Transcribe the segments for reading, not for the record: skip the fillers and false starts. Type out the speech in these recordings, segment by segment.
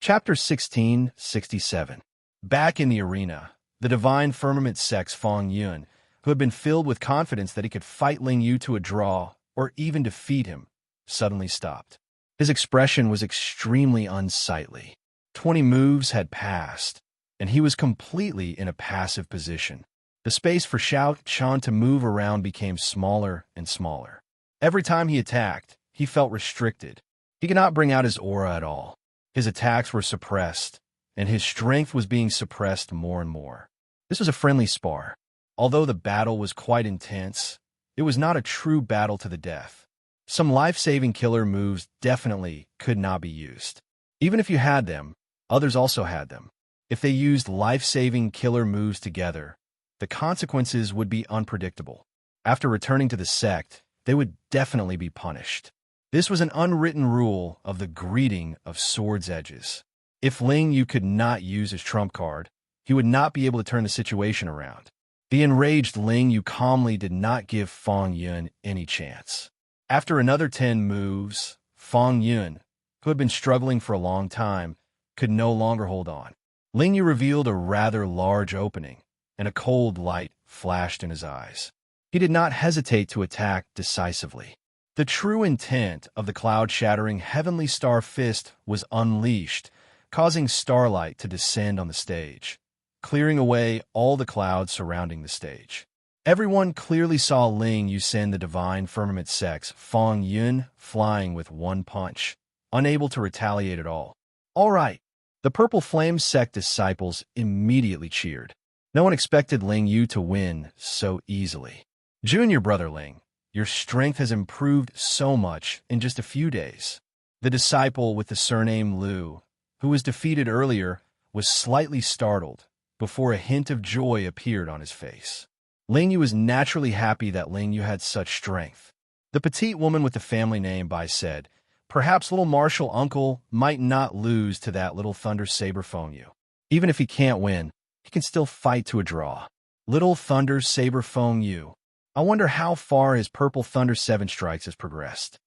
Chapter 1667. Back in the arena, the divine firmament sex Feng Yun, who had been filled with confidence that he could fight Ling Yu to a draw or even defeat him, suddenly stopped. His expression was extremely unsightly. 20 moves had passed, and he was completely in a passive position. The space for Xiao Chan to move around became smaller and smaller. Every time he attacked, he felt restricted. He could not bring out his aura at all. His attacks were suppressed, and his strength was being suppressed more and more. This was a friendly spar. Although the battle was quite intense, it was not a true battle to the death. Some life-saving killer moves definitely could not be used. Even if you had them, others also had them. If they used life-saving killer moves together, the consequences would be unpredictable. After returning to the sect, they would definitely be punished. This was an unwritten rule of the greeting of swords' edges. If Ling Yu could not use his trump card, he would not be able to turn the situation around. The enraged Ling Yu calmly did not give Feng Yun any chance. After another 10 moves, Feng Yun, who had been struggling for a long time, could no longer hold on. Ling Yu revealed a rather large opening, and a cold light flashed in his eyes. He did not hesitate to attack decisively. The true intent of the cloud-shattering heavenly star fist was unleashed, causing starlight to descend on the stage, clearing away all the clouds surrounding the stage. Everyone clearly saw Ling Yu send the divine firmament sex Feng Yun flying with one punch, unable to retaliate at all. All right. The Purple Flame sect disciples immediately cheered. No one expected Ling Yu to win so easily. Junior brother Ling, your strength has improved so much in just a few days. The disciple with the surname Liu, who was defeated earlier, was slightly startled before a hint of joy appeared on his face. Ling Yu was naturally happy that Ling Yu had such strength. The petite woman with the family name Bai said, "Perhaps little Marshal Uncle might not lose to that little Thunder Saber Feng Yu. Even if he can't win, he can still fight to a draw. Little Thunder Saber Feng Yu. I wonder how far his Purple Thunder 7 Strikes has progressed."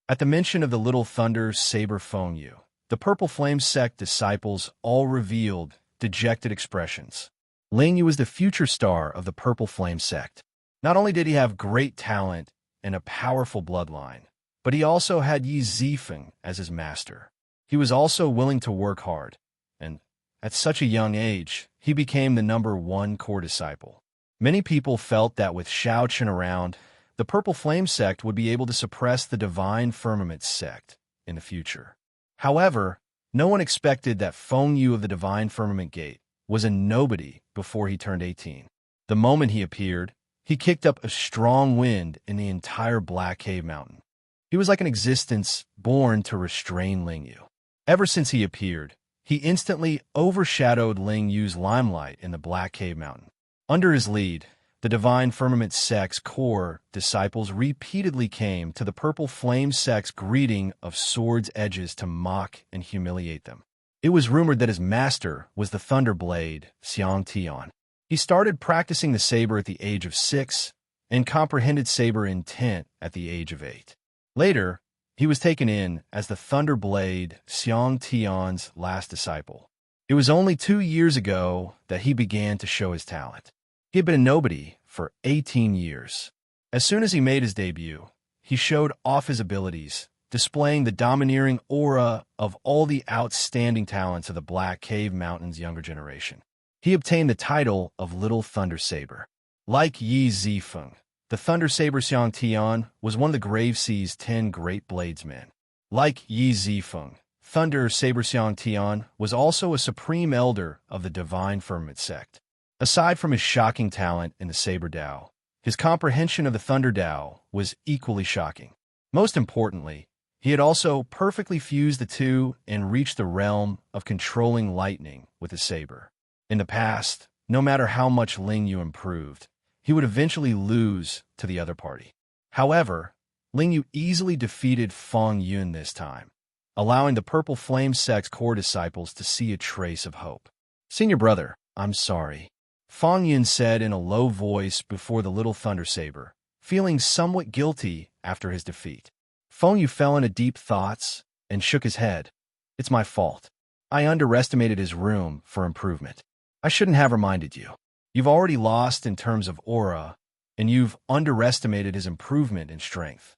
At the mention of the Little Thunder Saber Feng Yu, the Purple Flame sect disciples all revealed dejected expressions. Ling Yu was the future star of the Purple Flame sect. Not only did he have great talent and a powerful bloodline, but he also had Yi Zifeng as his master. He was also willing to work hard, and at such a young age, he became the #1 core disciple. Many people felt that with Xiao Chen around, the Purple Flame sect would be able to suppress the Divine Firmament sect in the future. However, no one expected that Feng Yu of the Divine Firmament Gate was a nobody before he turned 18. The moment he appeared, he kicked up a strong wind in the entire Black Cave Mountain. He was like an existence born to restrain Ling Yu. Ever since he appeared, he instantly overshadowed Ling Yu's limelight in the Black Cave Mountain. Under his lead, the Divine Firmament sect's core disciples repeatedly came to the Purple Flame sect's greeting of swords' edges to mock and humiliate them. It was rumored that his master was the Thunder Blade, Xiang Tian. He started practicing the saber at the age of 6 and comprehended saber intent at the age of 8. Later, he was taken in as the Thunder Blade, Xiang Tian's last disciple. It was only 2 years ago that he began to show his talent. He had been a nobody for 18 years. As soon as he made his debut, he showed off his abilities, displaying the domineering aura of all the outstanding talents of the Black Cave Mountain's younger generation. He obtained the title of Little Thunder Saber. Like Yi Zifeng, the Thunder Saber Xiang Tian was one of the Grave Sea's 10 great bladesmen. Like Yi Zifeng, Thunder Saber Xiang Tian was also a supreme elder of the Divine Firmament sect. Aside from his shocking talent in the Saber Dao, his comprehension of the Thunder Dao was equally shocking. Most importantly, he had also perfectly fused the two and reached the realm of controlling lightning with his saber. In the past, no matter how much Ling Yu improved, he would eventually lose to the other party. However, Ling Yu easily defeated Feng Yun this time, allowing the Purple Flame sect's core disciples to see a trace of hope. "Senior brother, I'm sorry," Feng Yun said in a low voice before the Little Thunder Saber, feeling somewhat guilty after his defeat. Feng Yu fell into deep thoughts and shook his head. "It's my fault. I underestimated his room for improvement. I shouldn't have reminded you. You've already lost in terms of aura, and you've underestimated his improvement in strength.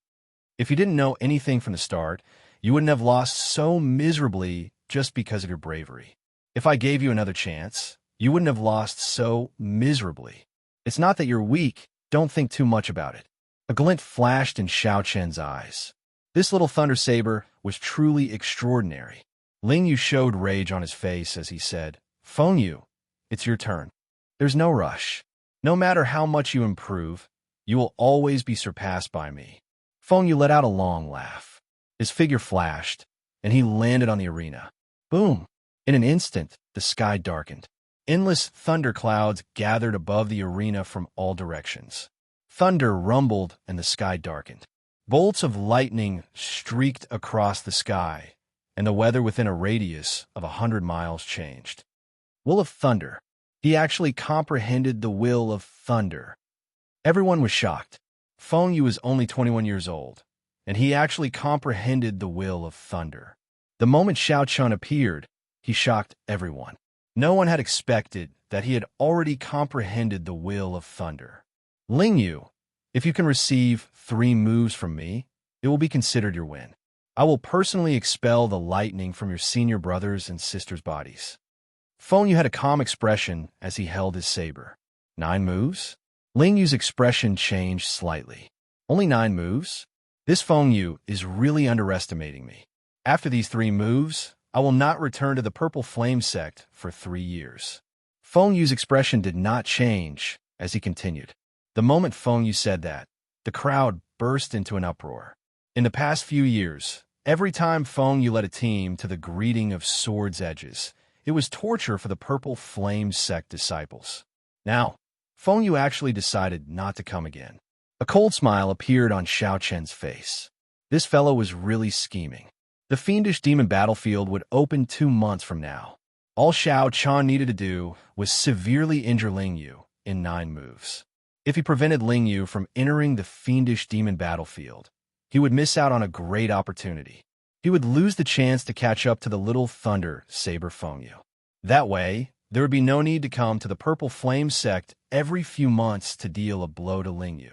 If you didn't know anything from the start, you wouldn't have lost so miserably just because of your bravery. If I gave you another chance, you wouldn't have lost so miserably. It's not that you're weak, don't think too much about it. A glint flashed in Xiao Chen's eyes. This little thunder saber was truly extraordinary. Ling Yu showed rage on his face as he said, "Feng Yu, it's your turn. There's no rush. No matter how much you improve, you will always be surpassed by me." Feng Yu let out a long laugh. His figure flashed, and he landed on the arena. Boom! In an instant, the sky darkened. Endless thunder clouds gathered above the arena from all directions. Thunder rumbled and the sky darkened. Bolts of lightning streaked across the sky, and the weather within a radius of 100 miles changed. Will of thunder. He actually comprehended the will of thunder. Everyone was shocked. Feng Yu was only 21 years old, and he actually comprehended the will of thunder. The moment Xiao Chun appeared, he shocked everyone. No one had expected that he had already comprehended the will of thunder. Ling Yu, if you can receive 3 moves from me, it will be considered your win. I will personally expel the lightning from your senior brothers' and sisters' bodies. Feng Yu had a calm expression as he held his saber. 9 moves? Ling Yu's expression changed slightly. Only 9 moves? This Feng Yu is really underestimating me. After these 3 moves, I will not return to the Purple Flame sect for 3 years. Feng Yu's expression did not change as he continued. The moment Feng Yu said that, the crowd burst into an uproar. In the past few years, every time Feng Yu led a team to the greeting of swords' edges, it was torture for the Purple Flame sect disciples. Now, Feng Yu actually decided not to come again. A cold smile appeared on Xiao Chen's face. This fellow was really scheming. The fiendish demon battlefield would open 2 months from now. All Xiao Chen needed to do was severely injure Ling Yu in 9 moves. If he prevented Ling Yu from entering the fiendish demon battlefield, he would miss out on a great opportunity. He would lose the chance to catch up to the little thunder saber Feng Yu. That way, there would be no need to come to the Purple Flame sect every few months to deal a blow to Ling Yu.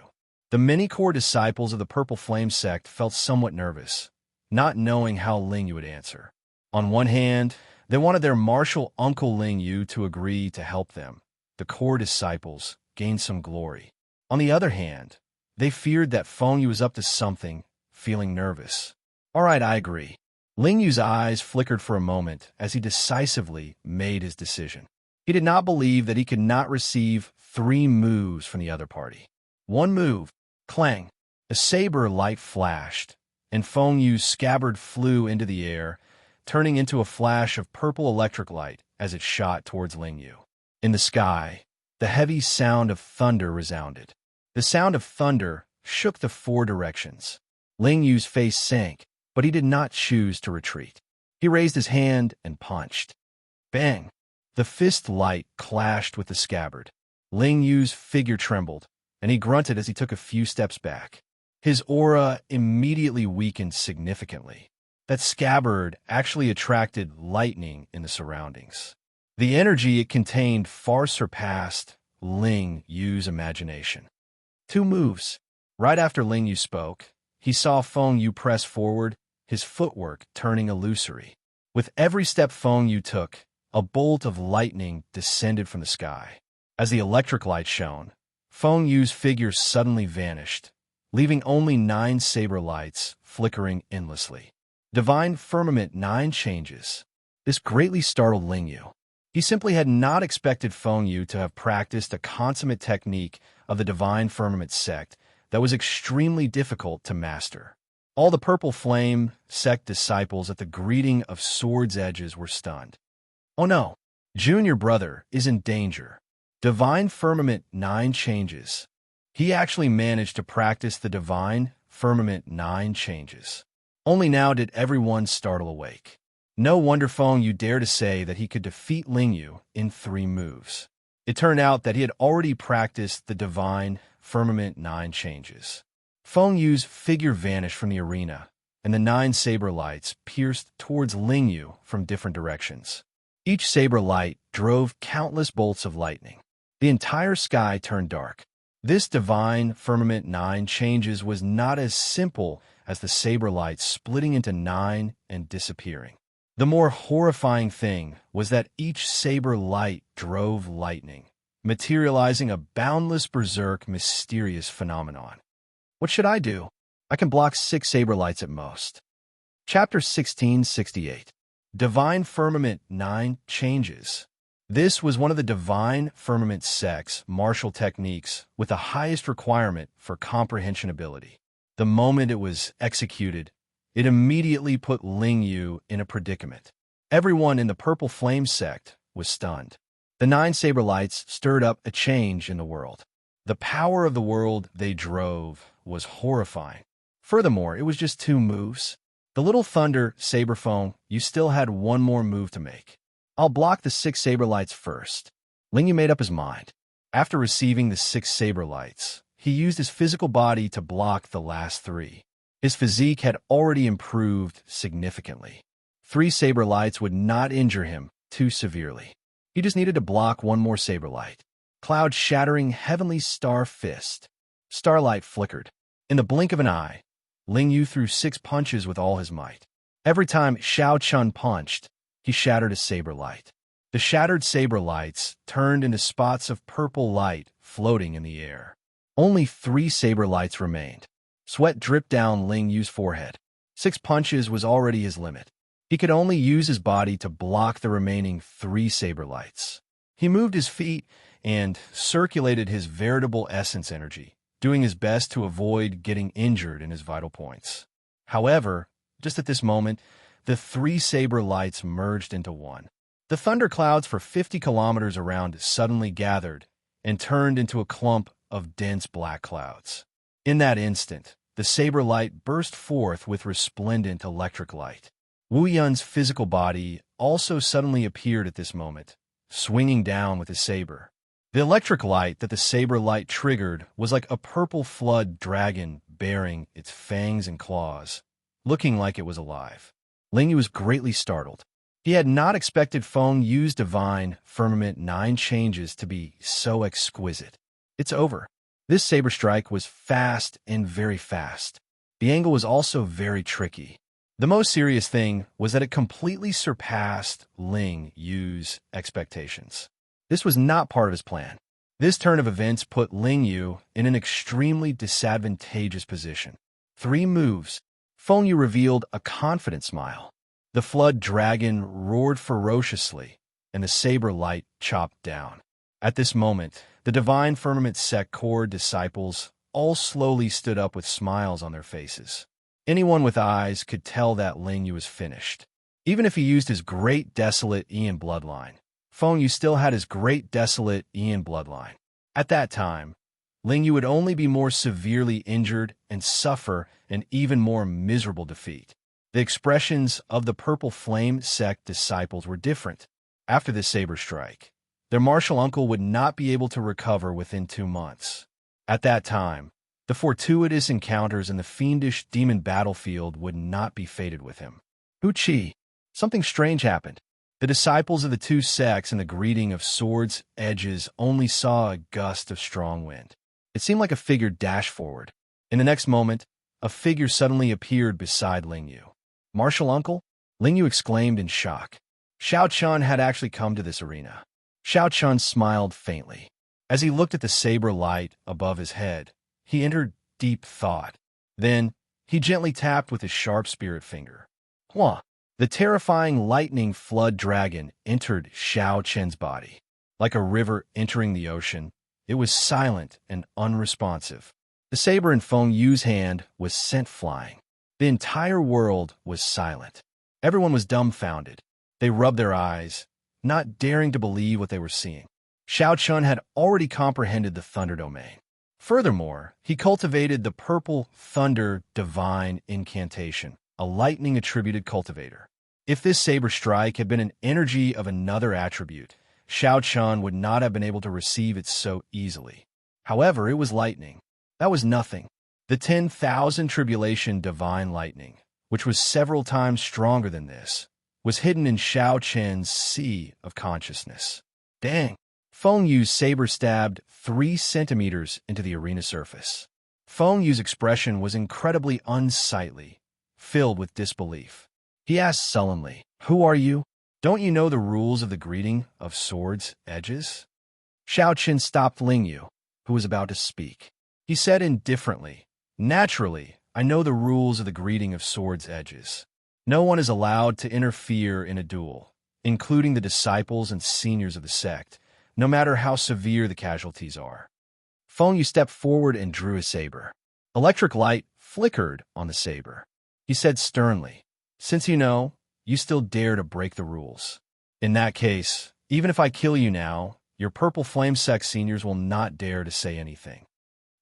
The many core disciples of the Purple Flame sect felt somewhat nervous, not knowing how Ling Yu would answer. On one hand, they wanted their martial uncle Ling Yu to agree to help them. The core disciples gained some glory. On the other hand, they feared that Feng Yu was up to something, feeling nervous. All right, I agree. Ling Yu's eyes flickered for a moment as he decisively made his decision. He did not believe that he could not receive 3 moves from the other party. 1 move, clang. A saber light flashed, and Feng Yu's scabbard flew into the air, turning into a flash of purple electric light as it shot towards Ling Yu. In the sky, the heavy sound of thunder resounded. The sound of thunder shook the 4 directions. Ling Yu's face sank, but he did not choose to retreat. He raised his hand and punched. Bang! The fist light clashed with the scabbard. Ling Yu's figure trembled, and he grunted as he took a few steps back. His aura immediately weakened significantly. That scabbard actually attracted lightning in the surroundings. The energy it contained far surpassed Ling Yu's imagination. 2 moves. Right after Ling Yu spoke, he saw Feng Yu press forward, his footwork turning illusory. With every step Feng Yu took, a bolt of lightning descended from the sky. As the electric light shone, Feng Yu's figure suddenly vanished, leaving only 9 saber lights flickering endlessly. Divine Firmament 9 changes. This greatly startled Ling Yu. He simply had not expected Feng Yu to have practiced a consummate technique of the Divine Firmament sect that was extremely difficult to master. All the Purple Flame sect disciples at the greeting of Swords' Edges were stunned. Oh no, Junior brother is in danger. Divine Firmament 9 changes. He actually managed to practice the Divine Firmament 9 changes. Only now did everyone startle awake. No wonder Feng Yu dared to say that he could defeat Ling Yu in 3 moves. It turned out that he had already practiced the Divine Firmament 9 changes. Feng Yu's figure vanished from the arena, and the 9 saber lights pierced towards Lingyu from different directions. Each saber light drove countless bolts of lightning. The entire sky turned dark. This divine firmament 9 changes was not as simple as the saber lights splitting into 9 and disappearing. The more horrifying thing was that each saber light drove lightning, materializing a boundless berserk mysterious phenomenon. What should I do? I can block 6 saber lights at most. Chapter 1668. Divine Firmament 9 Changes. This was one of the Divine Firmament sect's martial techniques with the highest requirement for comprehension ability. The moment it was executed, it immediately put Lingyu in a predicament. Everyone in the Purple Flame sect was stunned. The 9 saber lights stirred up a change in the world. The power of the world they drove was horrifying. Furthermore, it was just 2 moves. The little Thunder Saber Phone, you still had 1 more move to make. I'll block the 6 saber lights first. Lingyu made up his mind. After receiving the 6 saber lights, he used his physical body to block the last 3. His physique had already improved significantly. 3 saber lights would not injure him too severely. He just needed to block 1 more saber light. Cloud-shattering heavenly star fist. Starlight flickered. In the blink of an eye, Lingyu threw 6 punches with all his might. Every time Xiao Chun punched, he shattered a saber light. The shattered saber lights turned into spots of purple light floating in the air. Only 3 saber lights remained. Sweat dripped down Lingyu's forehead. 6 punches was already his limit. He could only use his body to block the remaining 3 saber lights. He moved his feet and circulated his veritable essence energy, doing his best to avoid getting injured in his vital points. However, just at this moment, the 3 saber lights merged into one. The thunderclouds for 50 kilometers around suddenly gathered and turned into a clump of dense black clouds. In that instant, the saber light burst forth with resplendent electric light. Wu Yun's physical body also suddenly appeared at this moment, swinging down with his saber. The electric light that the saber light triggered was like a purple flood dragon bearing its fangs and claws, looking like it was alive. Lingyu was greatly startled. He had not expected Feng Yu's divine firmament 9 changes to be so exquisite. It's over. This saber strike was fast and very fast. The angle was also very tricky. The most serious thing was that it completely surpassed Ling Yu's expectations. This was not part of his plan. This turn of events put Lingyu in an extremely disadvantageous position. 3 moves. Feng Yu revealed a confident smile. The flood dragon roared ferociously, and the saber light chopped down. At this moment, the Divine Firmament Sect core disciples all slowly stood up with smiles on their faces. Anyone with eyes could tell that Lingyu was finished. Even if he used his Great Desolate Ian bloodline, Feng Yu still had his Great Desolate Ian bloodline. At that time, Lingyu would only be more severely injured and suffer an even more miserable defeat. The expressions of the Purple Flame sect disciples were different. After this saber strike, their martial uncle would not be able to recover within 2 months. At that time, the fortuitous encounters in the fiendish demon battlefield would not be fated with him. Uchi, something strange happened. The disciples of the 2 sects in the greeting of swords' edges only saw a gust of strong wind. It seemed like a figure dashed forward. In the next moment, a figure suddenly appeared beside Lingyu. Martial uncle? Lingyu exclaimed in shock. Xiao Chun had actually come to this arena. Xiao Chun smiled faintly. As he looked at the saber light above his head, he entered deep thought. Then, he gently tapped with his sharp spirit finger. Hua! The terrifying lightning flood dragon entered Xiao Chen's body. Like a river entering the ocean, it was silent and unresponsive. The saber in Feng Yu's hand was sent flying. The entire world was silent. Everyone was dumbfounded. They rubbed their eyes, not daring to believe what they were seeing. Xiao Chun had already comprehended the thunder domain. Furthermore, he cultivated the purple thunder divine incantation, a lightning-attributed cultivator. If this saber strike had been an energy of another attribute, Xiao Chun would not have been able to receive it so easily. However, it was lightning. That was nothing. The 10,000 tribulation divine lightning, which was several times stronger than this, was hidden in Xiao Qin's sea of consciousness. Dang! Feng Yu's saber stabbed 3 centimeters into the arena surface. Feng Yu's expression was incredibly unsightly, filled with disbelief. He asked sullenly, "Who are you? Don't you know the rules of the greeting of swords' edges?" Xiao Qin stopped Ling Yu, who was about to speak. He said indifferently, "Naturally, I know the rules of the greeting of swords' edges. No one is allowed to interfere in a duel, including the disciples and seniors of the sect, no matter how severe the casualties are." Feng Yu stepped forward and drew his saber. Electric light flickered on the saber. He said sternly, "Since you know, you still dare to break the rules. In that case, even if I kill you now, your Purple Flame Sect seniors will not dare to say anything."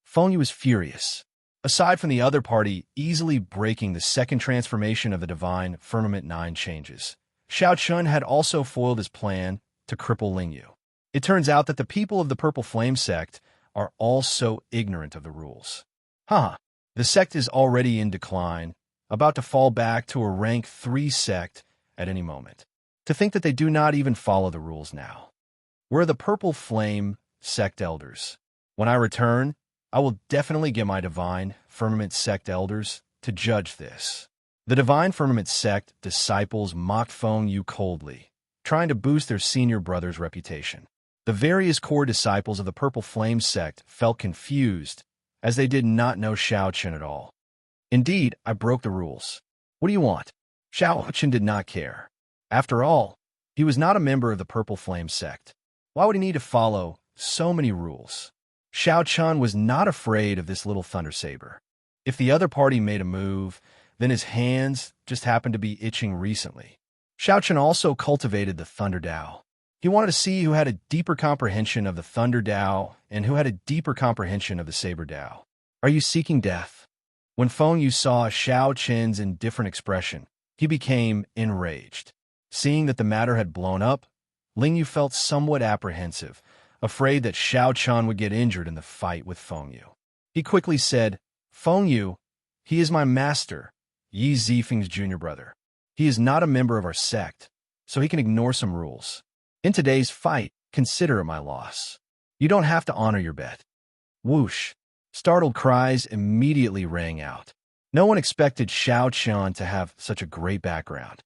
Feng Yu was furious. Aside from the other party easily breaking the second transformation of the Divine Firmament 9 changes, Xiao Chun had also foiled his plan to cripple Ling Yu. It turns out that the people of the Purple Flame Sect are all so ignorant of the rules. The sect is already in decline, about to fall back to a rank 3 sect at any moment. To think that they do not even follow the rules now. We're the Purple Flame Sect Elders. When I return, I will definitely get my Divine Firmament Sect Elders to judge this. The Divine Firmament Sect disciples mocked Feng Yu coldly, trying to boost their senior brother's reputation. The various core disciples of the Purple Flame Sect felt confused, as they did not know Xiao Qin at all. "Indeed, I broke the rules. What do you want?" Xiao Qin did not care. After all, he was not a member of the Purple Flame Sect. Why would he need to follow so many rules? Xiao Chun was not afraid of this little thunder saber. If the other party made a move, then his hands just happened to be itching recently. Xiao Chun also cultivated the Thunder Dao. He wanted to see who had a deeper comprehension of the Thunder Dao and who had a deeper comprehension of the Saber Dao. "Are you seeking death?" When Feng Yu saw Xiao Qin's indifferent expression, he became enraged. Seeing that the matter had blown up, Ling Yu felt somewhat apprehensive, afraid that Xiao Chun would get injured in the fight with Feng Yu. He quickly said, "Feng Yu, he is my master, Yi Zifeng's junior brother. He is not a member of our sect, so he can ignore some rules. In today's fight, consider it my loss. You don't have to honor your bet." Whoosh! Startled cries immediately rang out. No one expected Xiao Chun to have such a great background.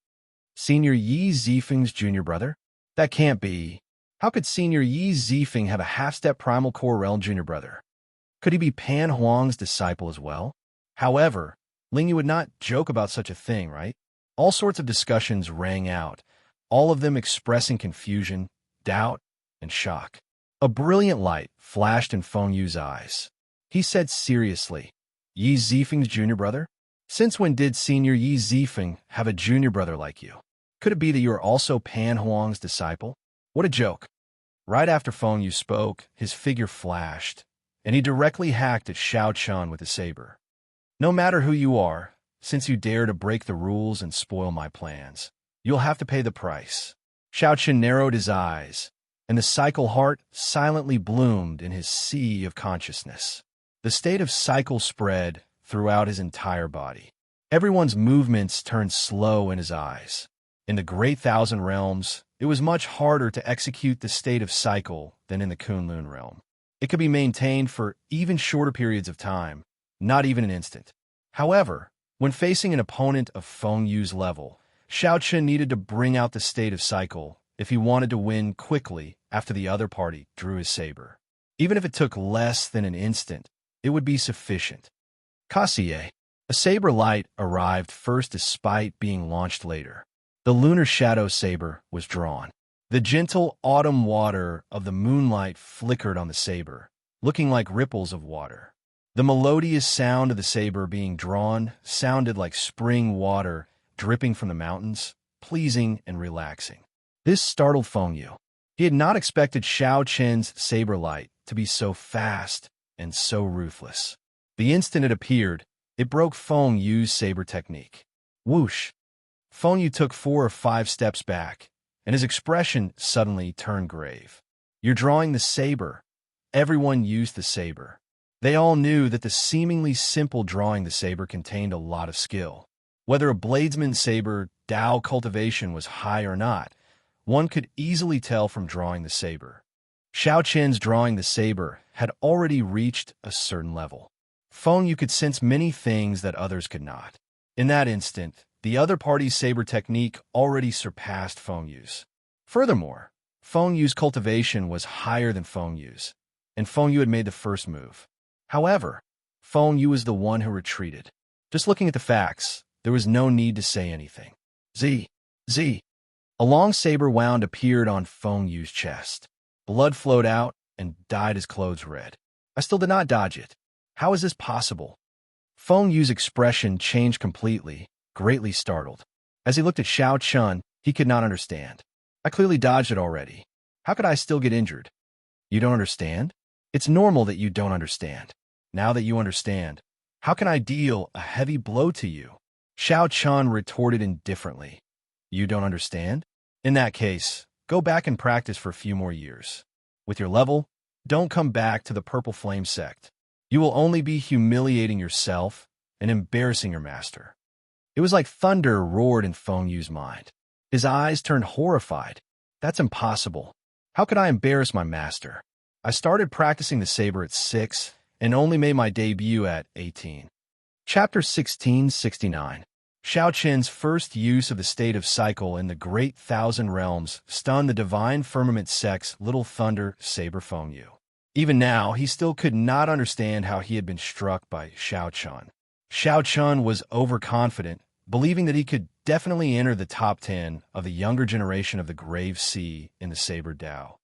Senior Yi Zifeng's junior brother? That can't be. How could Senior Yi Zifeng have a half-step Primal Core Realm junior brother? Could he be Pan Huang's disciple as well? However, Ling Yu would not joke about such a thing, right? All sorts of discussions rang out, all of them expressing confusion, doubt, and shock. A brilliant light flashed in Feng Yu's eyes. He said seriously, "Yi Zifeng's junior brother? Since when did Senior Yi Zifeng have a junior brother like you? Could it be that you are also Pan Huang's disciple?" What a joke. Right after Feng Yu spoke, his figure flashed, and he directly hacked at Xiao Chun with a saber. "No matter who you are, since you dare to break the rules and spoil my plans, you'll have to pay the price." Xiao Chun narrowed his eyes, and the cycle heart silently bloomed in his sea of consciousness. The state of cycle spread throughout his entire body. Everyone's movements turned slow in his eyes. In the Great Thousand Realms, it was much harder to execute the state of cycle than in the Kunlun realm. It could be maintained for even shorter periods of time, not even an instant. However, when facing an opponent of Feng Yu's level, Xiao Chun needed to bring out the state of cycle if he wanted to win quickly after the other party drew his saber. Even if it took less than an instant, it would be sufficient. Kassier. A saber light arrived first despite being launched later. The lunar shadow saber was drawn. The gentle autumn water of the moonlight flickered on the saber, looking like ripples of water. The melodious sound of the saber being drawn sounded like spring water dripping from the mountains, pleasing and relaxing. This startled Feng Yu. He had not expected Xiao Qin's saber light to be so fast and so ruthless. The instant it appeared, it broke Feng Yu's saber technique. Whoosh! Feng Yu took 4 or 5 steps back, and his expression suddenly turned grave. "You're drawing the saber." Everyone used the saber. They all knew that the seemingly simple drawing the saber contained a lot of skill. Whether a bladesman's saber Dao cultivation was high or not, one could easily tell from drawing the saber. Xiao Qin's drawing the saber had already reached a certain level. Feng Yu could sense many things that others could not. In that instant, the other party's saber technique already surpassed Feng Yu's. Furthermore, Feng Yu's cultivation was higher than Feng Yu's, and Feng Yu had made the first move. However, Feng Yu was the one who retreated. Just looking at the facts, there was no need to say anything. Z. A long saber wound appeared on Feng Yu's chest. Blood flowed out and dyed his clothes red. I still did not dodge it. How is this possible? Feng Yu's expression changed completely, greatly startled. As he looked at Xiao Chun, he could not understand. I clearly dodged it already. How could I still get injured? You don't understand? It's normal that you don't understand. Now that you understand, how can I deal a heavy blow to you? Xiao Chun retorted indifferently. You don't understand? In that case, go back and practice for a few more years. With your level, don't come back to the Purple Flame sect. You will only be humiliating yourself and embarrassing your master. It was like thunder roared in Feng Yu's mind. His eyes turned horrified. That's impossible. How could I embarrass my master? I started practicing the saber at 6 and only made my debut at 18. Chapter 1669. Xiao Qin's first use of the state of cycle in the Great Thousand Realms stunned the Divine Firmament sect's Little Thunder Saber Feng Yu. Even now, he still could not understand how he had been struck by Xiao Chun. Xiao Chun was overconfident, believing that he could definitely enter the top 10 of the younger generation of the Grave Sea in the Saber Dao.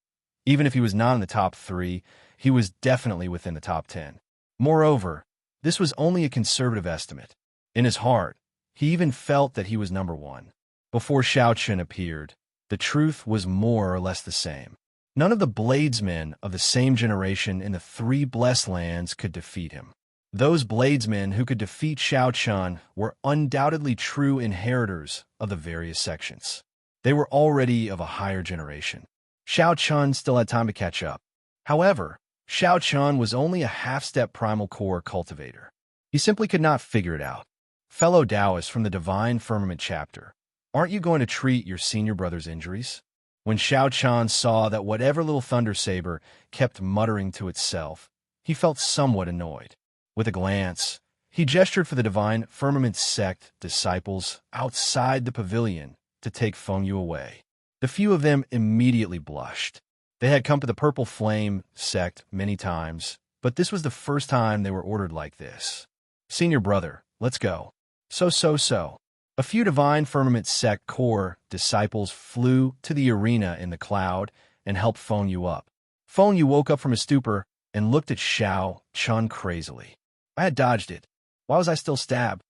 Even if he was not in the top 3, he was definitely within the top 10. Moreover, this was only a conservative estimate. In his heart, he even felt that he was number 1. Before Xiao Chun appeared, the truth was more or less the same. None of the bladesmen of the same generation in the 3 blessed lands could defeat him. Those bladesmen who could defeat Xiao Chun were undoubtedly true inheritors of the various sections. They were already of a higher generation. Xiao Chun still had time to catch up. However, Xiao Chun was only a half-step primal core cultivator. He simply could not figure it out. Fellow Taoists from the Divine Firmament chapter, aren't you going to treat your senior brother's injuries? When Xiao Chun saw that whatever little thunder saber kept muttering to itself, he felt somewhat annoyed. With a glance, he gestured for the Divine Firmament sect disciples outside the pavilion to take Feng Yu away. The few of them immediately blushed. They had come to the Purple Flame sect many times, but this was the first time they were ordered like this. Senior brother, let's go. So. A few Divine Firmament sect core disciples flew to the arena in the cloud and helped Feng Yu up. Feng Yu woke up from his stupor and looked at Xiao Chun crazily. I had dodged it. Why was I still stabbed?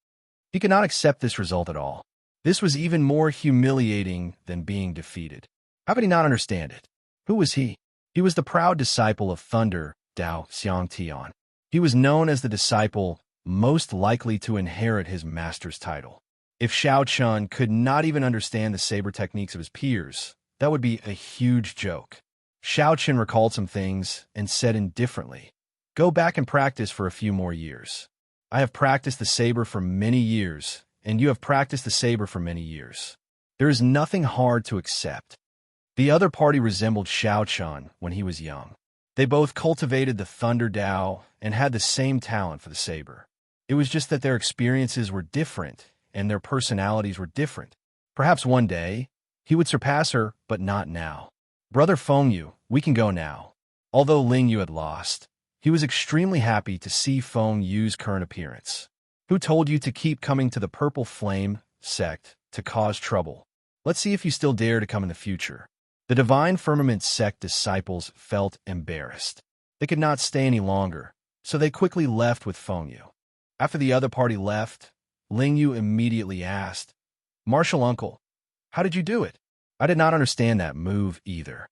He could not accept this result at all. This was even more humiliating than being defeated. How could he not understand it? Who was he? He was the proud disciple of Thunder Dao Xiangtian. He was known as the disciple most likely to inherit his master's title. If Xiao Chun could not even understand the saber techniques of his peers, that would be a huge joke. Xiao Chun recalled some things and said indifferently, go back and practice for a few more years. I have practiced the saber for many years, and you have practiced the saber for many years. There is nothing hard to accept. The other party resembled Xiao Chun when he was young. They both cultivated the Thunder Dao and had the same talent for the saber. It was just that their experiences were different and their personalities were different. Perhaps one day, he would surpass her, but not now. Brother Feng Yu, we can go now. Although Ling Yu had lost, he was extremely happy to see Feng Yu's current appearance. Who told you to keep coming to the Purple Flame sect to cause trouble? Let's see if you still dare to come in the future. The Divine Firmament sect disciples felt embarrassed. They could not stay any longer, so they quickly left with Feng Yu. After the other party left, Ling Yu immediately asked, Martial Uncle, how did you do it? I did not understand that move either.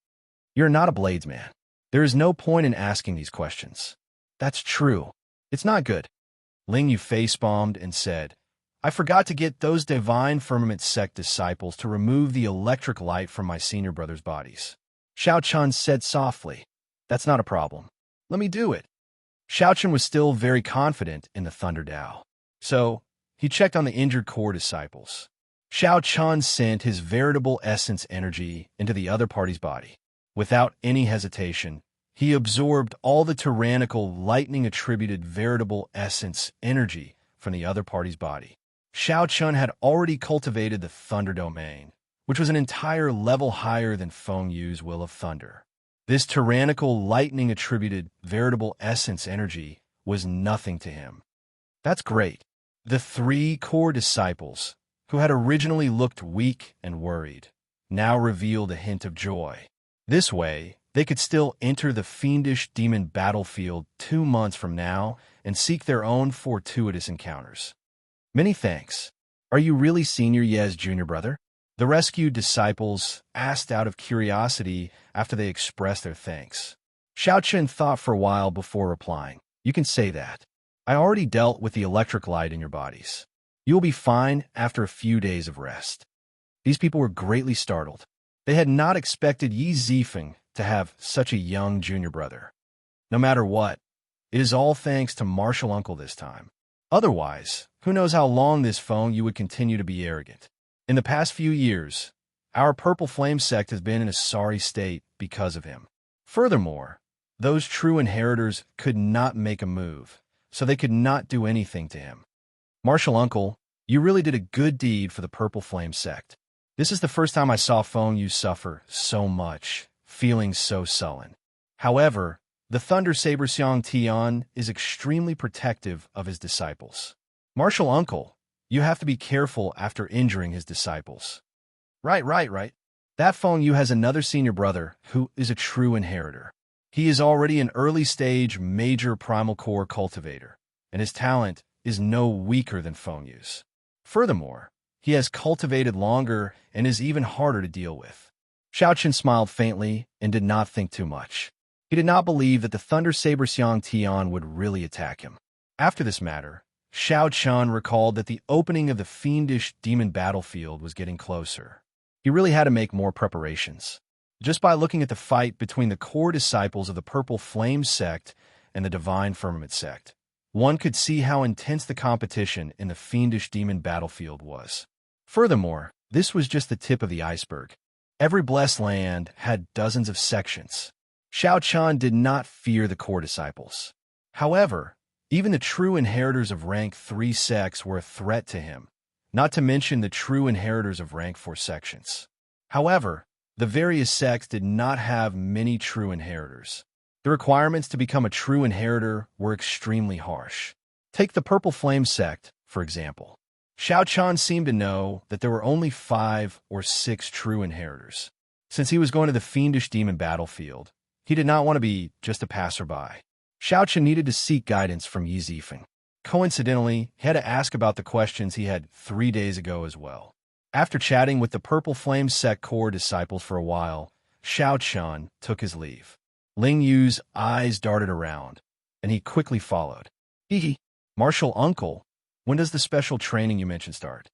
You're not a bladesman. There is no point in asking these questions. That's true. It's not good. Ling Yu face-bombed and said, I forgot to get those Divine Firmament sect disciples to remove the electric light from my senior brother's bodies. Xiao Chun said softly, that's not a problem. Let me do it. Xiao Chun was still very confident in the Thunder Dao. So, he checked on the injured core disciples. Xiao Chun sent his veritable essence energy into the other party's body. Without any hesitation, he absorbed all the tyrannical, lightning-attributed veritable essence energy from the other party's body. Xiao Chun had already cultivated the Thunder Domain, which was an entire level higher than Feng Yu's Will of Thunder. This tyrannical, lightning-attributed veritable essence energy was nothing to him. That's great. The three core disciples, who had originally looked weak and worried, now revealed a hint of joy. This way, they could still enter the fiendish demon battlefield 2 months from now and seek their own fortuitous encounters. Many thanks. Are you really Senior Ye's junior brother? The rescued disciples asked out of curiosity after they expressed their thanks. Xiao Chen thought for a while before replying. You can say that. I already dealt with the electric light in your bodies. You will be fine after a few days of rest. These people were greatly startled. They had not expected Yi Zifeng to have such a young junior brother. No matter what, it is all thanks to Martial Uncle this time. Otherwise, who knows how long this Feng Yu would continue to be arrogant. In the past few years, our Purple Flame sect has been in a sorry state because of him. Furthermore, those true inheritors could not make a move, so they could not do anything to him. Martial Uncle, you really did a good deed for the Purple Flame sect. This is the first time I saw Feng Yu suffer so much, feeling so sullen. However, the Thunder Saber Xiang Tian is extremely protective of his disciples. Martial Uncle, you have to be careful after injuring his disciples. Right. That Feng Yu has another senior brother who is a true inheritor. He is already an early-stage major primal core cultivator, and his talent is no weaker than Feng Yu's. Furthermore, he has cultivated longer and is even harder to deal with. Xiao Chen smiled faintly and did not think too much. He did not believe that the Thunder Saber Xiang Tian would really attack him. After this matter, Xiao Chun recalled that the opening of the fiendish demon battlefield was getting closer. He really had to make more preparations. Just by looking at the fight between the core disciples of the Purple Flame sect and the Divine Firmament sect, one could see how intense the competition in the fiendish demon battlefield was. Furthermore, this was just the tip of the iceberg. Every blessed land had dozens of sections. Xiao Chun did not fear the core disciples. However, even the true inheritors of rank 3 sects were a threat to him, not to mention the true inheritors of rank 4 sections. However, the various sects did not have many true inheritors. The requirements to become a true inheritor were extremely harsh. Take the Purple Flame sect, for example. Xiao Chun seemed to know that there were only 5 or 6 true inheritors. Since he was going to the fiendish demon battlefield, he did not want to be just a passerby. Xiao Chun needed to seek guidance from Yi Zifeng. Coincidentally, he had to ask about the questions he had 3 days ago as well. After chatting with the Purple Flame sect core disciples for a while, Xiao Chun took his leave. Ling Yu's eyes darted around, and he quickly followed. Martial Uncle, when does the special training you mentioned start?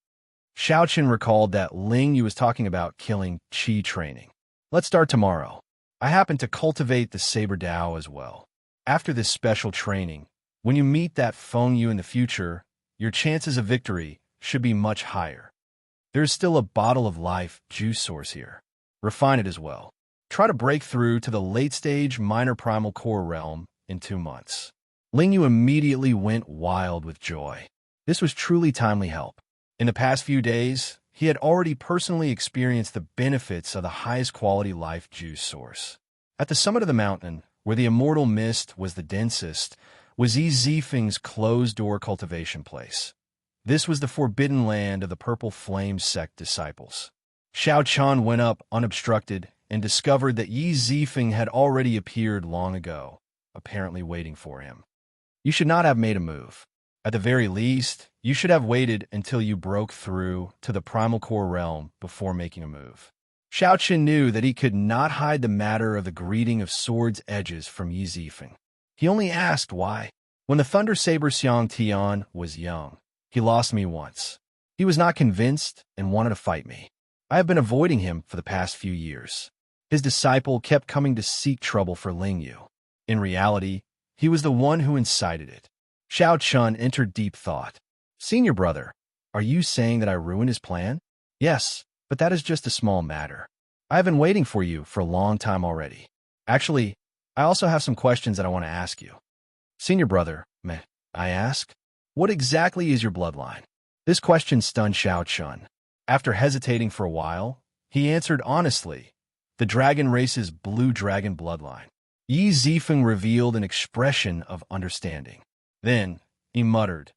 Xiao Chun recalled that Ling Yu was talking about killing Qi training. Let's start tomorrow. I happen to cultivate the Saber Dao as well. After this special training, when you meet that Feng Yu in the future, your chances of victory should be much higher. There's still a bottle of life juice source here. Refine it as well. Try to break through to the late-stage minor primal core realm in 2 months. Ling Yu immediately went wild with joy. This was truly timely help. In the past few days, he had already personally experienced the benefits of the highest quality life juice source. At the summit of the mountain, where the immortal mist was the densest, was Yi Zifeng's closed-door cultivation place. This was the forbidden land of the Purple Flame sect disciples. Xiao Chun went up unobstructed and discovered that Yi Zifeng had already appeared long ago, apparently waiting for him. You should not have made a move. At the very least, you should have waited until you broke through to the primal core realm before making a move. Xiao Chun knew that he could not hide the matter of the greeting of sword's edges from Yi Zifeng. He only asked why. When the Thunder Saber Xiang Tian was young, he lost me once. He was not convinced and wanted to fight me. I have been avoiding him for the past few years. His disciple kept coming to seek trouble for Ling Yu. In reality, he was the one who incited it. Xiao Chun entered deep thought. Senior brother, are you saying that I ruined his plan? Yes, but that is just a small matter. I have been waiting for you for a long time already. Actually, I also have some questions that I want to ask you. Senior brother, may I ask? What exactly is your bloodline? This question stunned Xiao Chun. After hesitating for a while, he answered honestly, the dragon race's blue dragon bloodline. Yi Zifeng revealed an expression of understanding. Then, he muttered,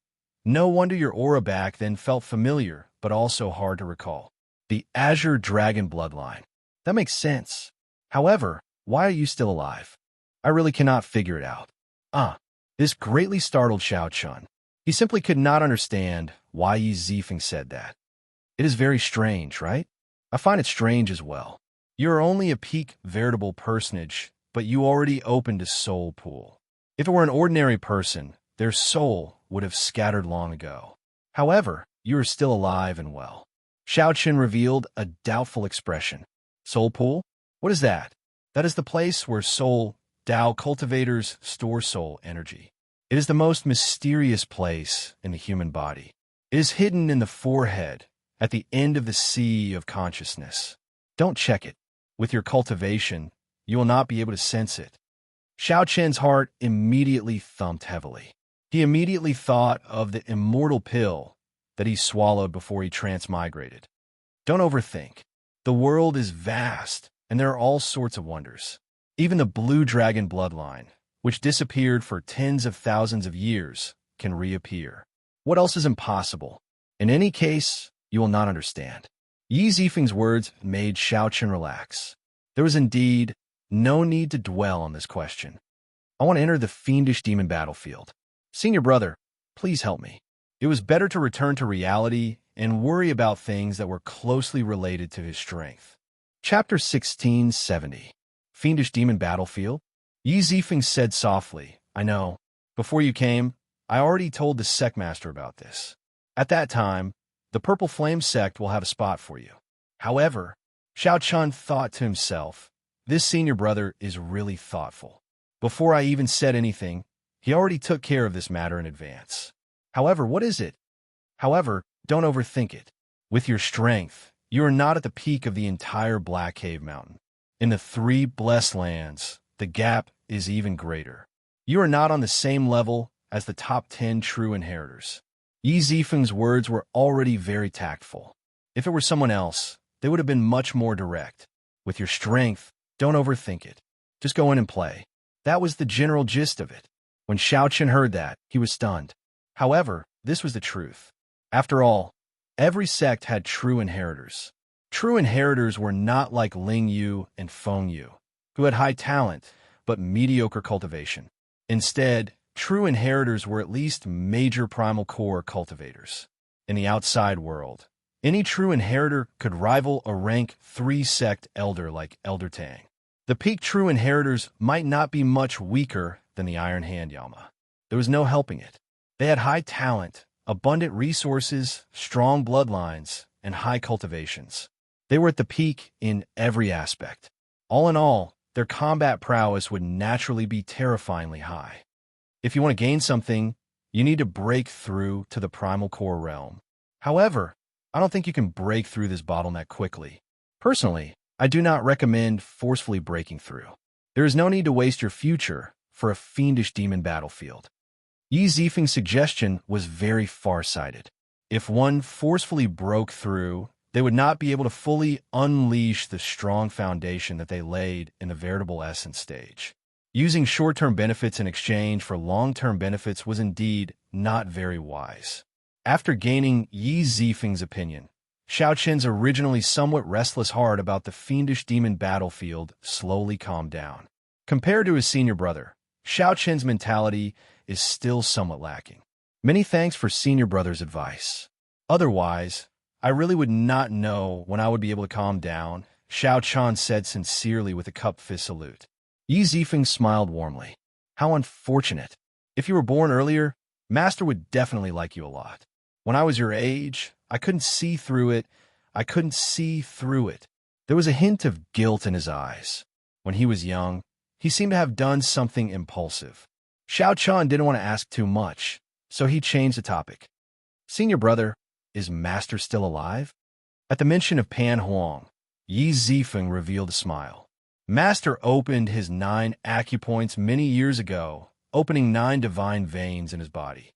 no wonder your aura back then felt familiar, but also hard to recall. The Azure Dragon bloodline. That makes sense. However, why are you still alive? I really cannot figure it out. This greatly startled Xiao Chun. He simply could not understand why Yi Zifeng said that. It is very strange, right? I find it strange as well. You are only a peak veritable personage, but you already opened a soul pool. If it were an ordinary person, their soul would have scattered long ago. However, you are still alive and well. Xiao Chun revealed a doubtful expression. Soul pool? What is that? That is the place where soul Dao cultivators store soul energy. It is the most mysterious place in the human body. It is hidden in the forehead, at the end of the sea of consciousness. Don't check it. With your cultivation, you will not be able to sense it. Xiao Chen's heart immediately thumped heavily. He immediately thought of the immortal pill that he swallowed before he transmigrated. Don't overthink. The world is vast, and there are all sorts of wonders. Even the blue dragon bloodline, which disappeared for tens of thousands of years, can reappear. What else is impossible? In any case, you will not understand. Yi Zifeng's words made Xiao Chun relax. There was indeed no need to dwell on this question. I want to enter the fiendish demon battlefield. Senior brother, please help me. It was better to return to reality and worry about things that were closely related to his strength. Chapter 1670. Fiendish Demon Battlefield? Yi Zifeng said softly, I know. Before you came, I already told the sectmaster about this. At that time, the Purple Flame sect will have a spot for you. However, Xiao Chun thought to himself, this senior brother is really thoughtful. Before I even said anything, he already took care of this matter in advance. However, what is it? However, don't overthink it. With your strength, you are not at the peak of the entire Black Cave Mountain. In the 3 blessed lands, the gap is even greater. You are not on the same level as the top 10 true inheritors. Yi Zifeng's words were already very tactful. If it were someone else, they would have been much more direct. With your strength, don't overthink it. Just go in and play. That was the general gist of it. When Xiao Chun heard that, he was stunned. However, this was the truth. After all, every sect had true inheritors. True inheritors were not like Ling Yu and Feng Yu, who had high talent but mediocre cultivation. Instead, true inheritors were at least major primal core cultivators. In the outside world, any true inheritor could rival a rank 3 sect elder like Elder Tang. The peak true inheritors might not be much weaker than the Iron Hand Yama. There was no helping it. They had high talent, abundant resources, strong bloodlines, and high cultivations. They were at the peak in every aspect. All in all, their combat prowess would naturally be terrifyingly high. If you want to gain something, you need to break through to the primal core realm. However, I don't think you can break through this bottleneck quickly. Personally, I do not recommend forcefully breaking through. There is no need to waste your future for a fiendish demon battlefield. Yi Zifeng's suggestion was very far-sighted. If one forcefully broke through, they would not be able to fully unleash the strong foundation that they laid in the veritable essence stage. Using short-term benefits in exchange for long-term benefits was indeed not very wise. After gaining Yi Zifeng's opinion, Xiao Chen's originally somewhat restless heart about the fiendish demon battlefield slowly calmed down. Compared to his senior brother, Xiao Chen's mentality is still somewhat lacking. Many thanks for senior brother's advice. Otherwise, I really would not know when I would be able to calm down, Xiao Chen said sincerely with a cupped fist salute. Yi Zifeng smiled warmly. How unfortunate. If you were born earlier, Master would definitely like you a lot. When I was your age, I couldn't see through it. There was a hint of guilt in his eyes. When he was young, he seemed to have done something impulsive. Xiao Chen didn't want to ask too much, so he changed the topic. Senior brother, is Master still alive? At the mention of Pan Huang, Yi Zifeng revealed a smile. Master opened his 9 acupoints many years ago, opening 9 divine veins in his body.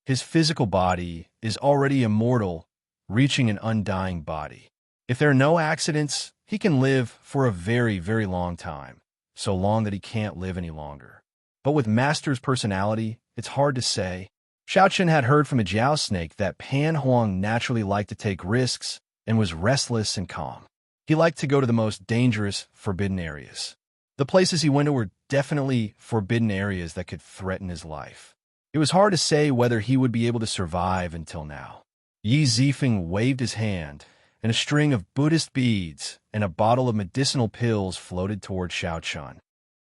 His physical body is already immortal, reaching an undying body. If there are no accidents, he can live for a very, very long time, so long that he can't live any longer. But with Master's personality, it's hard to say. Xiaochen had heard from a Jiao snake that Pan Huang naturally liked to take risks and was restless and calm. He liked to go to the most dangerous, forbidden areas. The places he went to were definitely forbidden areas that could threaten his life. It was hard to say whether he would be able to survive until now. Yi Zifeng waved his hand, and a string of Buddhist beads and a bottle of medicinal pills floated toward Xiaochen.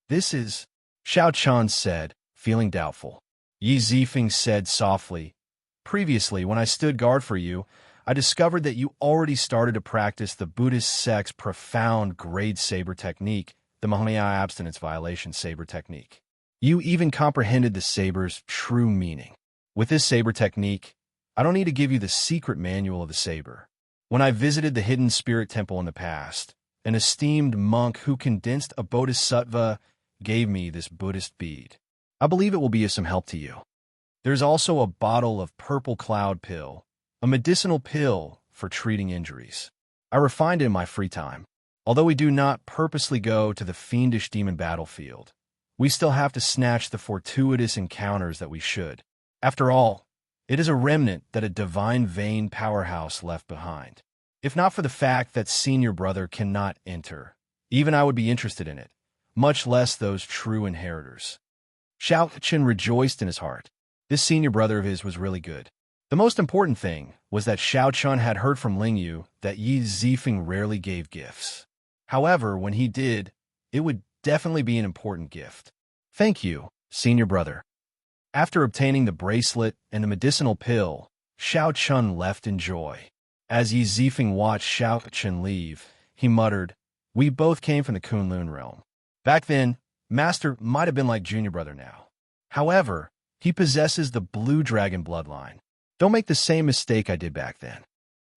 "This is," Xiaochen said, feeling doubtful. Yi Zifeng said softly, "Previously, when I stood guard for you, I discovered that you already started to practice the Buddhist sect's profound grade saber technique, the Mahayana abstinence violation saber technique. You even comprehended the saber's true meaning. With this saber technique, I don't need to give you the secret manual of the saber. When I visited the hidden spirit temple in the past, an esteemed monk who condensed a bodhisattva gave me this Buddhist bead. I believe it will be of some help to you. There's also a bottle of purple cloud pill, a medicinal pill for treating injuries. I refined it in my free time. Although we do not purposely go to the fiendish demon battlefield, we still have to snatch the fortuitous encounters that we should. After all, it is a remnant that a divine vein powerhouse left behind. If not for the fact that senior brother cannot enter, even I would be interested in it, much less those true inheritors." Xiaochen rejoiced in his heart. This senior brother of his was really good. The most important thing was that Xiaochen had heard from Lingyu that Yi Zifeng rarely gave gifts. However, when he did, it would definitely be an important gift. "Thank you, senior brother." After obtaining the bracelet and the medicinal pill, Xiaochen left in joy. As Yi Zifeng watched Xiaochen leave, he muttered, "We both came from the Kunlun realm. Back then, Master might have been like junior brother now. However, he possesses the blue dragon bloodline. Don't make the same mistake I did back then."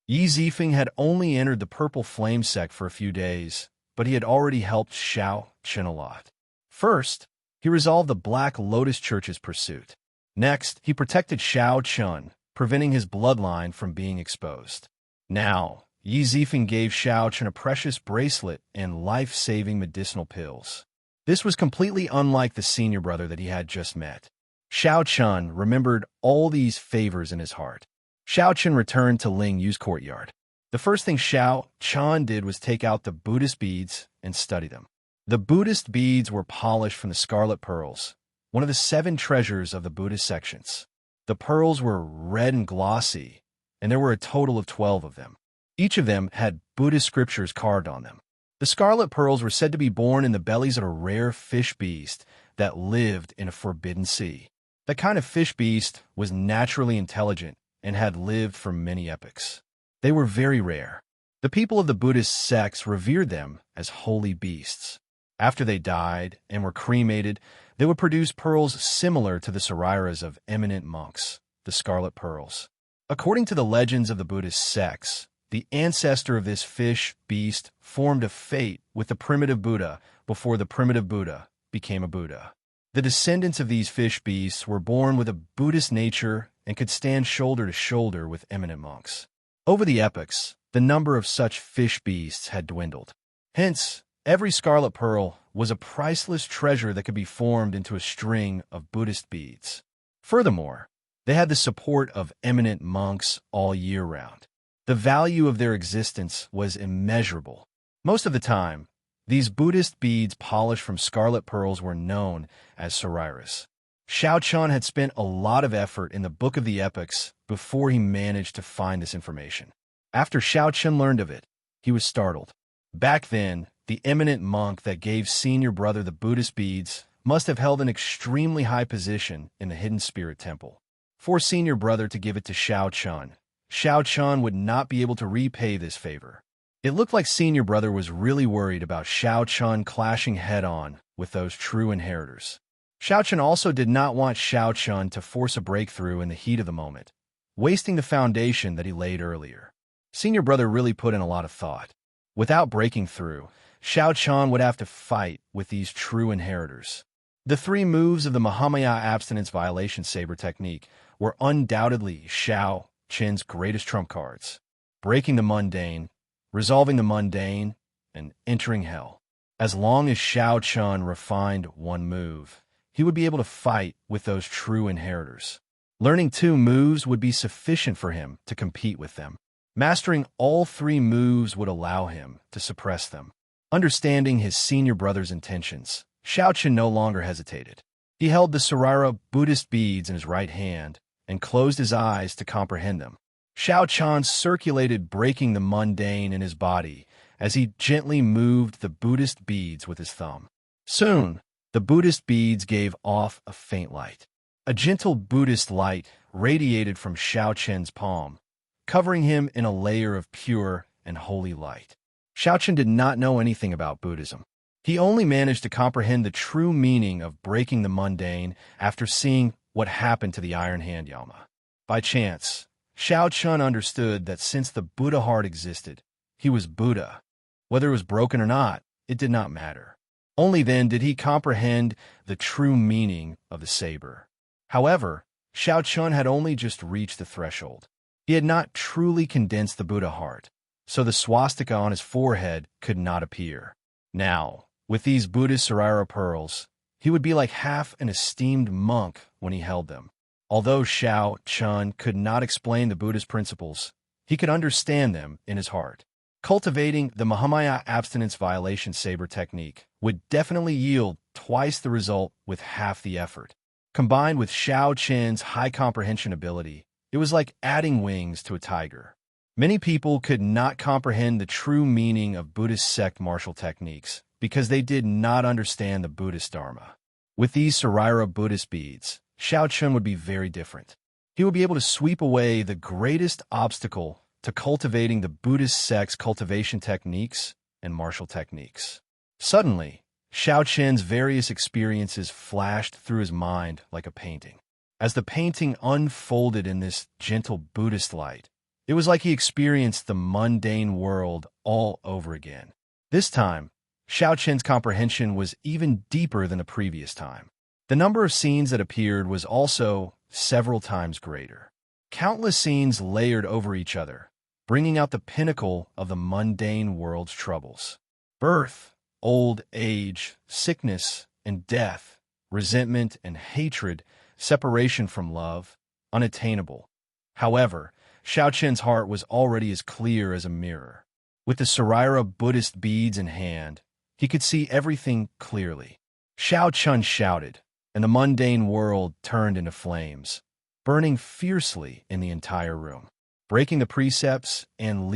Yi Zifeng had only entered the purple flame sect for a few days, but he had already helped Xiaochen a lot. First, he resolved the Black Lotus Church's pursuit. Next, he protected Xiaochen, preventing his bloodline from being exposed. Now, Yi Zifeng gave Xiaochen a precious bracelet and life-saving medicinal pills. This was completely unlike the senior brother that he had just met. Xiaochen remembered all these favors in his heart. Xiaochen returned to Ling Yu's courtyard. The first thing Xiaochen did was take out the Buddhist beads and study them. The Buddhist beads were polished from the scarlet pearls, one of the 7 treasures of the Buddhist sections. The pearls were red and glossy, and there were a total of 12 of them. Each of them had Buddhist scriptures carved on them. The scarlet pearls were said to be born in the bellies of a rare fish beast that lived in a forbidden sea. That kind of fish beast was naturally intelligent and had lived for many epochs. They were very rare. The people of the Buddhist sects revered them as holy beasts. After they died and were cremated, they would produce pearls similar to the sariras of eminent monks, the scarlet pearls. According to the legends of the Buddhist sects, the ancestor of this fish beast formed a fate with the primitive Buddha before the primitive Buddha became a Buddha. The descendants of these fish beasts were born with a Buddhist nature and could stand shoulder to shoulder with eminent monks. Over the epochs, the number of such fish beasts had dwindled. Hence, every scarlet pearl was a priceless treasure that could be formed into a string of Buddhist beads. Furthermore, they had the support of eminent monks all year round. The value of their existence was immeasurable. Most of the time, these Buddhist beads polished from scarlet pearls were known as sariras. Xiaochen had spent a lot of effort in the Book of the Epochs before he managed to find this information. After Xiaochen learned of it, he was startled. Back then, the eminent monk that gave senior brother the Buddhist beads must have held an extremely high position in the hidden spirit temple. For senior brother to give it to Xiaochen, Xiaochen would not be able to repay this favor. It looked like senior brother was really worried about Xiaochen clashing head-on with those true inheritors. Xiaochen also did not want Xiaochen to force a breakthrough in the heat of the moment, wasting the foundation that he laid earlier. Senior brother really put in a lot of thought. Without breaking through, Xiao Chen would have to fight with these true inheritors. The 3 moves of the Mahamaya abstinence violation saber technique were undoubtedly Xiao Chen's greatest trump cards: breaking the mundane, resolving the mundane, and entering hell. As long as Xiao Chen refined one move, he would be able to fight with those true inheritors. Learning 2 moves would be sufficient for him to compete with them. Mastering all 3 moves would allow him to suppress them. Understanding his senior brother's intentions, Xiao Chen no longer hesitated. He held the Sarira Buddhist beads in his right hand and closed his eyes to comprehend them. Xiao Chen circulated breaking the mundane in his body as he gently moved the Buddhist beads with his thumb. Soon, the Buddhist beads gave off a faint light. A gentle Buddhist light radiated from Xiao Chen's palm, covering him in a layer of pure and holy light. Xiao Chen did not know anything about Buddhism. He only managed to comprehend the true meaning of breaking the mundane after seeing what happened to the Iron Hand Yama. By chance, Xiao Chen understood that since the Buddha heart existed, he was Buddha. Whether it was broken or not, it did not matter. Only then did he comprehend the true meaning of the saber. However, Xiao Chen had only just reached the threshold. He had not truly condensed the Buddha heart, so the swastika on his forehead could not appear. Now, with these Buddhist Sarira pearls, he would be like half an esteemed monk when he held them. Although Xiao Chen could not explain the Buddhist principles, he could understand them in his heart. Cultivating the Mahamaya abstinence violation saber technique would definitely yield twice the result with half the effort. Combined with Xiao Chen's high comprehension ability, it was like adding wings to a tiger. Many people could not comprehend the true meaning of Buddhist sect martial techniques because they did not understand the Buddhist Dharma. With these Sarira Buddhist beads, Xiao Chen would be very different. He would be able to sweep away the greatest obstacle to cultivating the Buddhist sect's cultivation techniques and martial techniques. Suddenly, Xiao Chen's various experiences flashed through his mind like a painting. As the painting unfolded in this gentle Buddhist light, it was like he experienced the mundane world all over again. This time, Xiao Chen's comprehension was even deeper than the previous time. The number of scenes that appeared was also several times greater. Countless scenes layered over each other, bringing out the pinnacle of the mundane world's troubles. Birth, old age, sickness and death, resentment and hatred, separation from love, unattainable. However, Xiao Chen's heart was already as clear as a mirror. With the Sarira Buddhist beads in hand, he could see everything clearly. Xiao Chen shouted, and the mundane world turned into flames, burning fiercely in the entire room, breaking the precepts and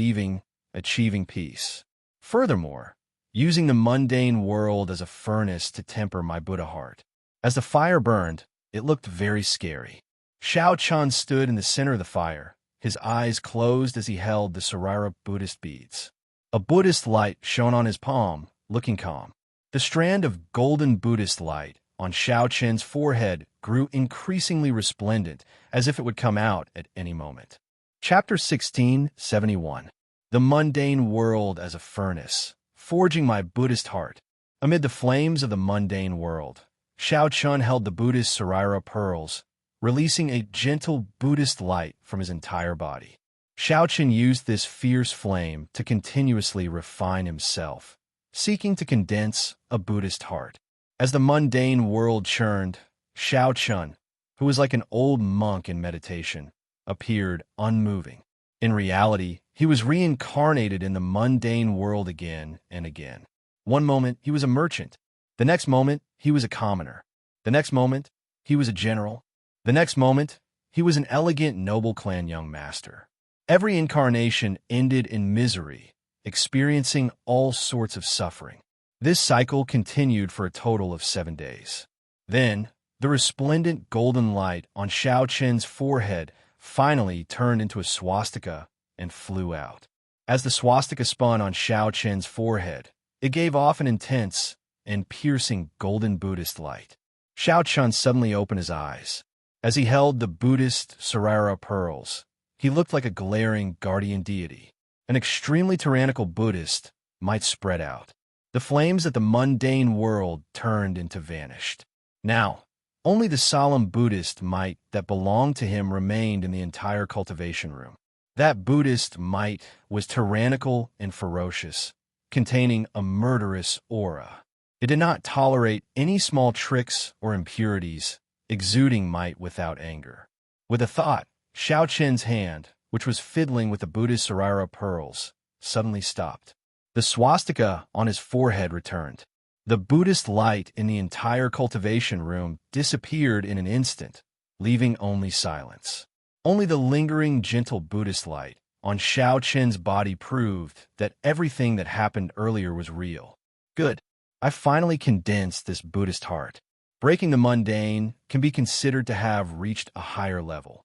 achieving peace. Furthermore, using the mundane world as a furnace to temper my Buddha heart. As the fire burned, it looked very scary. Xiao Chen stood in the center of the fire, his eyes closed as he held the Sarira Buddhist beads. A Buddhist light shone on his palm, looking calm. The strand of golden Buddhist light on Xiao Chen's forehead grew increasingly resplendent, as if it would come out at any moment. Chapter 1671. The mundane world as a furnace, forging my Buddhist heart. Amid the flames of the mundane world, Xiao Chen held the Buddhist Sarira pearls, releasing a gentle Buddhist light from his entire body. Xiao Chen used this fierce flame to continuously refine himself, seeking to condense a Buddhist heart. As the mundane world churned, Xiao Chen, who was like an old monk in meditation, appeared unmoving. In reality, he was reincarnated in the mundane world again and again. One moment, he was a merchant. The next moment, he was a commoner. The next moment, he was a general. The next moment, he was an elegant noble clan young master. Every incarnation ended in misery, experiencing all sorts of suffering. This cycle continued for a total of 7 days. Then, the resplendent golden light on Xiao Chen's forehead finally turned into a swastika and flew out. As the swastika spun on Xiao Chen's forehead, it gave off an intense and piercing golden Buddhist light. Xiao Chen suddenly opened his eyes. As he held the Buddhist Sarira pearls, He looked like a glaring guardian deity. An extremely tyrannical Buddhist might spread out. The flames that the mundane world turned into vanished. Now, only the solemn Buddhist might that belonged to him remained in the entire cultivation room. That Buddhist might was tyrannical and ferocious, containing a murderous aura. It did not tolerate any small tricks or impurities, exuding might without anger. With a thought, Xiao Qian's hand, which was fiddling with the Buddhist Sarira pearls, suddenly stopped. The swastika on his forehead returned. The Buddhist light in the entire cultivation room disappeared in an instant, leaving only silence. Only the lingering, gentle Buddhist light on Xiao Qian's body proved that everything that happened earlier was real. Good. I finally condensed this Buddhist heart. Breaking the mundane can be considered to have reached a higher level.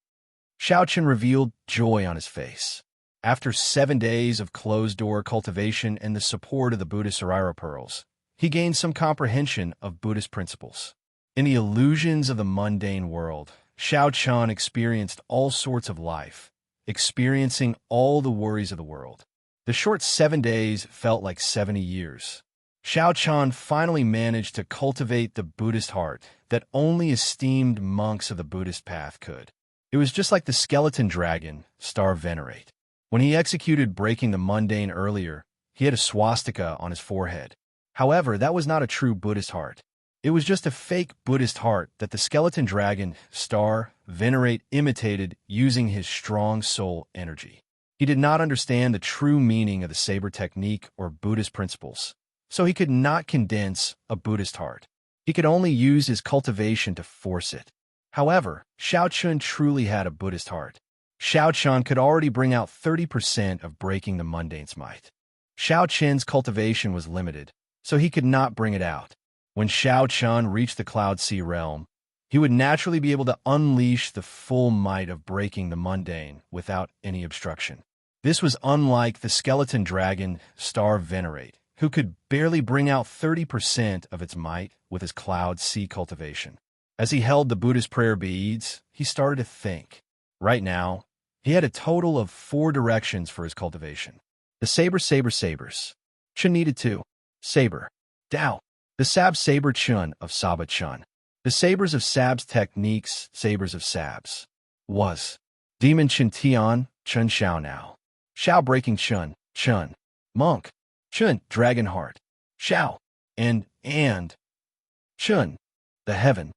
Xiao Qian revealed joy on his face. After 7 days of closed-door cultivation and the support of the Buddhist Sarira pearls, he gained some comprehension of Buddhist principles. In the illusions of the mundane world, Xiao Qian experienced all sorts of life, experiencing all the worries of the world. The short 7 days felt like 70 years. Xiao Qian finally managed to cultivate the Buddhist heart that only esteemed monks of the Buddhist path could. It was just like the skeleton dragon, Star Venerate. When he executed breaking the mundane earlier, he had a swastika on his forehead. However, that was not a true Buddhist heart. It was just a fake Buddhist heart that the skeleton dragon, Star Venerate, imitated using his strong soul energy. He did not understand the true meaning of the saber technique or Buddhist principles, so he could not condense a Buddhist heart. He could only use his cultivation to force it. However, Xiao Qian truly had a Buddhist heart. Xiao Qian could already bring out 30% of breaking the mundane's might. Xiao Qian's cultivation was limited, so he could not bring it out. When Xiao Qian reached the Cloud Sea realm, he would naturally be able to unleash the full might of breaking the mundane without any obstruction. This was unlike the skeleton dragon, Star Venerate, who could barely bring out 30% of its might with his Cloud Sea cultivation. As he held the Buddhist prayer beads, he started to think. Right now, he had a total of 4 directions for his cultivation. The sabers. Qian needed 2. Saber. Dao. The Saber Chun of Saba Chun. The sabers of Sab's techniques, sabers of Sab's. Was. Demon Chen Tian, Chun Xiao Now. Xiao breaking Chun, Chun. Monk. Chun, Dragon Heart. Xiao. And. Chun. The Heaven.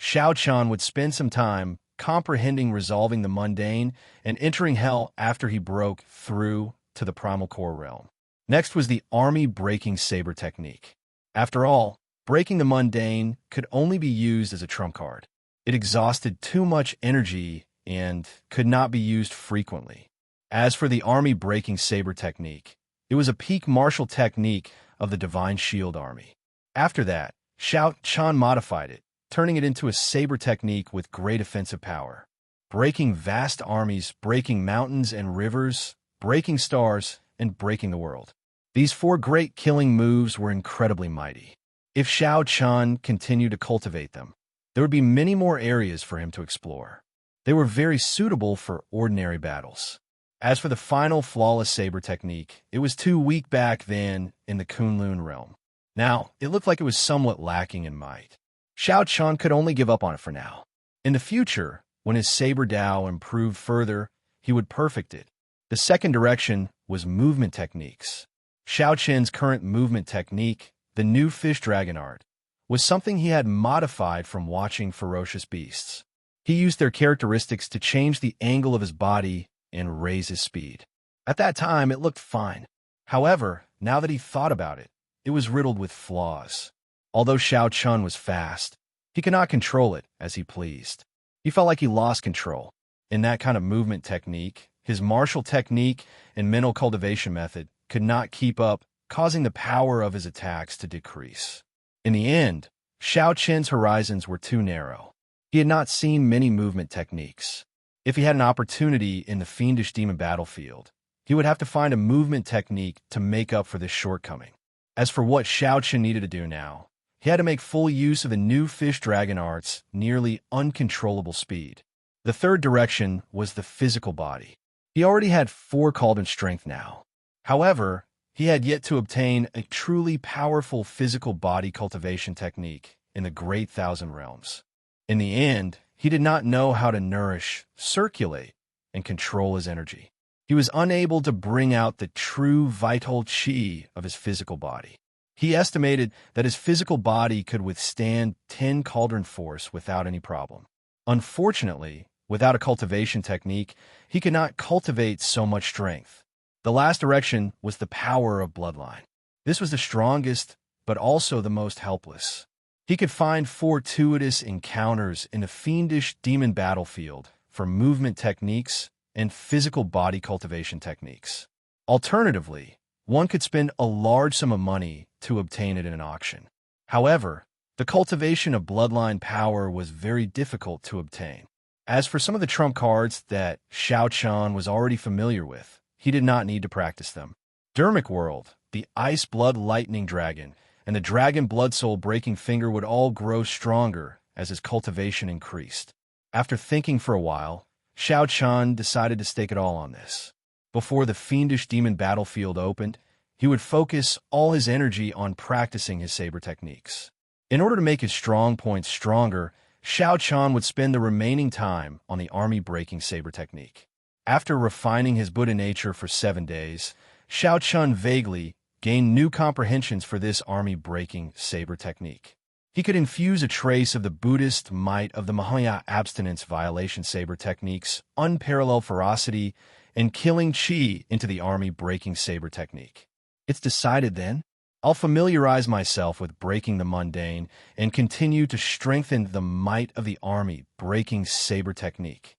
Xiao Qian would spend some time comprehending resolving the mundane and entering hell after he broke through to the primal core realm. Next was the army breaking saber technique. After all, breaking the mundane could only be used as a trump card. It exhausted too much energy and could not be used frequently. As for the army breaking saber technique, it was a peak martial technique of the Divine Shield Army. After that, Xiao Qian modified it, turning it into a saber technique with great offensive power. Breaking vast armies, breaking mountains and rivers, breaking stars, and breaking the world. These 4 great killing moves were incredibly mighty. If Xiao Qian continued to cultivate them, there would be many more areas for him to explore. They were very suitable for ordinary battles. As for the final flawless saber technique, it was too weak back then in the Kunlun realm. Now, it looked like it was somewhat lacking in might. Xiao Qian could only give up on it for now. In the future, when his saber Dao improved further, he would perfect it. The second direction was movement techniques. Xiao Qian's current movement technique, the new fish dragon art, was something he had modified from watching ferocious beasts. He used their characteristics to change the angle of his body and raise his speed. At that time, it looked fine. However, now that he thought about it, it was riddled with flaws. Although Xiao Qian was fast, he could not control it as he pleased. He felt like he lost control. In that kind of movement technique, his martial technique and mental cultivation method could not keep up, causing the power of his attacks to decrease. In the end, Xiao Qian's horizons were too narrow. He had not seen many movement techniques. If he had an opportunity in the fiendish demon battlefield, he would have to find a movement technique to make up for this shortcoming. As for what Xiao Qian needed to do now, he had to make full use of the new fish dragon art's nearly uncontrollable speed. The third direction was the physical body. He already had 4 cauldron strength now. However, he had yet to obtain a truly powerful physical body cultivation technique in the Great Thousand Realms. In the end, he did not know how to nourish, circulate, and control his energy. He was unable to bring out the true vital chi of his physical body. He estimated that his physical body could withstand 10 cauldron force without any problem. Unfortunately, without a cultivation technique, he could not cultivate so much strength. The last direction was the power of bloodline. This was the strongest, but also the most helpless. He could find fortuitous encounters in a fiendish demon battlefield for movement techniques and physical body cultivation techniques. Alternatively, one could spend a large sum of money to obtain it in an auction. However, the cultivation of bloodline power was very difficult to obtain. As for some of the trump cards that Xiao Chan was already familiar with, he did not need to practice them. Dermic World, the Ice Blood Lightning Dragon, and the Dragon Blood Soul Breaking Finger would all grow stronger as his cultivation increased. After thinking for a while, Xiao Chan decided to stake it all on this. Before the fiendish demon battlefield opened, he would focus all his energy on practicing his saber techniques. In order to make his strong points stronger, Xiao Chan would spend the remaining time on the army-breaking saber technique. After refining his Buddha nature for 7 days, Xiao Chan vaguely gained new comprehensions for this army-breaking saber technique. He could infuse a trace of the Buddhist might of the Mahayana abstinence violation saber technique's unparalleled ferocity and killing chi into the army-breaking saber technique. It's decided then. I'll familiarize myself with breaking the mundane and continue to strengthen the might of the army-breaking saber technique.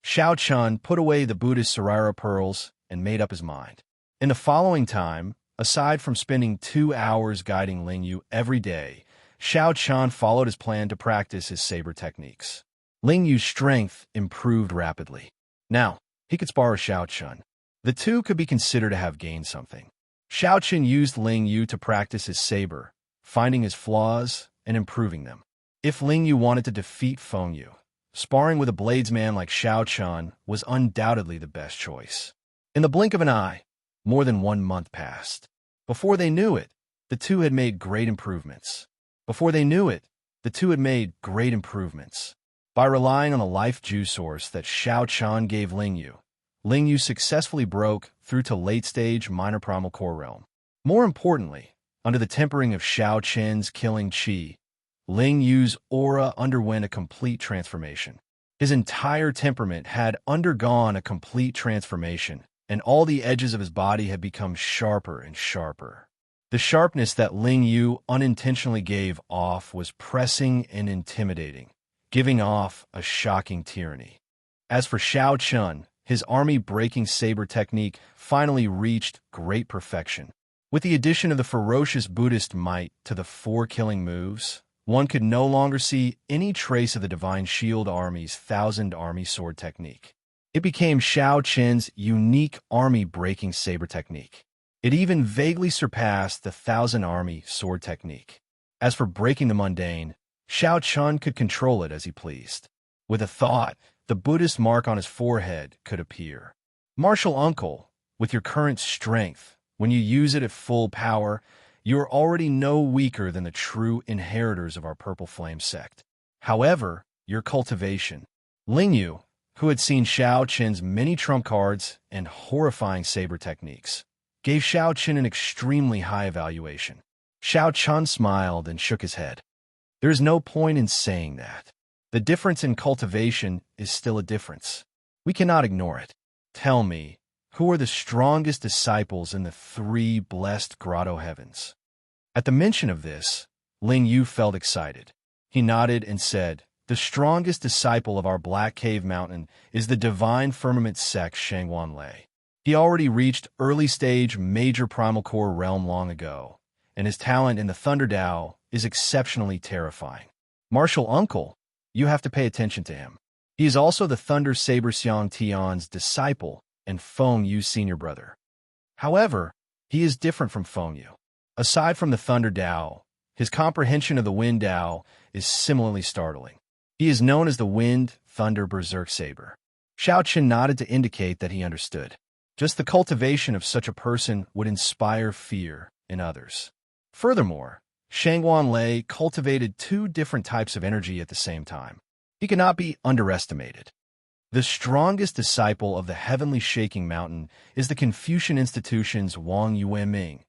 Xiao Chan put away the Buddhist Sarira pearls and made up his mind. In the following time, aside from spending 2 hours guiding Ling Yu every day, Xiao Chan followed his plan to practice his saber techniques. Ling Yu's strength improved rapidly. Now, he could spar with Xiao Chan. The two could be considered to have gained something. Xiao Chan used Ling Yu to practice his saber, finding his flaws and improving them. If Ling Yu wanted to defeat Feng Yu, sparring with a bladesman like Xiao Chan was undoubtedly the best choice. In the blink of an eye, more than 1 month passed. Before they knew it, the two had made great improvements. By relying on the life juice source that Xiao Chan gave Ling Yu successfully broke through to late-stage minor primal core realm. More importantly, under the tempering of Xiao Chen's killing chi, Ling Yu's aura underwent a complete transformation. His entire temperament had undergone a complete transformation, and all the edges of his body had become sharper and sharper. The sharpness that Ling Yu unintentionally gave off was pressing and intimidating, giving off a shocking tyranny. As for Xiao Chan, his army-breaking saber technique finally reached great perfection. With the addition of the ferocious Buddhist might to the 4 killing moves, one could no longer see any trace of the Divine Shield Army's 1,000 Army Sword technique. It became Xiao Chen's unique army-breaking saber technique. It even vaguely surpassed the 1,000 Army Sword technique. As for breaking the mundane, Xiao Chan could control it as he pleased. With a thought, the Buddhist mark on his forehead could appear. Martial uncle, with your current strength, when you use it at full power, you are already no weaker than the true inheritors of our Purple Flame sect. However, your cultivation. Ling Yu, who had seen Xiao Chen's many trump cards and horrifying saber techniques, gave Xiao Chen an extremely high evaluation. Xiao Chan smiled and shook his head. There is no point in saying that. The difference in cultivation is still a difference. We cannot ignore it. Tell me, who are the strongest disciples in the 3 blessed grotto heavens? At the mention of this, Ling Yu felt excited. He nodded and said, the strongest disciple of our Black Cave Mountain is the Divine Firmament sect Shangwan Lei. He already reached early-stage major primal core realm long ago, and his talent in the Thunder Dao is exceptionally terrifying. Martial uncle, you have to pay attention to him. He is also the Thunder Saber Xiang Tian's disciple and Feng Yu's senior brother. However, he is different from Feng Yu. Aside from the Thunder Dao, his comprehension of the Wind Dao is similarly startling. He is known as the Wind thunder berserk saber. Xiao Qin nodded to indicate that he understood. Just the cultivation of such a person would inspire fear in others. Furthermore, Shangguan Lei cultivated two different types of energy at the same time. He cannot be underestimated. The strongest disciple of the heavenly shaking mountain is the Confucian institution's Wang Yuanming,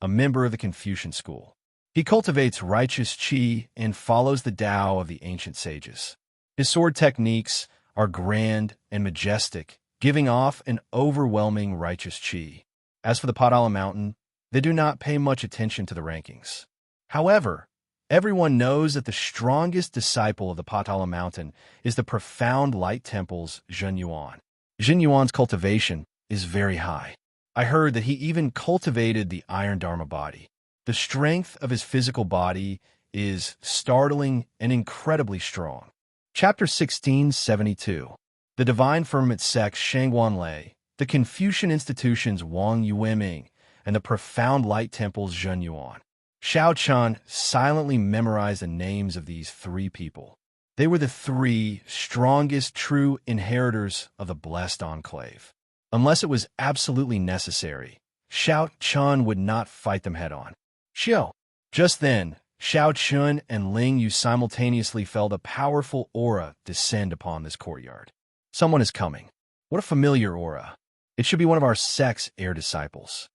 a member of the Confucian school. He cultivates righteous qi and follows the Tao of the ancient sages. His sword techniques are grand and majestic, giving off an overwhelming righteous qi. As for the Potala Mountain, they do not pay much attention to the rankings. However, everyone knows that the strongest disciple of the Potala Mountain is the profound light temple's Zhen Yuan. Zhen Yuan's cultivation is very high. I heard that he even cultivated the Iron Dharma body. The strength of his physical body is startling and incredibly strong. Chapter 1672. The Divine Firmament Sect's Shangguan Lei, the Confucian institution's Wang Yuanming, and the profound light temple's Zhen Yuan. Xiao Chan silently memorized the names of these three people. They were the three strongest true inheritors of the blessed enclave. Unless it was absolutely necessary, Xiao Chan would not fight them head-on. Xiao. Just then, Xiao Chun and Ling Yu simultaneously felt a powerful aura descend upon this courtyard. Someone is coming. What a familiar aura. It should be one of our sect's heir disciples.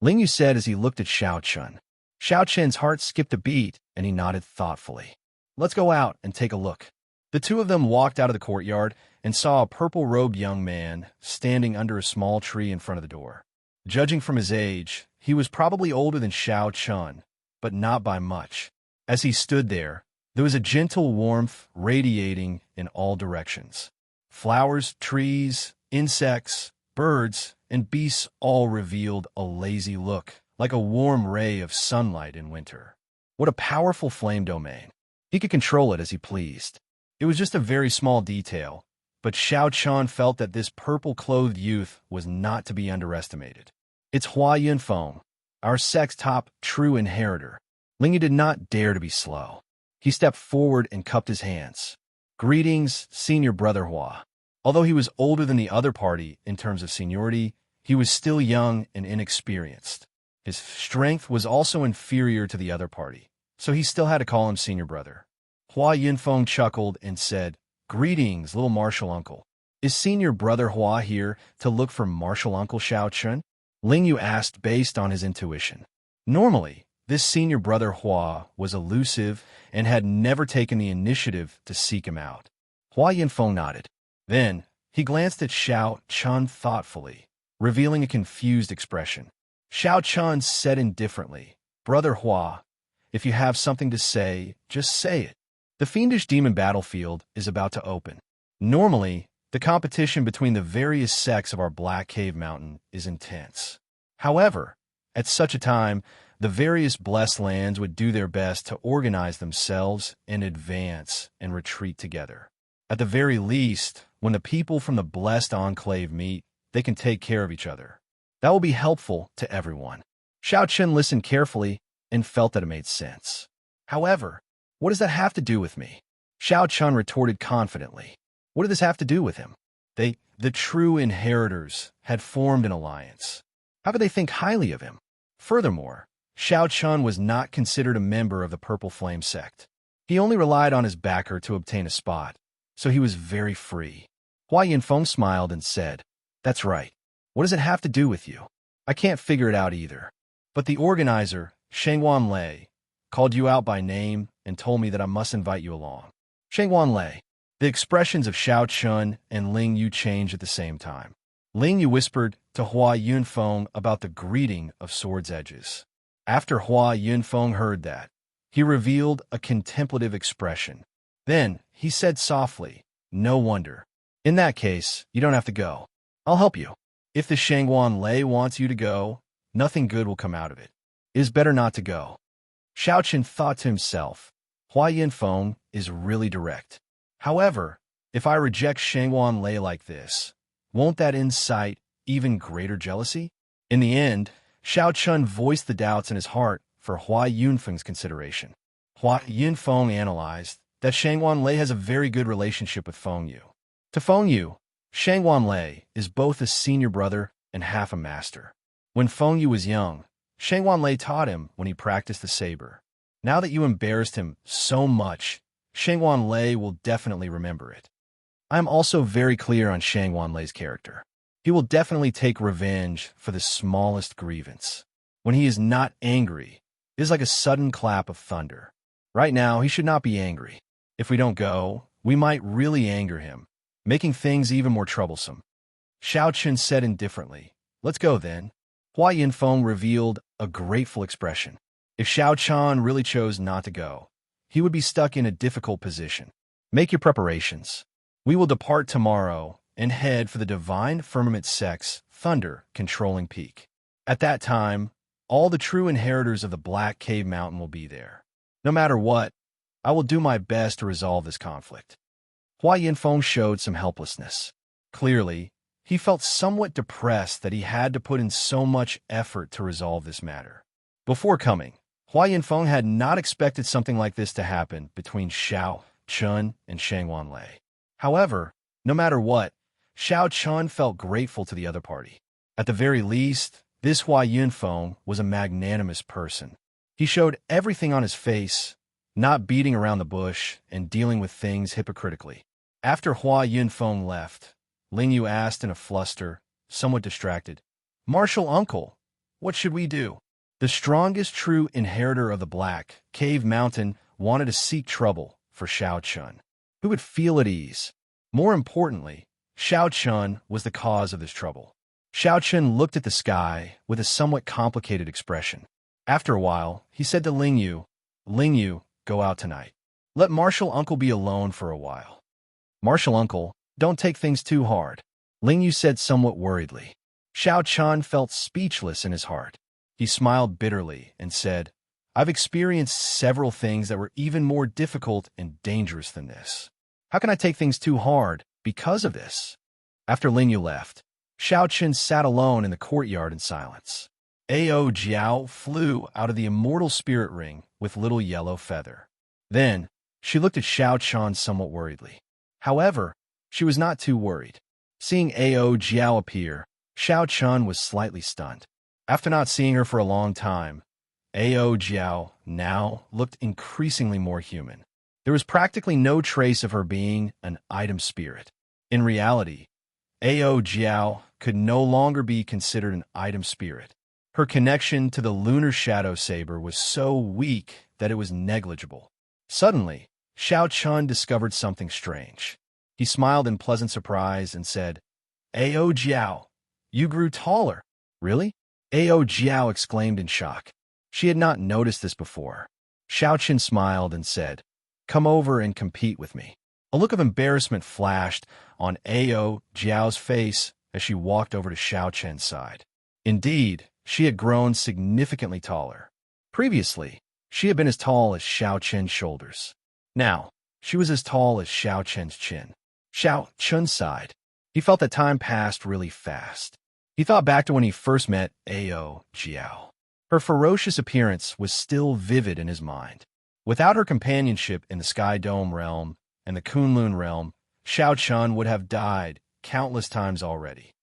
Ling Yu said as he looked at Xiao Chun. Xiao Chen's heart skipped a beat, and he nodded thoughtfully. Let's go out and take a look. The two of them walked out of the courtyard and saw a purple-robed young man standing under a small tree in front of the door. Judging from his age, he was probably older than Xiao Chun, but not by much. As he stood there was a gentle warmth radiating in all directions. Flowers, trees, insects, birds, and beasts all revealed a lazy look, like a warm ray of sunlight in winter. What a powerful flame domain. He could control it as he pleased. It was just a very small detail, but Xiao Chan felt that this purple-clothed youth was not to be underestimated. It's Hua Yunfeng, our sect's top true inheritor. Ling Yu did not dare to be slow. He stepped forward and cupped his hands. Greetings, senior brother Hua. Although he was older than the other party in terms of seniority, he was still young and inexperienced. His strength was also inferior to the other party, so he still had to call him senior brother. Hua Yunfeng chuckled and said, Greetings, little martial uncle. Is senior brother Hua here to look for martial uncle Xiao Chun? Ling Yu asked based on his intuition. Normally, this senior brother Hua was elusive and had never taken the initiative to seek him out. Hua Yunfeng nodded. Then, he glanced at Xiao Chun thoughtfully, revealing a confused expression. Xiao Chun said indifferently, Brother Hua, if you have something to say, just say it. The fiendish demon battlefield is about to open. Normally, the competition between the various sects of our Black Cave Mountain is intense. However, at such a time, the various blessed lands would do their best to organize themselves and advance and retreat together. At the very least, when the people from the blessed enclave meet, they can take care of each other. That will be helpful to everyone. Xiao Chen listened carefully and felt that it made sense. However, what does that have to do with me? Xiao Chun retorted confidently. What did this have to do with him? The true inheritors, had formed an alliance. How could they think highly of him? Furthermore, Xiao Chun was not considered a member of the Purple Flame sect. He only relied on his backer to obtain a spot, so he was very free. Hua Yunfeng smiled and said, That's right. What does it have to do with you? I can't figure it out either. But the organizer, Shangguan Lei, called you out by name and told me that I must invite you along. Shangguan Lei. The expressions of Xiao Chun and Ling Yu changed at the same time. Ling Yu whispered to Hua Yunfeng about the greeting of swords' edges. After Hua Yunfeng heard that, he revealed a contemplative expression. Then he said softly, No wonder. In that case, you don't have to go. I'll help you. If the Shangguan Lei wants you to go, nothing good will come out of it. It is better not to go. Xiao Chen thought to himself, Hua Yunfeng is really direct. However, if I reject Shangguan Lei like this, won't that incite even greater jealousy? In the end, Xiao Chun voiced the doubts in his heart for Hua Yunfeng's consideration. Hua Yunfeng analyzed that Shang Wanlei has a very good relationship with Feng Yu. To Feng Yu, Shang Wanlei is both a senior brother and half a master. When Feng Yu was young, Shang Wanlei taught him when he practiced the saber. Now that you embarrassed him so much, Shang Wanlei will definitely remember it. I am also very clear on Shang Wanlei's character. He will definitely take revenge for the smallest grievance. When he is not angry, it is like a sudden clap of thunder. Right now, he should not be angry. If we don't go, we might really anger him, making things even more troublesome. Xiao Chen said indifferently, "Let's go then." Hua Yinfeng revealed a grateful expression. If Xiao Chen really chose not to go, he would be stuck in a difficult position. Make your preparations. We will depart tomorrow and head for the Divine Firmament Sect's thunder-controlling peak. At that time, all the true inheritors of the Black Cave Mountain will be there. No matter what, I will do my best to resolve this conflict. Hua Yinfeng showed some helplessness. Clearly, he felt somewhat depressed that he had to put in so much effort to resolve this matter. Before coming, Hua Yinfeng had not expected something like this to happen between Xiao Chen and Shang Wanlei. However, no matter what, Xiao Chen felt grateful to the other party. At the very least, this Hua Yinfeng was a magnanimous person. He showed everything on his face, not beating around the bush and dealing with things hypocritically. After Hua Yinfeng left, Ling Yu asked in a fluster, somewhat distracted, "Martial uncle, what should we do?" The strongest true inheritor of the Black Cave Mountain wanted to seek trouble for Xiao Chen, who would feel at ease. More importantly, Xiao Chen was the cause of this trouble. Xiao Chen looked at the sky with a somewhat complicated expression. After a while, he said to Ling Yu, "Go out tonight. Let Martial Uncle be alone for a while." "Martial Uncle, don't take things too hard," Ling Yu said somewhat worriedly. Xiao Chen felt speechless in his heart. He smiled bitterly and said, "I've experienced several things that were even more difficult and dangerous than this. How can I take things too hard because of this?" After Ling Yu left, Xiao Chen sat alone in the courtyard in silence. Ao Jiao flew out of the immortal spirit ring with little yellow feather. Then, she looked at Xiao Chen somewhat worriedly. However, she was not too worried. Seeing Ao Jiao appear, Xiao Chen was slightly stunned. After not seeing her for a long time, Ao Jiao now looked increasingly more human. There was practically no trace of her being an item spirit. In reality, Ao Jiao could no longer be considered an item spirit. Her connection to the lunar shadow saber was so weak that it was negligible. Suddenly, Xiao Chen discovered something strange. He smiled in pleasant surprise and said, "Ao Jiao, you grew taller." "Really?" Ao Jiao exclaimed in shock. She had not noticed this before. Xiao Chen smiled and said, "Come over and compete with me." A look of embarrassment flashed on Ao Jiao's face as she walked over to Xiao Chen's side. Indeed, she had grown significantly taller. Previously, she had been as tall as Xiao Chen's shoulders. Now, she was as tall as Xiao Chen's chin. Xiao Chen sighed. He felt that time passed really fast. He thought back to when he first met Ao Jiao. Her ferocious appearance was still vivid in his mind. Without her companionship in the Sky Dome realm and the Kunlun realm, Xiao Chen would have died countless times already.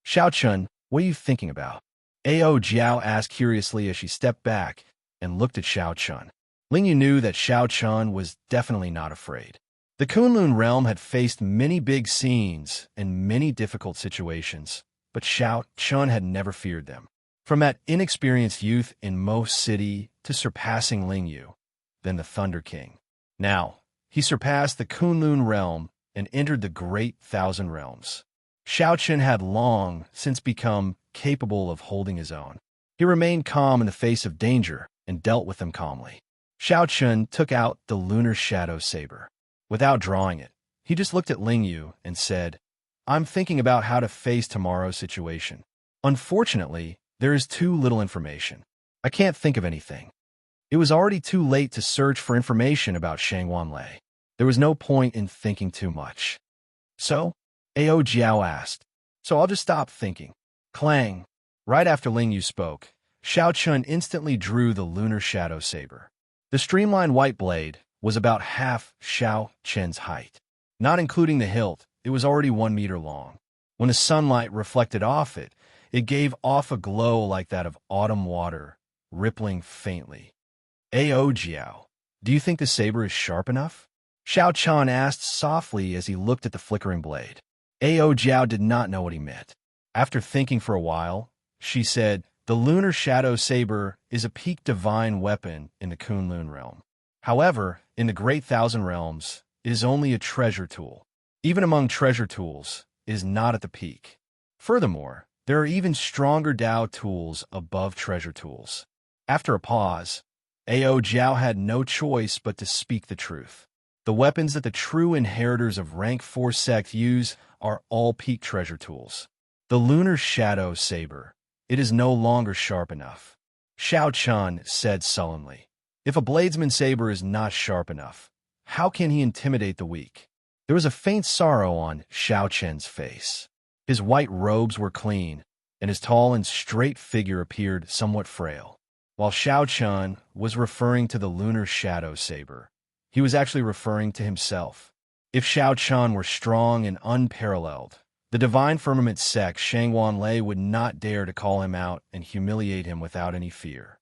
"Xiao Chen, what are you thinking about?" Ao Jiao asked curiously as she stepped back and looked at Xiao Chen. Ling Yu knew that Xiao Chen was definitely not afraid. The Kunlun realm had faced many big scenes and many difficult situations, but Xiao Chen had never feared them. From that inexperienced youth in Mo City to surpassing Ling Yu, then the Thunder King. Now, he surpassed the Kunlun realm and entered the Great Thousand Realms. Xiao Chen had long since become capable of holding his own. He remained calm in the face of danger and dealt with them calmly. Xiao Chen took out the lunar shadow saber. Without drawing it, he just looked at Ling Yu and said, "I'm thinking about how to face tomorrow's situation. Unfortunately, there is too little information. I can't think of anything." It was already too late to search for information about Shang Wanlei. There was no point in thinking too much. "So?" Ao Jiao asked. "So I'll just stop thinking." Clang! Right after Ling Yu spoke, Xiao Chen instantly drew the lunar shadow saber. The streamlined white blade was about half Xiao Chen's height. Not including the hilt, it was already 1 meter long. When the sunlight reflected off it, it gave off a glow like that of autumn water, rippling faintly. "Ao Jiao, do you think the saber is sharp enough?" Xiao Chan asked softly as he looked at the flickering blade. Ao Jiao did not know what he meant. After thinking for a while, she said, "The lunar shadow saber is a peak divine weapon in the Kunlun realm. However, in the Great Thousand Realms, it is only a treasure tool. Even among treasure tools, it is not at the peak. Furthermore, there are even stronger Dao tools above treasure tools." After a pause, Ao Jiao had no choice but to speak the truth. The weapons that the true inheritors of Rank 4 sect use are all peak treasure tools. The lunar shadow saber, it is no longer sharp enough. Xiao Chun said sullenly. If a bladesman saber is not sharp enough, how can he intimidate the weak? There was a faint sorrow on Xiao Chen's face. His white robes were clean, and his tall and straight figure appeared somewhat frail. While Xiao Chun was referring to the lunar shadow saber, he was actually referring to himself. If Xiao Chun were strong and unparalleled, the divine firmament sect Shangwan Lei would not dare to call him out and humiliate him without any fear.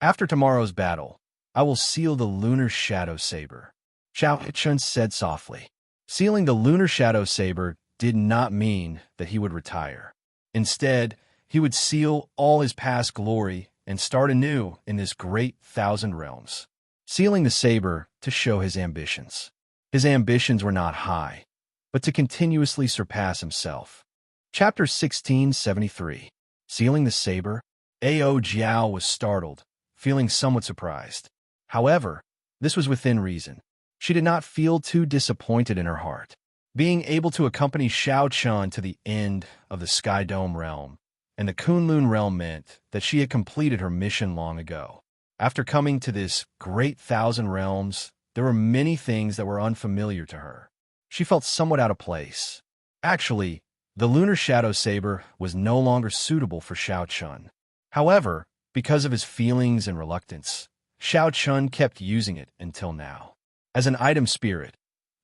"After tomorrow's battle, I will seal the lunar shadow saber," Xiao Chun said softly. Sealing the lunar shadow saber did not mean that he would retire. Instead, he would seal all his past glory and start anew in this great thousand realms. Sealing the saber to show his ambitions. His ambitions were not high, but to continuously surpass himself. Chapter 1673. Sealing the saber? Ao Jiao was startled, feeling somewhat surprised. However, this was within reason. She did not feel too disappointed in her heart. Being able to accompany Xiao Chun to the end of the Sky Dome realm and the Kunlun realm meant that she had completed her mission long ago. After coming to this great thousand realms, there were many things that were unfamiliar to her. She felt somewhat out of place. Actually, the lunar shadow saber was no longer suitable for Xiao Chun. However, because of his feelings and reluctance, Xiao Chun kept using it until now. As an item spirit,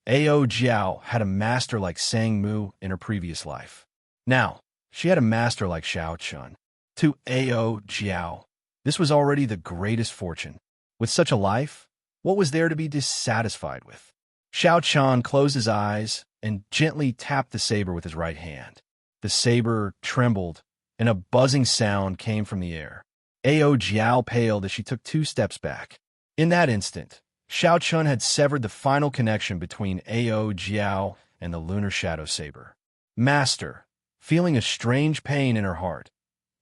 Ao Jiao had a master like Sang Mu in her previous life. Now, she had a master like Xiao Chun. To Ao Jiao, this was already the greatest fortune. With such a life, what was there to be dissatisfied with? Xiao Chun closed his eyes and gently tapped the saber with his right hand. The saber trembled, and a buzzing sound came from the air. Ao Jiao paled as she took 2 steps back. In that instant, Xiao Chun had severed the final connection between Ao Jiao and the lunar shadow saber. "Master," feeling a strange pain in her heart,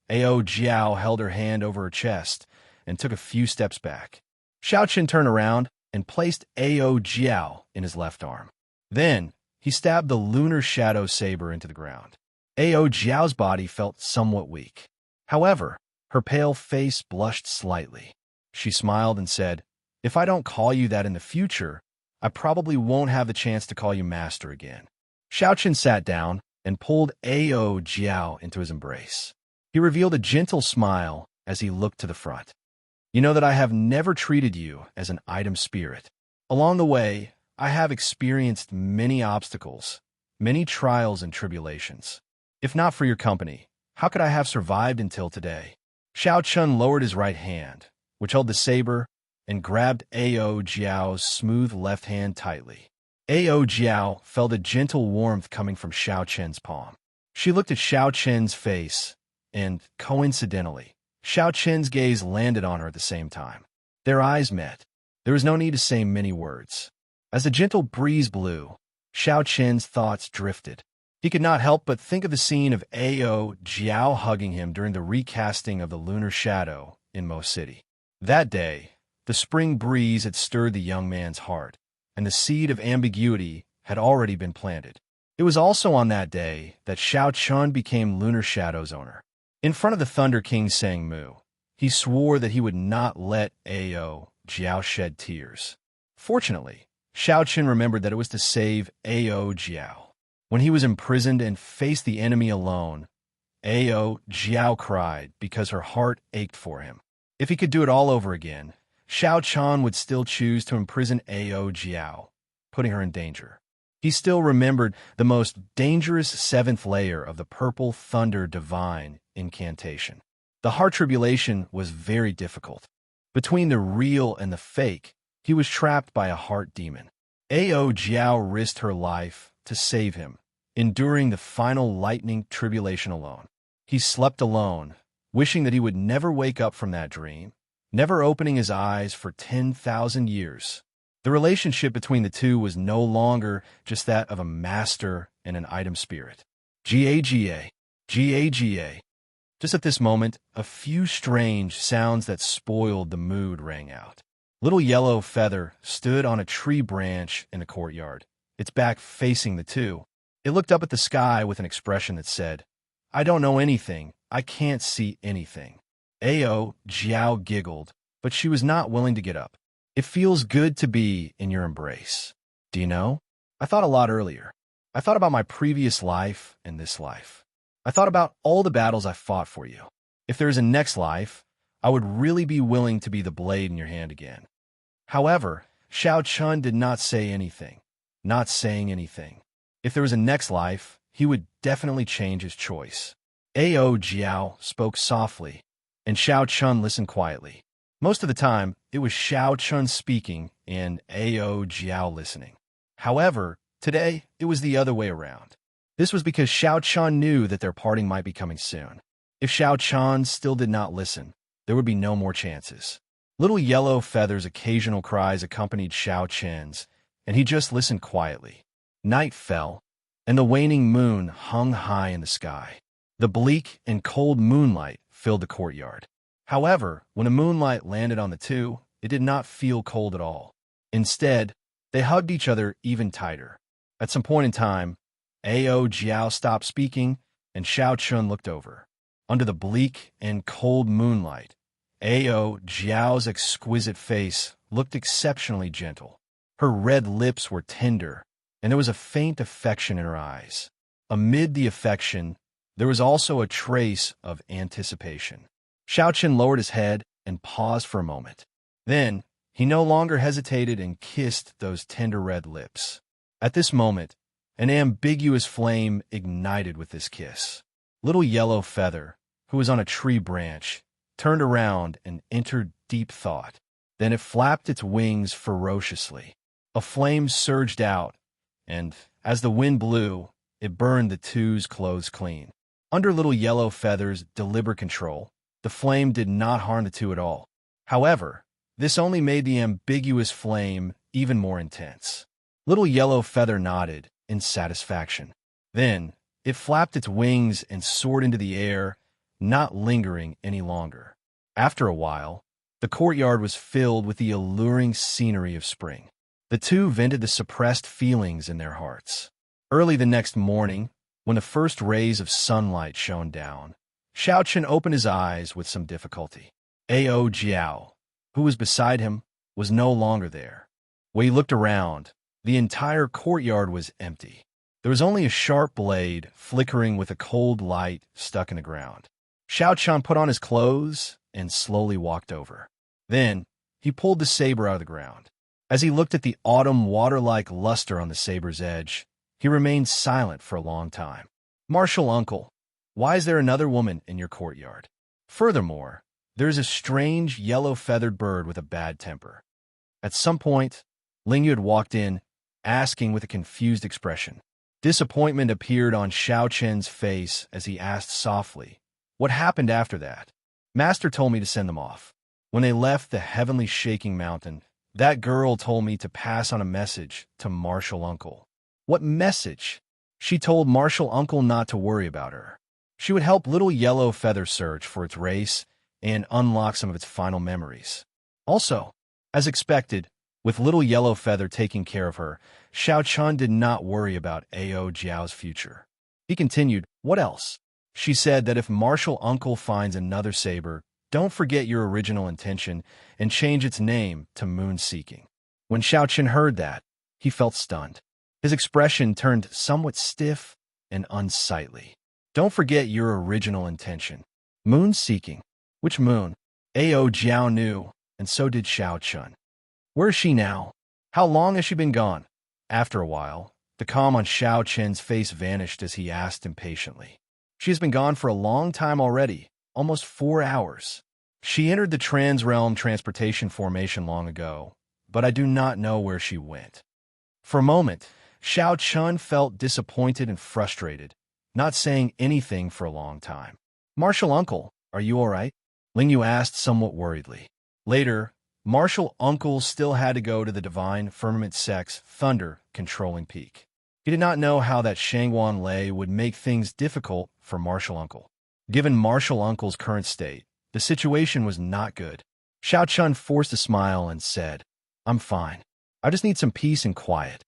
Ao Jiao held her hand over her chest and took a few steps back. Xiao Chun turned around and placed Ao Jiao in his left arm. Then, he stabbed the lunar shadow saber into the ground. Ao Jiao's body felt somewhat weak. However, her pale face blushed slightly. She smiled and said, "If I don't call you that in the future, I probably won't have the chance to call you master again." Xiao Chun sat down and pulled Ao Jiao into his embrace. He revealed a gentle smile as he looked to the front. "You know that I have never treated you as an item spirit. Along the way, I have experienced many obstacles, many trials and tribulations. If not for your company, how could I have survived until today?" Xiao Chun lowered his right hand, which held the saber, and grabbed Ao Jiao's smooth left hand tightly. Ao Jiao felt a gentle warmth coming from Xiao Chen's palm. She looked at Xiao Chen's face, and, coincidentally, Xiao Chen's gaze landed on her at the same time. Their eyes met. There was no need to say many words. As the gentle breeze blew, Xiao Chen's thoughts drifted. He could not help but think of the scene of Ao Jiao hugging him during the recasting of the lunar shadow in Mo City. That day, the spring breeze had stirred the young man's heart, and the seed of ambiguity had already been planted. It was also on that day that Xiao Chun became Lunar Shadow's owner. In front of the Thunder King Sang Mu, he swore that he would not let Ao Jiao shed tears. Fortunately, Xiao Chun remembered that it was to save Ao Jiao. When he was imprisoned and faced the enemy alone, Ao Jiao cried because her heart ached for him. If he could do it all over again, Xiao Chan would still choose to imprison Ao Jiao, putting her in danger. He still remembered the most dangerous seventh layer of the Purple Thunder Divine incantation. The heart tribulation was very difficult. Between the real and the fake, he was trapped by a heart demon. Ao Jiao risked her life to save him, enduring the final lightning tribulation alone. He slept alone, wishing that he would never wake up from that dream, never opening his eyes for 10,000 years. The relationship between the two was no longer just that of a master and an item spirit. Gaga, Gaga. Just at this moment, a few strange sounds that spoiled the mood rang out. Little Yellow Feather stood on a tree branch in the courtyard, its back facing the two. It looked up at the sky with an expression that said, "I don't know anything. I can't see anything." Ao Jiao giggled, but she was not willing to get up. "It feels good to be in your embrace. Do you know? I thought a lot earlier. I thought about my previous life and this life. I thought about all the battles I fought for you. If there is a next life, I would really be willing to be the blade in your hand again." However, Xiao Chun did not say anything, not saying anything. If there was a next life, he would definitely change his choice. Ao Jiao spoke softly, and Xiao Chun listened quietly. Most of the time, it was Xiao Chun speaking and Ao Jiao listening. However, today, it was the other way around. This was because Xiao Chun knew that their parting might be coming soon. If Xiao Chun still did not listen, there would be no more chances. Little Yellow Feather's occasional cries accompanied Xiao Chen's, and he just listened quietly. Night fell, and the waning moon hung high in the sky. The bleak and cold moonlight filled the courtyard. However, when the moonlight landed on the two, it did not feel cold at all. Instead, they hugged each other even tighter. At some point in time, Ao Jiao stopped speaking, and Xiao Chun looked over. Under the bleak and cold moonlight, Ao Jiao's exquisite face looked exceptionally gentle. Her red lips were tender, and there was a faint affection in her eyes. Amid the affection, there was also a trace of anticipation. Xiao Chen lowered his head and paused for a moment. Then, he no longer hesitated and kissed those tender red lips. At this moment, an ambiguous flame ignited with this kiss. Little Yellow Feather, who was on a tree branch, turned around and entered deep thought. Then it flapped its wings ferociously. A flame surged out, and, as the wind blew, it burned the two's clothes clean. Under Little Yellow Feather's deliberate control, the flame did not harm the two at all. However, this only made the ambiguous flame even more intense. Little Yellow Feather nodded in satisfaction. Then, it flapped its wings and soared into the air, not lingering any longer. After a while, the courtyard was filled with the alluring scenery of spring. The two vented the suppressed feelings in their hearts. Early the next morning, when the first rays of sunlight shone down, Xiao Chen opened his eyes with some difficulty. Ao Jiao, who was beside him, was no longer there. When he looked around, the entire courtyard was empty. There was only a sharp blade flickering with a cold light stuck in the ground. Xiao Chen put on his clothes and slowly walked over. Then, he pulled the saber out of the ground. As he looked at the autumn water-like luster on the saber's edge, he remained silent for a long time. "Martial uncle, why is there another woman in your courtyard? Furthermore, there is a strange yellow-feathered bird with a bad temper." At some point, Ling Yu had walked in, asking with a confused expression. Disappointment appeared on Xiao Chen's face as he asked softly, "What happened after that?" "Master told me to send them off. When they left the heavenly shaking mountain, that girl told me to pass on a message to Martial Uncle." "What message?" "She told Martial Uncle not to worry about her. She would help Little Yellow Feather search for its race and unlock some of its final memories." Also, as expected, with Little Yellow Feather taking care of her, Xiao Chun did not worry about Ao Jiao's future. He continued, "What else?" "She said that if Martial Uncle finds another saber, don't forget your original intention and change its name to Moon Seeking." When Xiao Chun heard that, he felt stunned. His expression turned somewhat stiff and unsightly. "Don't forget your original intention. Moon Seeking. Which moon?" Ao Jiao knew, and so did Xiao Chun. Where is she now? How long has she been gone? After a while, the calm on Xiao Chen's face vanished as he asked impatiently. She has been gone for a long time already, almost 4 hours. She entered the trans-realm transportation formation long ago, but I do not know where she went. For a moment, Xiao Chun felt disappointed and frustrated, not saying anything for a long time. Martial Uncle, are you all right? Ling Yu asked somewhat worriedly. Later, Martial Uncle still had to go to the divine firmament sect's thunder controlling peak. He did not know how that Shangwan Lei would make things difficult for Martial Uncle. Given Martial Uncle's current state, the situation was not good. Xiao Chun forced a smile and said, I'm fine. I just need some peace and quiet.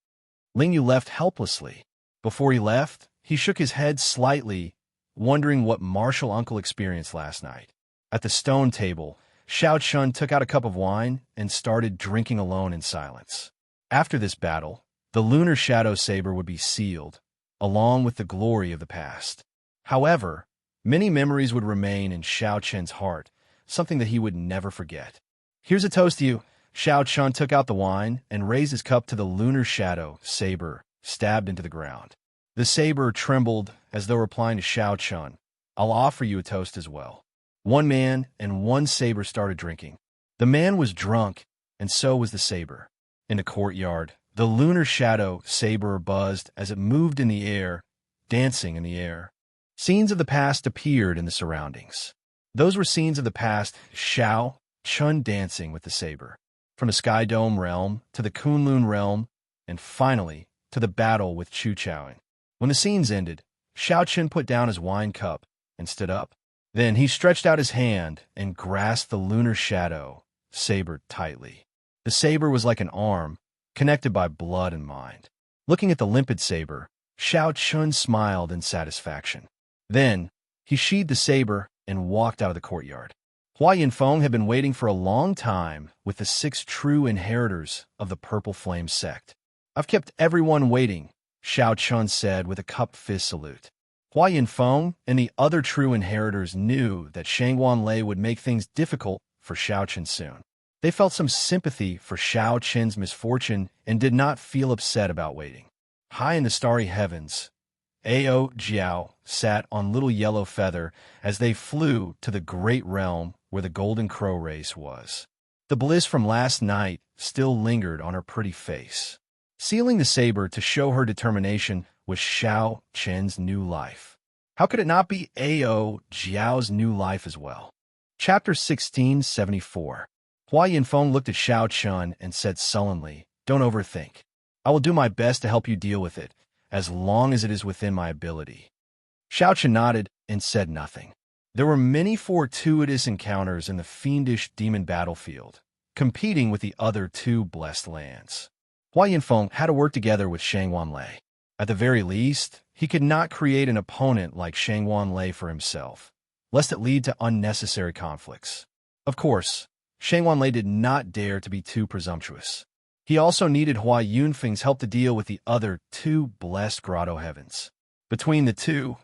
Ling Yu left helplessly. Before he left, he shook his head slightly, wondering what Martial Uncle experienced last night. At the stone table, Xiao Chun took out a cup of wine and started drinking alone in silence. After this battle, the lunar shadow saber would be sealed, along with the glory of the past. However, many memories would remain in Xiao Chen's heart, something that he would never forget. Here's a toast to you. Xiao Chun took out the wine and raised his cup to the lunar shadow saber stabbed into the ground. The saber trembled as though replying to Xiao Chun, I'll offer you a toast as well. One man and one saber started drinking. The man was drunk, and so was the saber. In the courtyard, the lunar shadow saber buzzed as it moved in the air, dancing in the air. Scenes of the past appeared in the surroundings. Those were scenes of the past, Xiao Chun dancing with the saber. From the Sky Dome realm to the Kunlun realm, and finally to the battle with Chu Chaoing. When the scenes ended, Xiao Chun put down his wine cup and stood up. Then he stretched out his hand and grasped the lunar shadow saber tightly. The saber was like an arm, connected by blood and mind. Looking at the limpid saber, Xiao Chun smiled in satisfaction. Then, he sheathed the saber and walked out of the courtyard. Hua Yinfeng had been waiting for a long time with the 6 true inheritors of the Purple Flame sect. I've kept everyone waiting, Xiao Chun said with a cupped fist salute. Hua Yinfeng and the other true inheritors knew that Shangwan Lei would make things difficult for Xiao Chen soon. They felt some sympathy for Xiao Chen's misfortune and did not feel upset about waiting. High in the starry heavens, Ao Jiao sat on Little Yellow Feather as they flew to the great realm where the Golden Crow race was. The bliss from last night still lingered on her pretty face. Sealing the saber to show her determination was Xiao Chen's new life. How could it not be Ao Jiao's new life as well? Chapter 1674. Hua Yinfeng looked at Xiao Chun and said sullenly, Don't overthink. I will do my best to help you deal with it, as long as it is within my ability. Xiao Chun nodded and said nothing. There were many fortuitous encounters in the fiendish demon battlefield, competing with the other 2 blessed lands. Hua Yinfeng had to work together with Shangwan Lei. At the very least, he could not create an opponent like Shangwan Lei for himself, lest it lead to unnecessary conflicts. Of course, Shangwan Lei did not dare to be too presumptuous. He also needed Hua Yunfeng's help to deal with the other 2 blessed grotto heavens. Between the 2,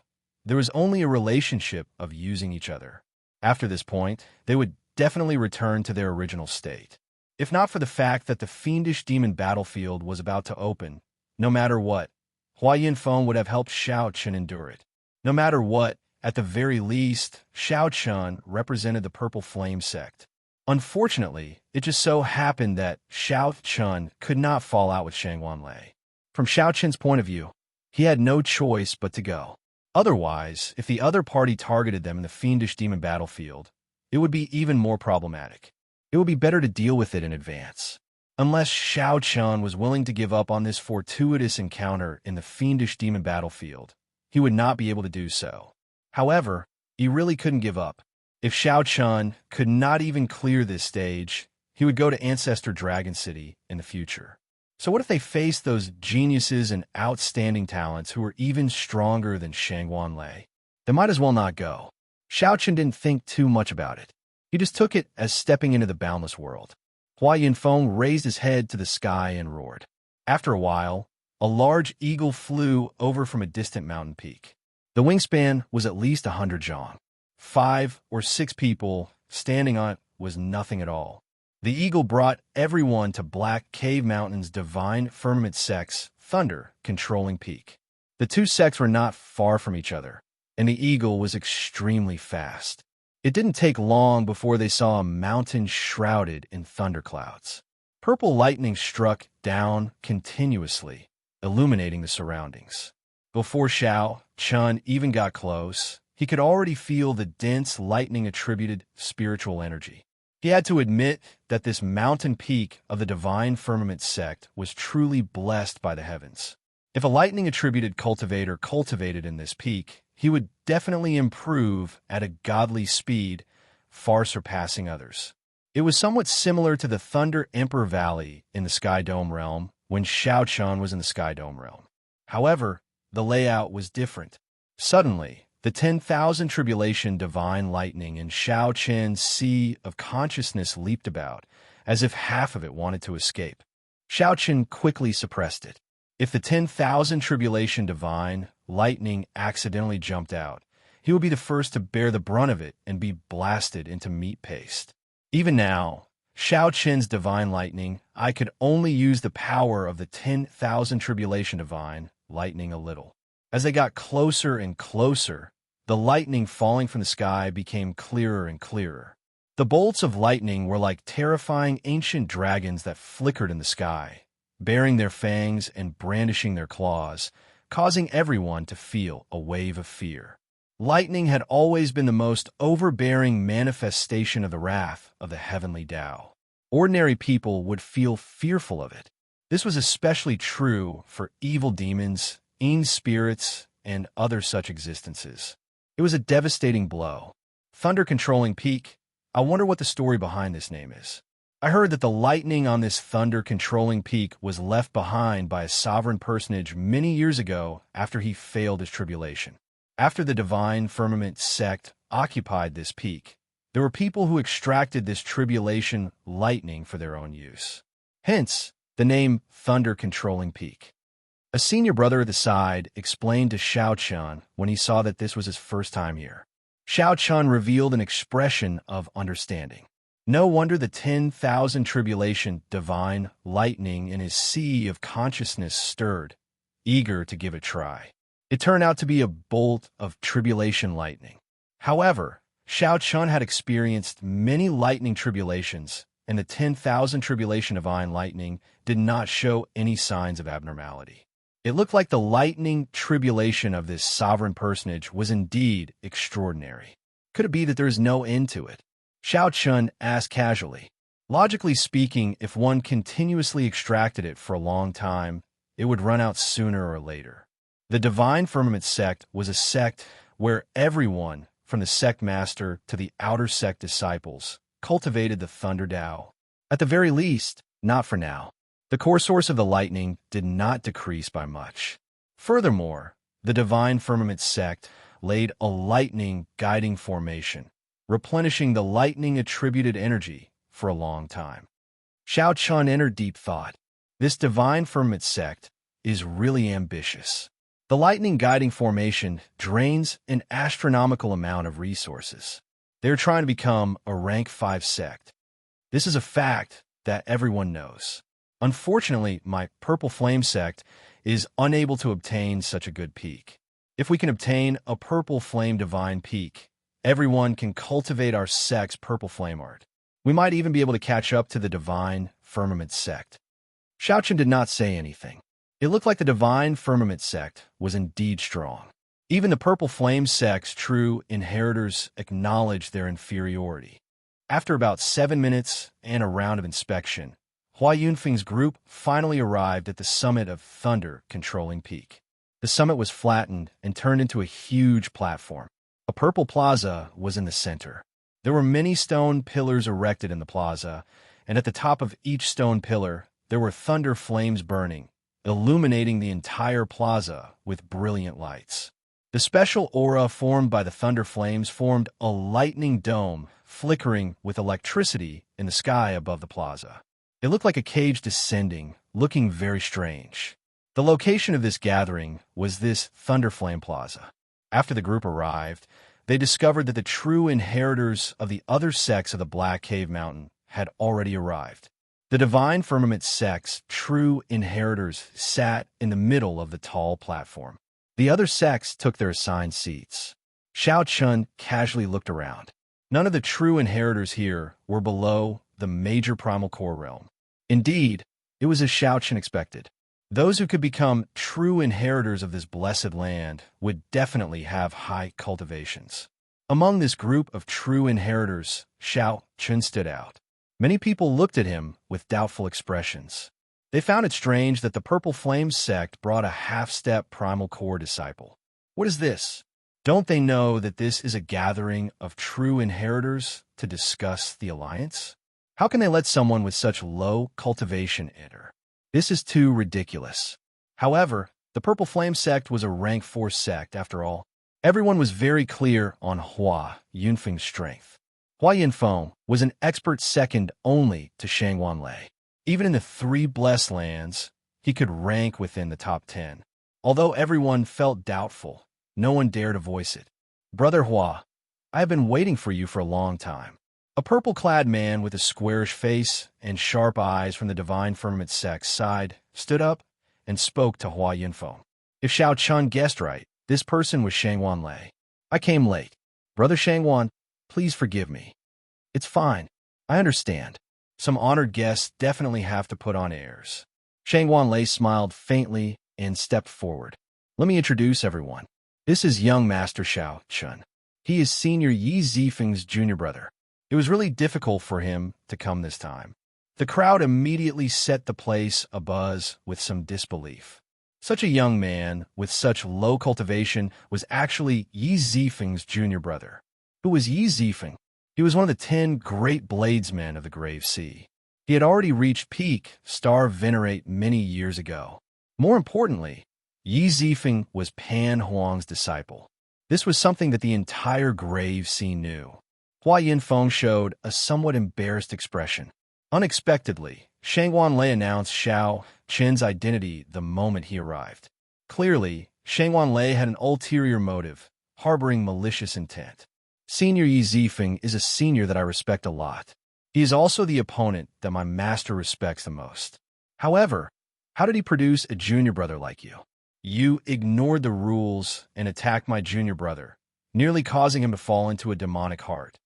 there was only a relationship of using each other. After this point, they would definitely return to their original state. If not for the fact that the fiendish demon battlefield was about to open, no matter what, Hua Yinfeng would have helped Xiao Chun endure it. No matter what, at the very least, Xiao Chun represented the Purple Flame sect. Unfortunately, it just so happened that Xiao Chun could not fall out with Shangwan Lei. From Xiao Chun's point of view, he had no choice but to go. Otherwise, if the other party targeted them in the fiendish demon battlefield, it would be even more problematic. It would be better to deal with it in advance. Unless Xiao Chun was willing to give up on this fortuitous encounter in the fiendish demon battlefield, he would not be able to do so. However, he really couldn't give up. If Xiao Chun could not even clear this stage, he would go to Ancestor Dragon City in the future. So what if they faced those geniuses and outstanding talents who were even stronger than Shangwan Lei? They might as well not go. Xiao Chun didn't think too much about it. He just took it as stepping into the boundless world. Hua Yinfeng raised his head to the sky and roared. After a while, a large eagle flew over from a distant mountain peak. The wingspan was at least 100 zhang. 5 or 6 people standing on it was nothing at all. The eagle brought everyone to Black Cave Mountain's divine firmament sect's thunder-controlling peak. The two sects were not far from each other, and the eagle was extremely fast. It didn't take long before they saw a mountain shrouded in thunderclouds. Purple lightning struck down continuously, illuminating the surroundings. Before Xiao Chun even got close, he could already feel the dense lightning-attributed spiritual energy. He had to admit that this mountain peak of the divine firmament sect was truly blessed by the heavens. If a lightning-attributed cultivator cultivated in this peak, he would definitely improve at a godly speed, far surpassing others. It was somewhat similar to the Thunder Emperor Valley in the Sky Dome realm when Xiao Chun was in the Sky Dome realm. However, the layout was different. Suddenly, the 10,000 tribulation divine lightning in Xiao Chen's sea of consciousness leaped about, as if half of it wanted to escape. Xiao Chen quickly suppressed it. If the 10,000 tribulation divine lightning accidentally jumped out, he would be the first to bear the brunt of it and be blasted into meat paste. Even now, Xiao Chen's divine lightning, I could only use the power of the 10,000 tribulation divine lightning a little. As they got closer and closer, the lightning falling from the sky became clearer and clearer. The bolts of lightning were like terrifying ancient dragons that flickered in the sky, baring their fangs and brandishing their claws, causing everyone to feel a wave of fear. Lightning had always been the most overbearing manifestation of the wrath of the heavenly Tao. Ordinary people would feel fearful of it. This was especially true for evil demons, spirits, and other such existences. It was a devastating blow. Thunder-controlling peak. I wonder what the story behind this name is. I heard that the lightning on this thunder-controlling peak was left behind by a sovereign personage many years ago after he failed his tribulation. After the divine firmament sect occupied this peak, there were people who extracted this tribulation lightning for their own use. Hence, the name Thunder-controlling peak. A senior brother at the side explained to Xiao Chun when he saw that this was his first time here. Xiao Chun revealed an expression of understanding. No wonder the 10,000 tribulation divine lightning in his sea of consciousness stirred, eager to give it a try. It turned out to be a bolt of tribulation lightning. However, Xiao Chun had experienced many lightning tribulations, and the 10,000 tribulation divine lightning did not show any signs of abnormality. It looked like the lightning tribulation of this sovereign personage was indeed extraordinary. Could it be that there is no end to it? Xiao Chun asked casually. Logically speaking, if one continuously extracted it for a long time, it would run out sooner or later. The Divine Firmament sect was a sect where everyone, from the sect master to the outer sect disciples, cultivated the Thunder Tao. At the very least, not for now. The core source of the lightning did not decrease by much. Furthermore, the Divine Firmament sect laid a lightning guiding formation, replenishing the lightning-attributed energy for a long time. Xiao Chun entered deep thought. This Divine Firmament sect is really ambitious. The lightning guiding formation drains an astronomical amount of resources. They're trying to become a rank 5 sect. This is a fact that everyone knows. Unfortunately, my Purple Flame sect is unable to obtain such a good peak. If we can obtain a Purple Flame Divine peak, everyone can cultivate our sect's Purple Flame art. We might even be able to catch up to the Divine Firmament sect. Xiao Chun did not say anything. It looked like the Divine Firmament sect was indeed strong. Even the Purple Flame sect's true inheritors acknowledged their inferiority. After about 7 minutes and a round of inspection, Hua Yunfeng's group finally arrived at the summit of Thunder-controlling peak. The summit was flattened and turned into a huge platform. A purple plaza was in the center. There were many stone pillars erected in the plaza, and at the top of each stone pillar, there were thunder flames burning, illuminating the entire plaza with brilliant lights. The special aura formed by the thunder flames formed a lightning dome flickering with electricity in the sky above the plaza. It looked like a cage descending, looking very strange. The location of this gathering was this Thunder Flame Plaza. After the group arrived, they discovered that the true inheritors of the other sects of the Black Cave Mountain had already arrived. The divine firmament sect's true inheritors sat in the middle of the tall platform. The other sects took their assigned seats. Xiao Chun casually looked around. None of the true inheritors here were below the major primal core realm. Indeed, it was as Xiao Chun expected. Those who could become true inheritors of this blessed land would definitely have high cultivations. Among this group of true inheritors, Xiao Chun stood out. Many people looked at him with doubtful expressions. They found it strange that the Purple Flame sect brought a half-step primal core disciple. What is this? Don't they know that this is a gathering of true inheritors to discuss the alliance? How can they let someone with such low cultivation enter? This is too ridiculous. However, the Purple Flame sect was a rank 4 sect after all. Everyone was very clear on Hua Yunfeng's strength. Hua Yunfeng was an expert second only to Shangwan Lei. Even in the 3 blessed lands, he could rank within the top 10. Although everyone felt doubtful, no one dared to voice it. Brother Hua, I have been waiting for you for a long time. A purple-clad man with a squarish face and sharp eyes from the Divine Firmament sect's side stood up and spoke to Hua Yunfeng. If Xiao Chun guessed right, this person was Shangwan Lei. I came late. Brother Shangwan, please forgive me. It's fine. I understand. Some honored guests definitely have to put on airs. Shangwan Lei smiled faintly and stepped forward. Let me introduce everyone. This is young Master Xiao Chun. He is Senior Yi Zifeng's junior brother. It was really difficult for him to come this time. The crowd immediately set the place abuzz with some disbelief. Such a young man with such low cultivation was actually Yi Zifeng's junior brother. Who was Yi Zifeng? He was one of the 10 great bladesmen of the Grave Sea. He had already reached peak Star Venerate many years ago. More importantly, Yi Zifeng was Pan Huang's disciple. This was something that the entire Grave Sea knew. Hua Yunfeng showed a somewhat embarrassed expression. Unexpectedly, Shangwan Lei announced Xiao Chun's identity the moment he arrived. Clearly, Shangwan Lei had an ulterior motive, harboring malicious intent. Senior Yi Zifeng is a senior that I respect a lot. He is also the opponent that my master respects the most. However, how did he produce a junior brother like you? You ignored the rules and attacked my junior brother, nearly causing him to fall into a demonic heart.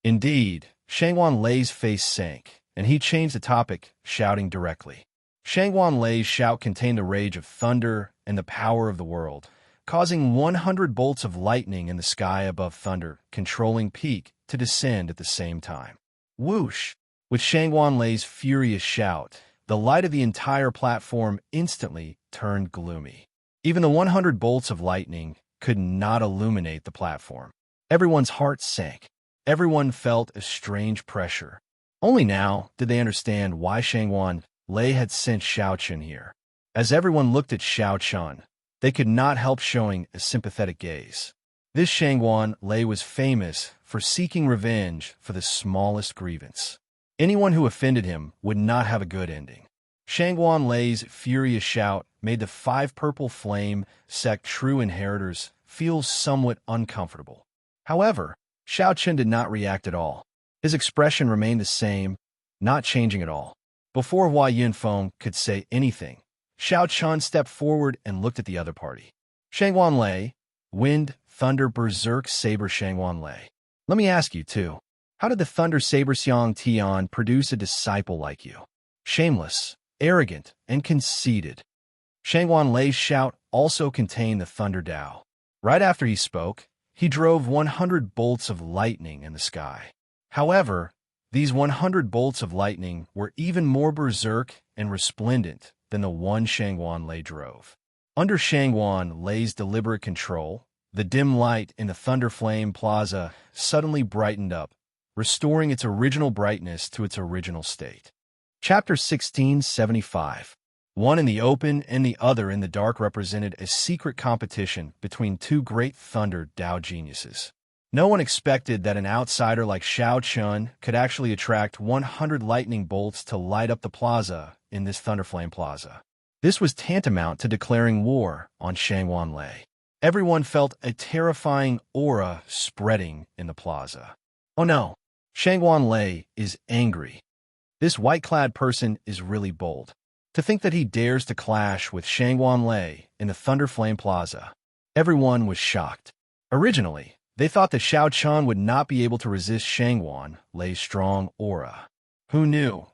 Indeed, Shangwan Lei's face sank, and he changed the topic, shouting directly. Shangwan Lei's shout contained the rage of thunder and the power of the world, causing 100 bolts of lightning in the sky above thunder, controlling peak, to descend at the same time. Whoosh! With Shangwan Lei's furious shout, the light of the entire platform instantly turned gloomy. Even the 100 bolts of lightning could not illuminate the platform. Everyone's heart sank. Everyone felt a strange pressure. Only now did they understand why Shangwan Lei had sent Xiao Chun here. As everyone looked at Xiao Chun, they could not help showing a sympathetic gaze. This Shangwan Lei was famous for seeking revenge for the smallest grievance. Anyone who offended him would not have a good ending. Shangwan Lei's furious shout made the 5 Purple Flame sect true inheritors feel somewhat uncomfortable. However, Xiao Chun did not react at all. His expression remained the same, not changing at all. Before Hua Yunfeng could say anything, Xiao Chun stepped forward and looked at the other party. Shangwan Lei, Wind, Thunder, Berserk, Saber Shangwan Lei. Let me ask you, too. How did the Thunder Saber Xiang Tian produce a disciple like you? Shameless, arrogant, and conceited. Shangwan Lei's shout also contained the Thunder Dao. Right after he spoke, he drove 100 bolts of lightning in the sky. However, these 100 bolts of lightning were even more berserk and resplendent than the one Shangwan Lei drove. Under Shangwan Lei's deliberate control, the dim light in the Thunder Flame Plaza suddenly brightened up, restoring its original brightness to its original state. Chapter 1675. One in the open and the other in the dark represented a secret competition between 2 great Thunder Dao geniuses. No one expected that an outsider like Xiao Chun could actually attract 100 lightning bolts to light up the plaza in this Thunderflame Plaza. This was tantamount to declaring war on Shangwan Lei. Everyone felt a terrifying aura spreading in the plaza. Oh no, Shangwan Lei is angry. This white-clad person is really bold. To think that he dares to clash with Shangguan Lei in the Thunderflame Plaza. Everyone was shocked. Originally, they thought that Xiao Chun would not be able to resist Shangguan Lei's strong aura. Who knew?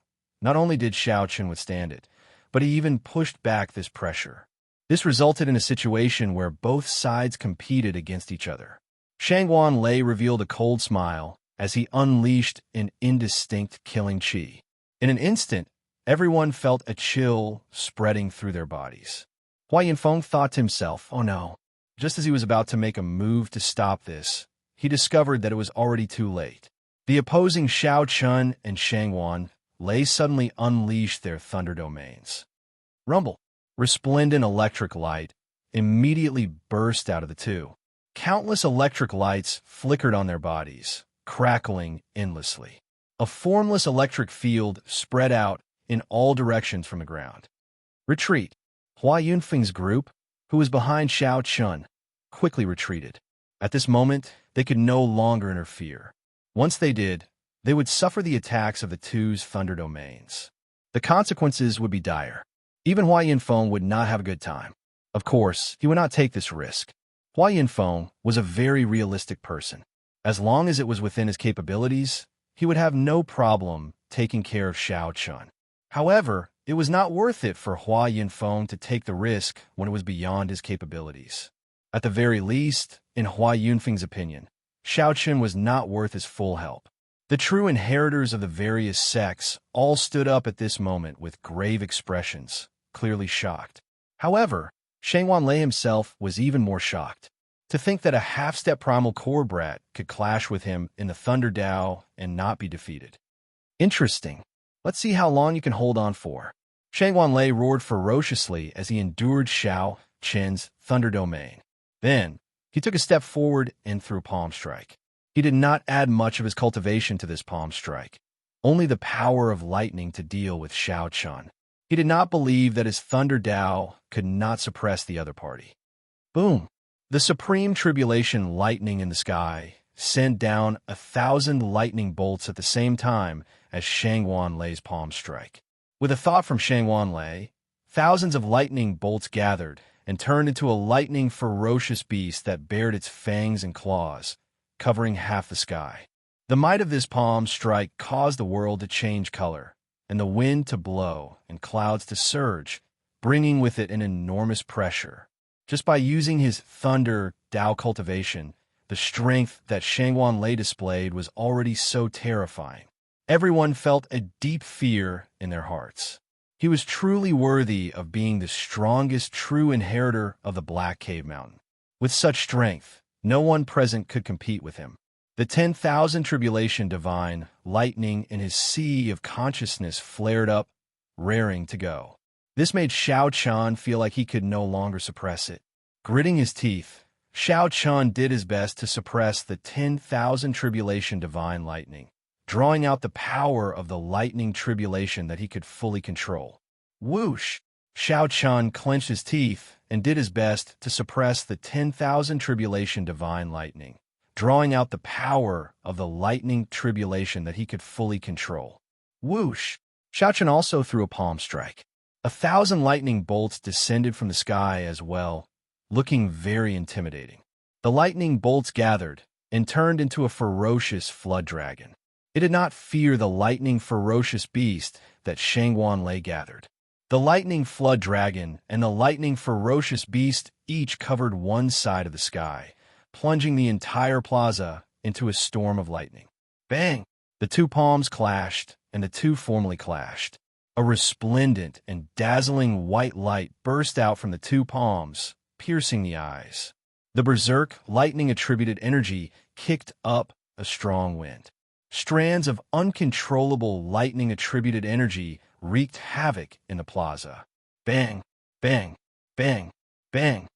Not only did Xiao Chun withstand it, but he even pushed back this pressure. This resulted in a situation where both sides competed against each other. Shangguan Lei revealed a cold smile as he unleashed an indistinct killing chi. In an instant, everyone felt a chill spreading through their bodies. Hua Yinfeng thought to himself, oh no. Just as he was about to make a move to stop this, he discovered that it was already too late. The opposing Xiao Chun and Shangguan Lei suddenly unleashed their thunder domains. Rumble. Resplendent electric light immediately burst out of the two. Countless electric lights flickered on their bodies, crackling endlessly. A formless electric field spread out in all directions from the ground. Retreat. Hua Yunfeng's group, who was behind Xiao Chun, quickly retreated. At this moment, they could no longer interfere. Once they did, they would suffer the attacks of the two's thunder domains. The consequences would be dire. Even Hua Yinfeng would not have a good time. Of course, he would not take this risk. Hua Yinfeng was a very realistic person. As long as it was within his capabilities, he would have no problem taking care of Xiao Chun. However, it was not worth it for Hua Yinfeng to take the risk when it was beyond his capabilities. At the very least, in Hua Yunfeng's opinion, Xiao Chun was not worth his full help. The true inheritors of the various sects all stood up at this moment with grave expressions, clearly shocked. However, Shangguan Lei himself was even more shocked. To think that a half-step primal core brat could clash with him in the Thunder Dao and not be defeated. Interesting. Let's see how long you can hold on for. Shangguan Lei roared ferociously as he endured Xiao Chun's Thunder Domain. Then, he took a step forward and threw Palm Strike. He did not add much of his cultivation to this Palm Strike, only the power of lightning to deal with Xiao Chun. He did not believe that his Thunder Dao could not suppress the other party. Boom! The supreme tribulation lightning in the sky sent down 1,000 lightning bolts at the same time as Shangguan Lei's Palm Strike. With a thought from Shangguan Lei, thousands of lightning bolts gathered and turned into a lightning ferocious beast that bared its fangs and claws, covering half the sky. The might of this Palm Strike caused the world to change color, and the wind to blow and clouds to surge, bringing with it an enormous pressure. Just by using his Thunder Dao cultivation, the strength that Shangguan Lei displayed was already so terrifying. Everyone felt a deep fear in their hearts. He was truly worthy of being the strongest true inheritor of the Black Cave Mountain. With such strength, no one present could compete with him. The 10,000 Tribulation Divine lightning in his sea of consciousness flared up, raring to go. This made Xiao Chun feel like he could no longer suppress it. Gritting his teeth, Xiao Chun did his best to suppress the 10,000 Tribulation Divine lightning, drawing out the power of the lightning tribulation that he could fully control. Whoosh! Xiao Chun clenched his teeth and did his best to suppress the 10,000 Tribulation Divine lightning, drawing out the power of the lightning tribulation that he could fully control. Whoosh! Xiao Chun also threw a palm strike. 1,000 lightning bolts descended from the sky as well, looking very intimidating. The lightning bolts gathered and turned into a ferocious flood dragon. It did not fear the lightning ferocious beast that Shangguan Lei gathered. The lightning flood dragon and the lightning ferocious beast each covered one side of the sky, plunging the entire plaza into a storm of lightning. Bang! The two palms clashed, and the two formally clashed. A resplendent and dazzling white light burst out from the two palms, piercing the eyes. The berserk lightning-attributed energy kicked up a strong wind. Strands of uncontrollable lightning-attributed energy wreaked havoc in the plaza. Bang, bang, bang, bang.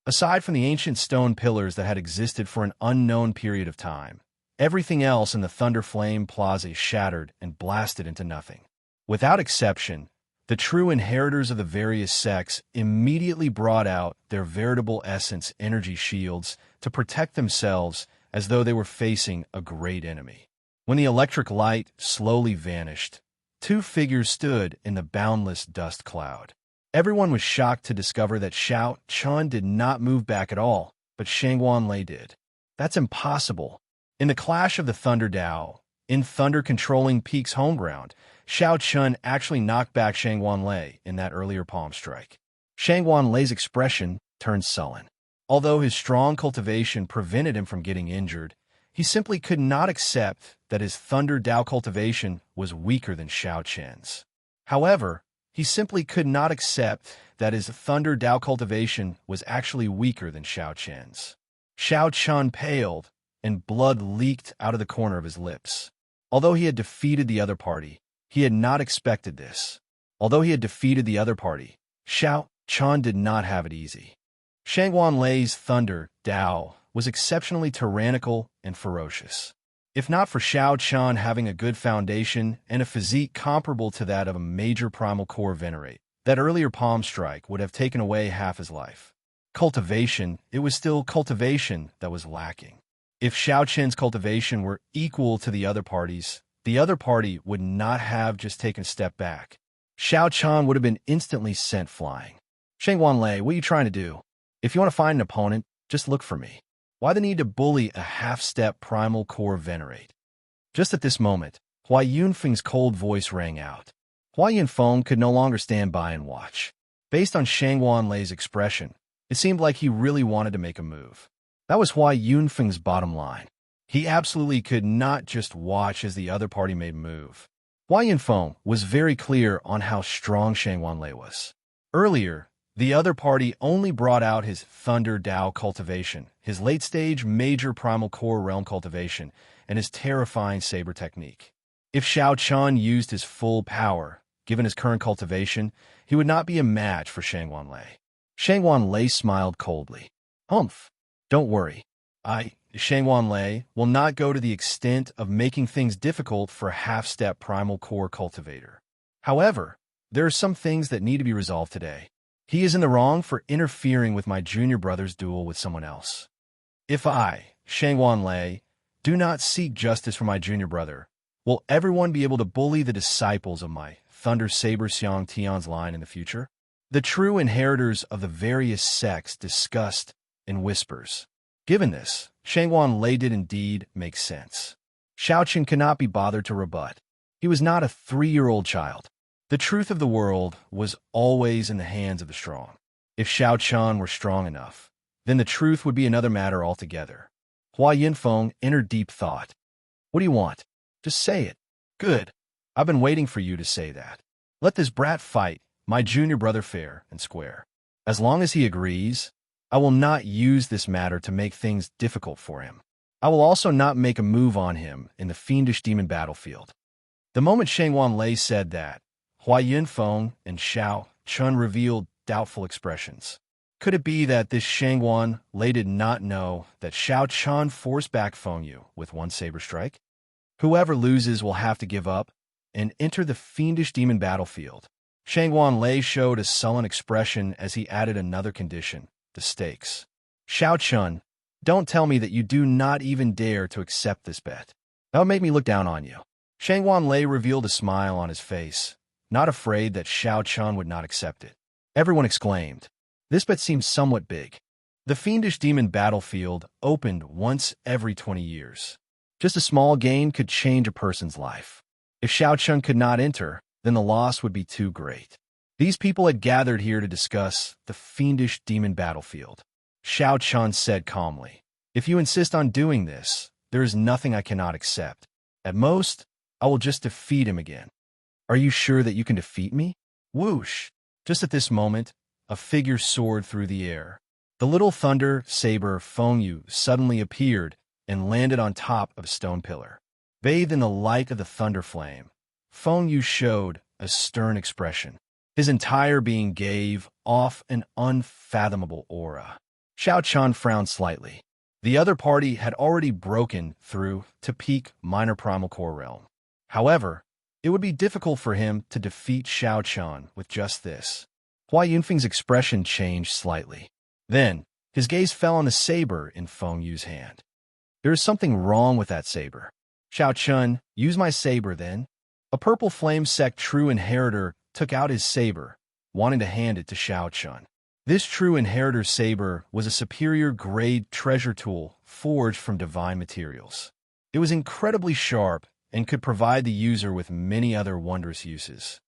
Aside from the ancient stone pillars that had existed for an unknown period of time, everything else in the Thunder Flame Plaza shattered and blasted into nothing. Without exception, the true inheritors of the various sects immediately brought out their veritable essence energy shields to protect themselves as though they were facing a great enemy. When the electric light slowly vanished, two figures stood in the boundless dust cloud. Everyone was shocked to discover that Xiao Chun did not move back at all, but Shangguan Lei did. That's impossible. In the clash of the Thunder Dao, in Thunder controlling Peak's home ground, Xiao Chun actually knocked back Shangguan Lei in that earlier palm strike. Shangguan Lei's expression turned sullen. Although his strong cultivation prevented him from getting injured, he simply could not accept that his Thunder Dao cultivation was weaker than Xiao Chen's. However, he simply could not accept that his Thunder Dao cultivation was actually weaker than Xiao Chen's. Xiao Chun paled, and blood leaked out of the corner of his lips. Although he had defeated the other party, he had not expected this. Xiao Chun did not have it easy. Shangguan Lei's Thunder Dao was exceptionally tyrannical and ferocious. If not for Xiao Chun having a good foundation and a physique comparable to that of a major primal core venerate, that earlier palm strike would have taken away half his life. Cultivation, it was still cultivation that was lacking. If Xiao Chen's cultivation were equal to the other party's, the other party would not have just taken a step back. Xiao Chun would have been instantly sent flying. Shangguan Lei, what are you trying to do? If you want to find an opponent, just look for me. Why the need to bully a half-step primal core venerate? Just at this moment, Hua Yunfeng's cold voice rang out. Hua Yunfeng could no longer stand by and watch. Based on Shangguan Lei's expression, it seemed like he really wanted to make a move. That was Hua Yunfeng's bottom line. He absolutely could not just watch as the other party made a move. Hua Yunfeng was very clear on how strong Shangguan Lei was. Earlier, the other party only brought out his Thunder Dao cultivation, his late-stage major primal core realm cultivation, and his terrifying saber technique. If Xiao Chun used his full power, given his current cultivation, he would not be a match for Shangguan Lei. Shangguan Lei smiled coldly. Humph. Don't worry. Shangguan Lei, will not go to the extent of making things difficult for a half-step primal core cultivator. However, there are some things that need to be resolved today. He is in the wrong for interfering with my junior brother's duel with someone else. If I, Shangguan Lei, do not seek justice for my junior brother, will everyone be able to bully the disciples of my Thunder Saber Xiang Tian's line in the future? The true inheritors of the various sects discussed in whispers. Given this, Shangguan Lei did indeed make sense. Xiao Chun cannot be bothered to rebut. He was not a 3-year-old child. The truth of the world was always in the hands of the strong. If Xiao Chun were strong enough, then the truth would be another matter altogether. Hua Yunfeng entered deep thought. What do you want? Just say it. Good. I've been waiting for you to say that. Let this brat fight, my junior brother fair and square. As long as he agrees, I will not use this matter to make things difficult for him. I will also not make a move on him in the fiendish demon battlefield. The moment Shangguan Lei said that, Hua Yunfeng and Xiao Chun revealed doubtful expressions. Could it be that this Shangguan Lei did not know that Xiao Chun forced back Feng Yu with one saber strike? Whoever loses will have to give up and enter the fiendish demon battlefield. Shangguan Lei showed a sullen expression as he added another condition, the stakes. Xiao Chun, don't tell me that you do not even dare to accept this bet. That would make me look down on you. Shangguan Lei revealed a smile on his face, not afraid that Xiao Chun would not accept it. Everyone exclaimed. This bet seems somewhat big. The fiendish demon battlefield opened once every 20 years. Just a small game could change a person's life. If Xiao Chun could not enter, then the loss would be too great. These people had gathered here to discuss the fiendish demon battlefield. Xiao Chun said calmly, if you insist on doing this, there is nothing I cannot accept. At most, I will just defeat him again. Are you sure that you can defeat me? Whoosh! Just at this moment, a figure soared through the air. The little thunder saber Feng Yu suddenly appeared and landed on top of a stone pillar. Bathed in the light of the thunder flame, Feng Yu showed a stern expression. His entire being gave off an unfathomable aura. Xiao Chun frowned slightly. The other party had already broken through to peak minor primal core realm. However, it would be difficult for him to defeat Xiao Chun with just this. Hua Yunfeng's expression changed slightly. Then, his gaze fell on the saber in Feng Yu's hand. There is something wrong with that saber. Xiao Chun, use my saber then. A purple flame sect true inheritor took out his saber, wanting to hand it to Shao Chun. This true inheritor saber was a superior grade treasure tool forged from divine materials. It was incredibly sharp and could provide the user with many other wondrous uses.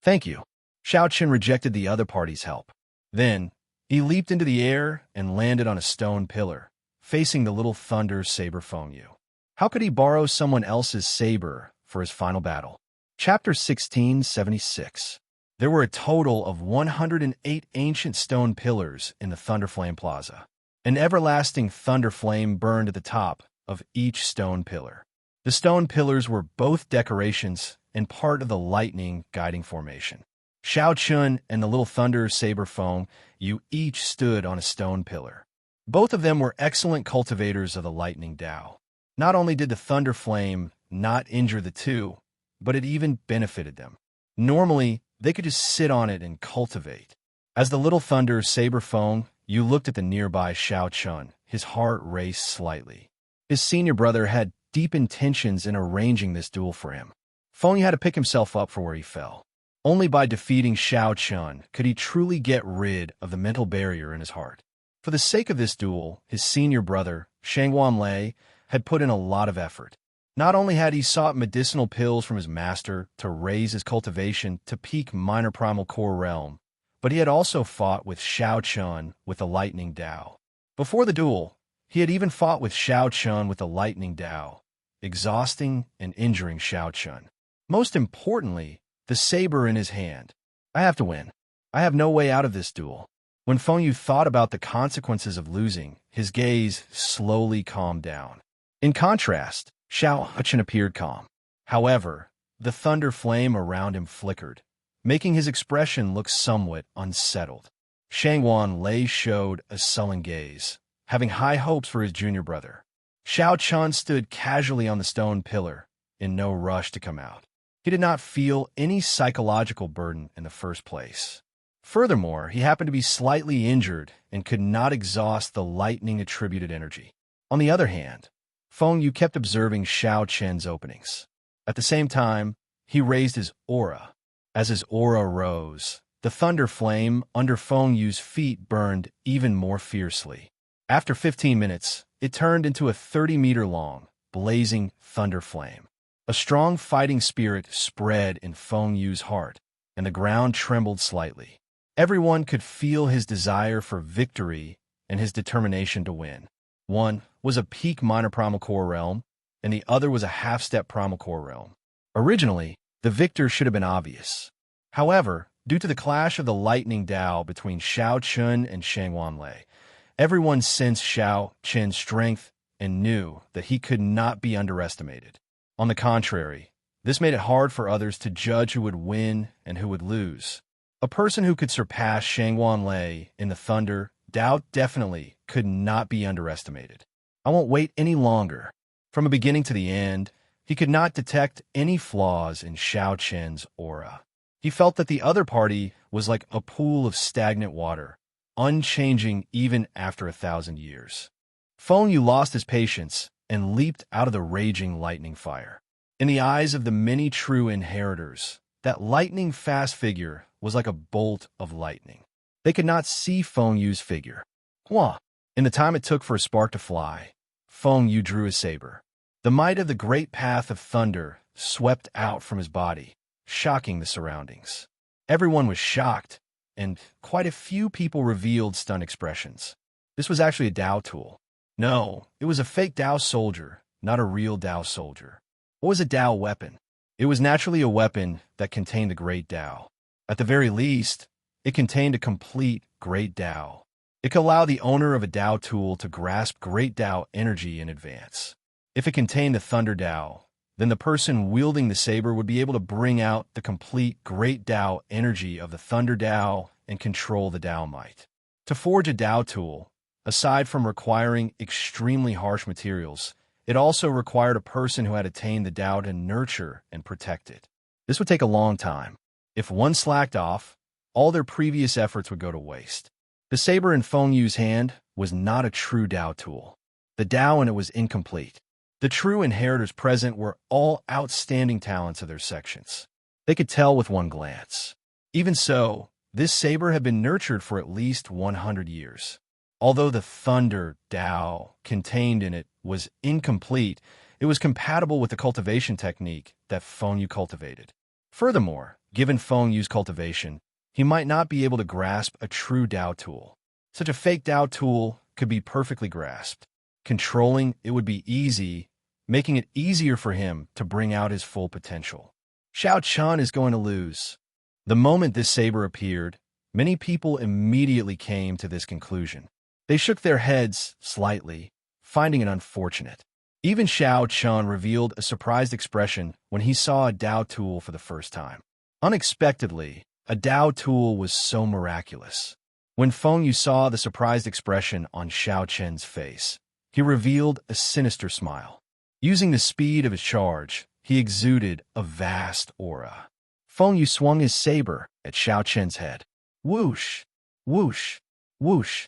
Thank you. Shao Chun rejected the other party's help. Then, he leaped into the air and landed on a stone pillar, facing the little thunder saber Feng Yu. How could he borrow someone else's saber for his final battle? Chapter 1676. There were a total of 108 ancient stone pillars in the Thunderflame Plaza. An everlasting thunder flame burned at the top of each stone pillar. The stone pillars were both decorations and part of the lightning guiding formation. Shao Chun and the little thunder saber Feng Yu each stood on a stone pillar. Both of them were excellent cultivators of the lightning Tao. Not only did the thunder flame not injure the two, but it even benefited them. Normally, they could just sit on it and cultivate. As the little thunder saber Feng Yu looked at the nearby Shao Chun, his heart raced slightly. His senior brother had deep intentions in arranging this duel for him. Feng Yu had to pick himself up for where he fell. Only by defeating Shao Chun could he truly get rid of the mental barrier in his heart. For the sake of this duel, his senior brother, Shangguan Lei, had put in a lot of effort. Not only had he sought medicinal pills from his master to raise his cultivation to peak minor primal core realm, but he had also fought with Shao Chun with the lightning Tao. Before the duel, he had even fought with Shao Chun with the lightning Tao, exhausting and injuring Shao Chun. Most importantly, the saber in his hand. I have to win. I have no way out of this duel. When Feng Yu thought about the consequences of losing, his gaze slowly calmed down. In contrast, Shao Chun appeared calm. However, the thunder flame around him flickered, making his expression look somewhat unsettled. Shangguan Lei showed a sullen gaze, having high hopes for his junior brother. Shao Chun stood casually on the stone pillar, in no rush to come out. He did not feel any psychological burden in the first place. Furthermore, he happened to be slightly injured and could not exhaust the lightning-attributed energy. On the other hand, Feng Yu kept observing Shao Chun's openings. At the same time, he raised his aura. As his aura rose, the thunder flame under Feng Yu's feet burned even more fiercely. After 15 minutes, it turned into a 30-meter-long, blazing thunder flame. A strong fighting spirit spread in Feng Yu's heart, and the ground trembled slightly. Everyone could feel his desire for victory and his determination to win. One was a peak minor primal core realm, and the other was a half-step primal core realm. Originally, the victor should have been obvious. However, due to the clash of the lightning Tao between Shao Chun and Shangguan Lei, everyone sensed Shao Chun's strength and knew that he could not be underestimated. On the contrary, this made it hard for others to judge who would win and who would lose. A person who could surpass Shangguan Lei in the thunder Tao definitely could not be underestimated. I won't wait any longer. From the beginning to the end, he could not detect any flaws in Shao Chun's aura. He felt that the other party was like a pool of stagnant water, unchanging even after 1,000 years. Feng Yu lost his patience and leaped out of the raging lightning fire. In the eyes of the many true inheritors, that lightning-fast figure was like a bolt of lightning. They could not see Feng Yu's figure. Hua! In the time it took for a spark to fly, Feng Yu drew his saber. The might of the great path of thunder swept out from his body, shocking the surroundings. Everyone was shocked, and quite a few people revealed stunned expressions. This was actually a Tao tool. No, it was a fake Tao soldier, not a real Tao soldier. What was a Tao weapon? It was naturally a weapon that contained the great Tao. At the very least, it contained a complete great Tao. It could allow the owner of a Tao tool to grasp great Tao energy in advance. If it contained the thunder Tao, then the person wielding the saber would be able to bring out the complete great Tao energy of the thunder Tao and control the Tao might. To forge a Tao tool, aside from requiring extremely harsh materials, it also required a person who had attained the Tao to nurture and protect it. This would take a long time. If one slacked off, all their previous efforts would go to waste. The saber in Feng Yu's hand was not a true Tao tool. The Tao in it was incomplete. The true inheritors present were all outstanding talents of their sections. They could tell with one glance. Even so, this saber had been nurtured for at least 100 years. Although the thunder Tao contained in it was incomplete, it was compatible with the cultivation technique that Feng Yu cultivated. Furthermore, given Feng Yu's cultivation, he might not be able to grasp a true Tao tool. Such a fake Tao tool could be perfectly grasped. Controlling it would be easy, making it easier for him to bring out his full potential. Xiao Chun is going to lose. The moment this saber appeared, many people immediately came to this conclusion. They shook their heads slightly, finding it unfortunate. Even Xiao Chun revealed a surprised expression when he saw a Dao tool for the first time. Unexpectedly, a Dao tool was so miraculous. When Feng Yu saw the surprised expression on Xiao Chen's face, he revealed a sinister smile. Using the speed of his charge, he exuded a vast aura. Feng Yu swung his saber at Xiao Chen's head. Whoosh! Whoosh! Whoosh!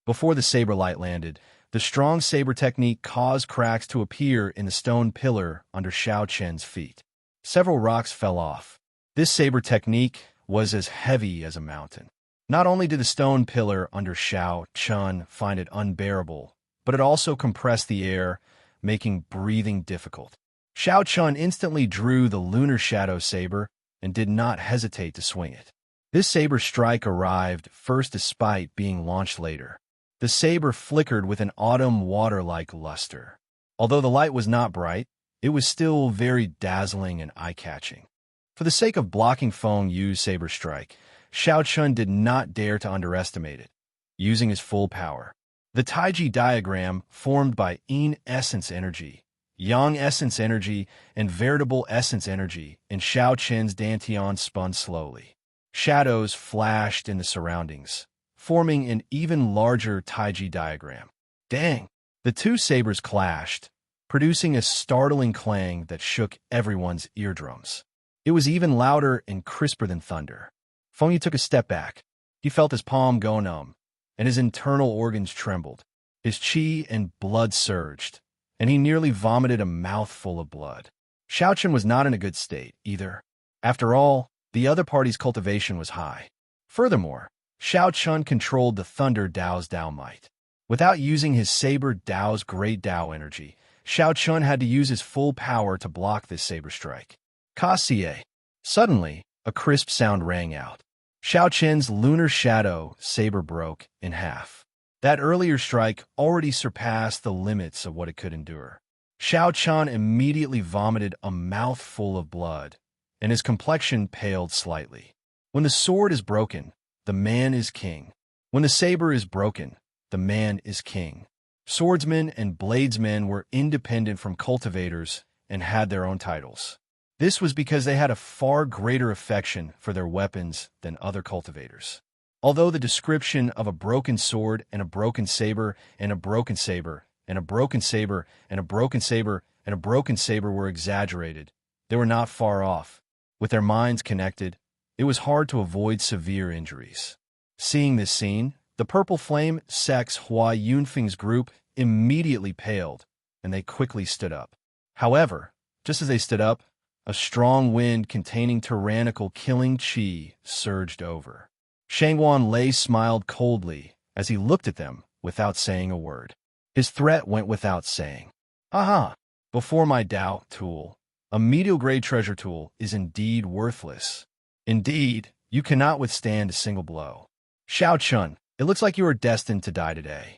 Before the saber light landed, the strong saber technique caused cracks to appear in the stone pillar under Xiao Chen's feet. Several rocks fell off. This saber technique was as heavy as a mountain. Not only did the stone pillar under Xiao Chun find it unbearable, but it also compressed the air, making breathing difficult. Xiao Chun instantly drew the lunar shadow saber and did not hesitate to swing it. This saber strike arrived first despite being launched later. The saber flickered with an autumn water-like luster. Although the light was not bright, it was still very dazzling and eye-catching. For the sake of blocking Feng Yu's saber strike, Xiao Chun did not dare to underestimate it, using his full power. The Taiji diagram formed by Yin essence energy, Yang essence energy, and veritable essence energy in Xiao Chen's dantian spun slowly. Shadows flashed in the surroundings, forming an even larger Taiji diagram. Dang! The two sabers clashed, producing a startling clang that shook everyone's eardrums. It was even louder and crisper than thunder. Feng Yu took a step back. He felt his palm go numb, and his internal organs trembled. His qi and blood surged, and he nearly vomited a mouthful of blood. Xiao Chen was not in a good state, either. After all, the other party's cultivation was high. Furthermore, Xiao Chun controlled the Thunder Dao's Dao might. Without using his saber Dao's great Dao energy, Xiao Chun had to use his full power to block this saber strike. Kasie. Suddenly, a crisp sound rang out. Xiao Chen's lunar shadow saber broke in half. That earlier strike already surpassed the limits of what it could endure. Xiao Chun immediately vomited a mouthful of blood, and his complexion paled slightly. When the sword is broken, the man is king. When the saber is broken, the man is king. Swordsmen and bladesmen were independent from cultivators and had their own titles. This was because they had a far greater affection for their weapons than other cultivators. Although the description of a broken sword and a broken saber and a broken saber and a broken saber and a broken saber and a broken saber were exaggerated, they were not far off. With their minds connected, it was hard to avoid severe injuries. Seeing this scene, the Purple Flame Sect's Hua Yunfeng's group immediately paled, and they quickly stood up. However, just as they stood up, a strong wind containing tyrannical killing qi surged over. Shangguan Lei smiled coldly as he looked at them without saying a word. His threat went without saying. Aha! Before my Dao tool, a medial-grade treasure tool is indeed worthless. Indeed, you cannot withstand a single blow. Xiao Chun, it looks like you are destined to die today.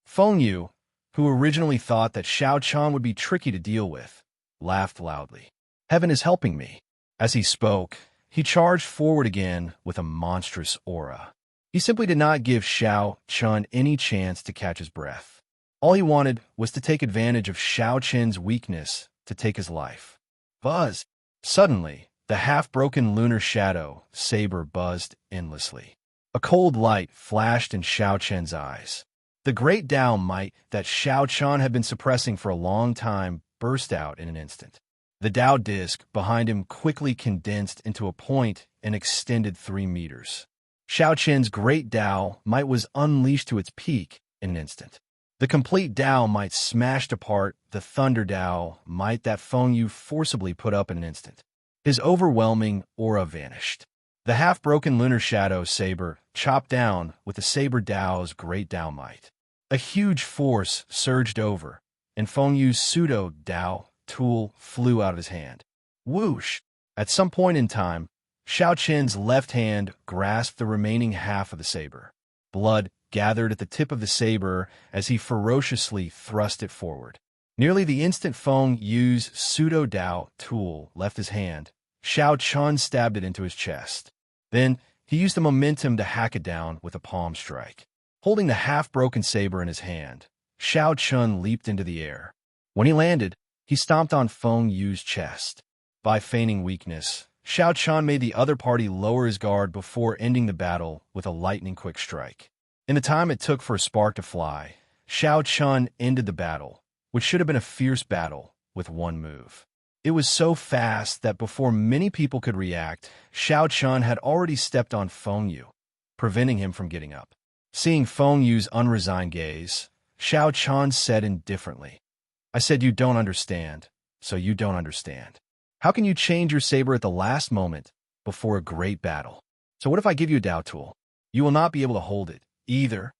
Feng Yu, who originally thought that Xiao Chun would be tricky to deal with, laughed loudly. Heaven is helping me. As he spoke, he charged forward again with a monstrous aura. He simply did not give Xiao Chun any chance to catch his breath. All he wanted was to take advantage of Xiao Chen's weakness to take his life. Buzz! Suddenly, the half-broken lunar shadow saber buzzed endlessly. A cold light flashed in Xiao Chen's eyes. The great Dao might that Xiao Chun had been suppressing for a long time burst out in an instant. The Dao disc behind him quickly condensed into a point and extended 3 meters. Xiao Chen's great Dao might was unleashed to its peak in an instant. The complete Tao might smashed apart the thunder Tao might that Feng Yu forcibly put up in an instant. His overwhelming aura vanished. The half-broken lunar shadow saber chopped down with the saber Tao's great Tao might. A huge force surged over, and Feng Yu's pseudo-Tao tool flew out of his hand. Whoosh! At some point in time, Xiao Qian's left hand grasped the remaining half of the saber. Blood gathered at the tip of the saber as he ferociously thrust it forward. Nearly the instant Feng Yu's pseudo-Tao tool left his hand, Xiao Qian stabbed it into his chest. Then, he used the momentum to hack it down with a palm strike. Holding the half-broken saber in his hand, Xiao Qian leaped into the air. When he landed, he stomped on Feng Yu's chest. By feigning weakness, Xiao Qian made the other party lower his guard before ending the battle with a lightning-quick strike. In the time it took for a spark to fly, Xiao Qian ended the battle, which should have been a fierce battle, with one move. It was so fast that before many people could react, Xiao Qian had already stepped on Feng Yu, preventing him from getting up. Seeing Feng Yu's unresigned gaze, Xiao Qian said indifferently, "I said you don't understand, so you don't understand. How can you change your saber at the last moment before a great battle? So what if I give you a Tao tool? You will not be able to hold it, either.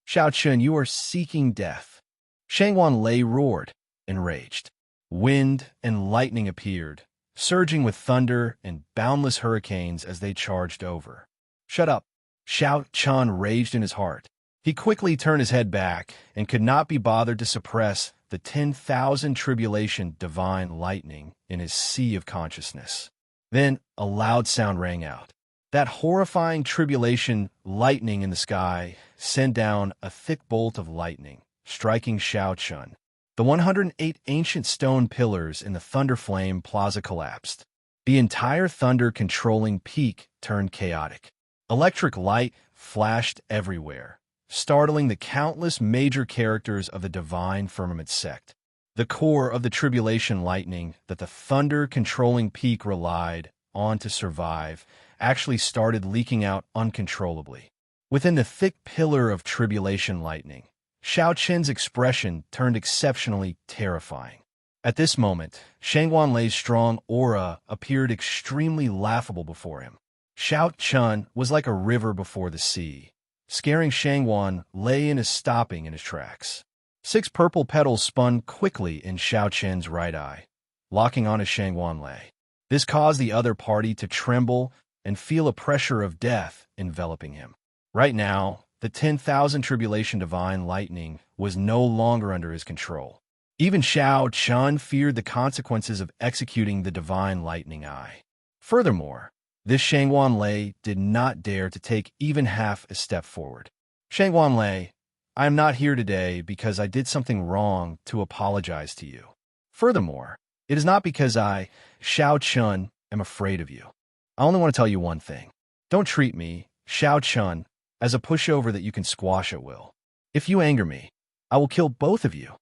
Xiao Qian, you are seeking death." Shangwan Lei roared, enraged. Wind and lightning appeared, surging with thunder and boundless hurricanes as they charged over. "Shut up!" Xiao Qian raged in his heart. He quickly turned his head back and could not be bothered to suppress the 10,000 tribulation divine lightning in his sea of consciousness. Then a loud sound rang out. That horrifying tribulation lightning in the sky sent down a thick bolt of lightning, striking Xiao Qian. The 108 ancient stone pillars in the Thunder Flame Plaza collapsed. The entire thunder-controlling peak turned chaotic. Electric light flashed everywhere, startling the countless major characters of the Divine Firmament sect. The core of the tribulation lightning that the thunder-controlling peak relied on to survive actually started leaking out uncontrollably. Within the thick pillar of tribulation lightning, Xiao Qian's expression turned exceptionally terrifying. At this moment, Shangwan Lei's strong aura appeared extremely laughable before him. Xiao Qian was like a river before the sea, scaring Shangwan Lei into stopping in his tracks. 6 purple petals spun quickly in Xiao Qian's right eye, locking onto Shangwan Lei. This caused the other party to tremble and feel a pressure of death enveloping him. Right now, the 10,000 tribulation divine lightning was no longer under his control. Even Xiao Qian feared the consequences of executing the divine lightning eye. Furthermore, this Shangwan Lei did not dare to take even half a step forward. "Shangwan Lei, I am not here today because I did something wrong to apologize to you. Furthermore, it is not because I, Xiao Qian, am afraid of you. I only want to tell you one thing. Don't treat me, Xiao Qian, as a pushover that you can squash at will. If you anger me, I will kill both of you."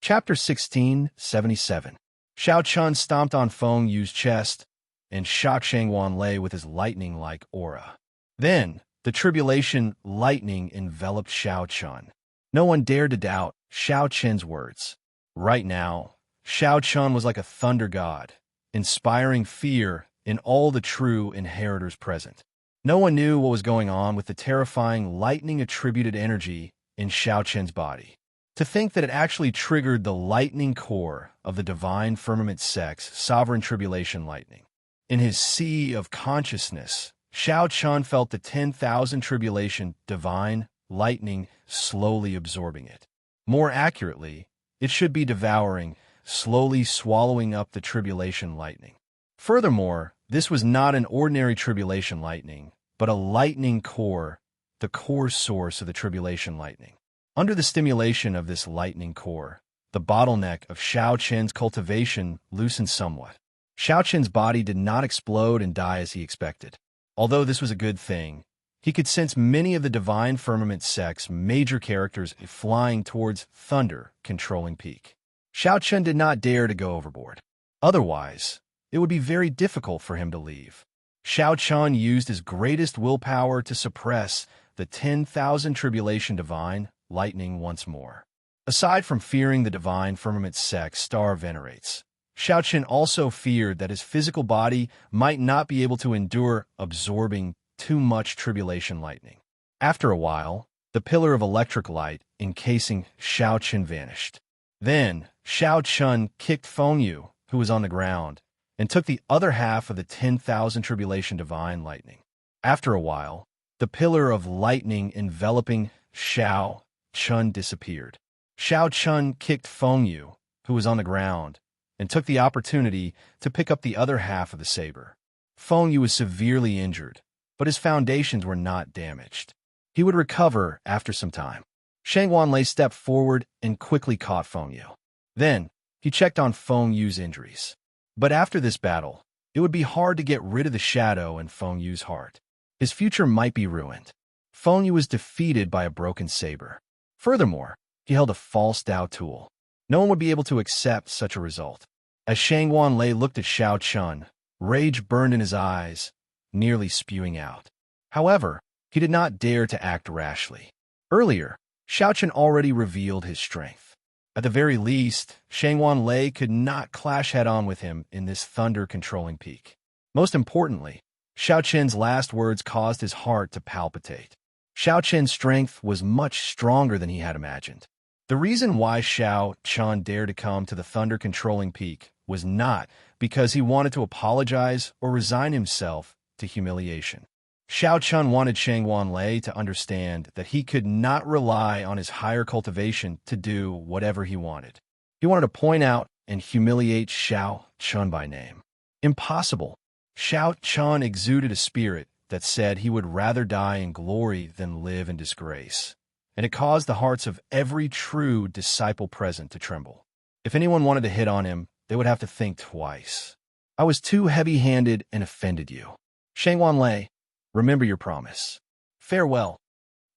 Chapter 1677. Xiao Qian stomped on Feng Yu's chest and shocked Shangwan Lei with his lightning-like aura. Then, the tribulation lightning enveloped Xiao Qian. No one dared to doubt Xiao Qian's words. Right now, Xiao Qian was like a thunder god, inspiring fear in all the true inheritors present. No one knew what was going on with the terrifying lightning-attributed energy in Xiao Qian's body. To think that it actually triggered the lightning core of the Divine Firmament Sect's sovereign tribulation lightning. In his sea of consciousness, Xiao Qian felt the 10,000 tribulation divine lightning slowly absorbing it. More accurately, it should be devouring, slowly swallowing up the tribulation lightning. Furthermore, this was not an ordinary tribulation lightning, but a lightning core, the core source of the tribulation lightning. Under the stimulation of this lightning core, the bottleneck of Xiao Qian's cultivation loosened somewhat. Xiao Qian's body did not explode and die as he expected. Although this was a good thing, he could sense many of the Divine Firmament sect's major characters flying towards Thunder controlling peak. Xiao Qian did not dare to go overboard. Otherwise, it would be very difficult for him to leave. Xiao Qian used his greatest willpower to suppress the 10,000 tribulation divine lightning once more. Aside from fearing the divine firmament sect Star venerates, Xiaoqin also feared that his physical body might not be able to endure absorbing too much tribulation lightning. After a while, the pillar of electric light encasing Xiaoqin vanished. Then, Xiaoqin kicked Fengyu, who was on the ground, and took the other half of the 10,000 tribulation divine lightning. After a while, the pillar of lightning enveloping Xiaoqin disappeared. Xiaoqin kicked Fengyu, who was on the ground, and took the opportunity to pick up the other half of the saber. Fengyu was severely injured, but his foundations were not damaged. He would recover after some time. Shang Wanlei stepped forward and quickly caught Fengyu. Then, he checked on Fengyu's injuries. But after this battle, it would be hard to get rid of the shadow in Fengyu's heart. His future might be ruined. Fengyu was defeated by a broken saber. Furthermore, he held a false Dao tool. No one would be able to accept such a result. As Shang Wanlei looked at Xiaoqin, rage burned in his eyes, nearly spewing out. However, he did not dare to act rashly. Earlier, Xiaoqin already revealed his strength. At the very least, Shang Wanlei could not clash head-on with him in this thunder-controlling peak. Most importantly, Xiaoqin's last words caused his heart to palpitate. Xiaoqin's strength was much stronger than he had imagined. The reason why Xiaoqin dared to come to the thunder-controlling peak was not because he wanted to apologize or resign himself to humiliation. Xiaoqin wanted Shang Wanlei to understand that he could not rely on his higher cultivation to do whatever he wanted. He wanted to point out and humiliate Xiaoqin by name. Impossible. Xiaoqin exuded a spirit that said he would rather die in glory than live in disgrace, and it caused the hearts of every true disciple present to tremble. If anyone wanted to hit on him, they would have to think twice. I was too heavy-handed and offended you. Shang Wanlei, remember your promise. Farewell.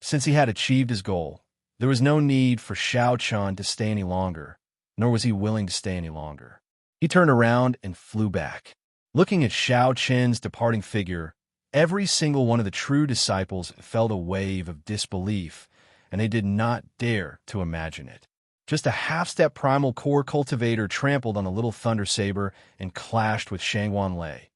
Since he had achieved his goal, there was no need for Xiaoqin to stay any longer, nor was he willing to stay any longer. He turned around and flew back. Looking at Xiaoqin's departing figure, every single one of the true disciples felt a wave of disbelief, and they did not dare to imagine it. Just a half-step primal core cultivator trampled on the little thunder saber and clashed with Shang Wanlei,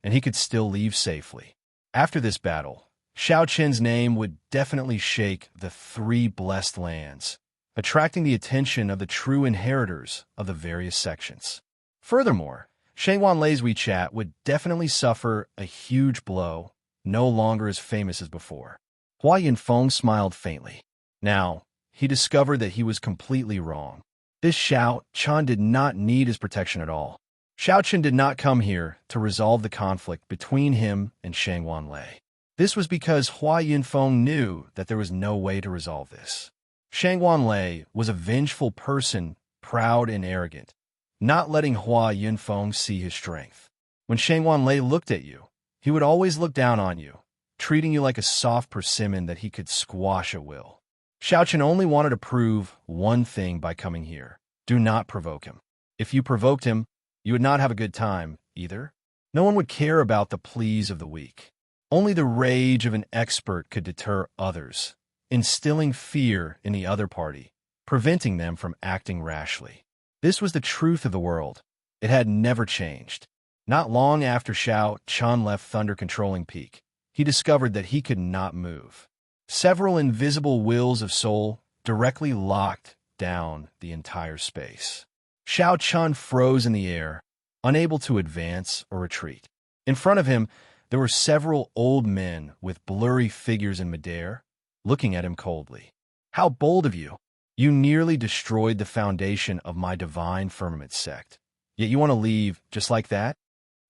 and he could still leave safely. After this battle, Xiaoqin's name would definitely shake the three blessed lands, attracting the attention of the true inheritors of the various sections. Furthermore, Shang Wanlei's WeChat would definitely suffer a huge blow, no longer as famous as before. Hua Yinfeng smiled faintly. Now, he discovered that he was completely wrong. This Xiaoqin did not need his protection at all. Xiaoqin did not come here to resolve the conflict between him and Shang Wanlei. This was because Hua Yinfeng knew that there was no way to resolve this. Shang Wanlei was a vengeful person, proud and arrogant, not letting Hua Yinfeng see his strength. When Shang Wanlei looked at you, he would always look down on you, treating you like a soft persimmon that he could squash at will. Xiaoqin only wanted to prove one thing by coming here. Do not provoke him. If you provoked him, you would not have a good time, either. No one would care about the pleas of the weak. Only the rage of an expert could deter others, instilling fear in the other party, preventing them from acting rashly. This was the truth of the world. It had never changed. Not long after Xiaoqin left Thunder Controlling Peak, he discovered that he could not move. Several invisible wills of soul directly locked down the entire space. Xiaoqin froze in the air, unable to advance or retreat. In front of him, there were several old men with blurry figures in midair, looking at him coldly. How bold of you! You nearly destroyed the foundation of my divine firmament sect. Yet you want to leave just like that?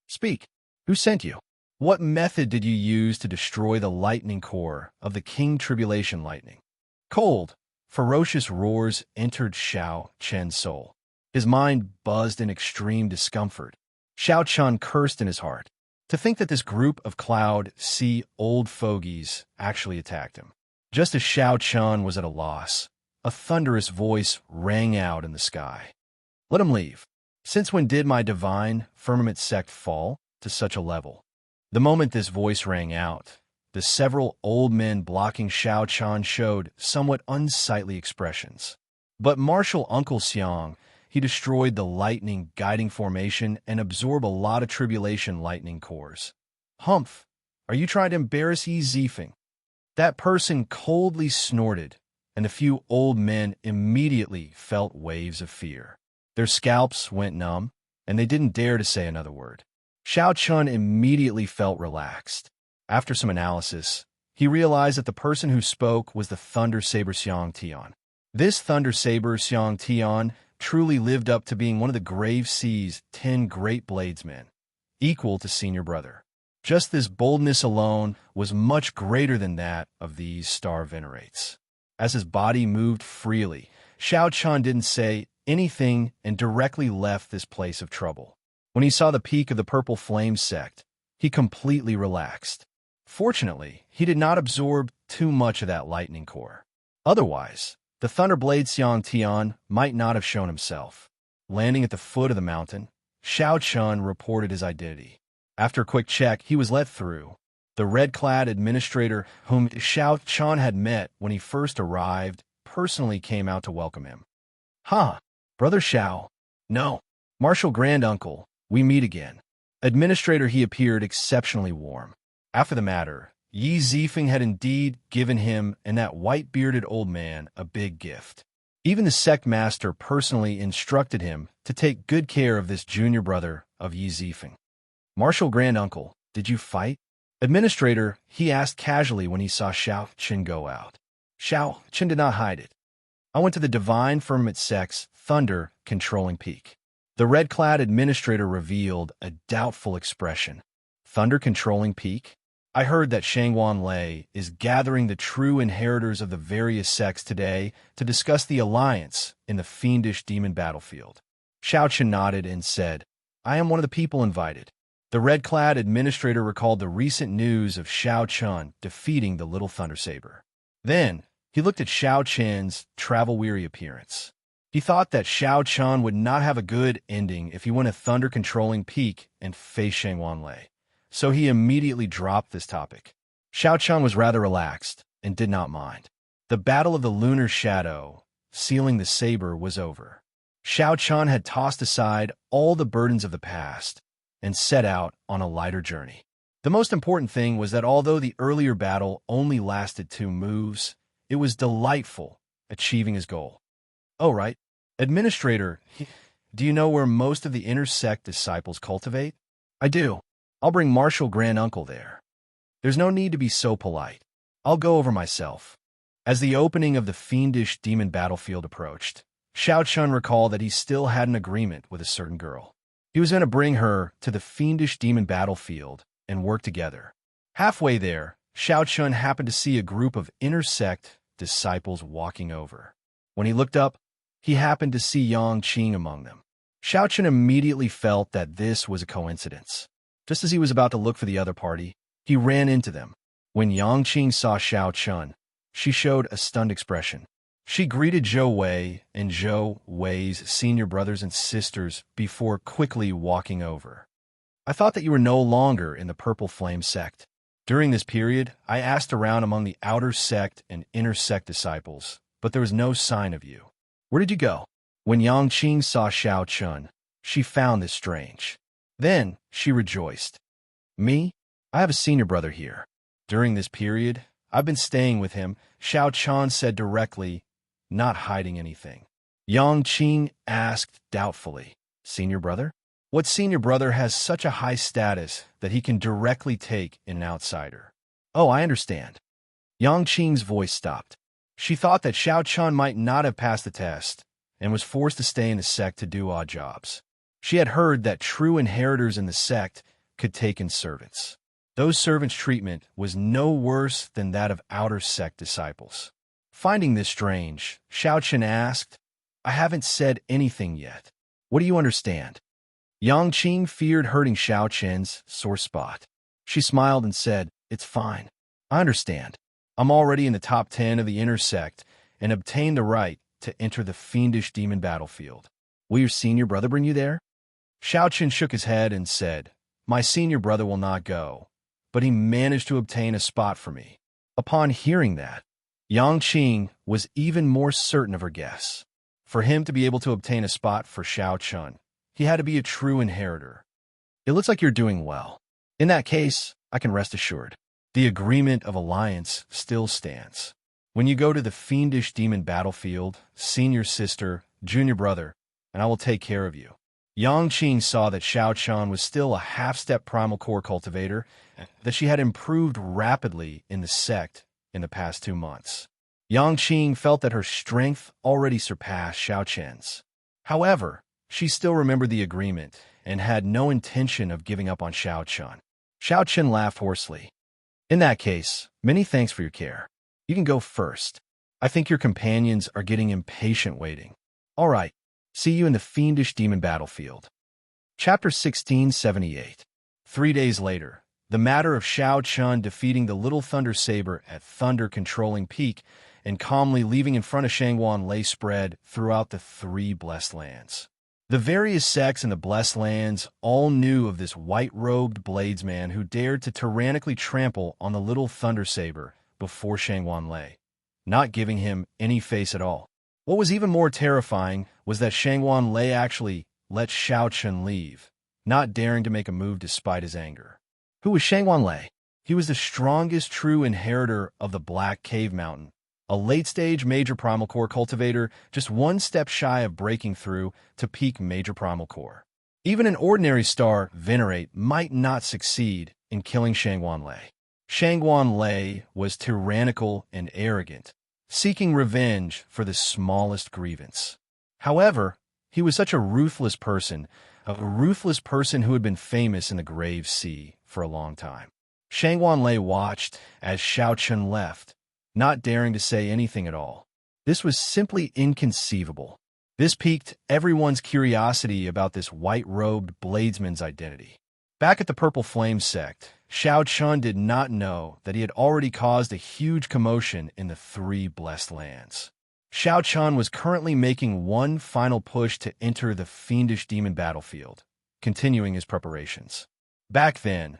Speak. Who sent you? What method did you use to destroy the lightning core of the King Tribulation Lightning? Cold, ferocious roars entered Xiaoqin's soul. His mind buzzed in extreme discomfort. Xiaoqin cursed in his heart. To think that this group of Cloud Sea old fogies actually attacked him. Just as Xiaoqin was at a loss, a thunderous voice rang out in the sky. Let him leave. Since when did my divine firmament sect fall to such a level? The moment this voice rang out, the several old men blocking Xiaoqin showed somewhat unsightly expressions. But Marshal Uncle Xiang, he destroyed the lightning guiding formation and absorbed a lot of tribulation lightning cores. Humph, are you trying to embarrass Yi Zifeng? That person coldly snorted, and the few old men immediately felt waves of fear. Their scalps went numb, and they didn't dare to say another word. Xiao Chun immediately felt relaxed. After some analysis, he realized that the person who spoke was the Thunder Saber Xiang Tian. This Thunder Saber Xiang Tian truly lived up to being one of the Grave Sea's 10 great bladesmen, equal to senior brother. Just this boldness alone was much greater than that of these star venerates. As his body moved freely, Xiao Chun didn't say anything and directly left this place of trouble. When he saw the peak of the Purple Flame sect, he completely relaxed. Fortunately, he did not absorb too much of that lightning core. Otherwise, the Thunderblade Xiang Tian might not have shown himself. Landing at the foot of the mountain, Xiao Chun reported his identity. After a quick check, he was let through. The red-clad administrator whom Xiao Chun had met when he first arrived personally came out to welcome him. "Ha, Brother Xiao." "No, Marshal Granduncle, we meet again." Administrator, he appeared exceptionally warm. After the matter, Yi Zifeng had indeed given him and that white-bearded old man a big gift. Even the sect master personally instructed him to take good care of this junior brother of Yi Zifeng. "Marshal Granduncle, did you fight?" Administrator, he asked casually when he saw Xiao Chun go out. Xiao Chun did not hide it. "I went to the Divine Firmament Sect's Thunder Controlling Peak." The red-clad administrator revealed a doubtful expression. "Thunder Controlling Peak? I heard that Shangwan Lei is gathering the true inheritors of the various sects today to discuss the alliance in the fiendish demon battlefield." Xiao Chun nodded and said, "I am one of the people invited." The red-clad administrator recalled the recent news of Xiao Chun defeating the Little Thunder Saber. Then, he looked at Xiao Chun's travel-weary appearance. He thought that Xiao Chun would not have a good ending if he went to Thunder Controlling Peak and faced Shangwan Lei, so he immediately dropped this topic. Xiao Chun was rather relaxed and did not mind. The Battle of the Lunar Shadow, sealing the saber, was over. Xiao Chun had tossed aside all the burdens of the past and set out on a lighter journey. The most important thing was that although the earlier battle only lasted 2 moves, it was delightful achieving his goal. "Oh, right. Administrator, do you know where most of the inner sect disciples cultivate?" "I do. I'll bring Marshal Granduncle there." "There's no need to be so polite. I'll go over myself." As the opening of the fiendish demon battlefield approached, Xiao Chun recalled that he still had an agreement with a certain girl. He was going to bring her to the fiendish demon battlefield and work together. Halfway there, Xiao Chun happened to see a group of inner sect disciples walking over. When he looked up, he happened to see Yang Qing among them. Xiao Chun immediately felt that this was a coincidence. Just as he was about to look for the other party, he ran into them. When Yang Qing saw Xiao Chun, she showed a stunned expression. She greeted Zhou Wei and Zhou Wei's senior brothers and sisters before quickly walking over. "I thought that you were no longer in the Purple Flame sect. During this period, I asked around among the outer sect and inner sect disciples, but there was no sign of you. Where did you go?" When Yang Qing saw Xiao Chun, she found this strange. Then she rejoiced. "Me? I have a senior brother here. During this period, I've been staying with him," Xiao Chun said directly, not hiding anything. Yang Qing asked doubtfully, "Senior brother? What senior brother has such a high status that he can directly take in an outsider?" "Oh, I understand." Yang Qing's voice stopped. She thought that Xiao Chun might not have passed the test and was forced to stay in the sect to do odd jobs. She had heard that true inheritors in the sect could take in servants. Those servants' treatment was no worse than that of outer sect disciples. Finding this strange, Xiao Chun asked, "I haven't said anything yet. What do you understand?" Yang Qing feared hurting Xiao Chun's sore spot. She smiled and said, "It's fine. I understand. I'm already in the top 10 of the inner sect and obtained the right to enter the fiendish demon battlefield. Will your senior brother bring you there?" Xiao Chun shook his head and said, "My senior brother will not go, but he managed to obtain a spot for me." Upon hearing that, Yang Qing was even more certain of her guess. For him to be able to obtain a spot for Shao Chun, he had to be a true inheritor. It looks like you're doing well. In that case, I can rest assured. The agreement of alliance still stands. When you go to the fiendish demon battlefield, senior sister, junior brother, and I will take care of you. Yang Qing saw that Shao Chun was still a half-step primal core cultivator, that she had improved rapidly in the sect in the past 2 months. Yang Qing felt that her strength already surpassed Shao Chen's. However, she still remembered the agreement and had no intention of giving up on Shao Chun. Shao Chun laughed hoarsely. In that case, many thanks for your care. You can go first. I think your companions are getting impatient waiting. All right, see you in the fiendish demon battlefield. Chapter 1678. 3 days later, the matter of Shao Chun defeating the Little Thunder Saber at Thunder Controlling Peak and calmly leaving in front of Shangwan lay spread throughout the 3 Blessed Lands. The various sects in the Blessed Lands all knew of this white-robed bladesman who dared to tyrannically trample on the Little Thunder Saber before Shangwan lay, not giving him any face at all. What was even more terrifying was that Shangwan lay actually let Shao Chun leave, not daring to make a move despite his anger. Who was Shangwan Lei? He was the strongest true inheritor of the Black Cave Mountain, a late-stage major primal core cultivator just 1 step shy of breaking through to peak major primal core. Even an ordinary star venerate might not succeed in killing Shangwan Lei. Shangwan Lei was tyrannical and arrogant, seeking revenge for the smallest grievance. However, he was such a ruthless person who had been famous in the Grave Sea for a long time. Shangwan Lei watched as Shao Chun left, not daring to say anything at all. This was simply inconceivable. This piqued everyone's curiosity about this white-robed bladesman's identity. Back at the Purple Flame sect, Shao Chun did not know that he had already caused a huge commotion in the 3 Blessed Lands. Shao Chun was currently making one final push to enter the fiendish demon battlefield, continuing his preparations. Back then,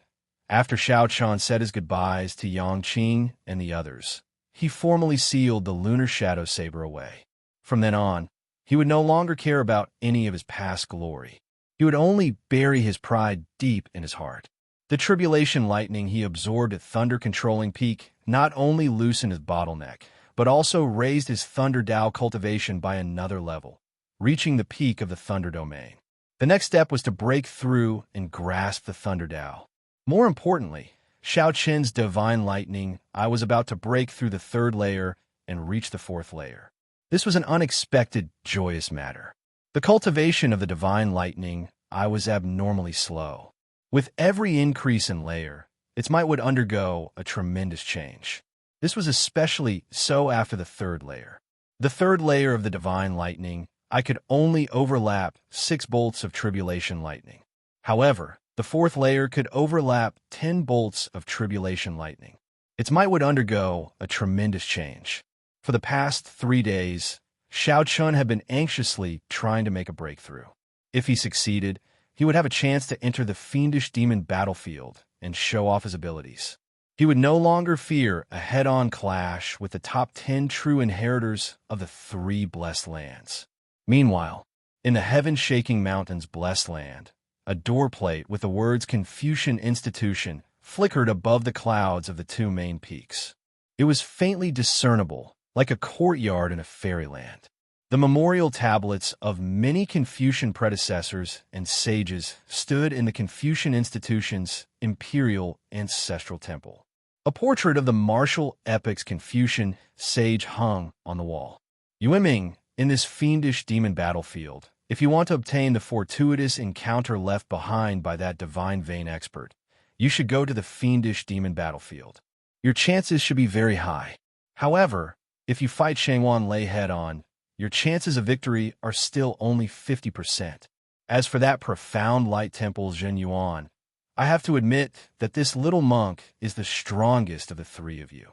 after Shao Chun said his goodbyes to Yang Qing and the others, he formally sealed the Lunar Shadow Saber away. From then on, he would no longer care about any of his past glory. He would only bury his pride deep in his heart. The tribulation lightning he absorbed at Thunder Controlling Peak not only loosened his bottleneck, but also raised his Thunder Dao cultivation by another level, reaching the peak of the Thunder Domain. The next step was to break through and grasp the Thunder Dao. More importantly, Shao Chen's Divine Lightning, I was about to break through the 3rd layer and reach the 4th layer. This was an unexpected, joyous matter. The cultivation of the Divine Lightning, I was abnormally slow. With every increase in layer, its might would undergo a tremendous change. This was especially so after the 3rd layer. The 3rd layer of the Divine Lightning, I could only overlap 6 bolts of Tribulation Lightning. However, the 4th layer could overlap 10 bolts of Tribulation Lightning. Its might would undergo a tremendous change. For the past 3 days, Shao Chun had been anxiously trying to make a breakthrough. If he succeeded, he would have a chance to enter the fiendish demon battlefield and show off his abilities. He would no longer fear a head-on clash with the top 10 true inheritors of the 3 Blessed Lands. Meanwhile, in the heaven-shaking mountains Blessed Land, a doorplate with the words Confucian Institution flickered above the clouds of the 2 main peaks. It was faintly discernible, like a courtyard in a fairyland. The memorial tablets of many Confucian predecessors and sages stood in the Confucian Institution's imperial ancestral temple. A portrait of the martial epic's Confucian sage hung on the wall. Yueming, in this fiendish demon battlefield, if you want to obtain the fortuitous encounter left behind by that divine vein expert, you should go to the fiendish demon battlefield. Your chances should be very high. However, if you fight Shangwan Lei head-on, your chances of victory are still only 50%. As for that profound light temple Zhen Yuan, I have to admit that this little monk is the strongest of the 3 of you.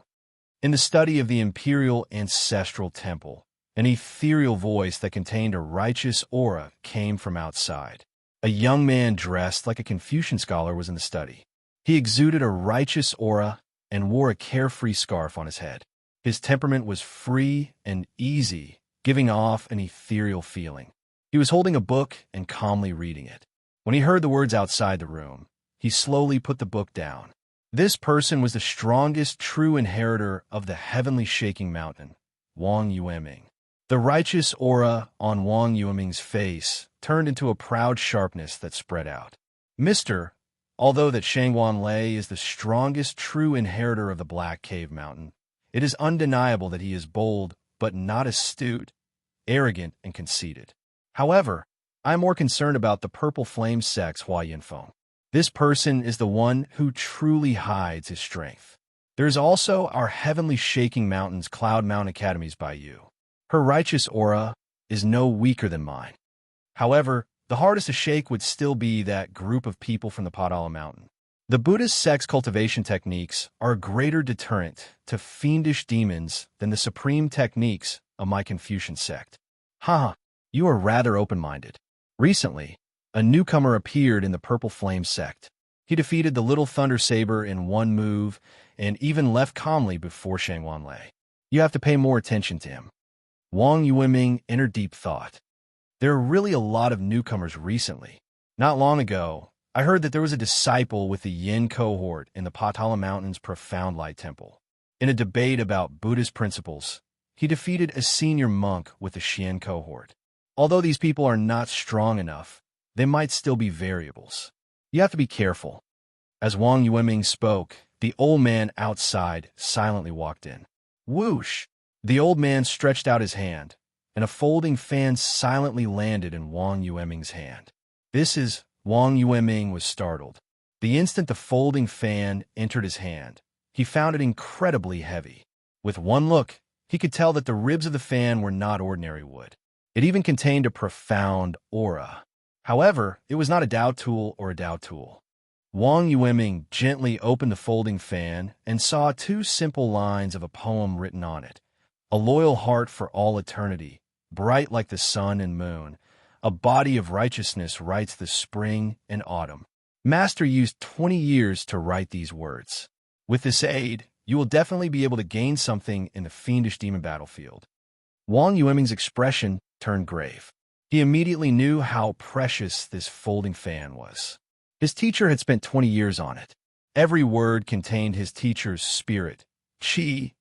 In the study of the imperial ancestral temple, an ethereal voice that contained a righteous aura came from outside. A young man dressed like a Confucian scholar was in the study. He exuded a righteous aura and wore a carefree scarf on his head. His temperament was free and easy giving off an ethereal feeling. He was holding a book and calmly reading it. When he heard the words outside the room, he slowly put the book down. This person was the strongest true inheritor of the heavenly shaking mountain, Wang Yueming. The righteous aura on Wang Yueming's face turned into a proud sharpness that spread out. Mister, although that Shangwan Lei is the strongest true inheritor of the Black Cave Mountain, it is undeniable that he is bold but not astute, arrogant, and conceited. However, I am more concerned about the Purple Flame Sect's Hua Yinfeng. This person is the one who truly hides his strength. There is also our Heavenly Shaking Mountain's Cloud Mountain Academy's Baiyu. Her righteous aura is no weaker than mine. However, the hardest to shake would still be that group of people from the Padala Mountain. The Buddhist sect's cultivation techniques are a greater deterrent to fiendish demons than the supreme techniques of my Confucian sect. Haha, you are rather open-minded. Recently, a newcomer appeared in the Purple Flame sect. He defeated the Little Thunder Saber in one move and even left calmly before Shangwan Lei. You have to pay more attention to him. Wang Yueming entered deep thought. There are really a lot of newcomers recently. Not long ago, I heard that there was a disciple with the Yin cohort in the Patala Mountain's Profound Light Temple. In a debate about Buddhist principles, he defeated a senior monk with the Xian cohort. Although these people are not strong enough, they might still be variables. You have to be careful. As Wang Yueming spoke, the old man outside silently walked in. Whoosh! The old man stretched out his hand, and a folding fan silently landed in Wang Yueming's hand. Wang Yueming was startled. The instant the folding fan entered his hand, he found it incredibly heavy. With one look, he could tell that the ribs of the fan were not ordinary wood. It even contained a profound aura. However, it was not a Dao tool or a Dao tool. Wang Yueming gently opened the folding fan and saw two simple lines of a poem written on it. A loyal heart for all eternity, bright like the sun and moon. A body of righteousness writes the spring and autumn. Master used 20 years to write these words. With this aid, you will definitely be able to gain something in the fiendish demon battlefield. Wang Yueming's expression turned grave. He immediately knew how precious this folding fan was. His teacher had spent 20 years on it. Every word contained his teacher's spirit, qi,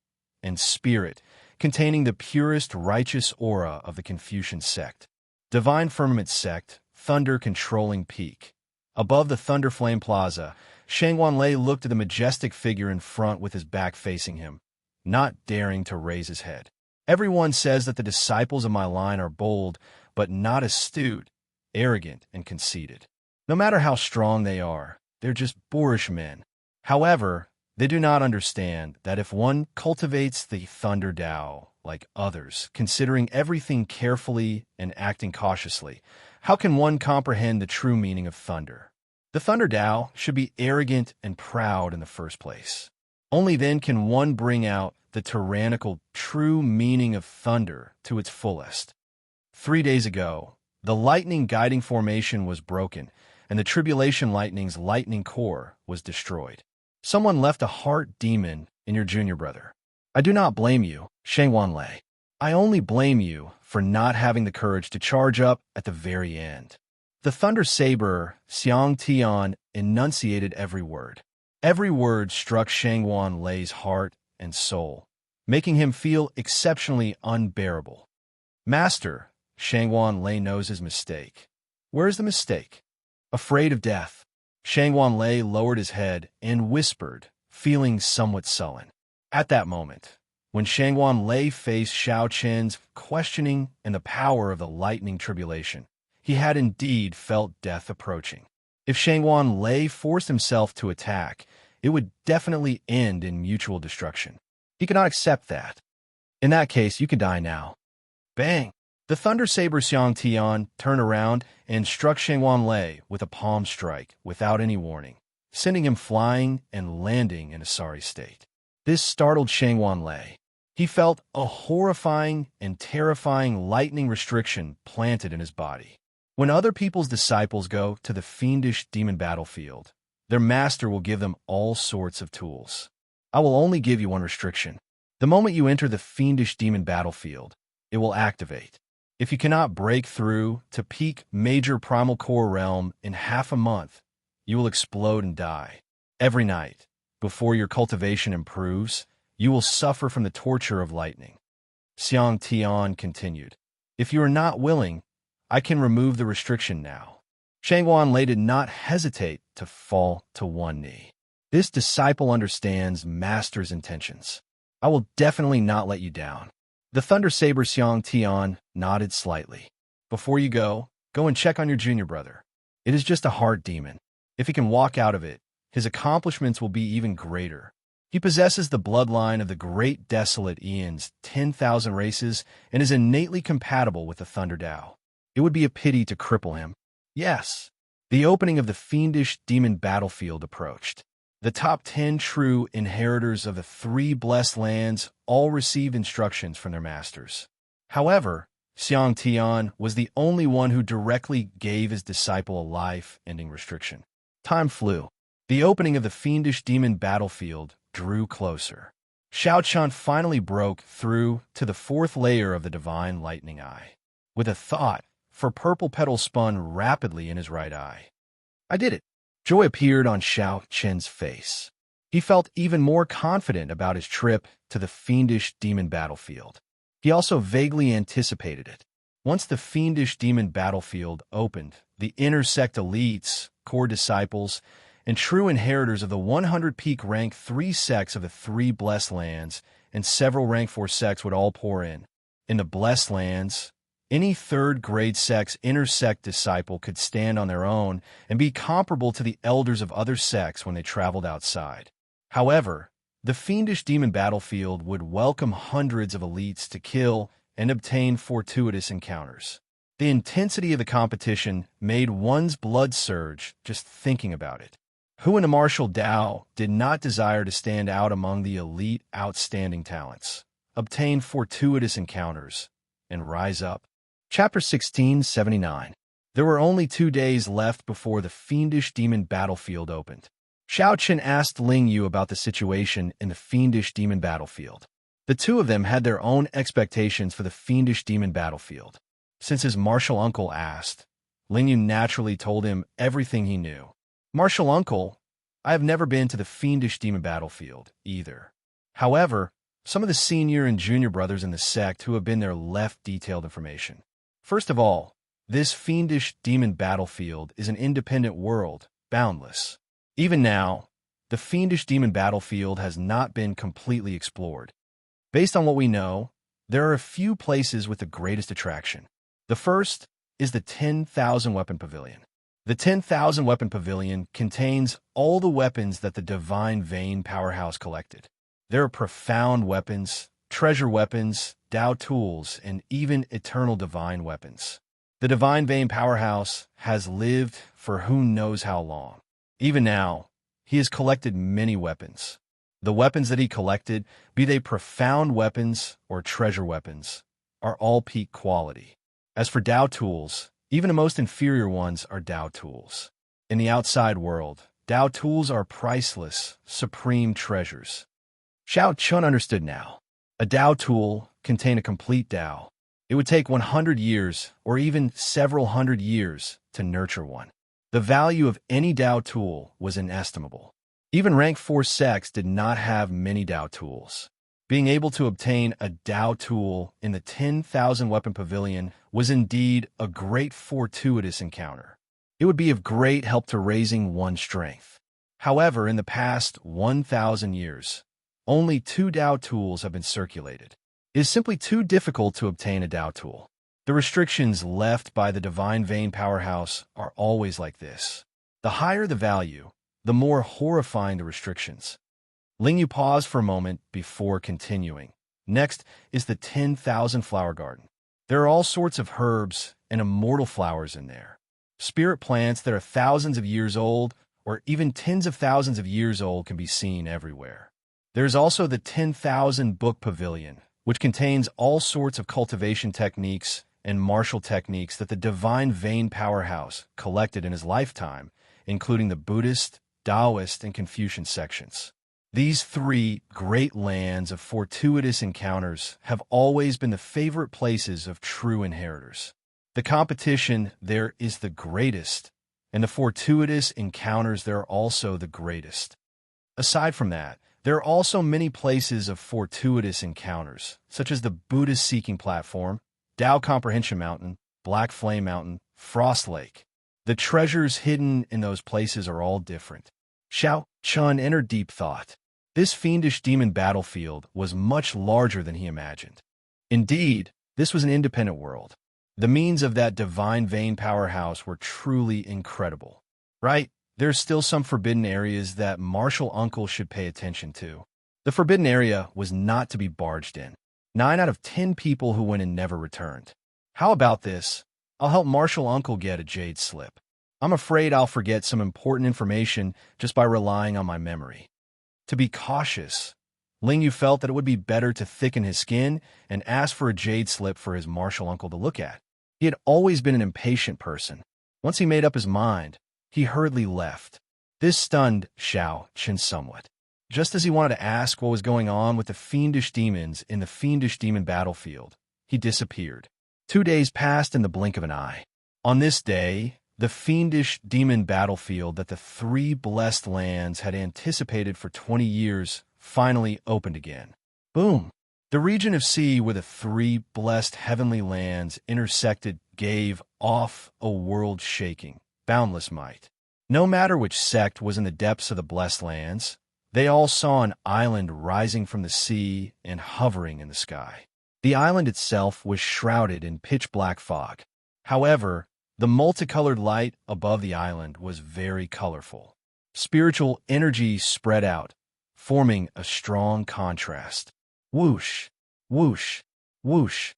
and spirit, containing the purest righteous aura of the Confucian sect. Divine Firmament Sect, Thunder Controlling Peak. Above the Thunder Flame Plaza, Shangwan Lei looked at the majestic figure in front with his back facing him, not daring to raise his head. Everyone says that the disciples of my line are bold, but not astute, arrogant, and conceited. No matter how strong they are, they're just boorish men. However, they do not understand that if one cultivates the Thunder Tao like others, considering everything carefully and acting cautiously, how can one comprehend the true meaning of thunder? The Thunder Tao should be arrogant and proud in the first place. Only then can one bring out the tyrannical true meaning of thunder to its fullest. 3 days ago, the lightning guiding formation was broken, and the Tribulation Lightning's lightning core was destroyed. Someone left a heart demon in your junior brother. I do not blame you, Shangwan Lei. I only blame you for not having the courage to charge up at the very end. The Thunder Saber, Xiang Tian, enunciated every word. Every word struck Shangwan Lei's heart and soul, making him feel exceptionally unbearable. Master, Shangwan Lei knows his mistake. Where is the mistake? Afraid of death. Shangwan Lei lowered his head and whispered, feeling somewhat sullen. At that moment, when Shangwan Lei faced Xiao Chen's questioning and the power of the lightning tribulation, he had indeed felt death approaching. If Shangwan Lei forced himself to attack, it would definitely end in mutual destruction. He could not accept that. In that case, you can die now. Bang! The Thunder Saber Xiang Tian turned around and struck Shangwan Lei with a palm strike without any warning, sending him flying and landing in a sorry state. This startled Shangwan Lei. He felt a horrifying and terrifying lightning restriction planted in his body. When other people's disciples go to the fiendish demon battlefield, their master will give them all sorts of tools. I will only give you one restriction. The moment you enter the fiendish demon battlefield, it will activate. If you cannot break through to peak major primal core realm in half a month, you will explode and die. Every night, before your cultivation improves, you will suffer from the torture of lightning. Xiang Tian continued. If you are not willing, I can remove the restriction now. Shangguan Lei did not hesitate to fall to one knee. This disciple understands master's intentions. I will definitely not let you down. The Thunder Saber Xiang Tian nodded slightly. Before you go and check on your junior brother. It is just a hard demon. If he can walk out of it, his accomplishments will be even greater. He possesses the bloodline of the great desolate Eon's 10,000 races and is innately compatible with the Thunder Dao. It would be a pity to cripple him. Yes. The opening of the fiendish demon battlefield approached. The top 10 true inheritors of the 3 blessed lands all received instructions from their masters. However, Xiang Tian was the only one who directly gave his disciple a life-ending restriction. Time flew. The opening of the fiendish demon battlefield drew closer. Xiao Chun finally broke through to the 4th layer of the divine lightning eye. With a thought, for purple petals spun rapidly in his right eye. I did it. Joy appeared on Xiao Chen's face. He felt even more confident about his trip to the fiendish demon battlefield. He also vaguely anticipated it. Once the fiendish demon battlefield opened, the inner sect elites, core disciples, and true inheritors of the 100 peak rank 3 sects of the 3 blessed lands and several rank 4 sects would all pour in. In the blessed lands, any 3rd grade sect's inner sect disciple could stand on their own and be comparable to the elders of other sects when they traveled outside. However, the fiendish demon battlefield would welcome hundreds of elites to kill and obtain fortuitous encounters. The intensity of the competition made one's blood surge just thinking about it. Who in the martial Dao did not desire to stand out among the elite outstanding talents, obtain fortuitous encounters, and rise up? Chapter 1679. There were only 2 days left before the fiendish demon battlefield opened. Xiao Chen asked Ling Yu about the situation in the fiendish demon battlefield. The two of them had their own expectations for the fiendish demon battlefield. Since his martial uncle asked, Ling Yu naturally told him everything he knew. Martial uncle, I have never been to the fiendish demon battlefield, either. However, some of the senior and junior brothers in the sect who have been there left detailed information. First of all, this fiendish demon battlefield is an independent world, boundless. Even now, the fiendish demon battlefield has not been completely explored. Based on what we know, there are a few places with the greatest attraction. The first is the 10,000 Weapon Pavilion. The 10,000 Weapon Pavilion contains all the weapons that the Divine Vein Powerhouse collected. There are profound weapons, treasure weapons, Dao tools, and even eternal divine weapons. The Divine Vein Powerhouse has lived for who knows how long. Even now, he has collected many weapons. The weapons that he collected, be they profound weapons or treasure weapons, are all peak quality. As for Dao tools, even the most inferior ones are Dao tools. In the outside world, Dao tools are priceless, supreme treasures. Xiao Chun understood now. A Dao tool contains a complete Dao. It would take 100 years or even several hundred years to nurture one. The value of any Dao tool was inestimable. Even rank 4 sects did not have many Dao tools. Being able to obtain a Dao tool in the 10,000 Weapon Pavilion was indeed a great fortuitous encounter. It would be of great help to raising one's strength. However, in the past 1,000 years, only 2 Dao tools have been circulated. It is simply too difficult to obtain a Dao tool. The restrictions left by the Divine Vein Powerhouse are always like this. The higher the value, the more horrifying the restrictions. Ling Yu paused for a moment before continuing. Next is the 10,000 Flower Garden. There are all sorts of herbs and immortal flowers in there. Spirit plants that are thousands of years old or even tens of thousands of years old can be seen everywhere. There is also the 10,000 Book Pavilion, which contains all sorts of cultivation techniques and martial techniques that the Divine Vein Powerhouse collected in his lifetime, including the Buddhist, Taoist, and Confucian sections. These three great lands of fortuitous encounters have always been the favorite places of true inheritors. The competition there is the greatest, and the fortuitous encounters there are also the greatest. Aside from that, there are also many places of fortuitous encounters, such as the Buddhist-seeking platform, Tao Comprehension Mountain, Black Flame Mountain, Frost Lake. The treasures hidden in those places are all different. Xiao Chun entered deep thought. This fiendish demon battlefield was much larger than he imagined. Indeed, this was an independent world. The means of that divine vein powerhouse were truly incredible. Right? There's still some forbidden areas that Martial Uncle should pay attention to. The forbidden area was not to be barged in. 9 out of 10 people who went in never returned. How about this? I'll help Martial Uncle get a jade slip. I'm afraid I'll forget some important information just by relying on my memory. To be cautious, Ling Yu felt that it would be better to thicken his skin and ask for a jade slip for his Martial Uncle to look at. He had always been an impatient person. Once he made up his mind, he hurriedly left. This stunned Xiao Qin somewhat. Just as he wanted to ask what was going on with the fiendish demons in the fiendish demon battlefield, he disappeared. 2 days passed in the blink of an eye. On this day, the fiendish demon battlefield that the three blessed lands had anticipated for 20 years finally opened again. Boom! The region of sea where the three blessed heavenly lands intersected gave off a world-shaking, boundless might. No matter which sect was in the depths of the blessed lands, they all saw an island rising from the sea and hovering in the sky. The island itself was shrouded in pitch-black fog. However, the multicolored light above the island was very colorful. Spiritual energy spread out, forming a strong contrast. Whoosh, whoosh, whoosh.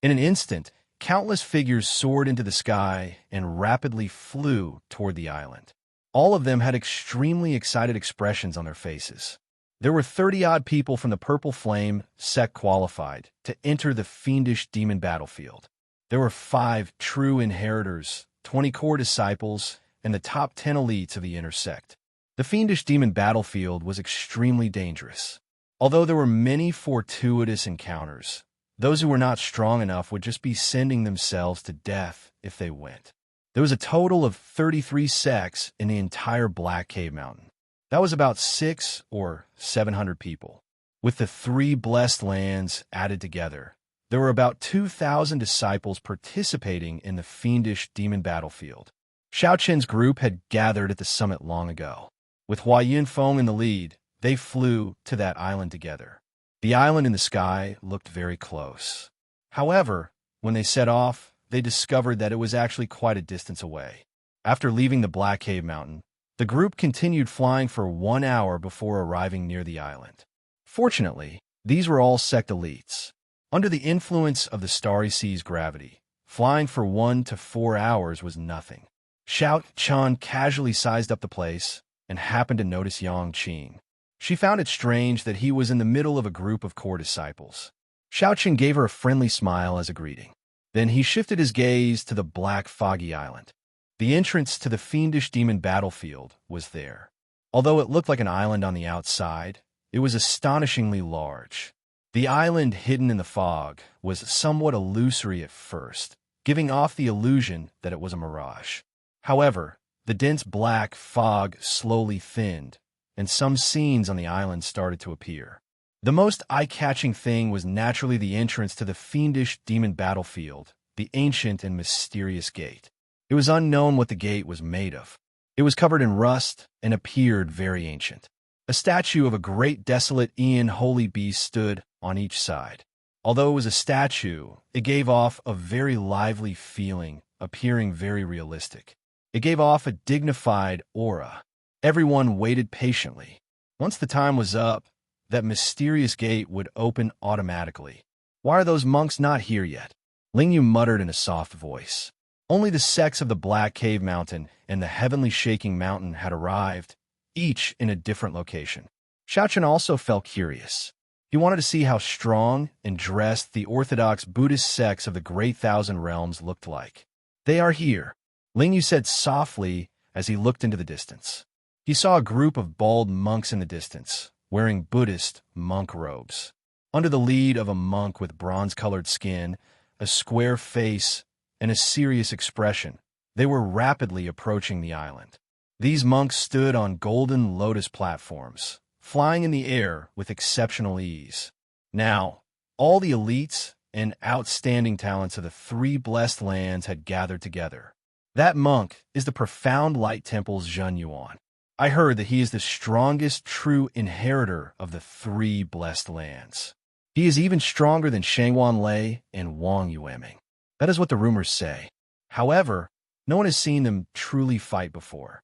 In an instant, countless figures soared into the sky and rapidly flew toward the island. All of them had extremely excited expressions on their faces. There were 30-odd people from the Purple Flame sect qualified to enter the fiendish demon battlefield. There were 5 true inheritors, 20 core disciples, and the top 10 elites of the inner sect. The fiendish demon battlefield was extremely dangerous. Although there were many fortuitous encounters, those who were not strong enough would just be sending themselves to death if they went. There was a total of 33 sects in the entire Black Cave Mountain. That was about 600 or 700 people. With the 3 blessed lands added together, there were about 2,000 disciples participating in the fiendish demon battlefield. Xiao Qin's group had gathered at the summit long ago. With Hua Yunfeng in the lead, they flew to that island together. The island in the sky looked very close. However, when they set off, they discovered that it was actually quite a distance away. After leaving the Black Cave Mountain, the group continued flying for 1 hour before arriving near the island. Fortunately, these were all sect elites. Under the influence of the Starry Sea's gravity, flying for 1 to 4 hours was nothing. Xiao Chan casually sized up the place and happened to notice Yang Qing. She found it strange that he was in the middle of a group of core disciples. Xiao Qin gave her a friendly smile as a greeting. Then he shifted his gaze to the black foggy island. The entrance to the fiendish demon battlefield was there. Although it looked like an island on the outside, it was astonishingly large. The island hidden in the fog was somewhat illusory at first, giving off the illusion that it was a mirage. However, the dense black fog slowly thinned, and some scenes on the island started to appear. The most eye-catching thing was naturally the entrance to the fiendish demon battlefield, the ancient and mysterious gate. It was unknown what the gate was made of. It was covered in rust and appeared very ancient. A statue of a great desolate Aeon holy beast stood on each side. Although it was a statue, it gave off a very lively feeling, appearing very realistic. It gave off a dignified aura. Everyone waited patiently. Once the time was up, that mysterious gate would open automatically. Why are those monks not here yet? Ling Yu muttered in a soft voice. Only the sects of the Black Cave Mountain and the Heavenly Shaking Mountain had arrived, each in a different location. Xiao Chen also felt curious. He wanted to see how strong and dressed the orthodox Buddhist sects of the Great Thousand Realms looked like. They are here, Ling Yu said softly as he looked into the distance. He saw a group of bald monks in the distance, wearing Buddhist monk robes. Under the lead of a monk with bronze-colored skin, a square face, and a serious expression, they were rapidly approaching the island. These monks stood on golden lotus platforms, flying in the air with exceptional ease. Now, all the elites and outstanding talents of the three blessed lands had gathered together. That monk is the profound light temple's Zhen Yuan. I heard that he is the strongest true inheritor of the three blessed lands. He is even stronger than Shangwan Lei and Wang Yueming. That is what the rumors say. However, no one has seen them truly fight before.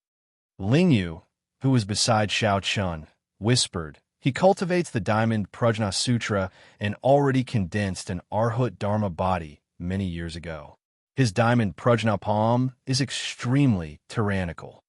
Ling Yu, who was beside Xiao Chun, whispered, "He cultivates the Diamond Prajna Sutra and already condensed an Arhat Dharma body many years ago. His Diamond Prajna palm is extremely tyrannical."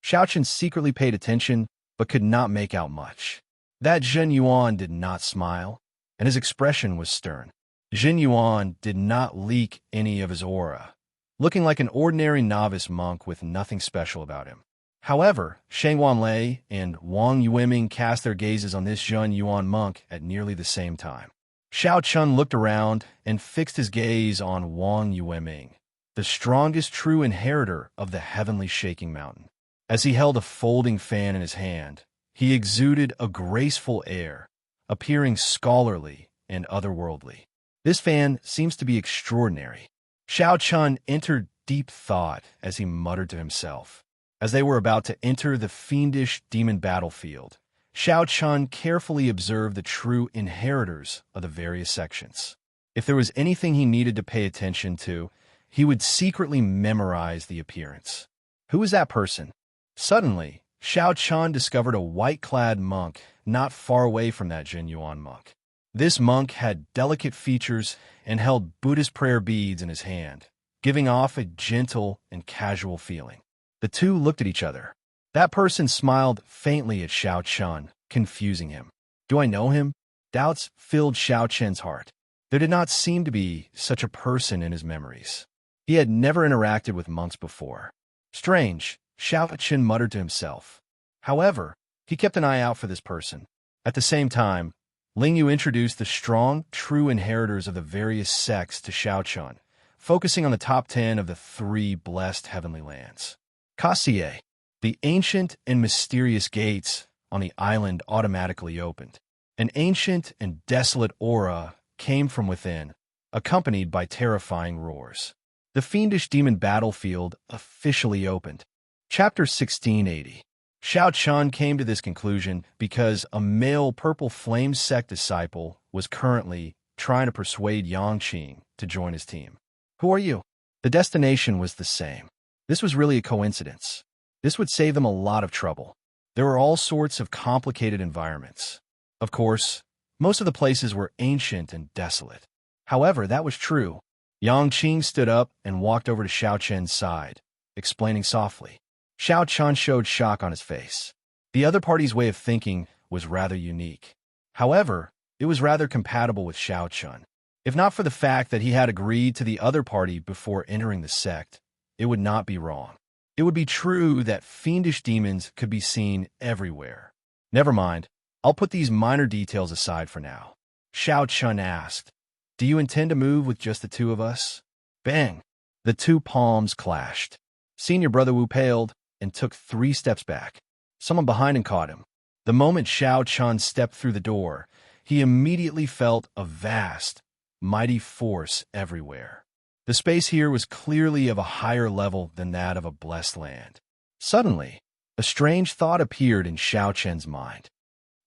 Xiao Chun secretly paid attention, but could not make out much. That Zhen Yuan did not smile, and his expression was stern. Zhen Yuan did not leak any of his aura, looking like an ordinary novice monk with nothing special about him. However, Shangwan Lei and Wang Yueming cast their gazes on this Zhen Yuan monk at nearly the same time. Xiao Chun looked around and fixed his gaze on Wang Yueming, the strongest true inheritor of the heavenly shaking mountain. As he held a folding fan in his hand, he exuded a graceful air, appearing scholarly and otherworldly. This fan seems to be extraordinary. Xiao Chun entered deep thought as he muttered to himself. As they were about to enter the fiendish demon battlefield, Xiao Chun carefully observed the true inheritors of the various sections. If there was anything he needed to pay attention to, he would secretly memorize the appearance. Who was that person? Suddenly, Xiao Chun discovered a white-clad monk not far away from that Zhen Yuan monk. This monk had delicate features and held Buddhist prayer beads in his hand, giving off a gentle and casual feeling. The two looked at each other. That person smiled faintly at Xiao Chun, confusing him. Do I know him? Doubts filled Xiao Chun's heart. There did not seem to be such a person in his memories. He had never interacted with monks before. Strange, Xiao Chun muttered to himself. However, he kept an eye out for this person. At the same time, Ling Yu introduced the strong, true inheritors of the various sects to Xiao Chun, focusing on the top 10 of the three blessed heavenly lands. Kassier, the ancient and mysterious gates on the island automatically opened. An ancient and desolate aura came from within, accompanied by terrifying roars. The fiendish demon battlefield officially opened. Chapter 1680. Xiao Chun came to this conclusion because a male Purple Flame sect disciple was currently trying to persuade Yang Qing to join his team. Who are you? The destination was the same. This was really a coincidence. This would save them a lot of trouble. There were all sorts of complicated environments. Of course, most of the places were ancient and desolate. However, that was true. Yang Qing stood up and walked over to Xiao Chun's side, explaining softly. Xiao Chun showed shock on his face. The other party's way of thinking was rather unique. However, it was rather compatible with Xiao Chun. If not for the fact that he had agreed to the other party before entering the sect, it would not be wrong. It would be true that fiendish demons could be seen everywhere. Never mind, I'll put these minor details aside for now. Xiao Chun asked, "Do you intend to move with just the two of us?" Bang! The two palms clashed. Senior Brother Wu paled and took 3 steps back. Someone behind him caught him. The moment Xiao Chun stepped through the door, he immediately felt a vast, mighty force everywhere. The space here was clearly of a higher level than that of a blessed land. Suddenly, a strange thought appeared in Xiao Chun's mind.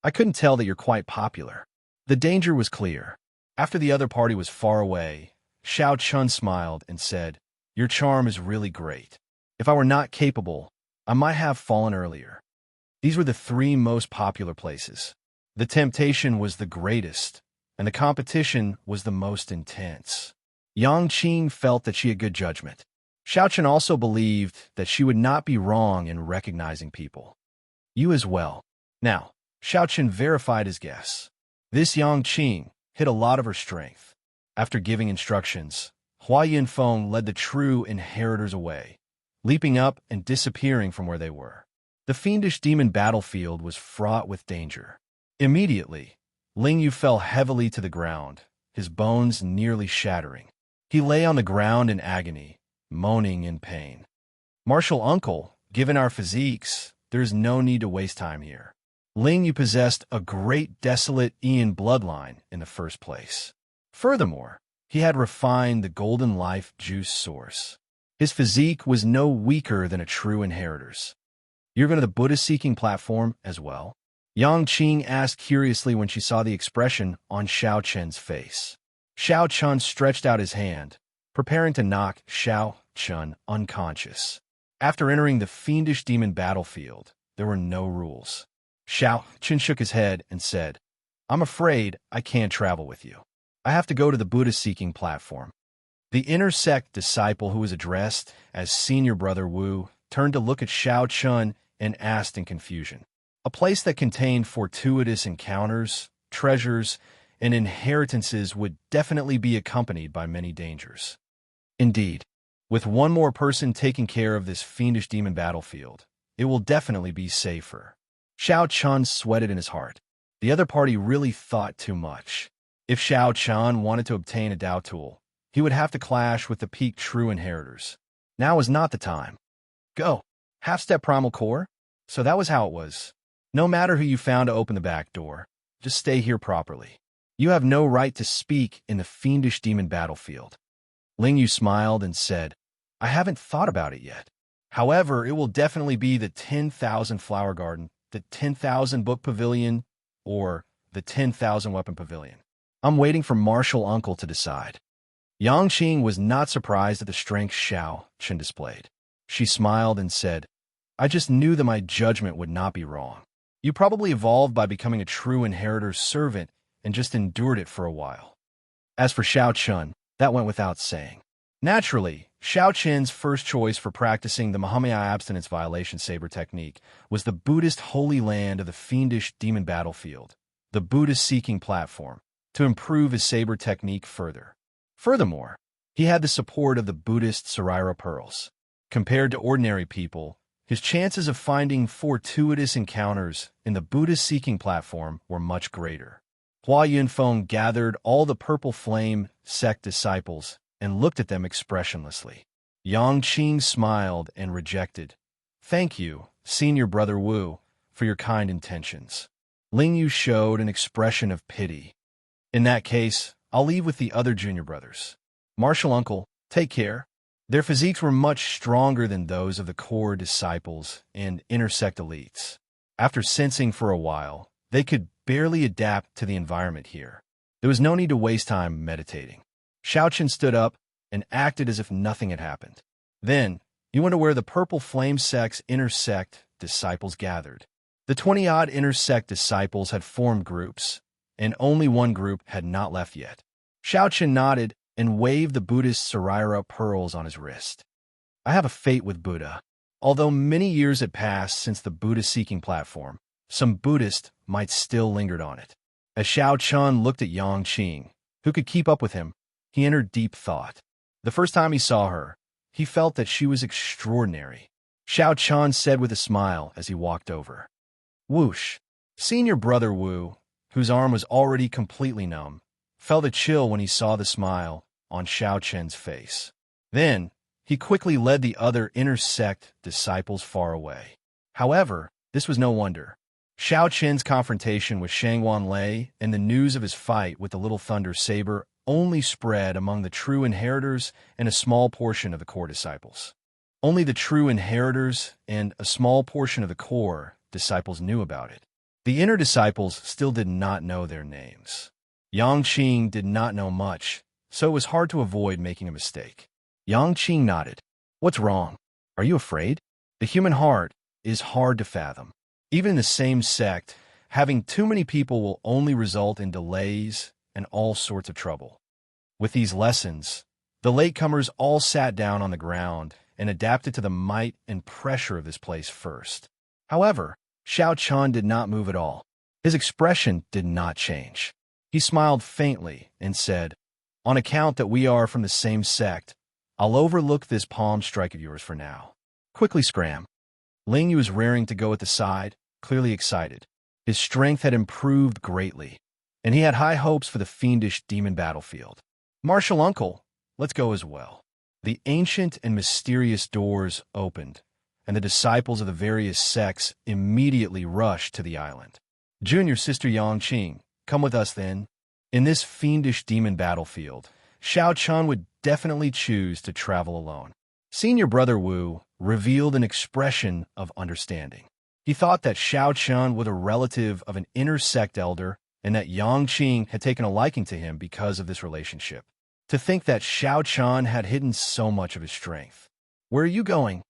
I couldn't tell that you're quite popular. The danger was clear. After the other party was far away, Xiao Chun smiled and said, "Your charm is really great. If I were not capable, I might have fallen earlier." These were the 3 most popular places. The temptation was the greatest, and the competition was the most intense. Yang Qing felt that she had good judgment. Xiao Chun also believed that she would not be wrong in recognizing people. You as well. Now, Xiao Chun verified his guess. This Yang Qing hid a lot of her strength. After giving instructions, Hua Yinfeng led the true inheritors away, leaping up and disappearing from where they were. The fiendish demon battlefield was fraught with danger. Immediately, Ling Yu fell heavily to the ground, his bones nearly shattering. He lay on the ground in agony, moaning in pain. Martial uncle, given our physiques, there's no need to waste time here. Ling Yu possessed a great desolate Ian bloodline in the first place. Furthermore, he had refined the golden life juice source. His physique was no weaker than a true inheritor's. You're going to the Buddha-seeking platform as well? Yang Qing asked curiously when she saw the expression on Xiao Chen's face. Xiao Chun stretched out his hand, preparing to knock Xiao Chun unconscious. After entering the fiendish demon battlefield, there were no rules. Xiao Chun shook his head and said, I'm afraid I can't travel with you. I have to go to the Buddha-seeking platform. The inner sect disciple who was addressed as Senior Brother Wu turned to look at Xiao Chun and asked in confusion. A place that contained fortuitous encounters, treasures, and inheritances would definitely be accompanied by many dangers. Indeed, with one more person taking care of this fiendish demon battlefield, it will definitely be safer. Xiao Chun sweated in his heart. The other party really thought too much. If Xiao Chun wanted to obtain a Dao tool, he would have to clash with the peak true inheritors. Now was not the time. Go. Half-step primal core? So that was how it was. No matter who you found to open the back door, just stay here properly. You have no right to speak in the fiendish demon battlefield. Ling Yu smiled and said, I haven't thought about it yet. However, it will definitely be the 10,000 flower garden, the 10,000 book pavilion, or the 10,000 weapon pavilion. I'm waiting for martial uncle to decide. Yang Qing was not surprised at the strength Xiao Chen displayed. She smiled and said, I just knew that my judgment would not be wrong. You probably evolved by becoming a true inheritor's servant and just endured it for a while. As for Xiao Chun, that went without saying. Naturally, Xiao Chen's first choice for practicing the Mahamaya abstinence violation saber technique was the Buddhist holy land of the fiendish demon battlefield, the Buddha-seeking platform, to improve his saber technique further. Furthermore, he had the support of the Buddhist Saraira pearls. Compared to ordinary people, his chances of finding fortuitous encounters in the Buddha-seeking platform were much greater. Hua Yunfeng gathered all the Purple Flame sect disciples and looked at them expressionlessly. Yang Qing smiled and rejected. Thank you, Senior Brother Wu, for your kind intentions. Ling Yu showed an expression of pity. In that case, I'll leave with the other junior brothers. Martial uncle, take care. Their physiques were much stronger than those of the core disciples and intersect elites. After sensing for a while, they could barely adapt to the environment here. There was no need to waste time meditating. Xiao Chen stood up and acted as if nothing had happened. Then, he went to where the Purple Flame sect's intersect disciples gathered. The 20-odd intersect disciples had formed groups, and only one group had not left yet. Xiao Chen nodded and waved the Buddhist Saraira pearls on his wrist. I have a fate with Buddha. Although many years had passed since the Buddha-seeking platform, some Buddhist might still lingered on it. As Xiao Chun looked at Yang Qing, who could keep up with him, he entered deep thought. The first time he saw her, he felt that she was extraordinary. Xiao Chun said with a smile as he walked over. Whoosh! Senior Brother Wu, whose arm was already completely numb, felt a chill when he saw the smile on Xiao Chen's face. Then, he quickly led the other intersect disciples far away. However, this was no wonder. Xiao Chen's confrontation with Shangwan Lei and the news of his fight with the Little Thunder Saber only spread among the true inheritors and a small portion of the core disciples. Only the true inheritors and a small portion of the core disciples knew about it. The inner disciples still did not know their names. Yang Qing did not know much, so it was hard to avoid making a mistake. Yang Qing nodded. What's wrong? Are you afraid? The human heart is hard to fathom. Even in the same sect, having too many people will only result in delays and all sorts of trouble. With these lessons, the latecomers all sat down on the ground and adapted to the might and pressure of this place first. However, Xiao Chun did not move at all. His expression did not change. He smiled faintly and said, On account that we are from the same sect, I'll overlook this palm strike of yours for now. Quickly scram. Ling Yu was raring to go at the side, clearly excited. His strength had improved greatly, and he had high hopes for the fiendish demon battlefield. "Martial uncle, let's go as well." The ancient and mysterious doors opened, and the disciples of the various sects immediately rushed to the island. "Junior sister Yangqing, come with us then." In this fiendish demon battlefield, Xiao Chun would definitely choose to travel alone. Senior brother Wu revealed an expression of understanding. He thought that Xiao Chun was a relative of an inner sect elder and that Yangqing had taken a liking to him because of this relationship. To think that Xiao Chun had hidden so much of his strength. "Where are you going?"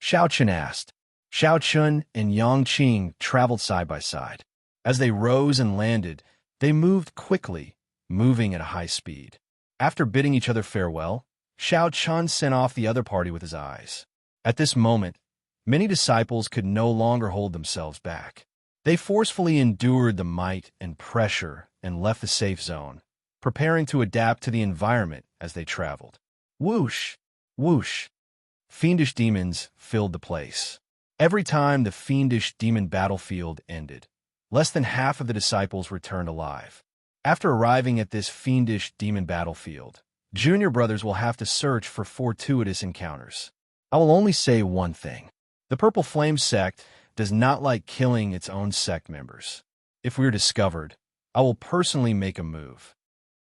Xiao Chun asked. Xiao Chun and Yangqing traveled side by side. As they rose and landed, they moved quickly, moving at a high speed. After bidding each other farewell, Xiao Chun sent off the other party with his eyes. At this moment, many disciples could no longer hold themselves back. They forcefully endured the might and pressure and left the safe zone, preparing to adapt to the environment as they traveled. Whoosh! Whoosh! Fiendish demons filled the place. Every time the fiendish demon battlefield ended, less than half of the disciples returned alive. After arriving at this fiendish demon battlefield, junior brothers will have to search for fortuitous encounters. I will only say one thing. The Purple Flame sect does not like killing its own sect members. If we are discovered, I will personally make a move.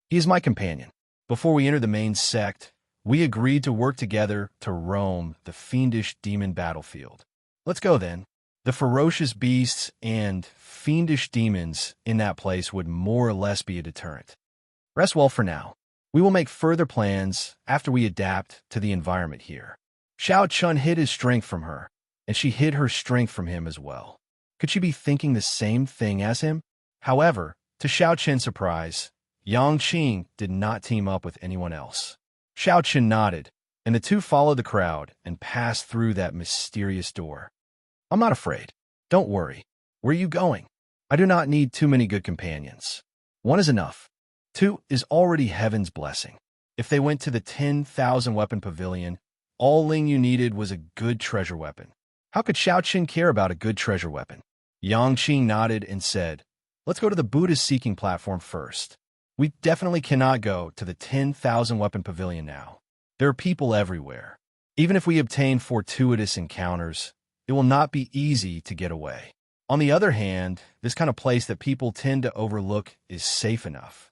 He is my companion. Before we enter the main sect, we agreed to work together to roam the fiendish demon battlefield. Let's go then. The ferocious beasts and fiendish demons in that place would more or less be a deterrent. Rest well for now. We will make further plans after we adapt to the environment here. Xiao Chun hid his strength from her, and she hid her strength from him as well. Could she be thinking the same thing as him? However, to Xiao Chun's surprise, Yangqing did not team up with anyone else. Xiao Chun nodded, and the two followed the crowd and passed through that mysterious door. "I'm not afraid. Don't worry. Where are you going? I do not need too many good companions. One is enough. Two is already heaven's blessing." If they went to the 10,000 weapon pavilion, all Ling Yu needed was a good treasure weapon. How could Xiao Chun care about a good treasure weapon? Yangqing nodded and said, "Let's go to the Buddha-seeking platform first. We definitely cannot go to the 10,000 weapon pavilion now. There are people everywhere. Even if we obtain fortuitous encounters, it will not be easy to get away. On the other hand, this kind of place that people tend to overlook is safe enough.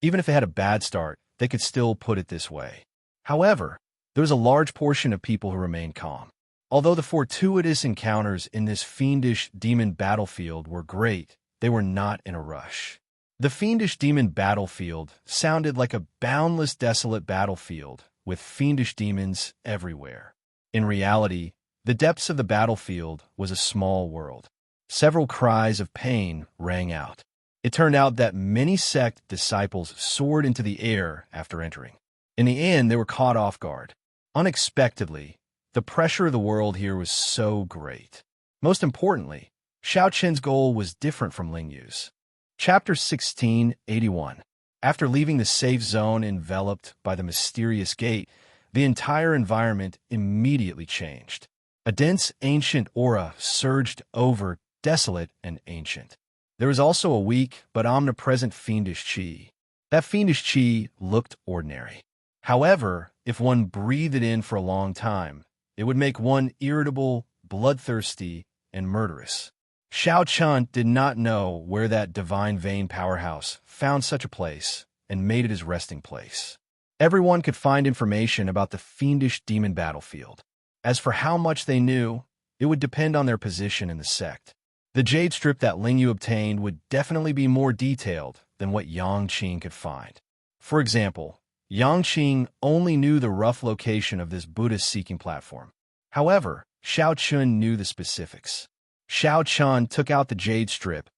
Even if they had a bad start, they could still put it this way. However, there was a large portion of people who remained calm. Although the fortuitous encounters in this fiendish demon battlefield were great, they were not in a rush. The fiendish demon battlefield sounded like a boundless, desolate battlefield with fiendish demons everywhere. In reality, the depths of the battlefield was a small world. Several cries of pain rang out. It turned out that many sect disciples soared into the air after entering. In the end, they were caught off guard. Unexpectedly, the pressure of the world here was so great. Most importantly, Xiao Chen's goal was different from Ling Yu's. Chapter 1681. After leaving the safe zone enveloped by the mysterious gate, the entire environment immediately changed. A dense, ancient aura surged over, desolate and ancient. There was also a weak but omnipresent fiendish qi. That fiendish qi looked ordinary. However, if one breathed it in for a long time, it would make one irritable, bloodthirsty, and murderous. Xiao Chun did not know where that divine vein powerhouse found such a place and made it his resting place. Everyone could find information about the fiendish demon battlefield. As for how much they knew, it would depend on their position in the sect. The jade strip that Ling Yu obtained would definitely be more detailed than what Yangqing could find. For example, Yangqing only knew the rough location of this Buddhist-seeking platform. However, Xiao Chun knew the specifics. Xiao Chun took out the jade strip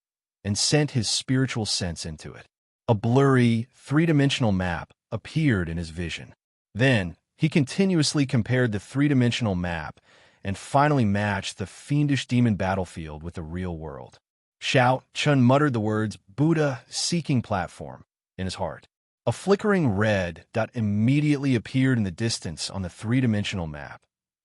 and sent his spiritual sense into it. A blurry, three-dimensional map appeared in his vision. Then, he continuously compared the three-dimensional map and finally matched the fiendish demon battlefield with the real world. Xiao Chun muttered the words Buddha seeking platform in his heart. A flickering red dot immediately appeared in the distance on the three-dimensional map,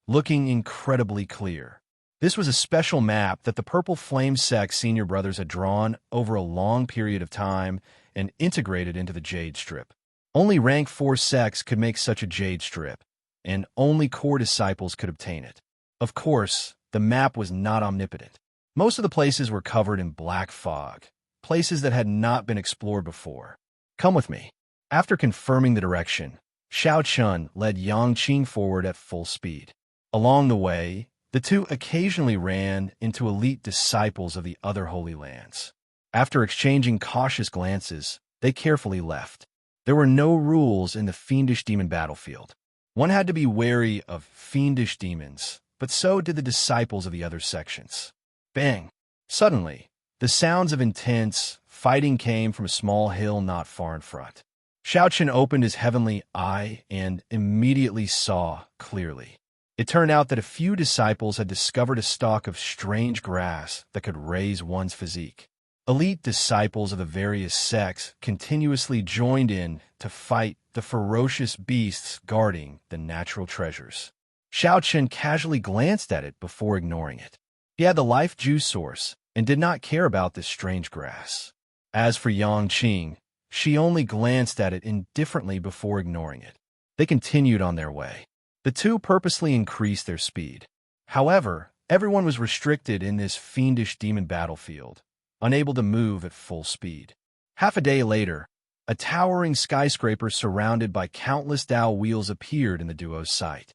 looking incredibly clear. This was a special map that the Purple Flame Sect senior brothers had drawn over a long period of time and integrated into the Jade Strip. Only rank 4 sects could make such a Jade Strip, and only core disciples could obtain it. Of course, the map was not omnipotent. Most of the places were covered in black fog, places that had not been explored before. Come with me. After confirming the direction, Xiao Chun led Yang Qing forward at full speed. Along the way, the two occasionally ran into elite disciples of the other Holy Lands. After exchanging cautious glances, they carefully left. There were no rules in the fiendish demon battlefield. One had to be wary of fiendish demons, but so did the disciples of the other sections. Bang! Suddenly, the sounds of intense fighting came from a small hill not far in front. Xiao Chen opened his heavenly eye and immediately saw clearly. It turned out that a few disciples had discovered a stalk of strange grass that could raise one's physique. Elite disciples of the various sects continuously joined in to fight the ferocious beasts guarding the natural treasures. Xiao Chen casually glanced at it before ignoring it. He had the life juice source and did not care about this strange grass. As for Yang Qing, she only glanced at it indifferently before ignoring it. They continued on their way. The two purposely increased their speed. However, everyone was restricted in this fiendish demon battlefield, unable to move at full speed. Half a day later, a towering skyscraper surrounded by countless Dao wheels appeared in the duo's sight.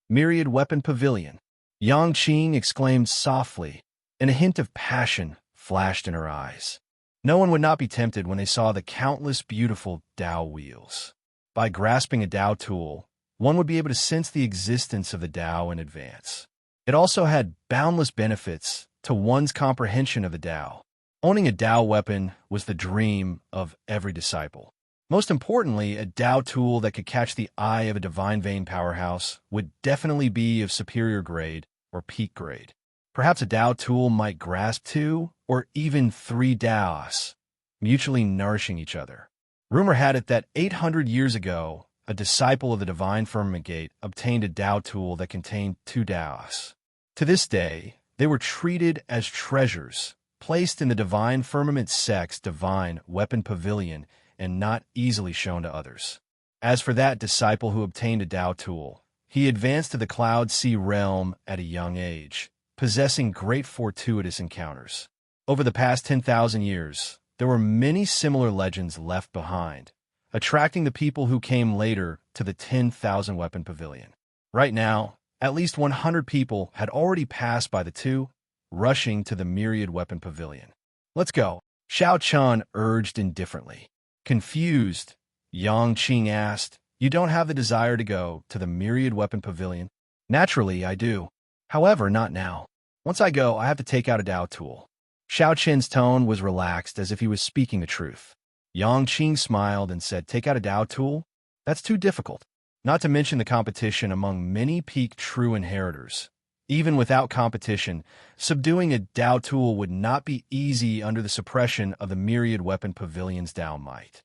Myriad Weapon Pavilion. Yang Qing exclaimed softly, and a hint of passion flashed in her eyes. No one would not be tempted when they saw the countless beautiful Dao wheels. By grasping a Dao tool, one would be able to sense the existence of the Dao in advance. It also had boundless benefits to one's comprehension of the Dao. Owning a Dao weapon was the dream of every disciple. Most importantly, a Dao tool that could catch the eye of a divine vein powerhouse would definitely be of superior grade or peak grade. Perhaps a Dao tool might grasp 2 or even 3 Daos, mutually nourishing each other. Rumor had it that 800 years ago, a disciple of the Divine Firmament Gate obtained a Dao tool that contained 2 Daos. To this day, they were treated as treasures, placed in the Divine Firmament Sect's Divine Weapon Pavilion and not easily shown to others. As for that disciple who obtained a Dao tool, he advanced to the Cloud Sea realm at a young age, possessing great fortuitous encounters. Over the past 10,000 years, there were many similar legends left behind, attracting the people who came later to the 10,000 Weapon Pavilion. Right now, at least 100 people had already passed by the two, rushing to the Myriad Weapon Pavilion. Let's go, Xiao Chun urged indifferently. Confused, Yang Qing asked, "You don't have the desire to go to the Myriad Weapon Pavilion?" "Naturally, I do. However, not now. Once I go, I have to take out a Dao tool." Xiao Chen's tone was relaxed as if he was speaking the truth. Yang Qing smiled and said, "Take out a Dao tool? That's too difficult. Not to mention the competition among many peak true inheritors. Even without competition, subduing a Dao tool would not be easy under the suppression of the Myriad Weapon Pavilion's Dao might."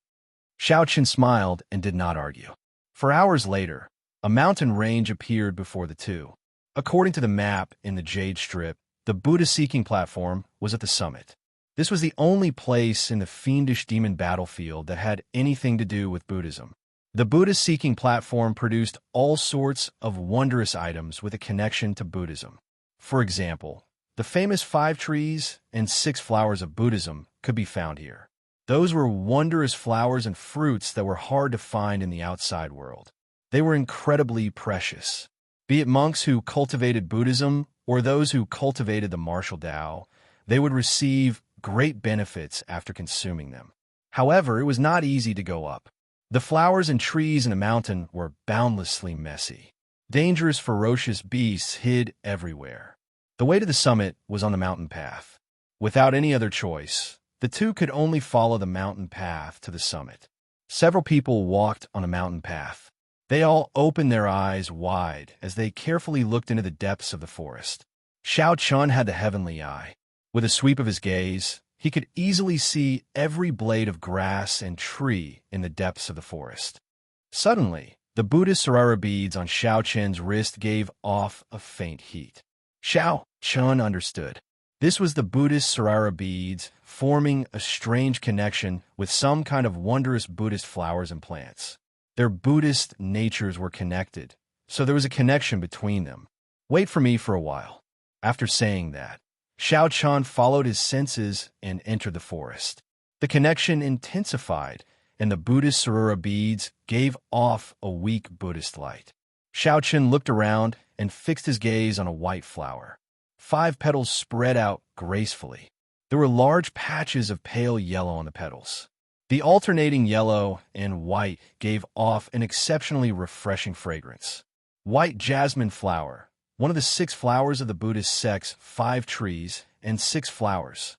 Xiao Chen smiled and did not argue. For hours later, a mountain range appeared before the two. According to the map in the Jade Strip, the Buddha-seeking platform was at the summit. This was the only place in the fiendish demon battlefield that had anything to do with Buddhism. The Buddha-seeking platform produced all sorts of wondrous items with a connection to Buddhism. For example, the famous 5 trees and 6 flowers of Buddhism could be found here. Those were wondrous flowers and fruits that were hard to find in the outside world. They were incredibly precious. Be it monks who cultivated Buddhism or those who cultivated the martial Tao, they would receive great benefits after consuming them. However, it was not easy to go up. The flowers and trees in the mountain were boundlessly messy. Dangerous, ferocious beasts hid everywhere. The way to the summit was on the mountain path. Without any other choice, the two could only follow the mountain path to the summit. Several people walked on a mountain path. They all opened their eyes wide as they carefully looked into the depths of the forest. Xiao Chun had the heavenly eye. With a sweep of his gaze, he could easily see every blade of grass and tree in the depths of the forest. Suddenly, the Buddhist Sarara beads on Xiao Chen's wrist gave off a faint heat. Xiao Chun understood. This was the Buddhist Sarara beads forming a strange connection with some kind of wondrous Buddhist flowers and plants. Their Buddhist natures were connected, so there was a connection between them. Wait for me for a while. After saying that, Xiao Chun followed his senses and entered the forest. The connection intensified, and the Buddhist Sarara beads gave off a weak Buddhist light. Xiao Chun looked around and fixed his gaze on a white flower. 5 petals spread out gracefully. There were large patches of pale yellow on the petals. The alternating yellow and white gave off an exceptionally refreshing fragrance. White jasmine flower, one of the 6 flowers of the Buddhist sect's 5 trees and 6 flowers.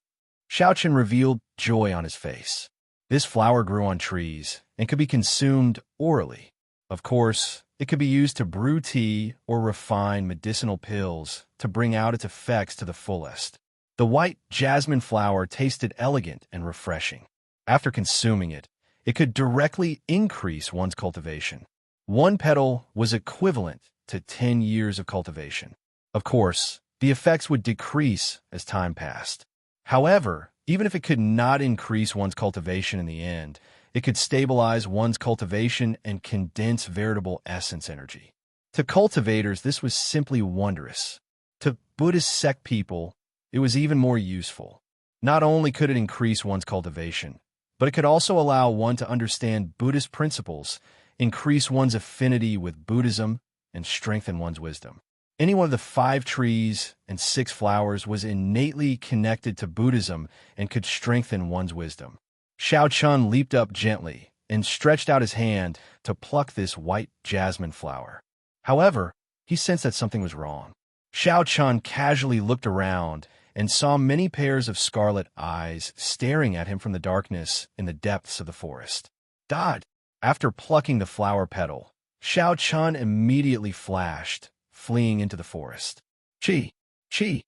Xiao Chun revealed joy on his face. This flower grew on trees and could be consumed orally. Of course, it could be used to brew tea or refine medicinal pills to bring out its effects to the fullest. The white jasmine flower tasted elegant and refreshing. After consuming it, it could directly increase one's cultivation. 1 petal was equivalent to 10 years of cultivation. Of course, the effects would decrease as time passed. However, even if it could not increase one's cultivation in the end, it could stabilize one's cultivation and condense veritable essence energy. To cultivators, this was simply wondrous. To Buddhist sect people, it was even more useful. Not only could it increase one's cultivation, but it could also allow one to understand Buddhist principles, increase one's affinity with Buddhism, and strengthen one's wisdom. Any one of the 5 trees and 6 flowers was innately connected to Buddhism and could strengthen one's wisdom. Xiao Chun leaped up gently and stretched out his hand to pluck this white jasmine flower. However, he sensed that something was wrong. Xiao Chun casually looked around and saw many pairs of scarlet eyes staring at him from the darkness in the depths of the forest. Dod! After plucking the flower petal, Xiao Chun immediately flashed, fleeing into the forest. Chi! Chi!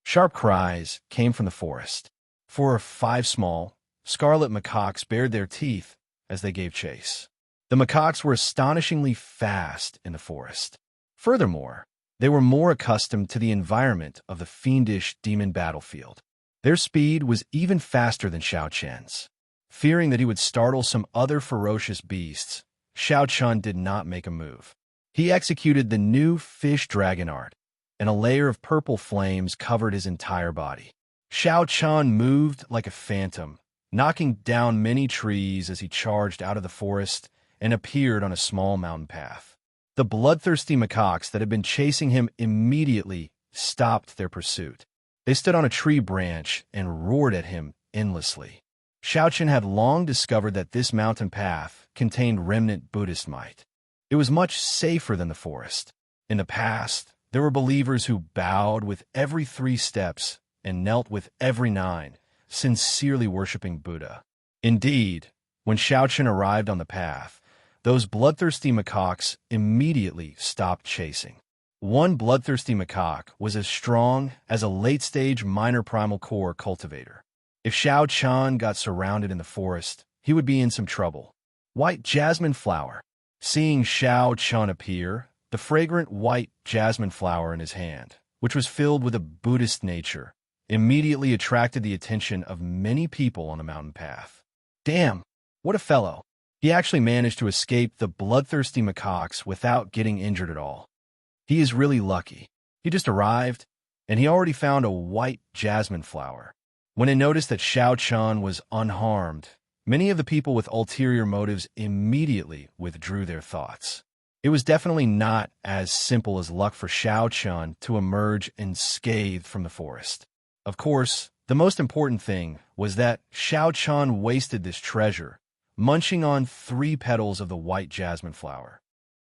Sharp cries came from the forest. 4 or 5 small, scarlet macaques bared their teeth as they gave chase. The macaques were astonishingly fast in the forest. Furthermore, they were more accustomed to the environment of the fiendish demon battlefield. Their speed was even faster than Xiao Chun's. Fearing that he would startle some other ferocious beasts, Xiao Chun did not make a move. He executed the new fish dragon art, and a layer of purple flames covered his entire body. Xiao Chun moved like a phantom, knocking down many trees as he charged out of the forest and appeared on a small mountain path. The bloodthirsty macaques that had been chasing him immediately stopped their pursuit. They stood on a tree branch and roared at him endlessly. Xiao Chun had long discovered that this mountain path contained remnant Buddhist might. It was much safer than the forest. In the past, there were believers who bowed with every 3 steps and knelt with every 9, sincerely worshipping Buddha. Indeed, when Xiao Chun arrived on the path, those bloodthirsty macaques immediately stopped chasing. One bloodthirsty macaque was as strong as a late-stage minor primal core cultivator. If Xiao Chun got surrounded in the forest, he would be in some trouble. White jasmine flower. Seeing Xiao Chun appear, the fragrant white jasmine flower in his hand, which was filled with a Buddhist nature, immediately attracted the attention of many people on the mountain path. Damn, what a fellow. He actually managed to escape the bloodthirsty macaques without getting injured at all. He is really lucky. He just arrived, and he already found a white jasmine flower. When they noticed that Xiao Chun was unharmed, many of the people with ulterior motives immediately withdrew their thoughts. It was definitely not as simple as luck for Xiao Chun to emerge unscathed from the forest. Of course, the most important thing was that Xiao Chun wasted this treasure, munching on 3 petals of the white jasmine flower.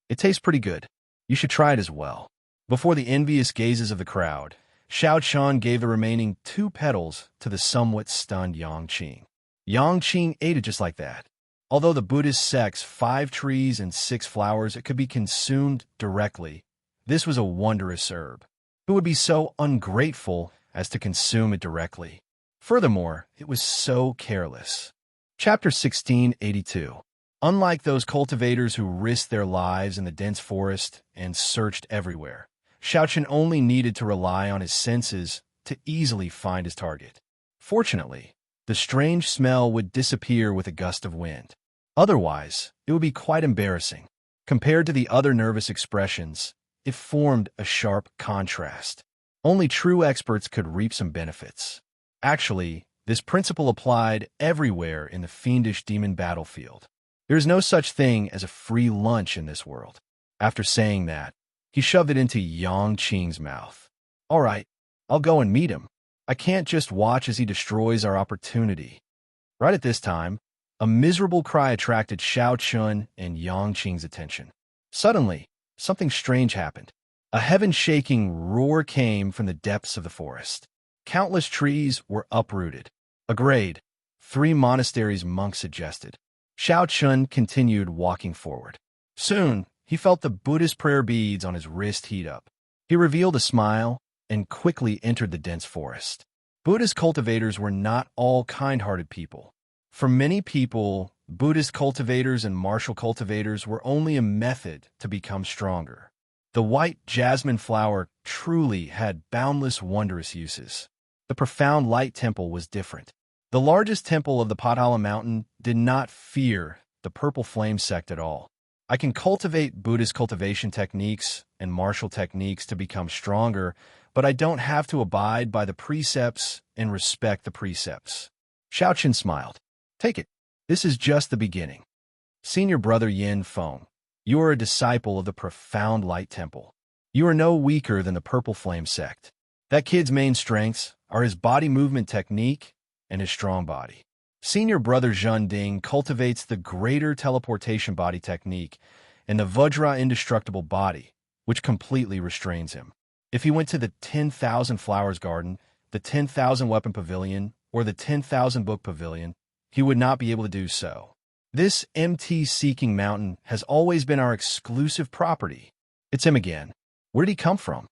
It tastes pretty good. You should try it as well. Before the envious gazes of the crowd, Xiao Chun gave the remaining 2 petals to the somewhat stunned Yang Qing. Yang Qing ate it just like that. Although the Buddhist sect's 5 trees and 6 flowers, it could be consumed directly. This was a wondrous herb. Who would be so ungrateful as to consume it directly? Furthermore, it was so careless. Chapter 1682. Unlike those cultivators who risked their lives in the dense forest and searched everywhere, Xiaochen only needed to rely on his senses to easily find his target. Fortunately, the strange smell would disappear with a gust of wind. Otherwise, it would be quite embarrassing. Compared to the other nervous expressions, it formed a sharp contrast. Only true experts could reap some benefits. Actually, this principle applied everywhere in the fiendish demon battlefield. There is no such thing as a free lunch in this world. After saying that, he shoved it into Yang Qing's mouth. All right, I'll go and meet him. I can't just watch as he destroys our opportunity. Right at this time, a miserable cry attracted Xiao Chun and Yang Qing's attention. Suddenly, something strange happened. A heaven-shaking roar came from the depths of the forest. Countless trees were uprooted. A grade, 3 monasteries monks suggested. Xiao Chun continued walking forward. Soon, he felt the Buddhist prayer beads on his wrist heat up. He revealed a smile and quickly entered the dense forest. Buddhist cultivators were not all kind-hearted people. For many people, Buddhist cultivators and martial cultivators were only a method to become stronger. The white jasmine flower truly had boundless wondrous uses. The profound light temple was different. The largest temple of the Potala mountain did not fear the purple flame sect at all. I can cultivate Buddhist cultivation techniques and martial techniques to become stronger, but I don't have to abide by the precepts and respect the precepts. Xiaoqin smiled. Take it. This is just the beginning. Senior brother Yin Feng, you are a disciple of the profound light temple. You are no weaker than the purple flame sect. That kid's main strengths are his body movement technique and his strong body. Senior brother Zhen Ding cultivates the greater teleportation body technique and the Vajra indestructible body, which completely restrains him. If he went to the 10,000 flowers garden, the 10,000 weapon pavilion, or the 10,000 book pavilion, he would not be able to do so. This MT-seeking mountain has always been our exclusive property. It's him again. Where did he come from?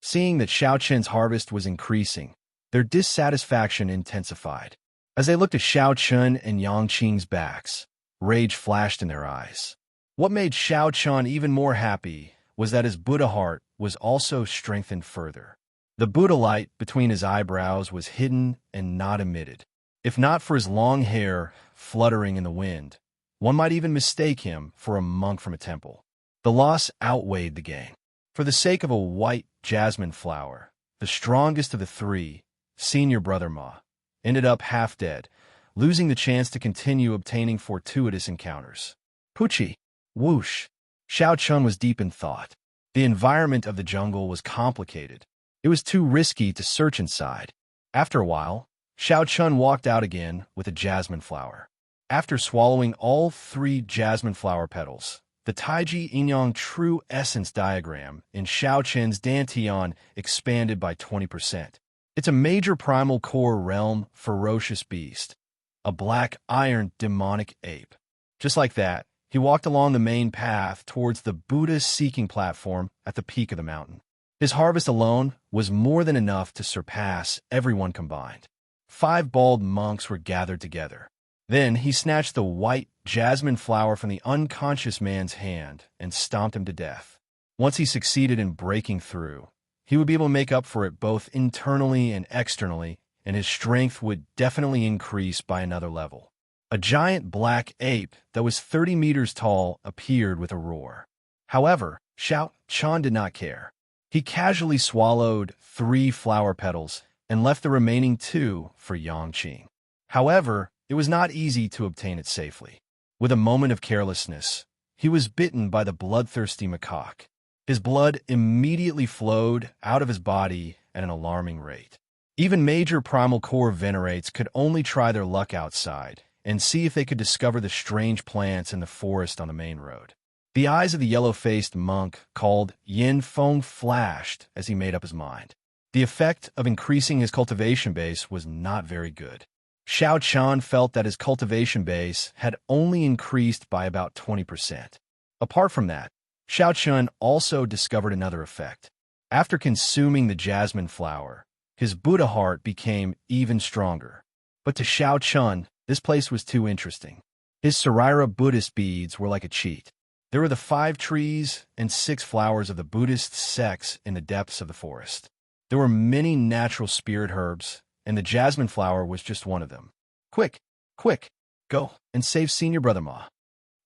Seeing that Xiao Chen's harvest was increasing, their dissatisfaction intensified. As they looked at Xiao Chun and Yang Qing's backs, rage flashed in their eyes. What made Xiao Chun even more happy was that his Buddha heart was also strengthened further. The Buddha light between his eyebrows was hidden and not emitted. If not for his long hair fluttering in the wind, one might even mistake him for a monk from a temple. The loss outweighed the gain. For the sake of a white jasmine flower, the strongest of the three, senior brother Ma, ended up half dead, losing the chance to continue obtaining fortuitous encounters. Pucci, whoosh. Xiao Chun was deep in thought. The environment of the jungle was complicated. It was too risky to search inside. After a while, Xiao Chun walked out again with a jasmine flower. After swallowing all 3 jasmine flower petals, the Taiji Inyang True Essence diagram in Xiao Chen's Dantian expanded by 20%. It's a major primal core realm ferocious beast, a black iron demonic ape. Just like that, he walked along the main path towards the Buddha-seeking platform at the peak of the mountain. His harvest alone was more than enough to surpass everyone combined. 5 bald monks were gathered together. Then he snatched the white jasmine flower from the unconscious man's hand and stomped him to death. Once he succeeded in breaking through, he would be able to make up for it both internally and externally, and his strength would definitely increase by another level. A giant black ape that was 30 meters tall appeared with a roar. However, Xiao Chun did not care. He casually swallowed 3 flower petals and left the remaining 2 for Yang Qing. However, it was not easy to obtain it safely. With a moment of carelessness, he was bitten by the bloodthirsty macaque. His blood immediately flowed out of his body at an alarming rate. Even major primal core venerates could only try their luck outside and see if they could discover the strange plants in the forest on the main road. The eyes of the yellow-faced monk called Yin Feng flashed as he made up his mind. The effect of increasing his cultivation base was not very good. Xiao Chun felt that his cultivation base had only increased by about 20%. Apart from that, Xiao Chun also discovered another effect. After consuming the jasmine flower, his Buddha heart became even stronger. But to Xiao Chun, this place was too interesting. His Sarira Buddhist beads were like a cheat. There were the 5 trees and 6 flowers of the Buddhist sects in the depths of the forest. There were many natural spirit herbs, and the jasmine flower was just one of them. Quick, quick, go and save Senior Brother Ma.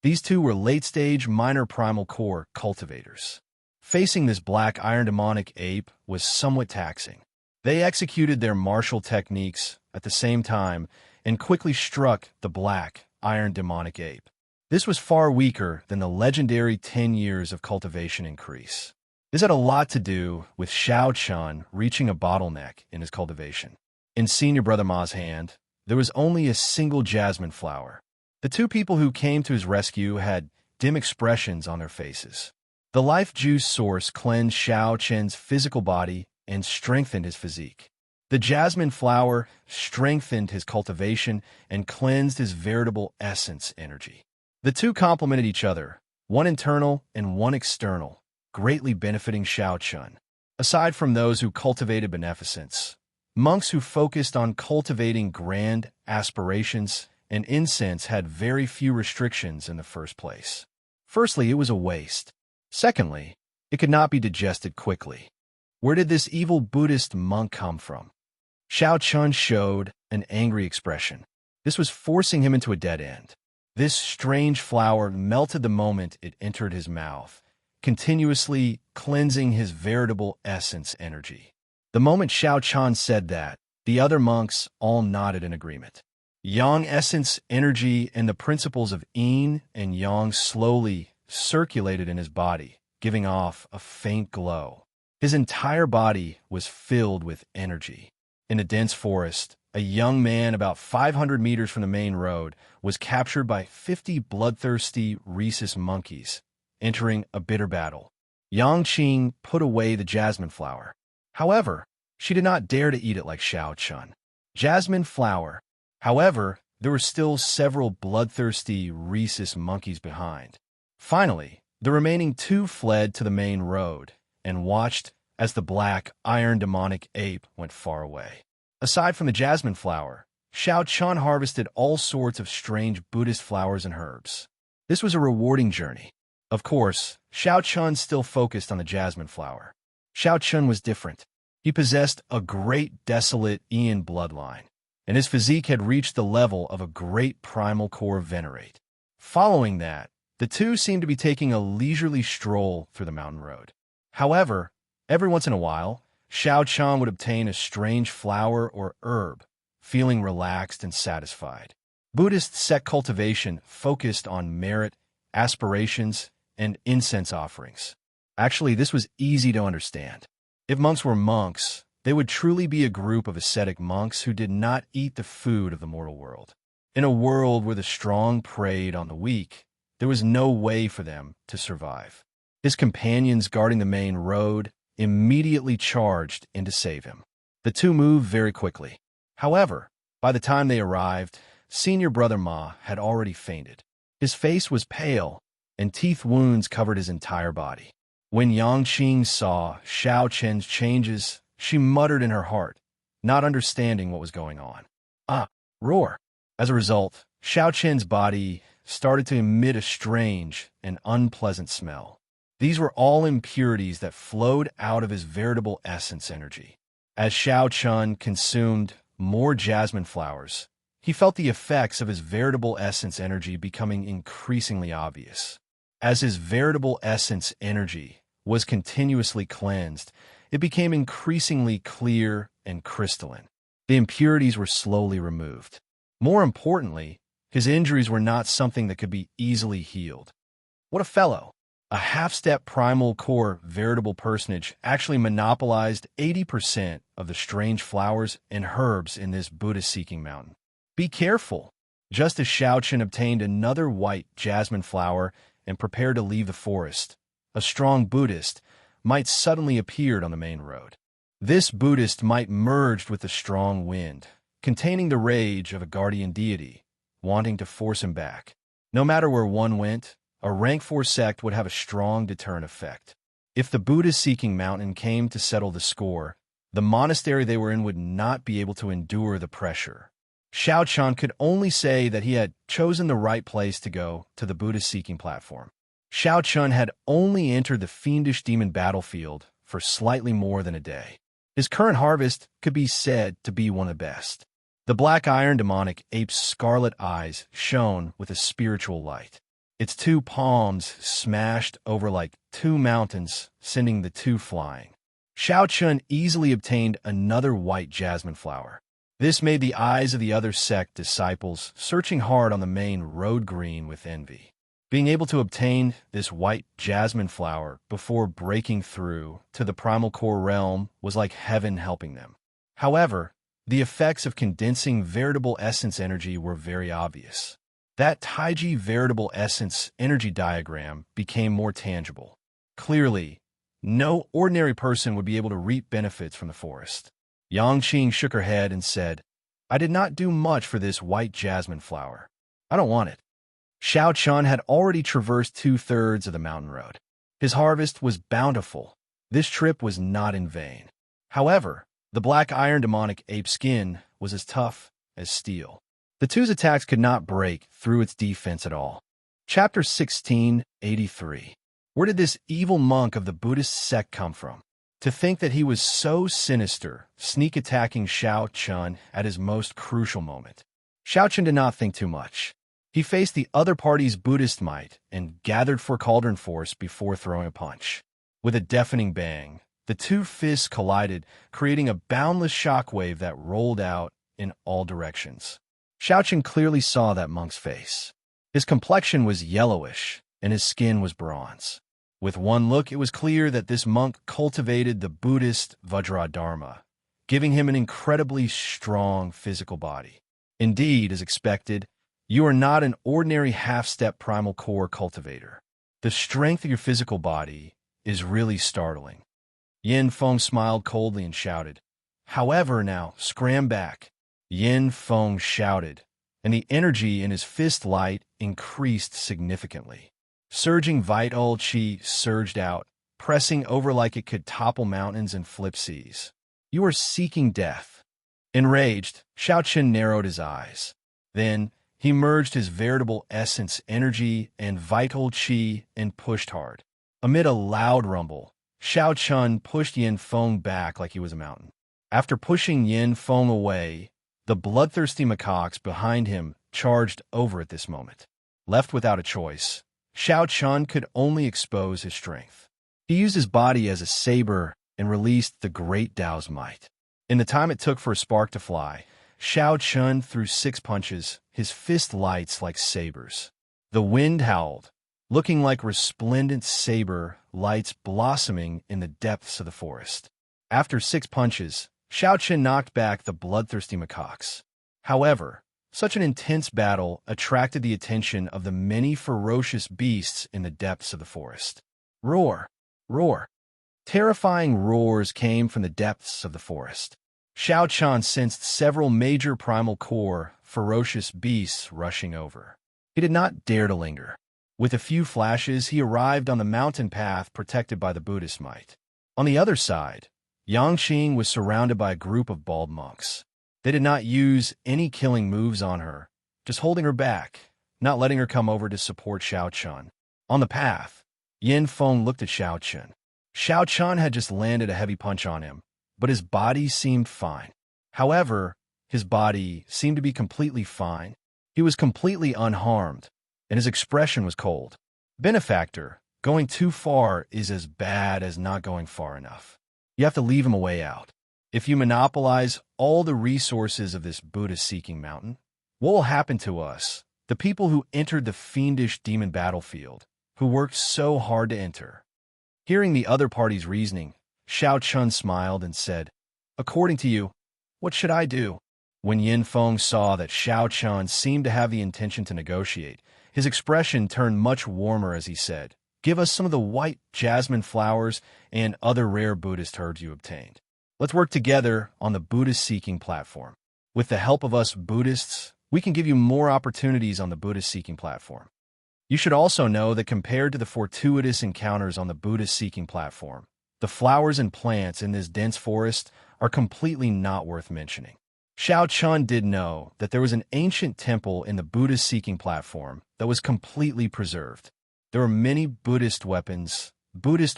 These two were late-stage minor primal core cultivators. Facing this black iron demonic ape was somewhat taxing. They executed their martial techniques at the same time and quickly struck the black iron demonic ape. This was far weaker than the legendary 10 years of cultivation increase. This had a lot to do with Xiao Chun reaching a bottleneck in his cultivation. In Senior Brother Ma's hand, there was only a single jasmine flower. The two people who came to his rescue had dim expressions on their faces. The life juice source cleansed Xiao Chen's physical body and strengthened his physique. The jasmine flower strengthened his cultivation and cleansed his veritable essence energy. The two complemented each other, one internal and one external, greatly benefiting Xiao Chun. Aside from those who cultivated beneficence, monks who focused on cultivating grand aspirations and incense had very few restrictions in the first place. Firstly, it was a waste. Secondly, it could not be digested quickly. Where did this evil Buddhist monk come from? Xiao Chun showed an angry expression. This was forcing him into a dead end. This strange flower melted the moment it entered his mouth, continuously cleansing his veritable essence energy. The moment Xiao Chun said that, the other monks all nodded in agreement. Yang essence energy and the principles of yin and yang slowly circulated in his body, giving off a faint glow. His entire body was filled with energy. In a dense forest, a young man about 500 meters from the main road was captured by 50 bloodthirsty rhesus monkeys, entering a bitter battle. Yang Qing put away the jasmine flower. However, she did not dare to eat it like Xiao Chun. Jasmine flower. However, there were still several bloodthirsty rhesus monkeys behind. Finally, the remaining 2 fled to the main road and watched as the black iron demonic ape went far away. Aside from the jasmine flower, Xiao Chun harvested all sorts of strange Buddhist flowers and herbs. This was a rewarding journey. Of course, Xiao Chun still focused on the jasmine flower. Xiao Chun was different. He possessed a great desolate Ian bloodline, and his physique had reached the level of a great primal core venerate. Following that, the two seemed to be taking a leisurely stroll through the mountain road. However, every once in a while, Xiao Chun would obtain a strange flower or herb, feeling relaxed and satisfied. Buddhist sect cultivation focused on merit, aspirations, and incense offerings. Actually, this was easy to understand. If monks were monks, they would truly be a group of ascetic monks who did not eat the food of the mortal world. In a world where the strong preyed on the weak, there was no way for them to survive. His companions guarding the main road immediately charged in to save him. The two moved very quickly. However, by the time they arrived, Senior Brother Ma had already fainted. His face was pale, and teeth wounds covered his entire body. When Yang Qing saw Xiao Chen's changes, she muttered in her heart, not understanding what was going on. Roar! As a result, Xiao Chen's body started to emit a strange and unpleasant smell. These were all impurities that flowed out of his veritable essence energy. As Xiao Chun consumed more jasmine flowers, he felt the effects of his veritable essence energy becoming increasingly obvious. As his veritable essence energy was continuously cleansed, it became increasingly clear and crystalline. The impurities were slowly removed. More importantly, his injuries were not something that could be easily healed. What a fellow! A half-step primal core veritable personage actually monopolized 80% of the strange flowers and herbs in this Buddha-seeking mountain. Be careful! Just as Xiao Chen obtained another white jasmine flower and prepared to leave the forest, a strong Buddhist might suddenly appear on the main road. This Buddhist might merge with the strong wind, containing the rage of a guardian deity, wanting to force him back. No matter where one went, a rank 4 sect would have a strong deterrent effect. If the Buddha-seeking mountain came to settle the score, the monastery they were in would not be able to endure the pressure. Xiao Chun could only say that he had chosen the right place to go to the Buddha-seeking platform. Xiao Chun had only entered the fiendish demon battlefield for slightly more than a day. His current harvest could be said to be one of the best. The black iron demonic ape's scarlet eyes shone with a spiritual light. Its two palms smashed over like two mountains, sending the two flying. Xiao Chun easily obtained another white jasmine flower. This made the eyes of the other sect disciples searching hard on the main road green with envy. Being able to obtain this white jasmine flower before breaking through to the primal core realm was like heaven helping them. However, the effects of condensing veritable essence energy were very obvious. That Taiji veritable essence energy diagram became more tangible. Clearly, no ordinary person would be able to reap benefits from the forest. Yangqing shook her head and said, "I did not do much for this white jasmine flower. I don't want it." Xiao Chun had already traversed 2/3 of the mountain road. His harvest was bountiful. This trip was not in vain. However, the black iron demonic ape skin was as tough as steel. The two's attacks could not break through its defense at all. Chapter 1683. Where did this evil monk of the Buddhist sect come from? To think that he was so sinister, sneak-attacking Xiao Chun at his most crucial moment. Xiao Chun did not think too much. He faced the other party's Buddhist might and gathered for cauldron force before throwing a punch. With a deafening bang, the two fists collided, creating a boundless shockwave that rolled out in all directions. Xiao Chun clearly saw that monk's face. His complexion was yellowish, and his skin was bronze. With one look, it was clear that this monk cultivated the Buddhist Vajradharma, giving him an incredibly strong physical body. Indeed, as expected, you are not an ordinary half-step primal core cultivator. The strength of your physical body is really startling. Yin Feng smiled coldly and shouted, "However, now, scram back." Yin Feng shouted, and the energy in his fist light increased significantly. Surging vital chi surged out, pressing over like it could topple mountains and flip seas. "You are seeking death." Enraged, Xiao Chun narrowed his eyes. Then, he merged his veritable essence energy and vital chi and pushed hard. Amid a loud rumble, Xiao Chun pushed Yin Feng back like he was a mountain. After pushing Yin Feng away, the bloodthirsty macaques behind him charged over at this moment. Left without a choice, Xiao Chun could only expose his strength. He used his body as a saber and released the great Tao's might. In the time it took for a spark to fly, Xiao Chun threw 6 punches, his fist lights like sabers. The wind howled, looking like resplendent saber lights blossoming in the depths of the forest. After 6 punches, Xiao Chun knocked back the bloodthirsty macaques. However, such an intense battle attracted the attention of the many ferocious beasts in the depths of the forest. Roar! Roar! Terrifying roars came from the depths of the forest. Xiao Chun sensed several major primal core, ferocious beasts rushing over. He did not dare to linger. With a few flashes, he arrived on the mountain path protected by the Buddhist might. On the other side, Yangqing was surrounded by a group of bald monks. They did not use any killing moves on her, just holding her back, not letting her come over to support Xiao Chun. On the path, Yin Feng looked at Xiao Chun. Xiao Chun had just landed a heavy punch on him, but his body seemed fine. However, his body seemed to be completely fine. He was completely unharmed, and his expression was cold. Benefactor, going too far is as bad as not going far enough. You have to leave him a way out. If you monopolize all the resources of this Buddha-seeking mountain, what will happen to us, the people who entered the fiendish demon battlefield, who worked so hard to enter? Hearing the other party's reasoning, Xiao Chun smiled and said, "According to you, what should I do?" When Yin Feng saw that Xiao Chun seemed to have the intention to negotiate, his expression turned much warmer as he said, "Give us some of the white jasmine flowers and other rare Buddhist herbs you obtained. Let's work together on the Buddhist-seeking platform. With the help of us Buddhists, we can give you more opportunities on the Buddhist-seeking platform." You should also know that compared to the fortuitous encounters on the Buddhist-seeking platform, the flowers and plants in this dense forest are completely not worth mentioning. Xiao Chun did know that there was an ancient temple in the Buddhist-seeking platform that was completely preserved. There were many Buddhist weapons, Buddhist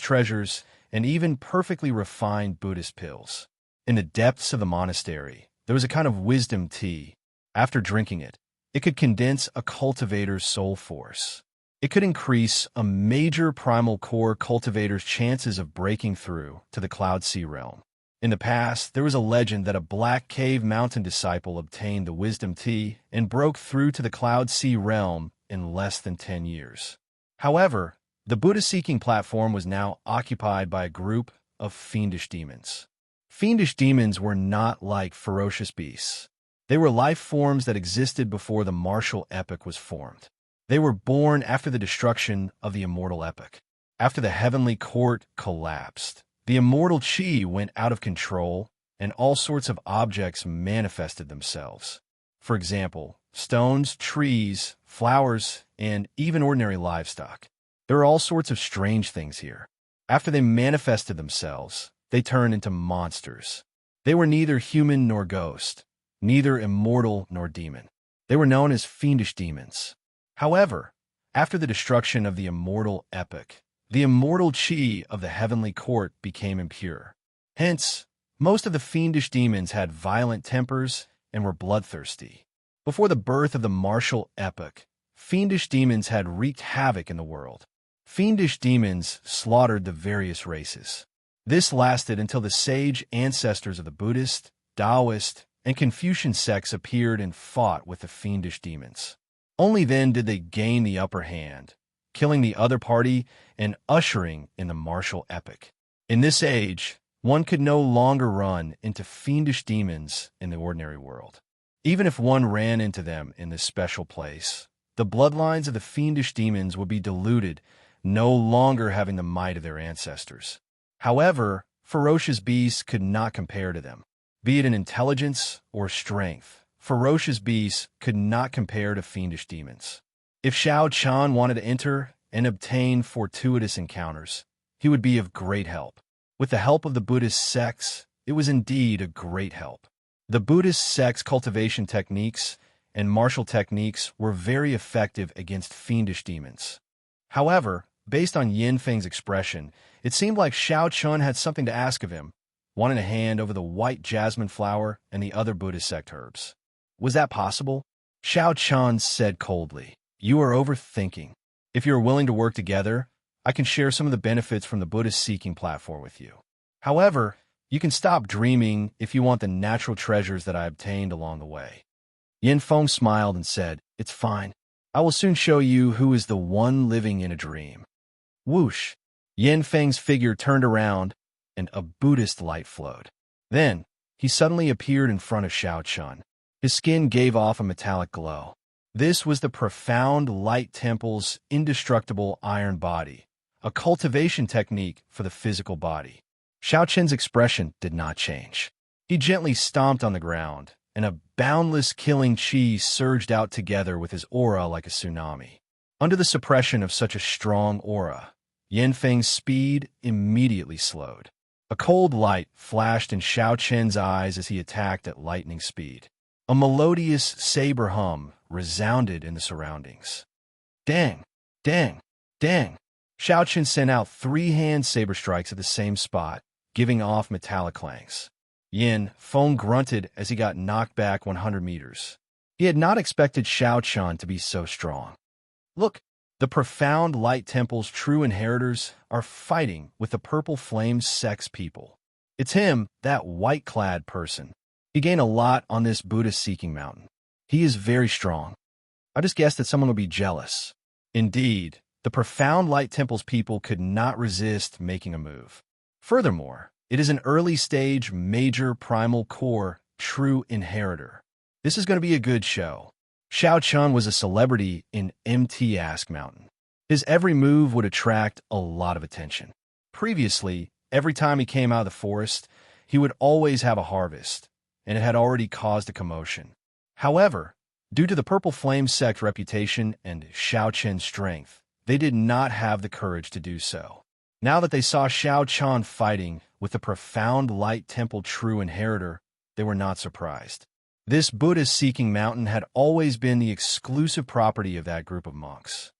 treasures, and even perfectly refined Buddhist pills. In the depths of the monastery, there was a kind of wisdom tea. After drinking it, it could condense a cultivator's soul force. It could increase a major primal core cultivator's chances of breaking through to the Cloud Sea realm. In the past, there was a legend that a Black Cave Mountain disciple obtained the wisdom tea and broke through to the Cloud Sea realm in less than 10 years. However, the Buddha-seeking platform was now occupied by a group of fiendish demons. Fiendish demons were not like ferocious beasts. They were life forms that existed before the martial epoch was formed. They were born after the destruction of the Immortal epoch. After the heavenly court collapsed, the immortal chi went out of control, and all sorts of objects manifested themselves. For example, stones, trees, flowers, and even ordinary livestock. There are all sorts of strange things here. After they manifested themselves, they turned into monsters. They were neither human nor ghost, neither immortal nor demon. They were known as fiendish demons. However, after the destruction of the Immortal epoch, the immortal chi of the heavenly court became impure. Hence, most of the fiendish demons had violent tempers and were bloodthirsty. Before the birth of the martial epoch, fiendish demons had wreaked havoc in the world. Fiendish demons slaughtered the various races. This lasted until the sage ancestors of the Buddhist, Taoist, and Confucian sects appeared and fought with the fiendish demons. Only then did they gain the upper hand, killing the other party and ushering in the martial epoch. In this age, one could no longer run into fiendish demons in the ordinary world. Even if one ran into them in this special place, the bloodlines of the fiendish demons would be diluted, no longer having the might of their ancestors. However, ferocious beasts could not compare to them. Be it in intelligence or strength, ferocious beasts could not compare to fiendish demons. If Xiao Chan wanted to enter and obtain fortuitous encounters, he would be of great help. With the help of the Buddhist sects, it was indeed a great help. The Buddhist sects' cultivation techniques and martial techniques were very effective against fiendish demons. However, based on Yin Feng's expression, it seemed like Xiao Chun had something to ask of him, one in a hand over the white jasmine flower and the other Buddhist sect herbs. Was that possible? Xiao Chun said coldly, "You are overthinking. If you are willing to work together, I can share some of the benefits from the Buddhist-seeking platform with you. However, you can stop dreaming if you want the natural treasures that I obtained along the way." Yin Feng smiled and said, "It's fine. I will soon show you who is the one living in a dream." Whoosh! Yin Feng's figure turned around, and a Buddhist light flowed. Then, he suddenly appeared in front of Xiao Chun. His skin gave off a metallic glow. This was the profound light temple's indestructible iron body, a cultivation technique for the physical body. Xiao Chun's expression did not change. He gently stomped on the ground, and a boundless killing chi surged out together with his aura like a tsunami. Under the suppression of such a strong aura, Yin Feng's speed immediately slowed. A cold light flashed in Xiao Chen's eyes as he attacked at lightning speed. A melodious saber hum resounded in the surroundings. Dang! Dang! Dang! Xiao Chen sent out 3 hand saber strikes at the same spot, giving off metallic clangs. Yin Feng grunted as he got knocked back 100 meters. He had not expected Xiao Chan to be so strong. Look! The profound light temple's true inheritors are fighting with the purple flames sex people. It's him, that white-clad person. He gained a lot on this Buddhist-seeking mountain. He is very strong. I just guessed that someone would be jealous. Indeed, the profound light temple's people could not resist making a move. Furthermore, it is an early-stage major primal core true inheritor. This is going to be a good show. Xiao Chun was a celebrity in MT Ask Mountain. His every move would attract a lot of attention. Previously, every time he came out of the forest, he would always have a harvest, and it had already caused a commotion. However, due to the Purple Flame sect reputation and Xiao Chen's strength, they did not have the courage to do so. Now that they saw Xiao Chan fighting with the profound light temple true inheritor, they were not surprised. This Buddhist-seeking mountain had always been the exclusive property of that group of monks.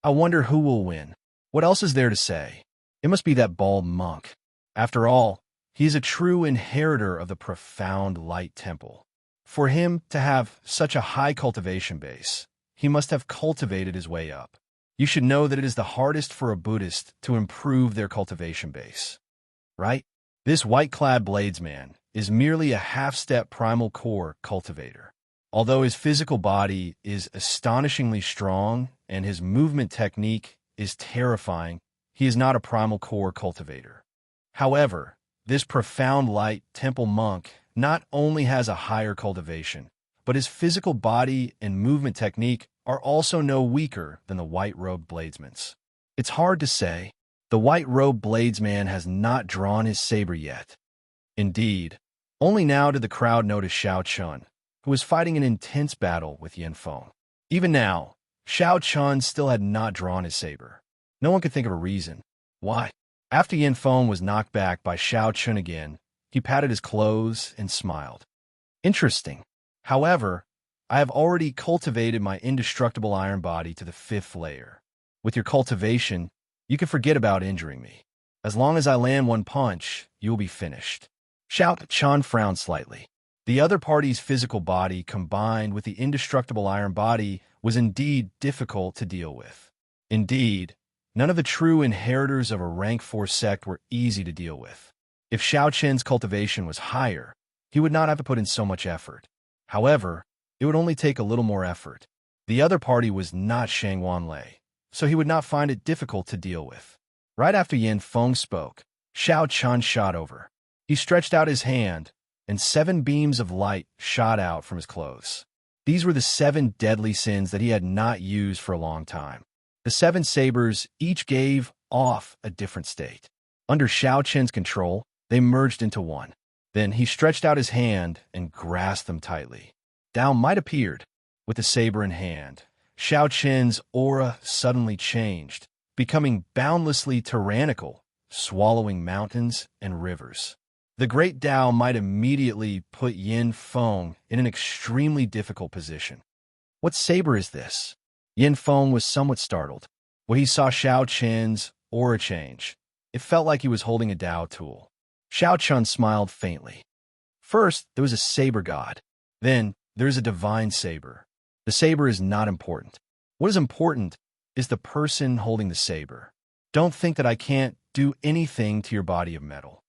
I wonder who will win. What else is there to say? It must be that bald monk. After all, he is a true inheritor of the profound light temple. For him to have such a high cultivation base, he must have cultivated his way up. You should know that it is the hardest for a Buddhist to improve their cultivation base. Right? This white-clad bladesman is merely a half-step primal core cultivator. Although his physical body is astonishingly strong and his movement technique is terrifying, he is not a primal core cultivator. However, this profound light temple monk not only has a higher cultivation, but his physical body and movement technique are also no weaker than the white-robed bladesman's. It's hard to say. The white-robed bladesman has not drawn his saber yet. Indeed, only now did the crowd notice Xiao Chun, who was fighting an intense battle with Yin Feng. Even now, Xiao Chun still had not drawn his saber. No one could think of a reason. Why? After Yin Feng was knocked back by Xiao Chun again, he patted his clothes and smiled. Interesting. However, I have already cultivated my indestructible iron body to the 5th layer. With your cultivation, you can forget about injuring me. As long as I land one punch, you will be finished. Xiao Chun frowned slightly. The other party's physical body combined with the indestructible iron body was indeed difficult to deal with. Indeed, none of the true inheritors of a rank 4 sect were easy to deal with. If Xiao Chen's cultivation was higher, he would not have to put in so much effort. However, it would only take a little more effort. The other party was not Shang Wanlei, so he would not find it difficult to deal with. Right after Yin Feng spoke, Xiao Chun shot over. He stretched out his hand, and 7 beams of light shot out from his clothes. These were the 7 deadly sins that he had not used for a long time. The 7 sabers each gave off a different state. Under Xiao Chen's control, they merged into one. Then he stretched out his hand and grasped them tightly. Doubt might appeared. With the saber in hand, Xiao Chen's aura suddenly changed, becoming boundlessly tyrannical, swallowing mountains and rivers. The great Tao might immediately put Yin Feng in an extremely difficult position. What saber is this? Yin Feng was somewhat startled. When he saw Xiao Chen's aura change, it felt like he was holding a Tao tool. Xiao Chun smiled faintly. First, there was a saber god. Then, there is a divine saber. The saber is not important. What is important is the person holding the saber. Don't think that I can't do anything to your body of metal.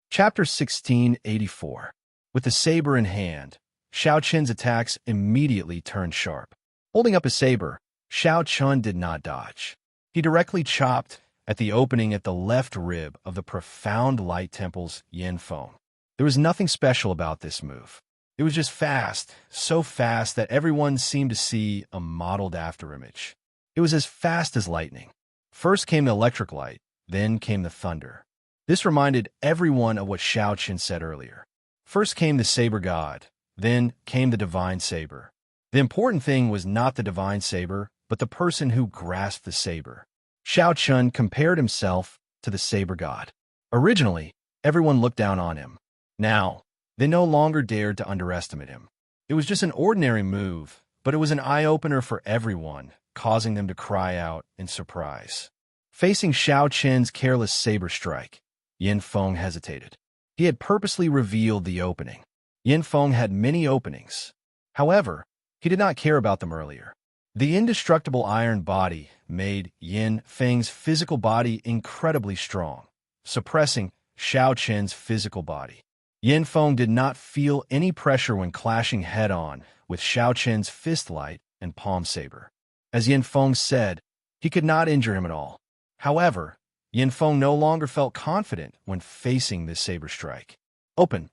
Chapter 1684. With the saber in hand, Xiao Chen's attacks immediately turned sharp. Holding up his saber, Xiao Chun did not dodge. He directly chopped at the opening at the left rib of the profound light temple's Yin Feng. There was nothing special about this move. It was just fast, so fast that everyone seemed to see a modeled afterimage. It was as fast as lightning. First came the electric light, then came the thunder. This reminded everyone of what Xiao Chen said earlier. First came the saber god, then came the divine saber. The important thing was not the divine saber, but the person who grasped the saber. Xiao Chun compared himself to the saber god. Originally, everyone looked down on him. Now, they no longer dared to underestimate him. It was just an ordinary move, but it was an eye-opener for everyone, causing them to cry out in surprise. Facing Xiao Chen's careless saber strike, Yin Feng hesitated. He had purposely revealed the opening. Yin Feng had many openings. However, he did not care about them earlier. The indestructible iron body made Yin Feng's physical body incredibly strong, suppressing Xiao Chen's physical body. Yin Feng did not feel any pressure when clashing head-on with Xiao Chen's fist light and palm saber. As Yin Feng said, he could not injure him at all. However, Yin Feng no longer felt confident when facing this saber strike. Open!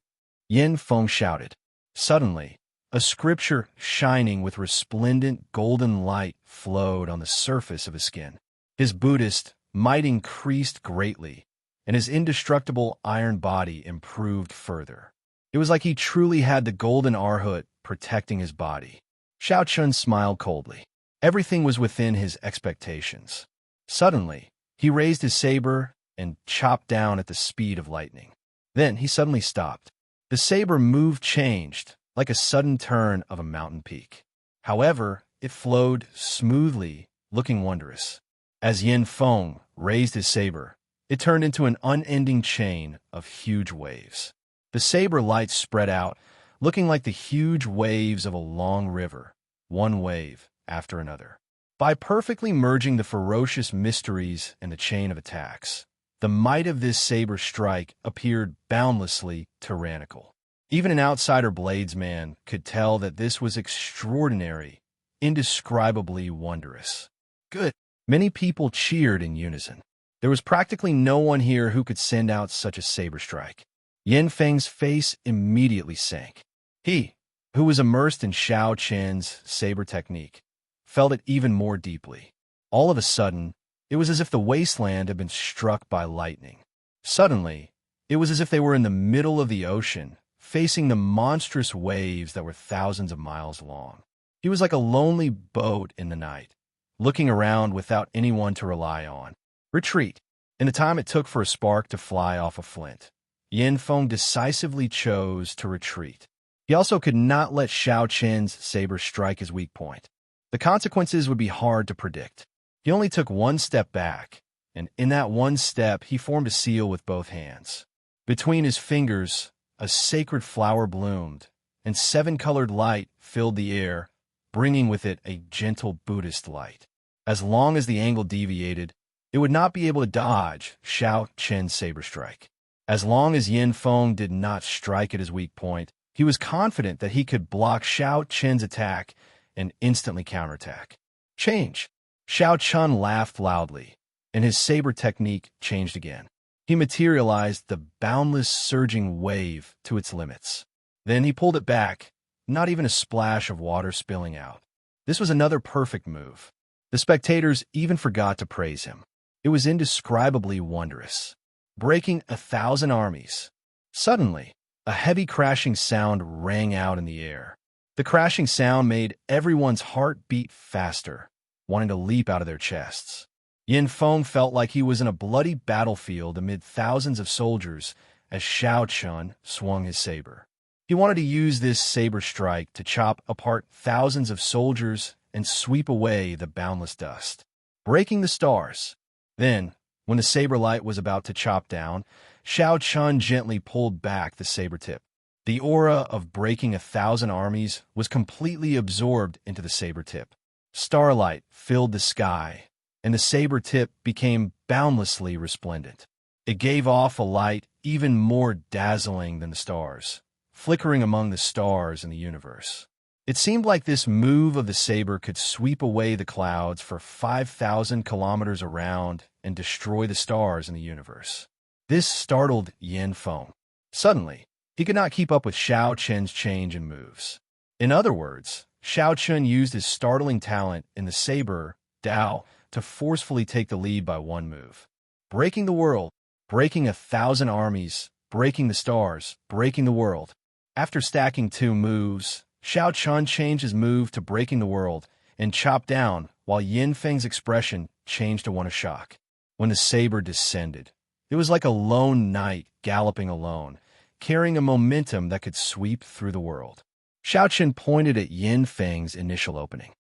Yin Feng shouted. Suddenly, a scripture shining with resplendent golden light flowed on the surface of his skin. His Buddhist might increased greatly, and his indestructible iron body improved further. It was like he truly had the golden Arhut protecting his body. Xiao Chun smiled coldly. Everything was within his expectations. Suddenly, he raised his saber and chopped down at the speed of lightning. Then he suddenly stopped. The saber move changed, like a sudden turn of a mountain peak. However, it flowed smoothly, looking wondrous. As Yin Feng raised his saber, it turned into an unending chain of huge waves. The saber light spread out, looking like the huge waves of a long river, one wave after another. By perfectly merging the ferocious mysteries and the chain of attacks, the might of this saber strike appeared boundlessly tyrannical. Even an outsider bladesman could tell that this was extraordinary, indescribably wondrous. Good. Many people cheered in unison. There was practically no one here who could send out such a saber strike. Yin Feng's face immediately sank. He, who was immersed in Xiao Qian's saber technique, felt it even more deeply. All of a sudden, it was as if the wasteland had been struck by lightning. Suddenly, it was as if they were in the middle of the ocean, facing the monstrous waves that were thousands of miles long. He was like a lonely boat in the night, looking around without anyone to rely on. Retreat. In the time it took for a spark to fly off a flint, Yin Feng decisively chose to retreat. He also could not let Xiao Qian's saber strike his weak point. The consequences would be hard to predict. He only took one step back, and in that one step he formed a seal with both hands. Between his fingers, a sacred flower bloomed, and seven-colored light filled the air, bringing with it a gentle Buddhist light. As long as the angle deviated, it would not be able to dodge Xiao Qian's saber strike. As long as Yin Feng did not strike at his weak point, he was confident that he could block Xiao Qian's attack and instantly counterattack. Change. Xiao Qian laughed loudly, and his saber technique changed again. He materialized the boundless surging wave to its limits. Then he pulled it back, not even a splash of water spilling out. This was another perfect move. The spectators even forgot to praise him. It was indescribably wondrous, breaking 1,000 armies. Suddenly, a heavy crashing sound rang out in the air. The crashing sound made everyone's heart beat faster, wanting to leap out of their chests. Yin Feng felt like he was in a bloody battlefield amid thousands of soldiers as Xiao Qian swung his saber. He wanted to use this saber strike to chop apart thousands of soldiers and sweep away the boundless dust, breaking the stars. Then, when the saber light was about to chop down, Xiao Qian gently pulled back the saber tip. The aura of breaking 1,000 armies was completely absorbed into the saber tip. Starlight filled the sky, and the saber tip became boundlessly resplendent. It gave off a light even more dazzling than the stars, flickering among the stars in the universe. It seemed like this move of the saber could sweep away the clouds for 5,000 kilometers around and destroy the stars in the universe. This startled Yin Feng. Suddenly, he could not keep up with Xiao Qian's change in moves. In other words, Xiao Qian used his startling talent in the saber, Dao, to forcefully take the lead by one move. Breaking the world, breaking 1,000 armies, breaking the stars, breaking the world. After stacking 2 moves, Xiao Qian changed his move to breaking the world and chopped down, while Yin Feng's expression changed to one of shock. When the saber descended, it was like a lone knight galloping alone, carrying a momentum that could sweep through the world. Xiao Qian pointed at Yin Feng's initial opening.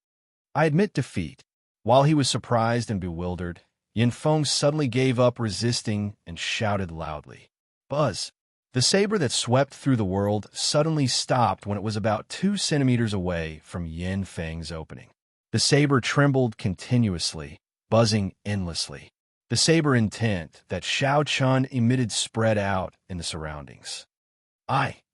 I admit defeat. While he was surprised and bewildered, Yin Feng suddenly gave up resisting and shouted loudly. Buzz! The saber that swept through the world suddenly stopped when it was about 2 centimeters away from Yin Feng's opening. The saber trembled continuously, buzzing endlessly. The saber intent that Xiao Qian emitted spread out in the surroundings.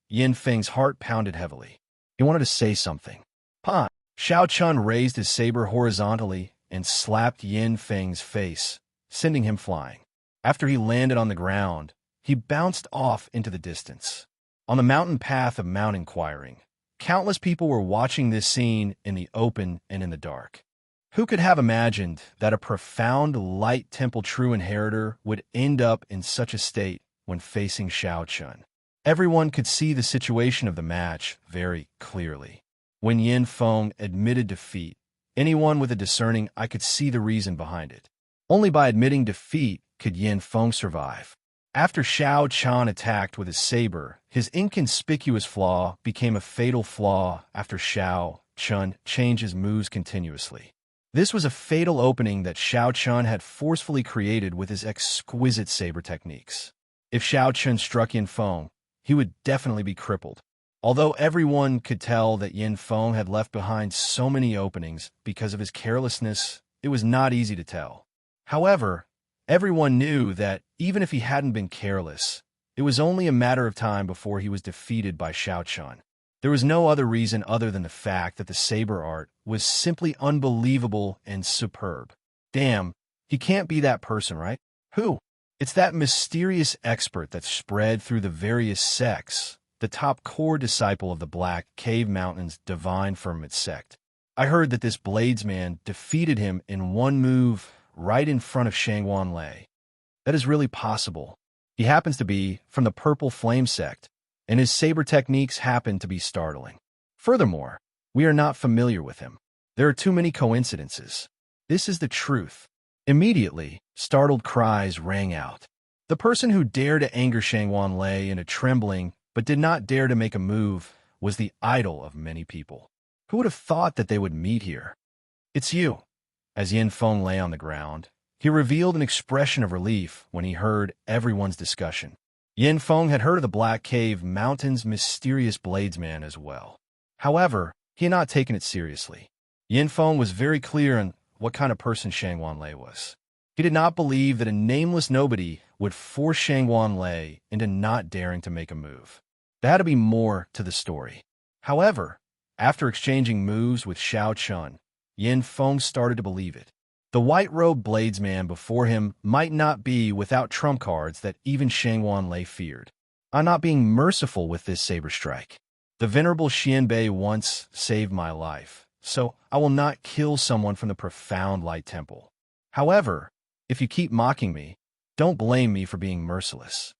Yin Feng's heart pounded heavily. He wanted to say something. Pan! Xiao Qian raised his saber horizontally and slapped Yin Feng's face, sending him flying. After he landed on the ground, he bounced off into the distance. On the mountain path of Mount Inquiring, countless people were watching this scene in the open and in the dark. Who could have imagined that a profound light temple true inheritor would end up in such a state when facing Xiao Qian? Everyone could see the situation of the match very clearly. When Yin Feng admitted defeat, anyone with a discerning eye could see the reason behind it. Only by admitting defeat could Yin Feng survive. After Xiao Qian attacked with his saber, his inconspicuous flaw became a fatal flaw after Xiao Qian changed his moves continuously. This was a fatal opening that Xiao Chun had forcefully created with his exquisite saber techniques. If Xiao Chun struck Yin Feng, he would definitely be crippled. Although everyone could tell that Yin Feng had left behind so many openings because of his carelessness, it was not easy to tell. However, everyone knew that even if he hadn't been careless, it was only a matter of time before he was defeated by Xiao Chun. There was no other reason other than the fact that the saber art was simply unbelievable and superb. Damn, he can't be that person, right? Who? It's that mysterious expert that spread through the various sects, the top core disciple of the Black Cave Mountain's Divine Firmament sect. I heard that this bladesman defeated him in one move right in front of Shangwan Lei. That is really possible. He happens to be from the Purple Flame sect, and his saber techniques happen to be startling. Furthermore, we are not familiar with him. There are too many coincidences. This is the truth. Immediately, startled cries rang out. The person who dared to anger Shangwan Lei into trembling but did not dare to make a move was the idol of many people. Who would have thought that they would meet here? It's you. As Yin Feng lay on the ground, he revealed an expression of relief when he heard everyone's discussion. Yin Feng had heard of the Black Cave Mountain's mysterious bladesman as well. However, he had not taken it seriously. Yin Feng was very clear on what kind of person Shangwan Lei was. He did not believe that a nameless nobody would force Shangwan Lei into not daring to make a move. There had to be more to the story. However, after exchanging moves with Xiao Chun, Yin Feng started to believe it. The white-robed bladesman before him might not be without trump cards that even Shangwan Lei feared. I'm not being merciful with this saber strike. The venerable Xianbei once saved my life, so I will not kill someone from the profound light temple. However, if you keep mocking me, don't blame me for being merciless.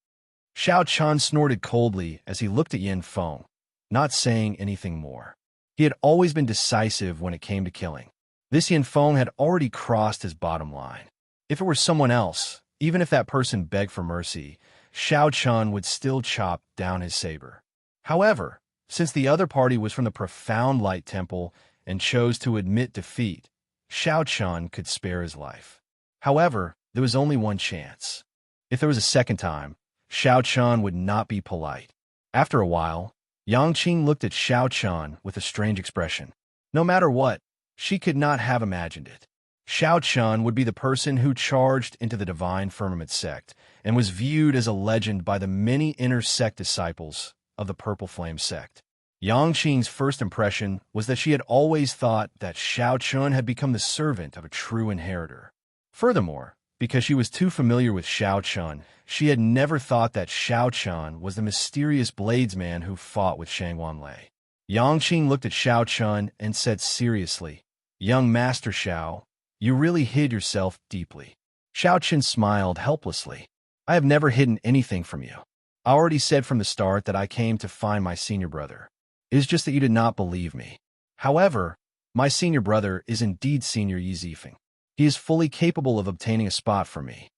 Xiao Chun snorted coldly as he looked at Yin Feng, not saying anything more. He had always been decisive when it came to killing. This Yin Feng had already crossed his bottom line. If it were someone else, even if that person begged for mercy, Xiao Chun would still chop down his saber. However, since the other party was from the profound light temple and chose to admit defeat, Xiao Chun could spare his life. However, there was only one chance. If there was a second time, Xiao Chun would not be polite. After a while, Yang Qing looked at Xiao Chun with a strange expression. No matter what, she could not have imagined it. Xiao Chun would be the person who charged into the Divine Firmament sect and was viewed as a legend by the many inner sect disciples of the Purple Flame sect. Yang Qing's first impression was that she had always thought that Xiao Chun had become the servant of a true inheritor. Furthermore, because she was too familiar with Xiao Chun, she had never thought that Xiao Chun was the mysterious bladesman who fought with Shangwan Lei. Yang Qing looked at Xiao Chun and said seriously, "Young Master Xiao, you really hid yourself deeply." Xiao Chun smiled helplessly. "I have never hidden anything from you. I already said from the start that I came to find my senior brother. It is just that you did not believe me. However, my senior brother is indeed Senior Yi Zifeng. He is fully capable of obtaining a spot for me."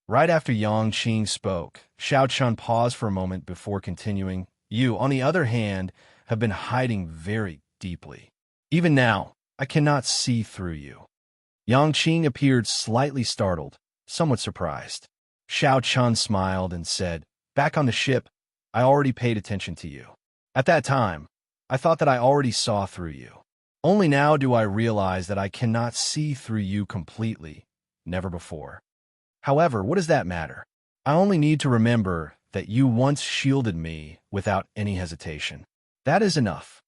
Right after Yang Qing spoke, Xiao Chun paused for a moment before continuing, "You, on the other hand, have been hiding very deeply. Even now, I cannot see through you." Yang Qing appeared slightly startled, somewhat surprised. Xiao Chun smiled and said, "Back on the ship, I already paid attention to you. At that time, I thought that I already saw through you. Only now do I realize that I cannot see through you completely, never before. However, what does that matter? I only need to remember that you once shielded me without any hesitation. That is enough."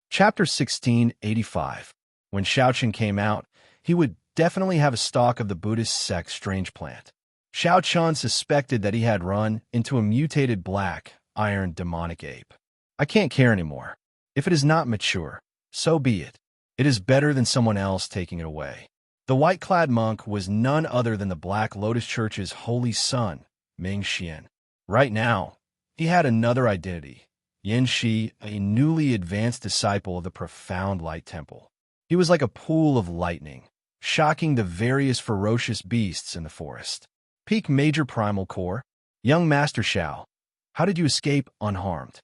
Chapter 1685. When Xiaoqin came out, he would definitely have a stalk of the Buddhist sect strange plant. Xiao Chun suspected that he had run into a mutated black, iron demonic ape. I can't care anymore. If it is not mature, so be it. It is better than someone else taking it away. The white-clad monk was none other than the Black Lotus Church's holy son, Ming Xian. Right now, he had another identity, Yin Shi, a newly advanced disciple of the profound light temple. He was like a pool of lightning, shocking the various ferocious beasts in the forest. Peak Major Primal Core. Young Master Xiao, how did you escape unharmed?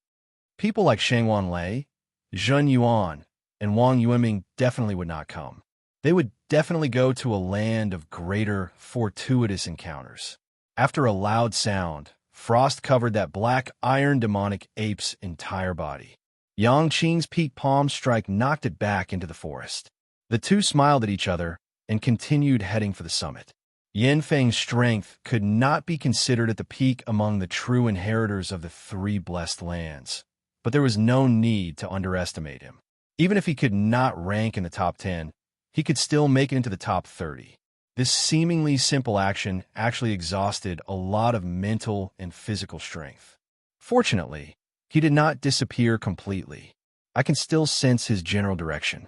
People like Shangwan Lei, Zhen Yuan, and Wang Yueming definitely would not come. they would definitely go to a land of greater fortuitous encounters. After a loud sound, frost covered that black iron demonic ape's entire body. Yang Qing's peak palm strike knocked it back into the forest. The two smiled at each other and continued heading for the summit. Yin Feng's strength could not be considered at the peak among the true inheritors of the three blessed lands, but there was no need to underestimate him. Even if he could not rank in the top 10, he could still make it into the top 30. This seemingly simple action actually exhausted a lot of mental and physical strength. Fortunately, he did not disappear completely. I can still sense his general direction.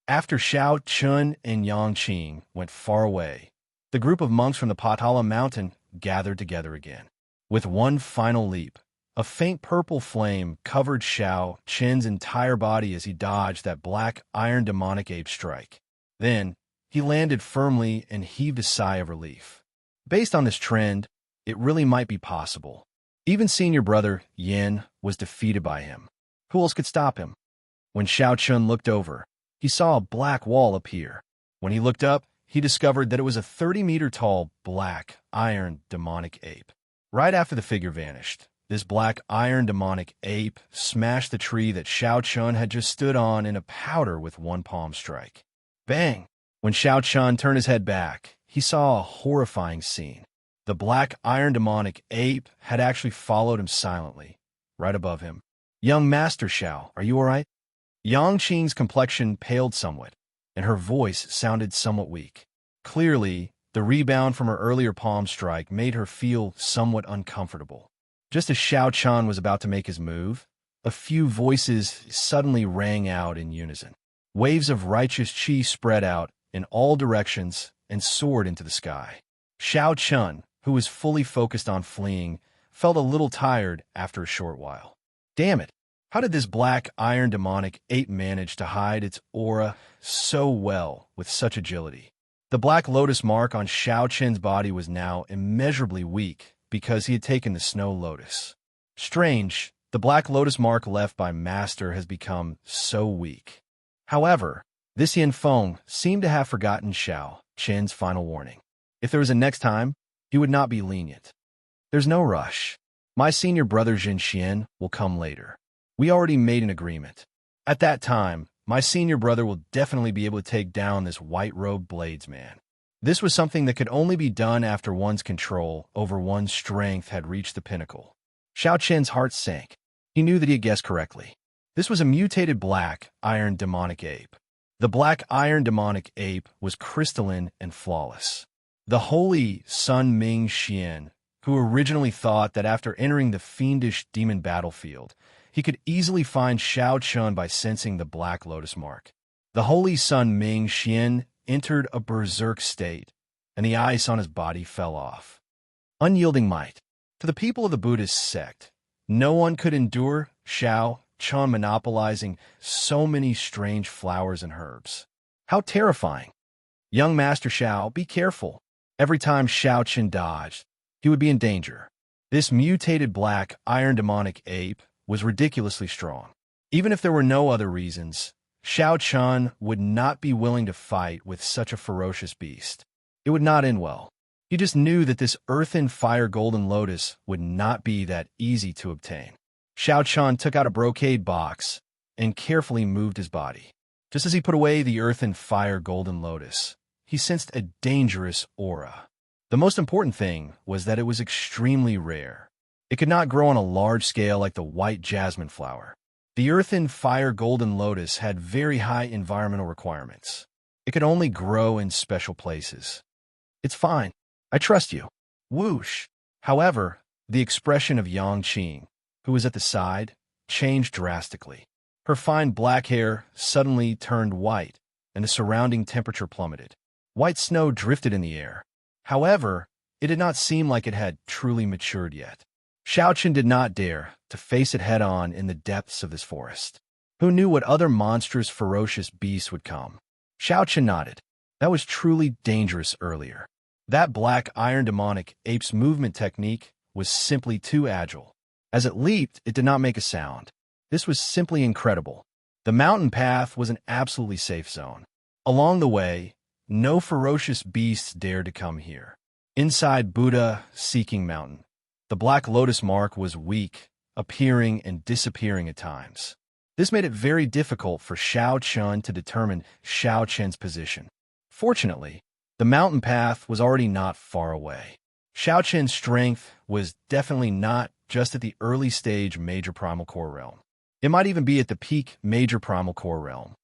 After Xiao Chun and Yang Qing went far away, the group of monks from the Patala mountain gathered together again. With one final leap, a faint purple flame covered Xiao Chen's entire body as he dodged that black iron demonic ape strike. Then, he landed firmly and heaved a sigh of relief. Based on this trend, it really might be possible. Even senior brother Yin was defeated by him. Who else could stop him? When Xiao Chun looked over, he saw a black wall appear. When he looked up, he discovered that it was a 30-meter-tall black iron demonic ape. Right after the figure vanished, this black iron demonic ape smashed the tree that Xiao Chun had just stood on in a powder with one palm strike. Bang! When Xiao Chun turned his head back, he saw a horrifying scene. The black iron demonic ape had actually followed him silently, right above him. "Young Master Xiao, are you all right?" Yang Qing's complexion paled somewhat, and her voice sounded somewhat weak. Clearly, the rebound from her earlier palm strike made her feel somewhat uncomfortable. Just as Xiao Chun was about to make his move, a few voices suddenly rang out in unison. Waves of righteous qi spread out in all directions and soared into the sky. Xiao Chun, who was fully focused on fleeing, felt a little tired after a short while. Damn it! How did this black iron demonic ape manage to hide its aura so well with such agility? The black lotus mark on Xiao Chen's body was now immeasurably weak because he had taken the snow lotus. Strange, the black lotus mark left by Master has become so weak. However, this Yin Feng seemed to have forgotten Xiao Chen's final warning. If there was a next time, he would not be lenient. There's no rush. My senior brother Jin Xian will come later. We already made an agreement. At that time, my senior brother will definitely be able to take down this white-robed bladesman. This was something that could only be done after one's control over one's strength had reached the pinnacle. Xiao Chen's heart sank. He knew that he had guessed correctly. This was a mutated black iron demonic ape. The black iron demonic ape was crystalline and flawless. The holy Sun Ming Xian, who originally thought that after entering the fiendish demon battlefield, he could easily find Xiao Chun by sensing the black lotus mark. The holy Sun Ming Xian entered a berserk state, and the ice on his body fell off. Unyielding might. To the people of the Buddhist sect, no one could endure Xiao Chun monopolizing so many strange flowers and herbs. How terrifying! Young Master Xiao, be careful. Every time Xiao Chun dodged, he would be in danger. This mutated black iron demonic ape was ridiculously strong. Even if there were no other reasons, Xiao Chun would not be willing to fight with such a ferocious beast. It would not end well. He just knew that this earthen fire golden lotus would not be that easy to obtain. Xiao Chun took out a brocade box and carefully moved his body. Just as he put away the earthen fire golden lotus, he sensed a dangerous aura. The most important thing was that it was extremely rare. It could not grow on a large scale like the white jasmine flower. The earthen fire golden lotus had very high environmental requirements. It could only grow in special places. It's fine. I trust you. Whoosh. However, the expression of Yang Qing, who was at the side, changed drastically. Her fine black hair suddenly turned white, and the surrounding temperature plummeted. White snow drifted in the air. However, it did not seem like it had truly matured yet. Xiao Chun did not dare to face it head-on in the depths of this forest. Who knew what other monstrous, ferocious beasts would come? Xiao Chun nodded. That was truly dangerous earlier. That black iron demonic ape's movement technique was simply too agile. As it leaped, it did not make a sound. This was simply incredible. The mountain path was an absolutely safe zone. Along the way, no ferocious beasts dared to come here. Inside Buddha Seeking Mountain, the black lotus mark was weak, appearing and disappearing at times. This made it very difficult for Xiao Chun to determine Xiao Chen's position. Fortunately, the mountain path was already not far away. Xiao Chen's strength was definitely not just at the early stage Major Primal Core Realm. It might even be at the peak Major Primal Core Realm.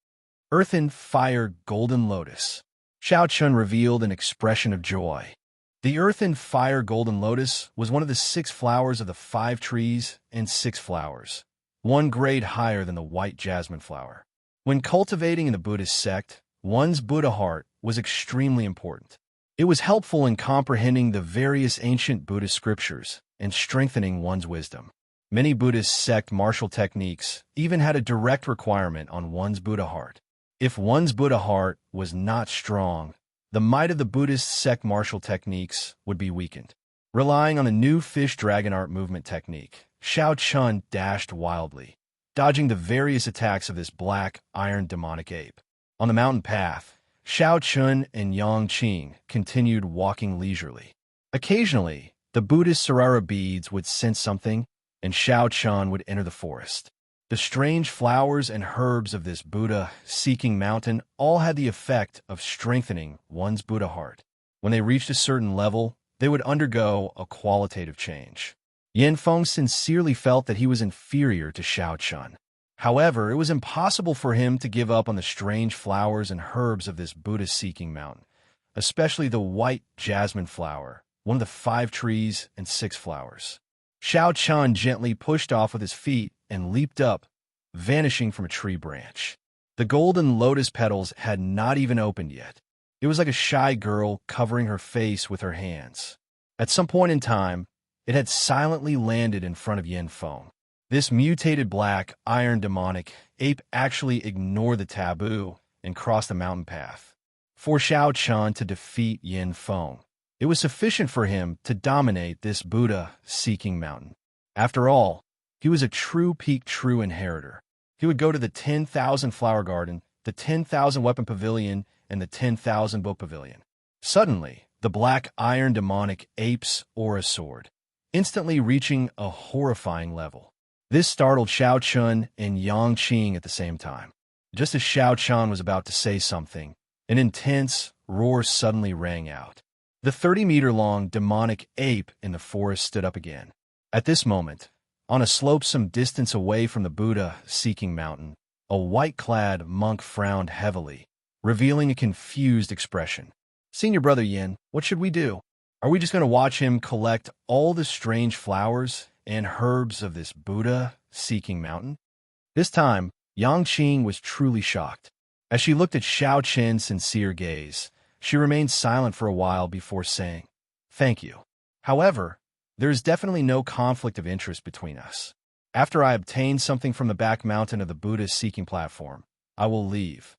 Earthen Fire Golden Lotus. Xiao Chun revealed an expression of joy. The Earthen Fire Golden Lotus was one of the 6 flowers of the 5 trees and 6 flowers, one grade higher than the white jasmine flower. When cultivating in the Buddhist sect, one's Buddha heart was extremely important. It was helpful in comprehending the various ancient Buddhist scriptures and strengthening one's wisdom. Many Buddhist sect martial techniques even had a direct requirement on one's Buddha heart. If one's Buddha heart was not strong, the might of the Buddhist sect martial techniques would be weakened. Relying on the new fish dragon art movement technique, Xiao Chun dashed wildly, dodging the various attacks of this black iron demonic ape. On the mountain path, Xiao Chun and Yang Qing continued walking leisurely. Occasionally, the Buddhist Sarara beads would sense something, and Xiao Chun would enter the forest. The strange flowers and herbs of this Buddha Seeking Mountain all had the effect of strengthening one's Buddha heart. When they reached a certain level, they would undergo a qualitative change. Yan Feng sincerely felt that he was inferior to Xiao Chun. However, it was impossible for him to give up on the strange flowers and herbs of this Buddha Seeking Mountain, especially the white jasmine flower, one of the 5 trees and 6 flowers. Xiao Chun gently pushed off with his feet and leaped up, vanishing from a tree branch. The golden lotus petals had not even opened yet. It was like a shy girl covering her face with her hands. At some point in time, it had silently landed in front of Yan Feng. This mutated black, iron demonic ape actually ignored the taboo and crossed the mountain path. For Xiao Chun to defeat Yan Feng, it was sufficient for him to dominate this Buddha Seeking Mountain. After all, he was a true peak true inheritor. He would go to the 10,000 Flower Garden, the 10,000 Weapon Pavilion, and the 10,000 Book Pavilion. Suddenly, the black iron demonic ape's aura soared, instantly reaching a horrifying level. This startled Xiao Chun and Yang Qing at the same time. Just as Xiao Chun was about to say something, an intense roar suddenly rang out. The 30-meter-long demonic ape in the forest stood up again. At this moment, on a slope some distance away from the Buddha Seeking Mountain, a white-clad monk frowned heavily, revealing a confused expression. "Senior Brother Yin, what should we do? Are we just going to watch him collect all the strange flowers and herbs of this Buddha Seeking Mountain?" This time, Yang Qing was truly shocked. As she looked at Xiao Chen's sincere gaze, she remained silent for a while before saying, "Thank you. However, there is definitely no conflict of interest between us. After I obtain something from the back mountain of the Buddha Seeking platform, I will leave."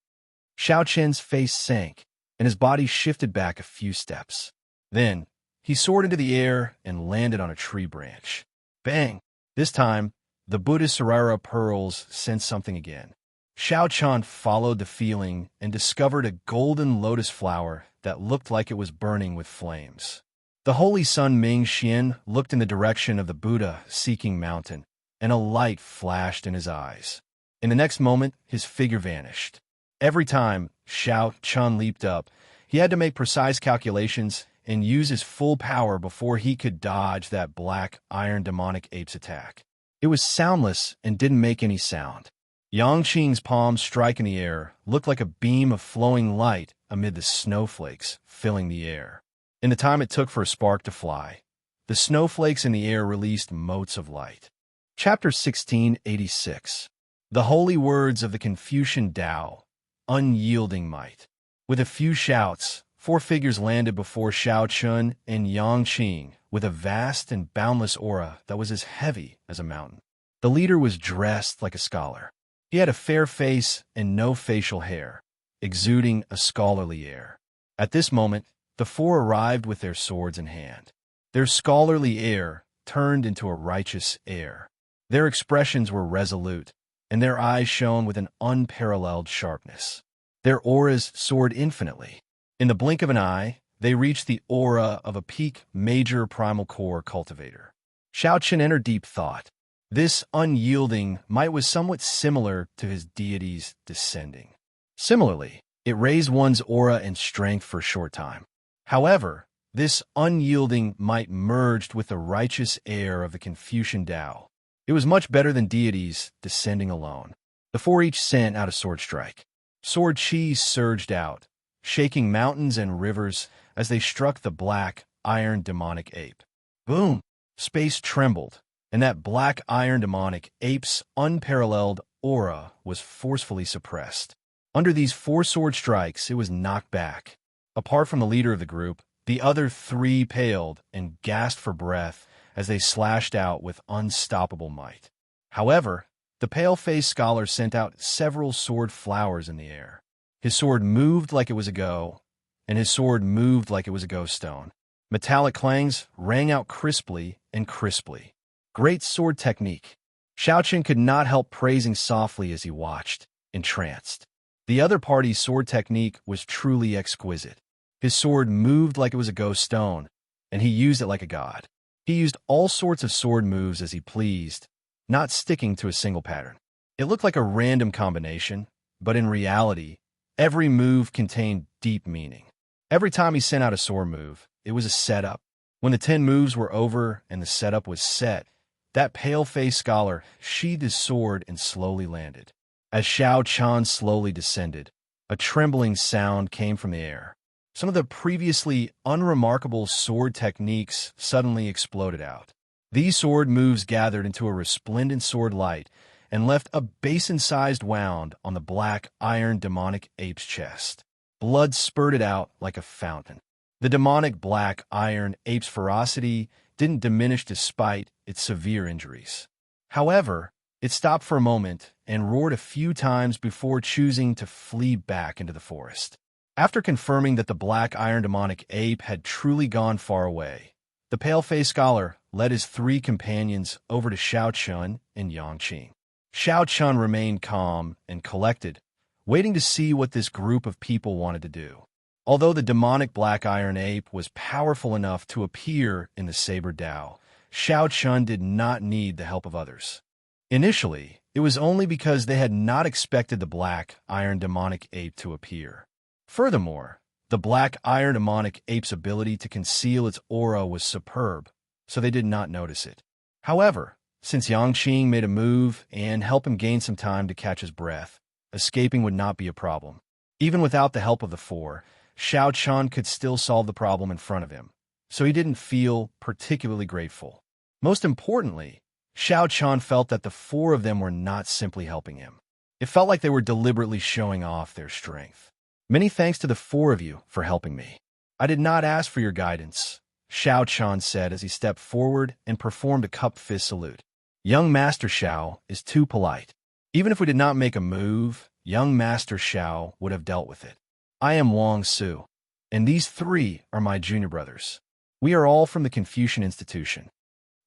Xiao Chen's face sank, and his body shifted back a few steps. Then, he soared into the air and landed on a tree branch. Bang! This time, the Buddha Sarara pearls sensed something again. Xiao Chun followed the feeling and discovered a golden lotus flower that looked like it was burning with flames. The holy son Ming Xian looked in the direction of the Buddha Seeking Mountain, and a light flashed in his eyes. In the next moment, his figure vanished. Every time Xiao Chun leaped up, he had to make precise calculations and use his full power before he could dodge that black iron demonic ape's attack. It was soundless and didn't make any sound. Yang Qing's palms striking the air looked like a beam of flowing light amid the snowflakes filling the air. In the time it took for a spark to fly, the snowflakes in the air released motes of light. Chapter 1686. The Holy Words of the Confucian Tao, Unyielding Might. With a few shouts, 4 figures landed before Xiao Chun and Yang Qing with a vast and boundless aura that was as heavy as a mountain. The leader was dressed like a scholar. He had a fair face and no facial hair, exuding a scholarly air. At this moment, the 4 arrived with their swords in hand. Their scholarly air turned into a righteous air. Their expressions were resolute, and their eyes shone with an unparalleled sharpness. Their auras soared infinitely. In the blink of an eye, they reached the aura of a peak major primal core cultivator. Xiao Chen entered deep thought. This unyielding might was somewhat similar to his deity's descending. Similarly, it raised one's aura and strength for a short time. However, this unyielding might merged with the righteous air of the Confucian Tao. It was much better than deities descending alone. The four each sent out a sword strike. Sword chi surged out, shaking mountains and rivers as they struck the black, iron demonic ape. Boom! Space trembled, and that black iron demonic ape's unparalleled aura was forcefully suppressed. Under these four sword strikes, it was knocked back. Apart from the leader of the group, the other three paled and gasped for breath as they slashed out with unstoppable might. However, the pale-faced scholar sent out several sword flowers in the air. His sword moved like it was a go, and his sword moved like it was a ghost stone. Metallic clangs rang out crisply and crisply. Great sword technique. Xiao Chen could not help praising softly as he watched, entranced. The other party's sword technique was truly exquisite. His sword moved like it was a ghost stone, and he used it like a god. He used all sorts of sword moves as he pleased, not sticking to a single pattern. It looked like a random combination, but in reality, every move contained deep meaning. Every time he sent out a sword move, it was a setup. When the 10 moves were over and the setup was set, that pale-faced scholar sheathed his sword and slowly landed. As Xiao Chen slowly descended, a trembling sound came from the air. Some of the previously unremarkable sword techniques suddenly exploded out. These sword moves gathered into a resplendent sword light and left a basin-sized wound on the black iron demonic ape's chest. Blood spurted out like a fountain. The demonic black iron ape's ferocity didn't diminish despite its severe injuries. However, it stopped for a moment and roared a few times before choosing to flee back into the forest. After confirming that the black iron demonic ape had truly gone far away, the pale-faced scholar led his 3 companions over to Xiao Chen and Yang Qing. Xiao Chen remained calm and collected, waiting to see what this group of people wanted to do. Although the demonic black iron ape was powerful enough to appear in the Saber Tao, Xiao Chen did not need the help of others. Initially, it was only because they had not expected the black iron demonic ape to appear. Furthermore, the black iron demonic ape's ability to conceal its aura was superb, so they did not notice it. However, since Yang Qing made a move and helped him gain some time to catch his breath, escaping would not be a problem. Even without the help of the 4, Xiao Chen could still solve the problem in front of him, so he didn't feel particularly grateful. Most importantly, Xiao Chen felt that the 4 of them were not simply helping him. It felt like they were deliberately showing off their strength. Many thanks to the 4 of you for helping me. I did not ask for your guidance, Xiao Chen said as he stepped forward and performed a cupped fist salute. Young Master Xiao is too polite. Even if we did not make a move, young Master Xiao would have dealt with it. I am Wang Su, and these 3 are my junior brothers. We are all from the Confucian Institution.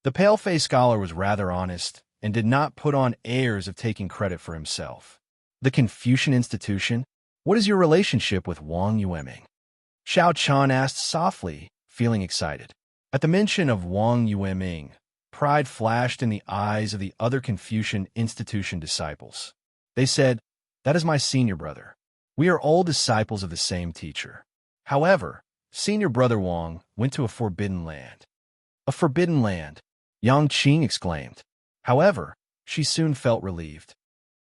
The pale-faced scholar was rather honest and did not put on airs of taking credit for himself. The Confucian Institution? What is your relationship with Wang Yueming? Xiao Chen asked softly, feeling excited. At the mention of Wang Yueming, pride flashed in the eyes of the other Confucian Institution disciples. They said, "That is my senior brother. We are all disciples of the same teacher." However, senior brother Wang went to a forbidden land. A forbidden land, Yang Qing exclaimed. However, she soon felt relieved.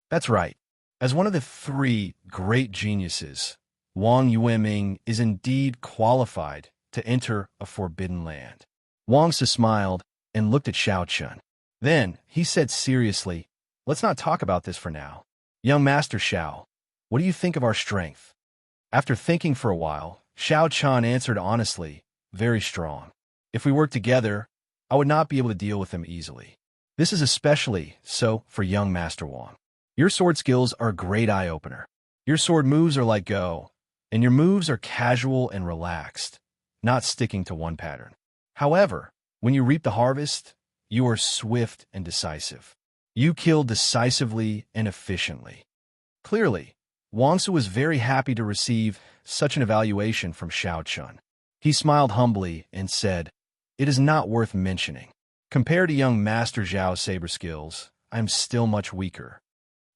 That's right. As one of the 3 great geniuses, Wang Yueming is indeed qualified to enter a forbidden land. Wang Su smiled and looked at Xiao Chen. Then he said seriously, "Let's not talk about this for now. Young Master Xiao, what do you think of our strength?" After thinking for a while, Xiao Chen answered honestly, "Very strong. If we work together, I would not be able to deal with them easily. This is especially so for young Master Wang. Your sword skills are a great eye-opener. Your sword moves are like go, and your moves are casual and relaxed, not sticking to one pattern. However, when you reap the harvest, you are swift and decisive. You kill decisively and efficiently. Clearly, Wang Su was very happy to receive such an evaluation from Xiao Chun. He smiled humbly and said, "It is not worth mentioning. Compared to young Master Zhao's saber skills, I am still much weaker."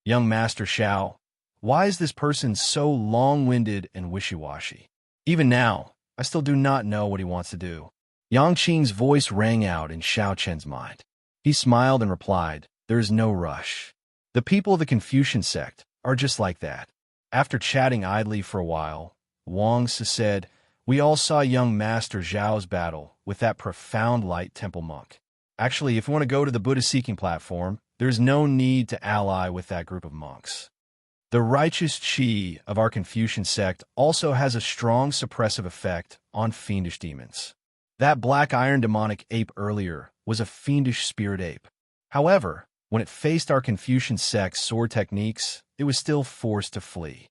Young Master Xiao, why is this person so long-winded and wishy-washy? Even now, I still do not know what he wants to do. Yang Qing's voice rang out in Xiao Chen's mind. He smiled and replied, "There is no rush. The people of the Confucian sect are just like that." After chatting idly for a while, Wang Su said, "We all saw young Master Zhao's battle with that profound light temple monk. Actually, if you want to go to the Buddha-seeking platform, there's no need to ally with that group of monks. The righteous chi of our Confucian sect also has a strong suppressive effect on fiendish demons. That black iron demonic ape earlier was a fiendish spirit ape. However, when it faced our Confucian sect's sword techniques, it was still forced to flee."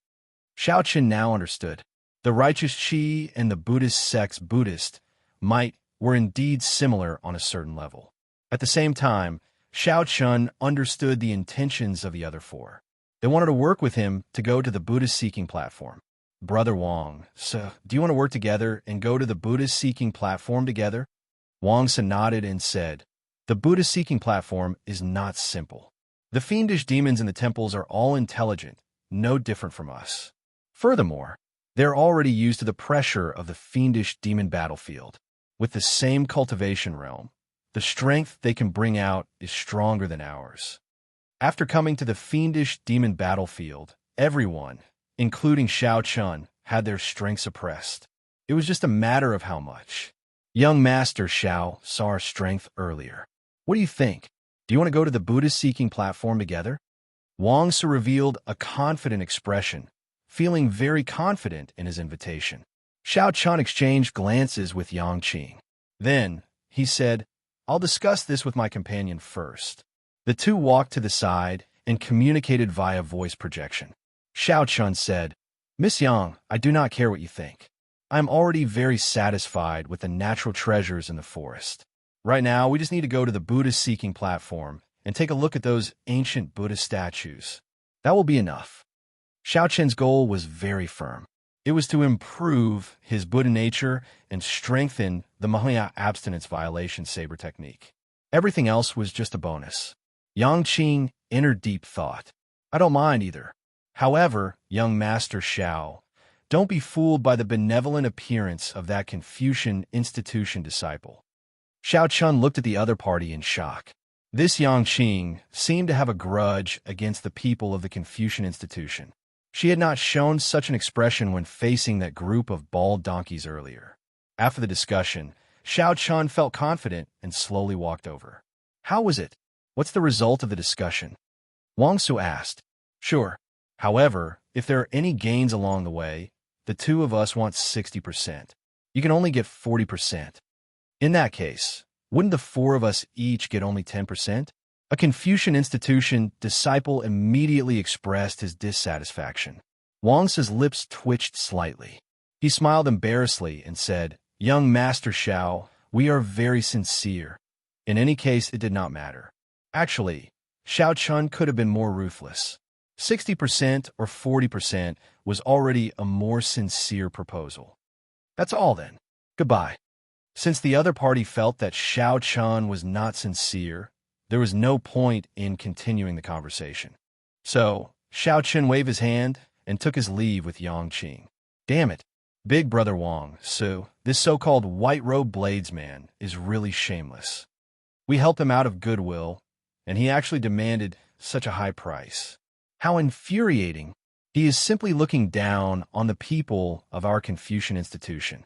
Xiao Chen now understood. The righteous chi and the Buddhist sect's Buddhist might were indeed similar on a certain level. At the same time, Xiao Chun understood the intentions of the other four. They wanted to work with him to go to the Buddhist-seeking platform. "Brother Wang, so do you want to work together and go to the Buddhist-seeking platform together?" Wang Su nodded and said, "The Buddhist-seeking platform is not simple. The fiendish demons in the temples are all intelligent, no different from us. Furthermore, they're already used to the pressure of the fiendish demon battlefield. With the same cultivation realm, the strength they can bring out is stronger than ours." After coming to the fiendish demon battlefield, everyone, including Xiao Chun, had their strength suppressed. It was just a matter of how much. Young Master Xiao saw our strength earlier. "What do you think? Do you want to go to the Buddhist-seeking platform together?" Wang Su revealed a confident expression, feeling very confident in his invitation. Xiao Chun exchanged glances with Yang Qing. Then, he said, "I'll discuss this with my companion first." The two walked to the side and communicated via voice projection. Xiao Chun said, "Miss Yang, I do not care what you think. I am already very satisfied with the natural treasures in the forest. Right now, we just need to go to the Buddhist-seeking platform and take a look at those ancient Buddha statues. That will be enough." Xiao Chen's goal was very firm. It was to improve his Buddha nature and strengthen the Mahaya abstinence violation saber technique. Everything else was just a bonus. Yang Qing entered deep thought. "I don't mind either. However, young Master Xiao, don't be fooled by the benevolent appearance of that Confucian institution disciple." Xiao Chun looked at the other party in shock. This Yang Qing seemed to have a grudge against the people of the Confucian institution. She had not shown such an expression when facing that group of bald donkeys earlier. After the discussion, Xiao Chun felt confident and slowly walked over. "How was it? What's the result of the discussion?" Wang Su asked. "Sure. However, if there are any gains along the way, the two of us want 60%. You can only get 40%. In that case, wouldn't the four of us each get only 10%? A Confucian institution disciple immediately expressed his dissatisfaction. Wang Su's lips twitched slightly. He smiled embarrassedly and said, "Young Master Xiao, we are very sincere. In any case, it did not matter. Actually, Xiao Chun could have been more ruthless. 60% or 40% was already a more sincere proposal. That's all then. Goodbye." Since the other party felt that Xiao Chun was not sincere, there was no point in continuing the conversation. So, Xiao Chun waved his hand and took his leave with Yang Qing. "Damn it, Big Brother Wang Su, this so-called white-robed bladesman is really shameless. We helped him out of goodwill, and he actually demanded such a high price. How infuriating. He is simply looking down on the people of our Confucian institution.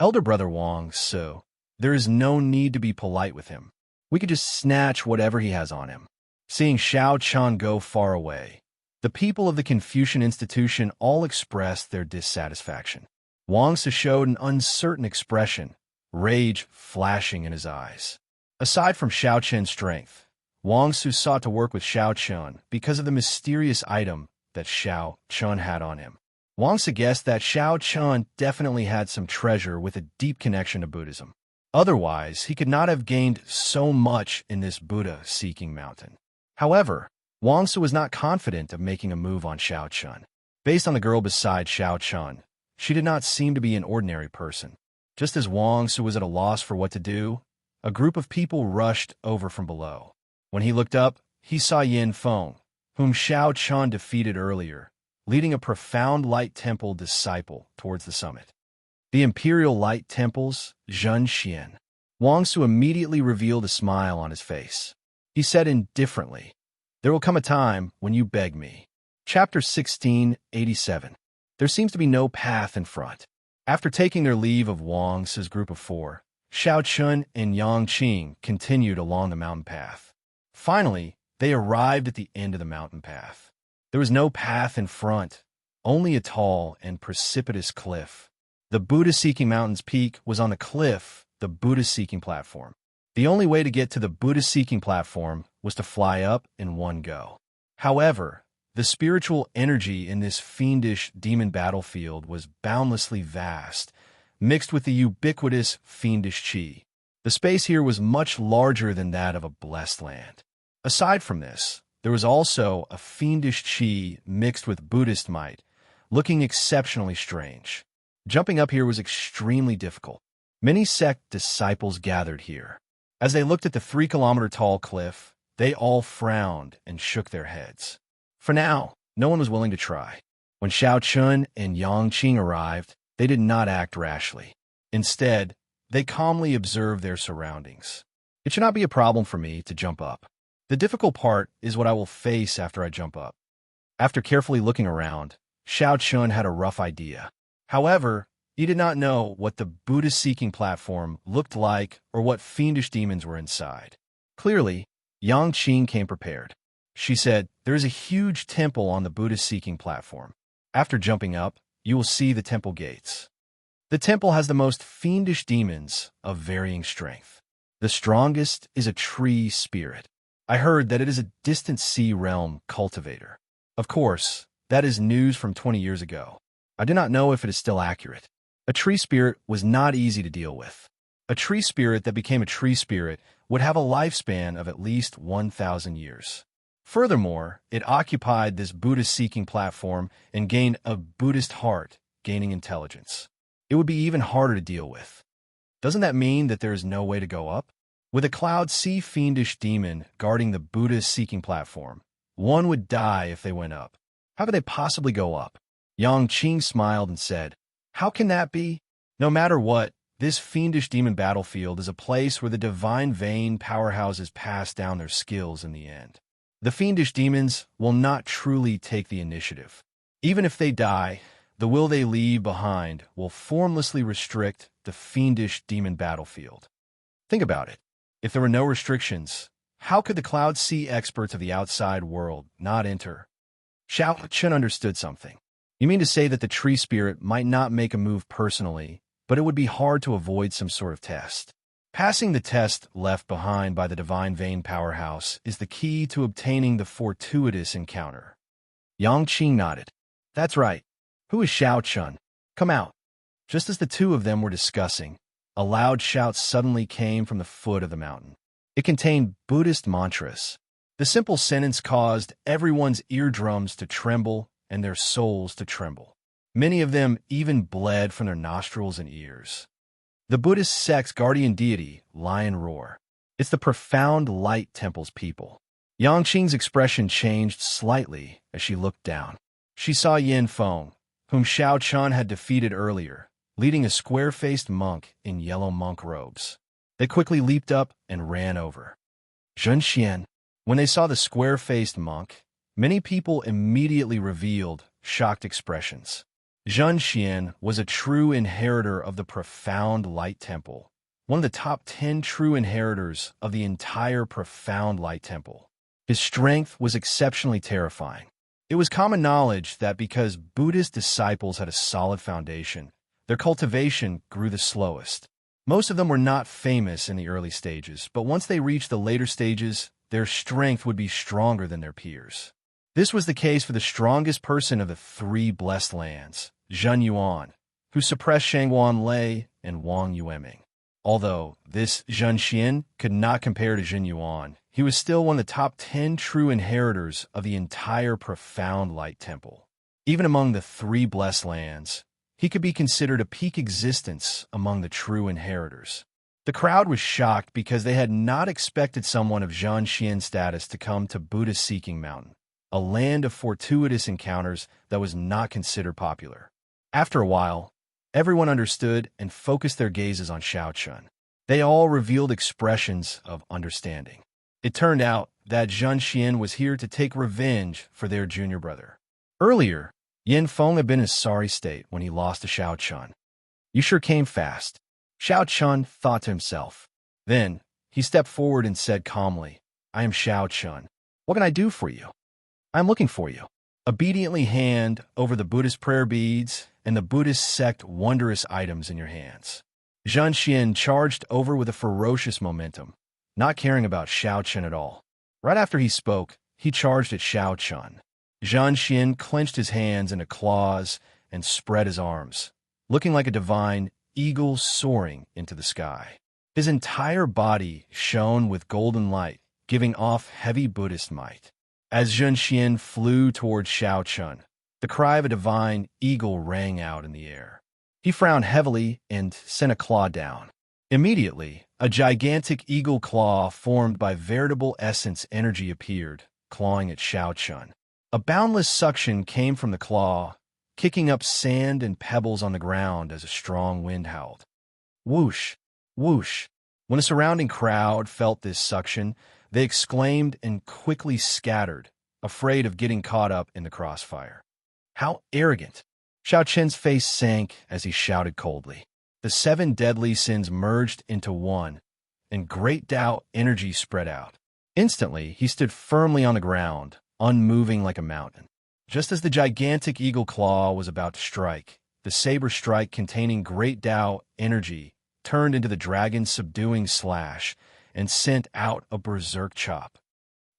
Elder Brother Wang Su, there is no need to be polite with him. We could just snatch whatever he has on him." Seeing Xiao Chun go far away, the people of the Confucian institution all expressed their dissatisfaction. Wang Su showed an uncertain expression, rage flashing in his eyes. Aside from Xiao Chen's strength, Wang Su sought to work with Xiao Chun because of the mysterious item that Xiao Chun had on him. Wang Su guessed that Xiao Chun definitely had some treasure with a deep connection to Buddhism. Otherwise, he could not have gained so much in this Buddha-seeking mountain. However, Wang Su was not confident of making a move on Xiao Chun. Based on the girl beside Xiao Chun, she did not seem to be an ordinary person. Just as Wang Su was at a loss for what to do, a group of people rushed over from below. When he looked up, he saw Yin Feng, whom Xiao Chun defeated earlier, leading a profound light temple disciple towards the summit. The Imperial Light Temple's Zhen Xian. Wang Su immediately revealed a smile on his face. He said indifferently, "There will come a time when you beg me." Chapter 1687. There seems to be no path in front. After taking their leave of Wang Su's group of 4, Xiao Chun and Yang Qing continued along the mountain path. Finally, they arrived at the end of the mountain path. There was no path in front, only a tall and precipitous cliff. The Buddha-seeking mountain's peak was on the cliff, the Buddha-seeking platform. The only way to get to the Buddha-seeking platform was to fly up in one go. However, the spiritual energy in this fiendish demon battlefield was boundlessly vast, mixed with the ubiquitous fiendish qi. The space here was much larger than that of a blessed land. Aside from this, there was also a fiendish qi mixed with Buddhist might, looking exceptionally strange. Jumping up here was extremely difficult. Many sect disciples gathered here. As they looked at the 3-kilometer-tall cliff, they all frowned and shook their heads. For now, no one was willing to try. When Xiao Chun and Yang Qing arrived, they did not act rashly. Instead, they calmly observed their surroundings. It should not be a problem for me to jump up. The difficult part is what I will face after I jump up. After carefully looking around, Xiao Chun had a rough idea. However, he did not know what the Buddha-seeking platform looked like or what fiendish demons were inside. Clearly, Yang Qing came prepared. She said, "There is a huge temple on the Buddha-seeking platform. After jumping up, you will see the temple gates. The temple has the most fiendish demons of varying strength. The strongest is a tree spirit. I heard that it is a distant sea realm cultivator. Of course, that is news from 20 years ago. I do not know if it is still accurate. A tree spirit was not easy to deal with. A tree spirit that became a tree spirit would have a lifespan of at least 1,000 years. Furthermore, it occupied this Buddha-seeking platform and gained a Buddhist heart, gaining intelligence. It would be even harder to deal with. Doesn't that mean that there is no way to go up? With a cloud sea fiendish demon guarding the Buddha-seeking platform, one would die if they went up. How could they possibly go up?" Yang Qing smiled and said, "How can that be? No matter what, this fiendish demon battlefield is a place where the divine vein powerhouses pass down their skills in the end. The fiendish demons will not truly take the initiative. Even if they die, the will they leave behind will formlessly restrict the fiendish demon battlefield. Think about it. If there were no restrictions, how could the Cloud Sea experts of the outside world not enter?" Xiao Chun understood something. "You mean to say that the tree spirit might not make a move personally, but it would be hard to avoid some sort of test. Passing the test left behind by the divine vein powerhouse is the key to obtaining the fortuitous encounter." Yang Qing nodded. "That's right. Who is Xiao Chun? Come out." Just as the two of them were discussing, a loud shout suddenly came from the foot of the mountain. It contained Buddhist mantras. The simple sentence caused everyone's eardrums to tremble and their souls to tremble. Many of them even bled from their nostrils and ears. The Buddhist sect's guardian deity, Lion Roar. It's the profound light temple's people. Yang Qing's expression changed slightly as she looked down. She saw Yin Feng, whom Xiao Chun had defeated earlier, leading a square-faced monk in yellow monk robes. They quickly leaped up and ran over. Zhen Xian. When they saw the square-faced monk, many people immediately revealed shocked expressions. Zhen Xian was a true inheritor of the profound light temple, one of the top 10 true inheritors of the entire profound light temple. His strength was exceptionally terrifying. It was common knowledge that because Buddhist disciples had a solid foundation, their cultivation grew the slowest. Most of them were not famous in the early stages, but once they reached the later stages, their strength would be stronger than their peers. This was the case for the strongest person of the 3 blessed lands, Zhen Yuan, who suppressed Shangguan Lei and Wang Yueming. Although this Zhen Xian could not compare to Zhen Yuan, he was still one of the top 10 true inheritors of the entire profound light temple. Even among the three blessed lands, he could be considered a peak existence among the true inheritors. The crowd was shocked because they had not expected someone of Zhang Xian's status to come to Buddha-seeking mountain, a land of fortuitous encounters that was not considered popular. After a while, everyone understood and focused their gazes on Xiao Chun. They all revealed expressions of understanding. It turned out that Zhang Xian was here to take revenge for their junior brother. Earlier, Yin Feng had been in a sorry state when he lost to Xiao Chun. You sure came fast, Xiao Chun thought to himself. Then, he stepped forward and said calmly, I am Xiao Chun. What can I do for you? I am looking for you. Obediently hand over the Buddhist prayer beads and the Buddhist sect wondrous items in your hands. Zhang Xian charged over with a ferocious momentum, not caring about Xiao Chun at all. Right after he spoke, he charged at Xiao Chun. Zhang Xian clenched his hands into claws and spread his arms, looking like a divine eagle soaring into the sky. His entire body shone with golden light, giving off heavy Buddhist might. As Zhang Xian flew toward Xiao Chun, the cry of a divine eagle rang out in the air. He frowned heavily and sent a claw down. Immediately, a gigantic eagle claw formed by veritable essence energy appeared, clawing at Xiao Chun. A boundless suction came from the claw, kicking up sand and pebbles on the ground as a strong wind howled. Whoosh! Whoosh! When a surrounding crowd felt this suction, they exclaimed and quickly scattered, afraid of getting caught up in the crossfire. How arrogant! Xiao Chen's face sank as he shouted coldly. The 7 deadly sins merged into one, and great Tao energy spread out. Instantly, he stood firmly on the ground, unmoving like a mountain. Just as the gigantic eagle claw was about to strike, the saber strike containing great Tao energy turned into the dragon's subduing slash and sent out a berserk chop.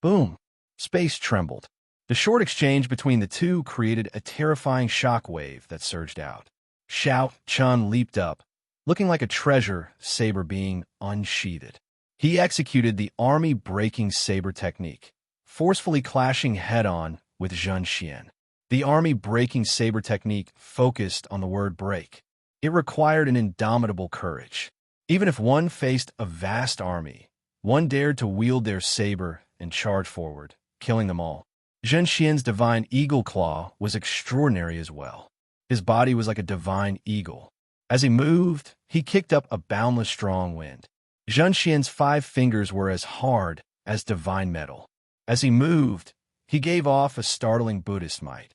Boom! Space trembled. The short exchange between the two created a terrifying shockwave that surged out. Xiao Chun leaped up, looking like a treasure saber being unsheathed. He executed the army-breaking saber technique, forcefully clashing head-on with Zhang Xian. The army-breaking saber technique focused on the word break. It required an indomitable courage. Even if one faced a vast army, one dared to wield their saber and charge forward, killing them all. Zhang Xian's divine eagle claw was extraordinary as well. His body was like a divine eagle. As he moved, he kicked up a boundless strong wind. Zhang Xian's 5 fingers were as hard as divine metal. As he moved, he gave off a startling Buddhist might.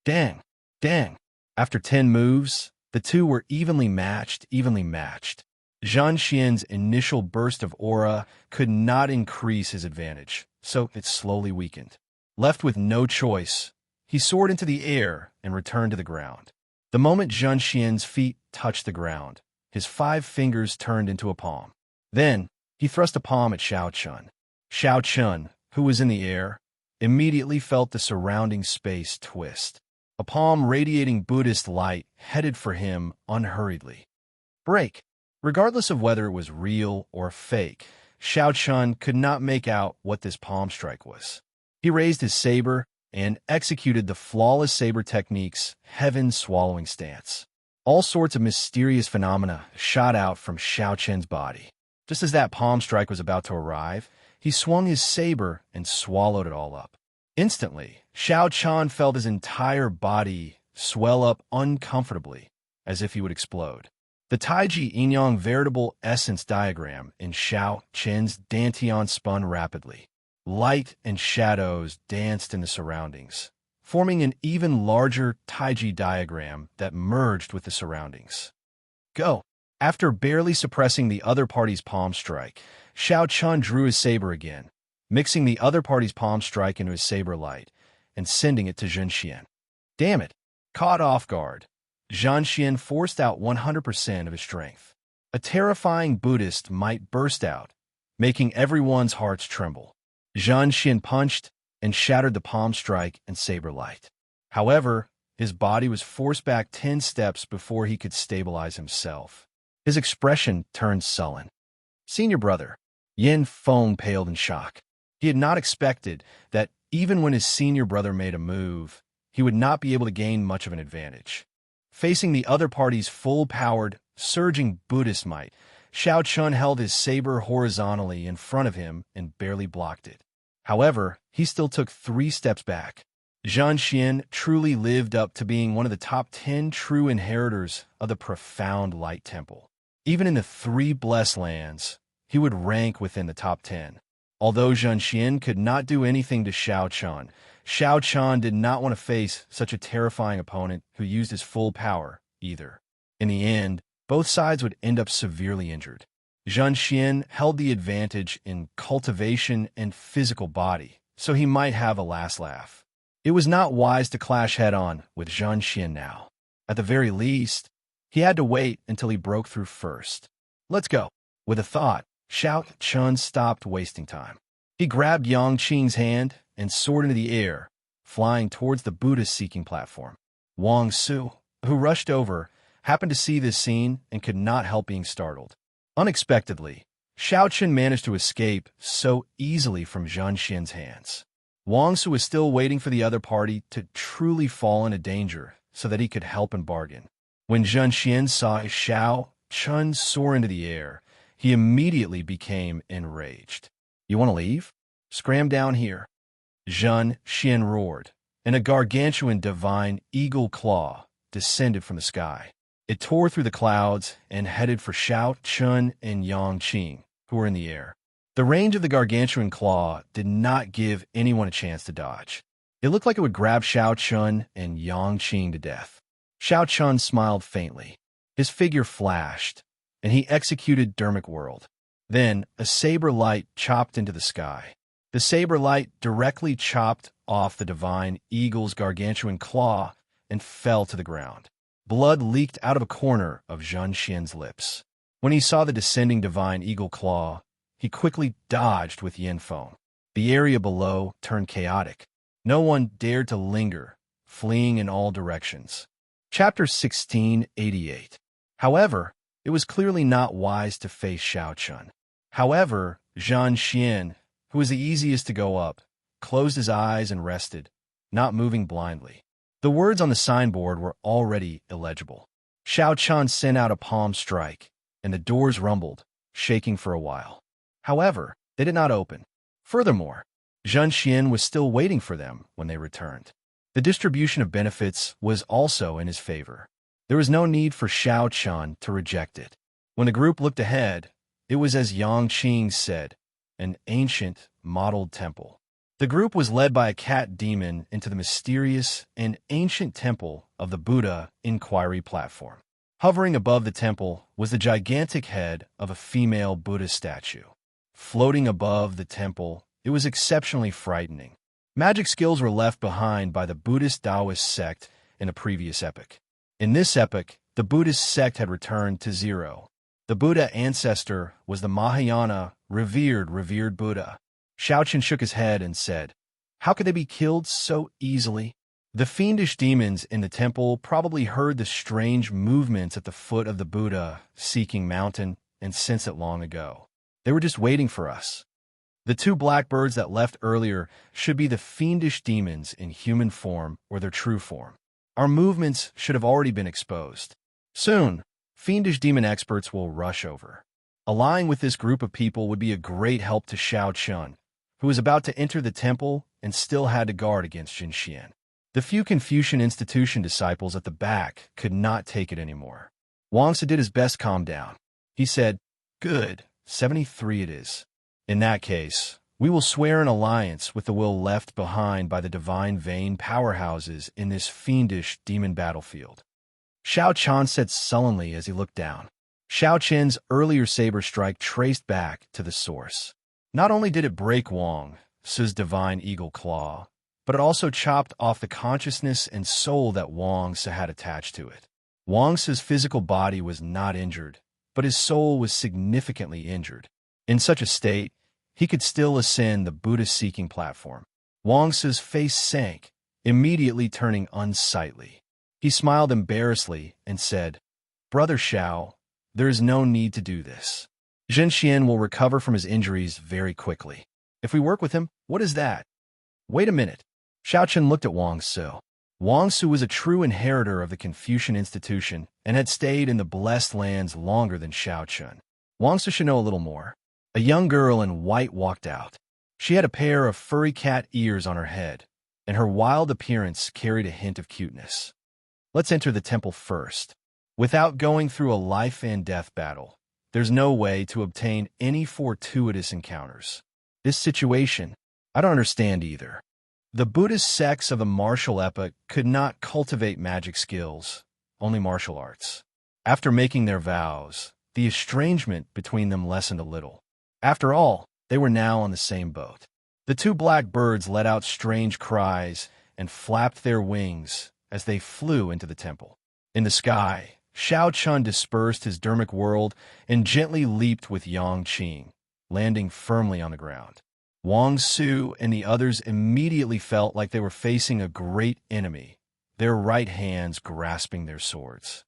Dang! Dang! After 10 moves, the two were evenly matched. Zhang Xian's initial burst of aura could not increase his advantage, so it slowly weakened. Left with no choice, he soared into the air and returned to the ground. The moment Zhang Xian's feet touched the ground, his 5 fingers turned into a palm. Then, he thrust a palm at Xiao Chun. Xiao Chun, who was in the air, immediately felt the surrounding space twist. A palm radiating Buddhist light headed for him unhurriedly. Break! Regardless of whether it was real or fake, Xiao Chun could not make out what this palm strike was. He raised his saber and executed the flawless saber technique's heaven-swallowing stance. All sorts of mysterious phenomena shot out from Xiao Chen's body. Just as that palm strike was about to arrive, he swung his saber and swallowed it all up. Instantly, Xiao Chun felt his entire body swell up uncomfortably, as if he would explode. The Taiji Yin-Yang veritable essence diagram in Xiao Chen's dantian spun rapidly. Light and shadows danced in the surroundings, forming an even larger Taiji diagram that merged with the surroundings. Go! After barely suppressing the other party's palm strike, Xiao Chun drew his saber again, mixing the other party's palm strike into his saber light and sending it to Zhang Xian. Damn it! Caught off guard, Zhang Xian forced out 100% of his strength. A terrifying Buddhist might burst out, making everyone's hearts tremble. Zhang Xian punched and shattered the palm strike and saber light. However, his body was forced back 10 steps before he could stabilize himself. His expression turned sullen. Senior brother, Yin Feng paled in shock. He had not expected that even when his senior brother made a move, he would not be able to gain much of an advantage. Facing the other party's full-powered, surging Buddhist might, Xiao Chun held his saber horizontally in front of him and barely blocked it. However, he still took 3 steps back. Zhan Xian truly lived up to being one of the top 10 true inheritors of the profound Light Temple. Even in the 3 blessed lands, he would rank within the top 10. Although Zhan Xian could not do anything to Xiao Chun did not want to face such a terrifying opponent who used his full power, either. In the end, both sides would end up severely injured. Zhan Xian held the advantage in cultivation and physical body, so he might have a last laugh. It was not wise to clash head-on with Zhan Xian now. At the very least, he had to wait until he broke through first. Let's go. With a thought, Xiao Chun stopped wasting time. He grabbed Yang Qing's hand and soared into the air, flying towards the Buddhist-seeking platform. Wang Su, who rushed over, happened to see this scene and could not help being startled. Unexpectedly, Xiao Chun managed to escape so easily from Zhan Xian's hands. Wang Su was still waiting for the other party to truly fall into danger so that he could help and bargain. When Zhan Xian saw Xiao Chun soar into the air, he immediately became enraged. "You want to leave? Scram down here." Zhan Xian roared, and a gargantuan divine eagle claw descended from the sky. It tore through the clouds and headed for Xiao Chun and Yang Qing, who were in the air. The range of the gargantuan claw did not give anyone a chance to dodge. It looked like it would grab Xiao Chun and Yang Qing to death. Xiao Chun smiled faintly. His figure flashed, and he executed Dermic World. Then, a saber light chopped into the sky. The saber light directly chopped off the divine eagle's gargantuan claw and fell to the ground. Blood leaked out of a corner of Zhan Xian's lips. When he saw the descending divine eagle claw, he quickly dodged with yin foam. The area below turned chaotic. No one dared to linger, fleeing in all directions. Chapter 1688. However, it was clearly not wise to face Xiao Chun. However, Zhan Xian, who was the easiest to go up, closed his eyes and rested, not moving blindly. The words on the signboard were already illegible. Xiao Chun sent out a palm strike, and the doors rumbled, shaking for a while. However, they did not open. Furthermore, Zhan Xian was still waiting for them when they returned. The distribution of benefits was also in his favor. There was no need for Xiao Chun to reject it. When the group looked ahead, it was as Yang Qing said, an ancient, modeled temple. The group was led by a cat demon into the mysterious and ancient temple of the Buddha Inquiry platform. Hovering above the temple was the gigantic head of a female Buddha statue. Floating above the temple, it was exceptionally frightening. Magic skills were left behind by the Buddhist Taoist sect in a previous epoch. In this epoch, the Buddhist sect had returned to 0. The Buddha ancestor was the Mahayana, revered Buddha. Xiao Chun shook his head and said, "How could they be killed so easily?" The fiendish demons in the temple probably heard the strange movements at the foot of the Buddha-seeking mountain and sensed it long ago. They were just waiting for us. The 2 blackbirds that left earlier should be the fiendish demons in human form or their true form. Our movements should have already been exposed. Soon, fiendish demon experts will rush over. Allying with this group of people would be a great help to Xiao Chun, who was about to enter the temple and still had to guard against Zhan Xian. The few Confucian institution disciples at the back could not take it anymore. Wang Su did his best to calm down. He said, "Good, 73 it is. In that case, we will swear an alliance with the will left behind by the divine vein powerhouses in this fiendish demon battlefield." Xiao Chun said sullenly as he looked down. Xiao Chen's earlier saber strike traced back to the source. Not only did it break Wang Su's divine eagle claw, but it also chopped off the consciousness and soul that Wang Su had attached to it. Wang Su's physical body was not injured, but his soul was significantly injured. In such a state, he could still ascend the Buddha-seeking platform. Wang Su's face sank, immediately turning unsightly. He smiled embarrassedly and said, "Brother Xiao, there is no need to do this. Zhan Xian will recover from his injuries very quickly. If we work with him, what is that?" "Wait a minute." Xiao Chun looked at Wang Su. Wang Su was a true inheritor of the Confucian institution and had stayed in the Blessed Lands longer than Xiao Chun. Wang Su should know a little more. A young girl in white walked out. She had a pair of furry cat ears on her head, and her wild appearance carried a hint of cuteness. Let's enter the temple first. Without going through a life and death battle, there's no way to obtain any fortuitous encounters. This situation, I don't understand either. The Buddhist sects of the martial epoch could not cultivate magic skills, only martial arts. After making their vows, the estrangement between them lessened a little. After all, they were now on the same boat. The two black birds let out strange cries and flapped their wings as they flew into the temple. In the sky, Xiao Chun dispersed his dermic world and gently leaped with Yang Qing, landing firmly on the ground. Wang Su and the others immediately felt like they were facing a great enemy, their right hands grasping their swords.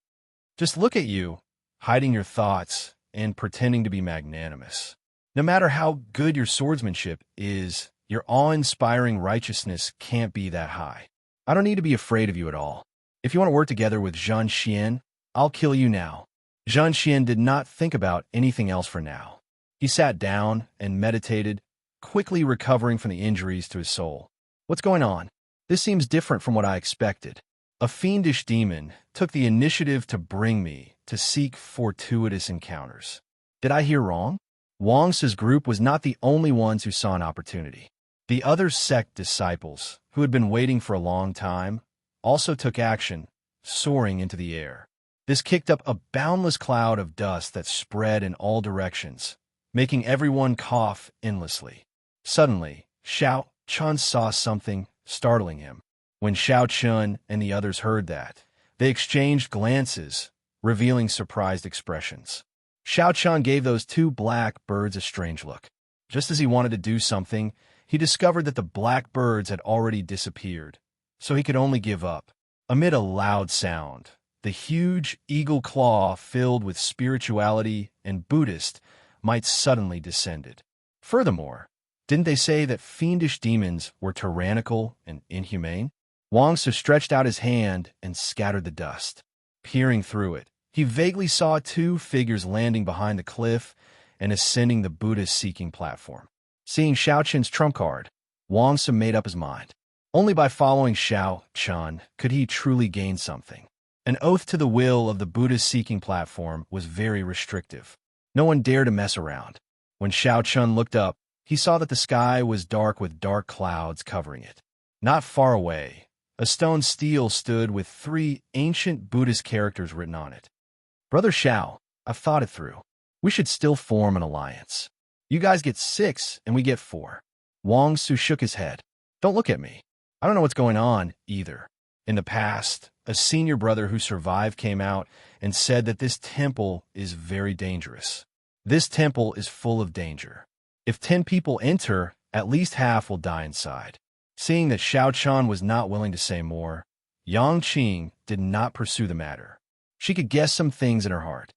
Just look at you, hiding your thoughts and pretending to be magnanimous. No matter how good your swordsmanship is, your awe-inspiring righteousness can't be that high. I don't need to be afraid of you at all. If you want to work together with Zhan Xian, I'll kill you now. Zhan Xian did not think about anything else for now. He sat down and meditated, quickly recovering from the injuries to his soul. What's going on? This seems different from what I expected. A fiendish demon took the initiative to bring me to seek fortuitous encounters. Did I hear wrong? Wang Su's group was not the only ones who saw an opportunity. The other sect disciples, who had been waiting for a long time, also took action, soaring into the air. This kicked up a boundless cloud of dust that spread in all directions, making everyone cough endlessly. Suddenly, Xiao Chun saw something, startling him. When Xiao Chun and the others heard that, they exchanged glances, revealing surprised expressions. Xiao Chun gave those two black birds a strange look. Just as he wanted to do something, he discovered that the black birds had already disappeared, so he could only give up. Amid a loud sound, the huge eagle claw filled with spirituality and Buddhist might suddenly descended. Furthermore, didn't they say that fiendish demons were tyrannical and inhumane? Wang Su stretched out his hand and scattered the dust. Peering through it, he vaguely saw two figures landing behind the cliff and ascending the Buddhist-seeking platform. Seeing Xiao Chun's trump card, Wang Su made up his mind. Only by following Xiao Chun could he truly gain something. An oath to the will of the Buddhist-seeking platform was very restrictive. No one dared to mess around. When Xiao Chun looked up, he saw that the sky was dark with dark clouds covering it. Not far away, a stone stele stood with 3 ancient Buddhist characters written on it. Brother Xiao, I've thought it through. We should still form an alliance. You guys get 6 and we get 4. Wang Su shook his head. Don't look at me. I don't know what's going on either. In the past, a senior brother who survived came out and said that this temple is very dangerous. This temple is full of danger. If 10 people enter, at least half will die inside. Seeing that Xiao Chun was not willing to say more, Yang Qing did not pursue the matter. She could guess some things in her heart.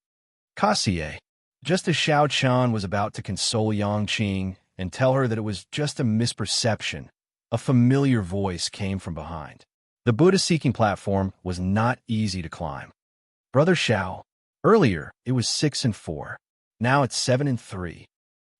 Kassier. Just as Xiao Chun was about to console Yang Qing and tell her that it was just a misperception, a familiar voice came from behind. The Buddha-seeking platform was not easy to climb. Brother Xiao, earlier it was 6 and 4. Now it's 7 and 3.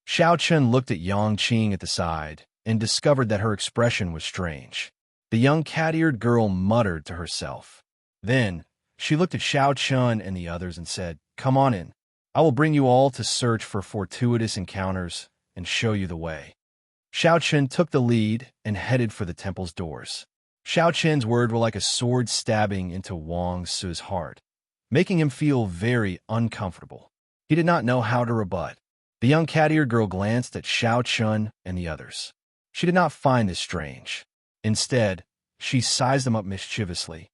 Xiao Chun looked at Yang Qing at the side and discovered that her expression was strange. The young cat-eared girl muttered to herself. Then, she looked at Xiao Chun and the others and said, "Come on in. I will bring you all to search for fortuitous encounters and show you the way." Xiao Chun took the lead and headed for the temple's doors. Xiao Chun's words were like a sword stabbing into Wang Su's heart, making him feel very uncomfortable. He did not know how to rebut. The young cat-eared girl glanced at Xiao Chun and the others. She did not find this strange. Instead, she sized them up mischievously.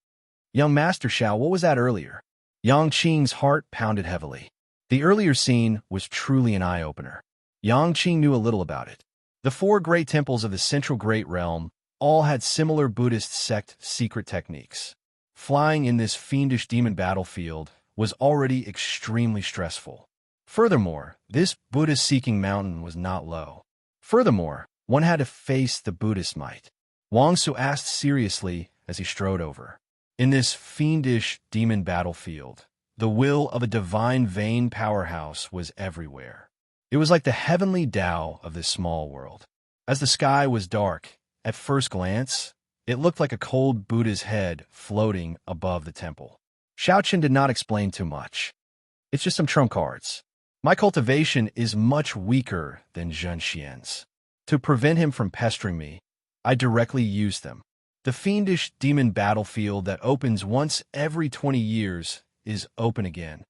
"Young Master Xiao, what was that earlier?" Yang Qing's heart pounded heavily. The earlier scene was truly an eye-opener. Yang Qing knew a little about it. The 4 great temples of the Central Great Realm all had similar Buddhist sect secret techniques. Flying in this fiendish demon battlefield was already extremely stressful. Furthermore, this Buddhist-seeking mountain was not low. Furthermore, one had to face the Buddhist might. Wang Su asked seriously as he strode over. In this fiendish demon battlefield, the will of a divine vein powerhouse was everywhere. It was like the heavenly Tao of this small world. As the sky was dark, at first glance, it looked like a cold Buddha's head floating above the temple. Xiaoqin did not explain too much. It's just some trump cards. My cultivation is much weaker than Zhen Xian's. To prevent him from pestering me, I directly used them. The fiendish demon battlefield that opens once every 20 years is open again.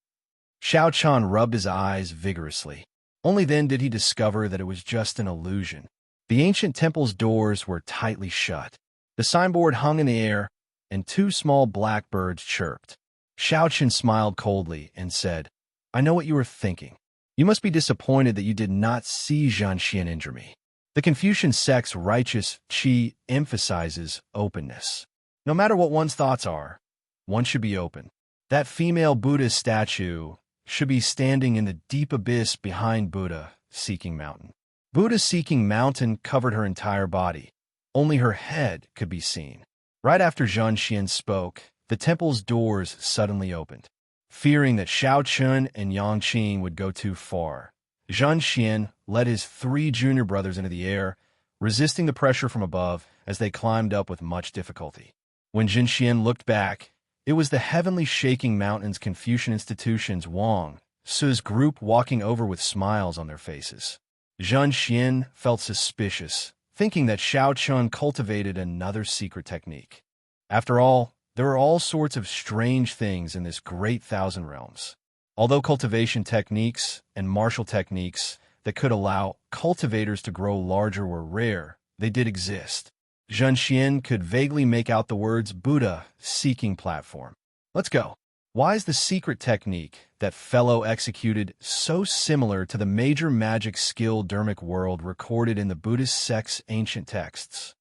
Xiaoqian rubbed his eyes vigorously. Only then did he discover that it was just an illusion. The ancient temple's doors were tightly shut. The signboard hung in the air, and 2 small blackbirds chirped. Xiaoqian smiled coldly and said, "I know what you were thinking. You must be disappointed that you did not see Zhen Xian injure me." The Confucian sect's righteous qi emphasizes openness. No matter what one's thoughts are, one should be open. That female Buddha statue should be standing in the deep abyss behind Buddha Seeking Mountain. Buddha Seeking Mountain covered her entire body. Only her head could be seen. Right after Zhen Xian spoke, the temple's doors suddenly opened. Fearing that Xiaoqin and Yangqing would go too far, Zhen Xian led his 3 junior brothers into the air, resisting the pressure from above as they climbed up with much difficulty. When Zhen Xian looked back, it was the heavenly shaking mountain's Confucian institution's Wang Su's group walking over with smiles on their faces. Zhen Xian felt suspicious, thinking that Xiaoqin cultivated another secret technique. After all, there are all sorts of strange things in this great thousand realms. Although cultivation techniques and martial techniques that could allow cultivators to grow larger were rare, they did exist. Zhen Xian could vaguely make out the words Buddha Seeking Platform. Let's go. Why is the secret technique that fellow executed so similar to the major magic skill Dermic world recorded in the Buddhist sect's ancient texts?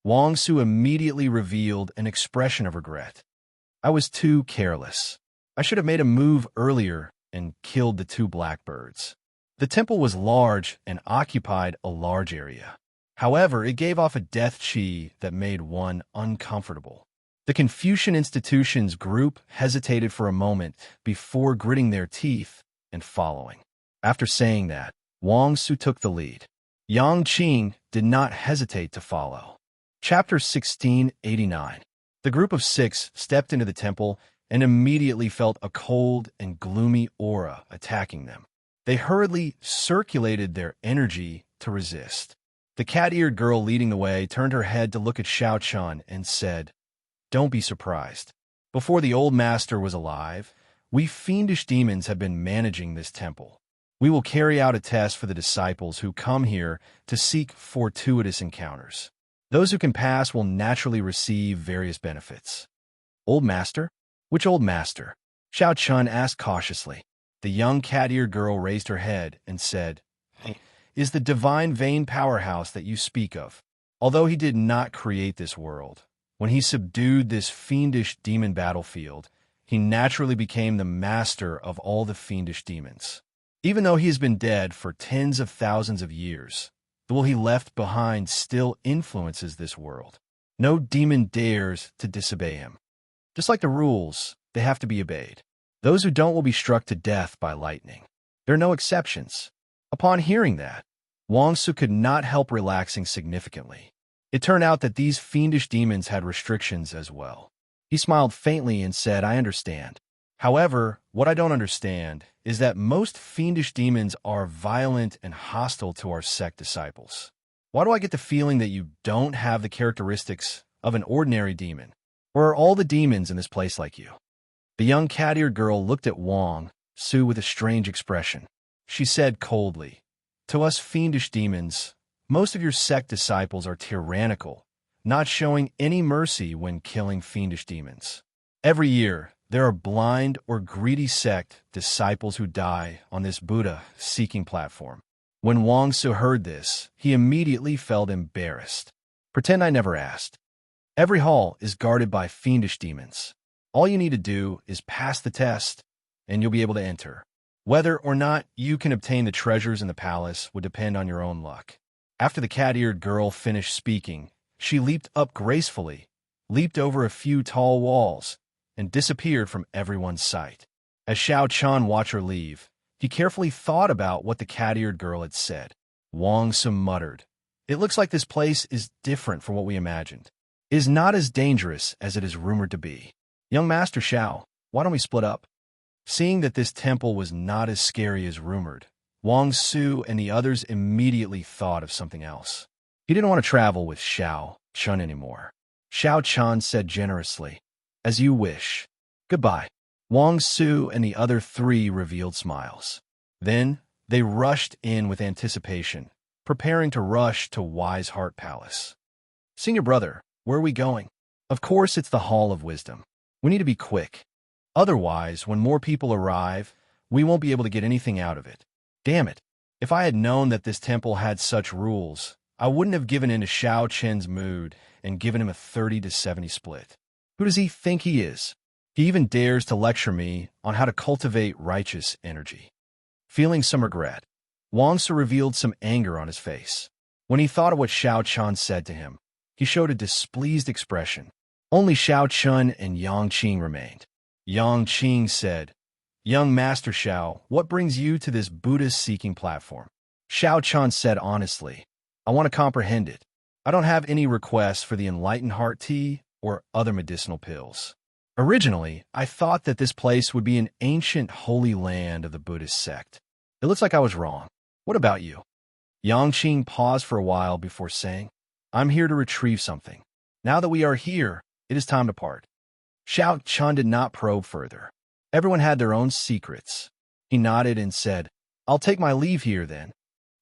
Wang Su immediately revealed an expression of regret. I was too careless. I should have made a move earlier and killed the 2 blackbirds. The temple was large and occupied a large area. However, it gave off a death qi that made one uncomfortable. The Confucian institution's group hesitated for a moment before gritting their teeth and following. After saying that, Wang Su took the lead. Yang Qing did not hesitate to follow. Chapter 1689. The group of 6 stepped into the temple and immediately felt a cold and gloomy aura attacking them. They hurriedly circulated their energy to resist. The cat-eared girl leading the way turned her head to look at Xiaoqian and said, "Don't be surprised. Before the old master was alive, we fiendish demons have been managing this temple. We will carry out a test for the disciples who come here to seek fortuitous encounters. Those who can pass will naturally receive various benefits." "Old master? Which old master?" Xiaoqian asked cautiously. The young cat-eared girl raised her head and said, "Is the divine vein powerhouse that you speak of. Although he did not create this world, when he subdued this fiendish demon battlefield, he naturally became the master of all the fiendish demons. Even though he has been dead for tens of thousands of years, the will he left behind still influences this world. No demon dares to disobey him. Just like the rules, they have to be obeyed. Those who don't will be struck to death by lightning. There are no exceptions." Upon hearing that, Wang Su could not help relaxing significantly. It turned out that these fiendish demons had restrictions as well. He smiled faintly and said, "I understand. However, what I don't understand is that most fiendish demons are violent and hostile to our sect disciples. Why do I get the feeling that you don't have the characteristics of an ordinary demon? Or are all the demons in this place like you?" The young cat-eared girl looked at Wang Su with a strange expression. She said coldly, "To us fiendish demons, most of your sect disciples are tyrannical, not showing any mercy when killing fiendish demons. Every year, there are blind or greedy sect disciples who die on this Buddha Seeking Platform." When Wang Su heard this, he immediately felt embarrassed. Pretend I never asked. Every hall is guarded by fiendish demons. All you need to do is pass the test, and you'll be able to enter. Whether or not you can obtain the treasures in the palace would depend on your own luck. After the cat-eared girl finished speaking, she leaped up gracefully, leaped over a few tall walls, and disappeared from everyone's sight. As Xiao Chun watched her leave, he carefully thought about what the cat-eared girl had said. Wang Su muttered, "It looks like this place is different from what we imagined. It is not as dangerous as it is rumored to be. Young Master Xiao, why don't we split up?" Seeing that this temple was not as scary as rumored, Wang Su and the others immediately thought of something else. He didn't want to travel with Xiao Chun anymore. Xiao Chun said generously, "As you wish. Goodbye." Wang Su and the other three revealed smiles. Then they rushed in with anticipation, preparing to rush to Wise Heart Palace. "Senior brother, where are we going?" "Of course it's the Hall of Wisdom. We need to be quick. Otherwise, when more people arrive, we won't be able to get anything out of it. Damn it. If I had known that this temple had such rules, I wouldn't have given in to Xiao Chen's mood and given him a 30-70 split. Who does he think he is? He even dares to lecture me on how to cultivate righteous energy." Feeling some regret, Wang Su revealed some anger on his face. When he thought of what Xiao Chun said to him, he showed a displeased expression. Only Xiao Chun and Yang Qing remained. Yang Qing said, "Young Master Xiao, what brings you to this Buddhist-seeking platform?" Xiao Chun said honestly, "I want to comprehend it. I don't have any requests for the enlightened heart tea or other medicinal pills. Originally, I thought that this place would be an ancient holy land of the Buddhist sect. It looks like I was wrong. What about you?" Yang Qing paused for a while before saying, "I'm here to retrieve something. Now that we are here, it is time to part." Xiao Chun did not probe further. Everyone had their own secrets. He nodded and said, "I'll take my leave here then."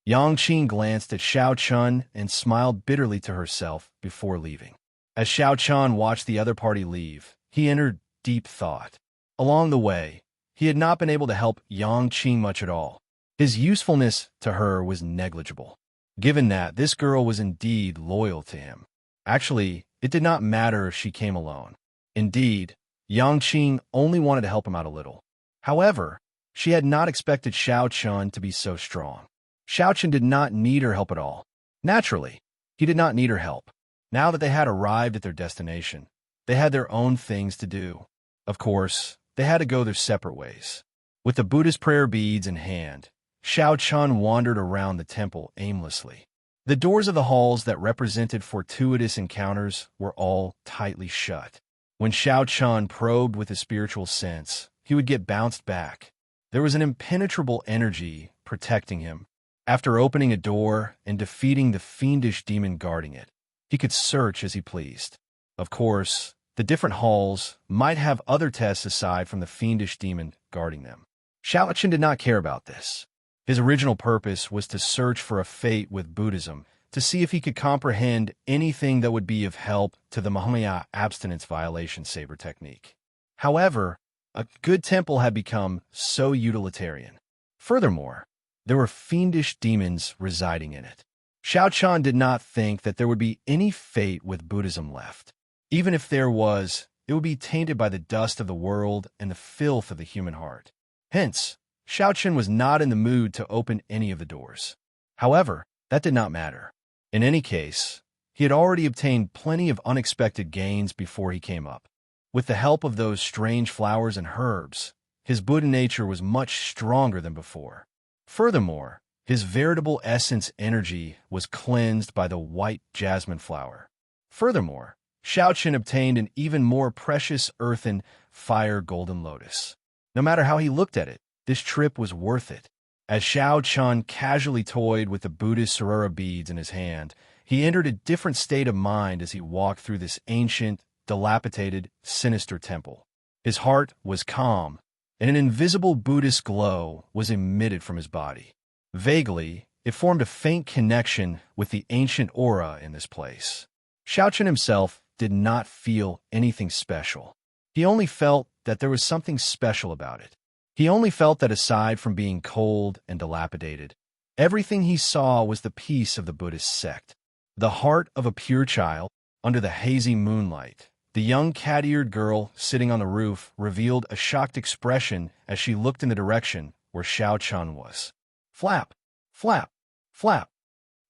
Yang Qing glanced at Xiao Chun and smiled bitterly to herself before leaving. As Xiao Chun watched the other party leave, he entered deep thought. Along the way, he had not been able to help Yang Qing much at all. His usefulness to her was negligible, given that this girl was indeed loyal to him. Actually, it did not matter if she came alone. Indeed, Yang Qing only wanted to help him out a little. However, she had not expected Xiao Chun to be so strong. Xiao Chun did not need her help at all. Naturally, he did not need her help. Now that they had arrived at their destination, they had their own things to do. Of course, they had to go their separate ways. With the Buddhist prayer beads in hand, Xiao Chun wandered around the temple aimlessly. The doors of the halls that represented fortuitous encounters were all tightly shut. When Xiao Chun probed with his spiritual sense, he would get bounced back. There was an impenetrable energy protecting him. After opening a door and defeating the fiendish demon guarding it, he could search as he pleased. Of course, the different halls might have other tests aside from the fiendish demon guarding them. Xiao Chun did not care about this. His original purpose was to search for a fate with Buddhism, to see if he could comprehend anything that would be of help to the Mahamaya abstinence violation saber technique. However, a good temple had become so utilitarian. Furthermore, there were fiendish demons residing in it. Xiao Chun did not think that there would be any fate with Buddhism left. Even if there was, it would be tainted by the dust of the world and the filth of the human heart. Hence, Xiao Chun was not in the mood to open any of the doors. However, that did not matter. In any case, he had already obtained plenty of unexpected gains before he came up. With the help of those strange flowers and herbs, his Buddha nature was much stronger than before. Furthermore, his veritable essence energy was cleansed by the white jasmine flower. Furthermore, Xiao Chun obtained an even more precious earthen fire golden lotus. No matter how he looked at it, this trip was worth it. As Xiao Chun casually toyed with the Buddhist Sorora beads in his hand, he entered a different state of mind as he walked through this ancient, dilapidated, sinister temple. His heart was calm, and an invisible Buddhist glow was emitted from his body. Vaguely, it formed a faint connection with the ancient aura in this place. Xiao Chun himself did not feel anything special. He only felt that there was something special about it. He only felt that aside from being cold and dilapidated, everything he saw was the peace of the Buddhist sect. The heart of a pure child, under the hazy moonlight. The young cat-eared girl sitting on the roof revealed a shocked expression as she looked in the direction where Xiao Chun was. Flap, flap, flap.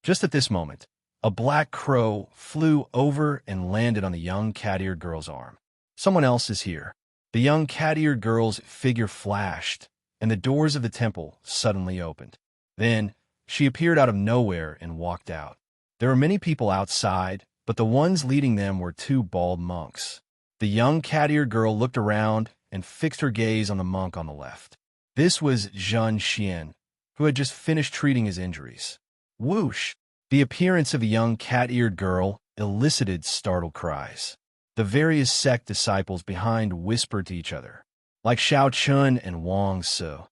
Just at this moment, A black crow flew over and landed on the young cat-eared girl's arm. Someone else is here. The young cat-eared girl's figure flashed, and the doors of the temple suddenly opened. Then, she appeared out of nowhere and walked out. There were many people outside, but the ones leading them were two bald monks. The young cat-eared girl looked around and fixed her gaze on the monk on the left. This was Zhen Xian, who had just finished treating his injuries. Whoosh! The appearance of the young cat-eared girl elicited startled cries. The various sect disciples behind whispered to each other. Like Xiao Chun and Wang Su,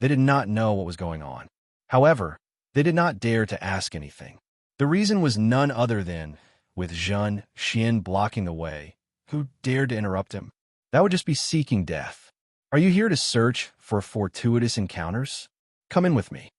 they did not know what was going on. However, they did not dare to ask anything. The reason was none other than, with Zhen Xian blocking the way, who dared to interrupt him? That would just be seeking death. Are you here to search for fortuitous encounters? Come in with me.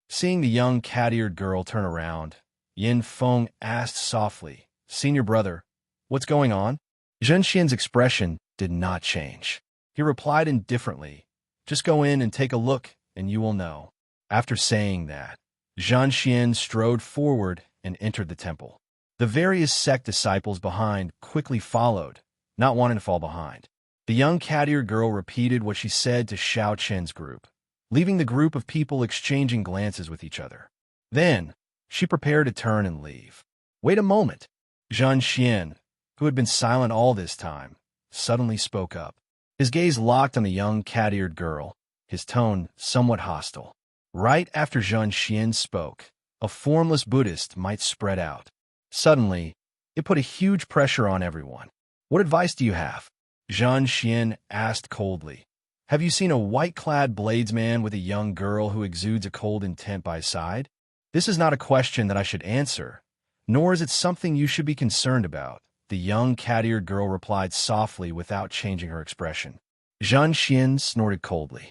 Seeing the young cat-eared girl turn around, Yin Feng asked softly, "Senior brother, what's going on?" Zhen Xian's expression did not change. He replied indifferently, "Just go in and take a look, and you will know." After saying that, Zhen Xian strode forward and entered the temple. The various sect disciples behind quickly followed, not wanting to fall behind. The young cat-eared girl repeated what she said to Xiao Chen's group, leaving the group of people exchanging glances with each other. Then, she prepared to turn and leave. Wait a moment. Zhen Xian, who had been silent all this time, suddenly spoke up. His gaze locked on the young cat-eared girl, his tone somewhat hostile. Right after Zhen Xian spoke, a formless Buddhist might spread out. Suddenly, it put a huge pressure on everyone. What advice do you have? Zhen Xian asked coldly. Have you seen a white-clad bladesman with a young girl who exudes a cold intent by his side? This is not a question that I should answer, nor is it something you should be concerned about. The young cat-eared girl replied softly without changing her expression. Zhen Xian snorted coldly.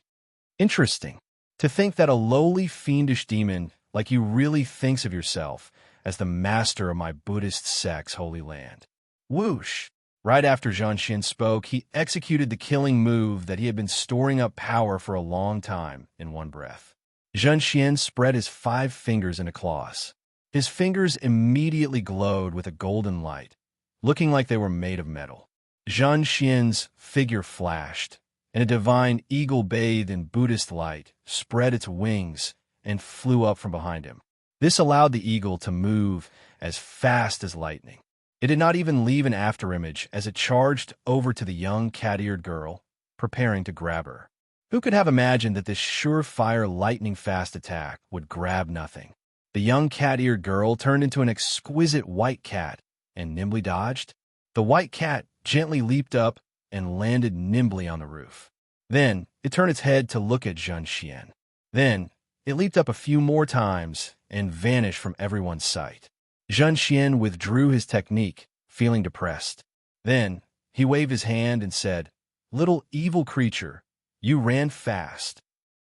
Interesting. To think that a lowly fiendish demon like you really thinks of yourself as the master of my Buddhist sect's holy land. Whoosh! Right after Zhen Xian spoke, he executed the killing move that he had been storing up power for a long time in one breath. Zhen Xian spread his 5 fingers into claws. His fingers immediately glowed with a golden light, looking like they were made of metal. Zhen Xian's figure flashed, and a divine eagle bathed in Buddhist light spread its wings and flew up from behind him. This allowed the eagle to move as fast as lightning. It did not even leave an afterimage as it charged over to the young cat-eared girl, preparing to grab her. Who could have imagined that this surefire lightning-fast attack would grab nothing? The young cat-eared girl turned into an exquisite white cat and nimbly dodged. The white cat gently leaped up and landed nimbly on the roof. Then it turned its head to look at Zhen Xian. Then it leaped up a few more times and vanished from everyone's sight. Zhen Xian withdrew his technique, feeling depressed. Then he waved his hand and said, "Little evil creature, you ran fast."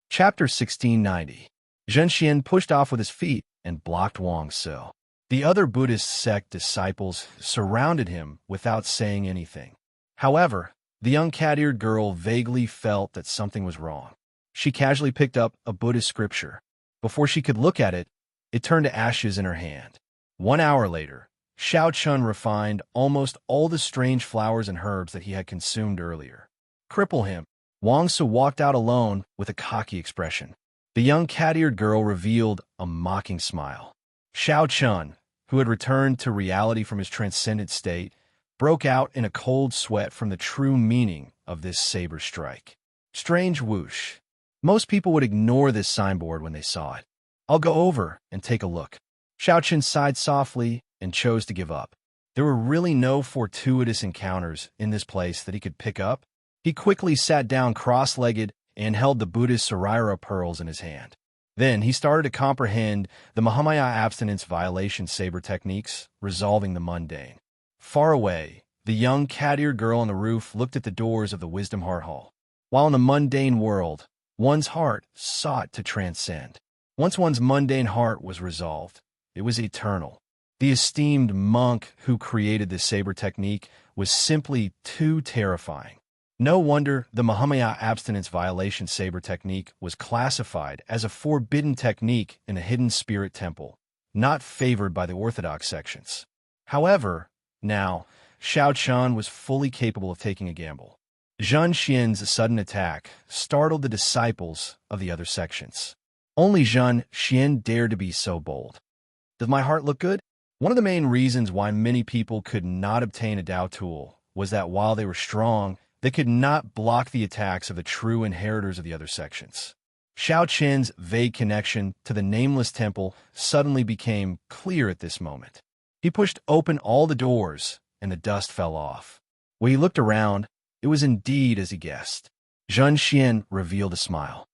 Chapter 1690. Zhen Xian pushed off with his feet and blocked Wang Su. The other Buddhist sect disciples surrounded him without saying anything. However, the young cat-eared girl vaguely felt that something was wrong. She casually picked up a Buddhist scripture. Before she could look at it, it turned to ashes in her hand. 1 hour later, Xiao Chun refined almost all the strange flowers and herbs that he had consumed earlier. Cripple him. Wang Su walked out alone with a cocky expression. The young cat-eared girl revealed a mocking smile. Xiao Chun, who had returned to reality from his transcendent state, broke out in a cold sweat from the true meaning of this saber strike. Strange whoosh. Most people would ignore this signboard when they saw it. I'll go over and take a look. Xiao Chun sighed softly and chose to give up. There were really no fortuitous encounters in this place that he could pick up. He quickly sat down cross-legged and held the Buddhist Saraira pearls in his hand. Then he started to comprehend the Mahamaya abstinence violation saber techniques, resolving the mundane. Far away, the young cat-eared girl on the roof looked at the doors of the Wisdom Heart Hall. While in the mundane world, one's heart sought to transcend. Once one's mundane heart was resolved, it was eternal. The esteemed monk who created this saber technique was simply too terrifying. No wonder the Mahamaya abstinence violation saber technique was classified as a forbidden technique in a hidden spirit temple, not favored by the orthodox sections. However, now, Xiao Chun was fully capable of taking a gamble. Zheng Xian's sudden attack startled the disciples of the other sections. Only Zheng Xian dared to be so bold. Does my heart look good? One of the main reasons why many people could not obtain a Dao tool was that while they were strong, they could not block the attacks of the true inheritors of the other sections. Xiao Qin's vague connection to the nameless temple suddenly became clear at this moment. He pushed open all the doors, and the dust fell off. When he looked around, it was indeed as he guessed. Zheng Xian revealed a smile.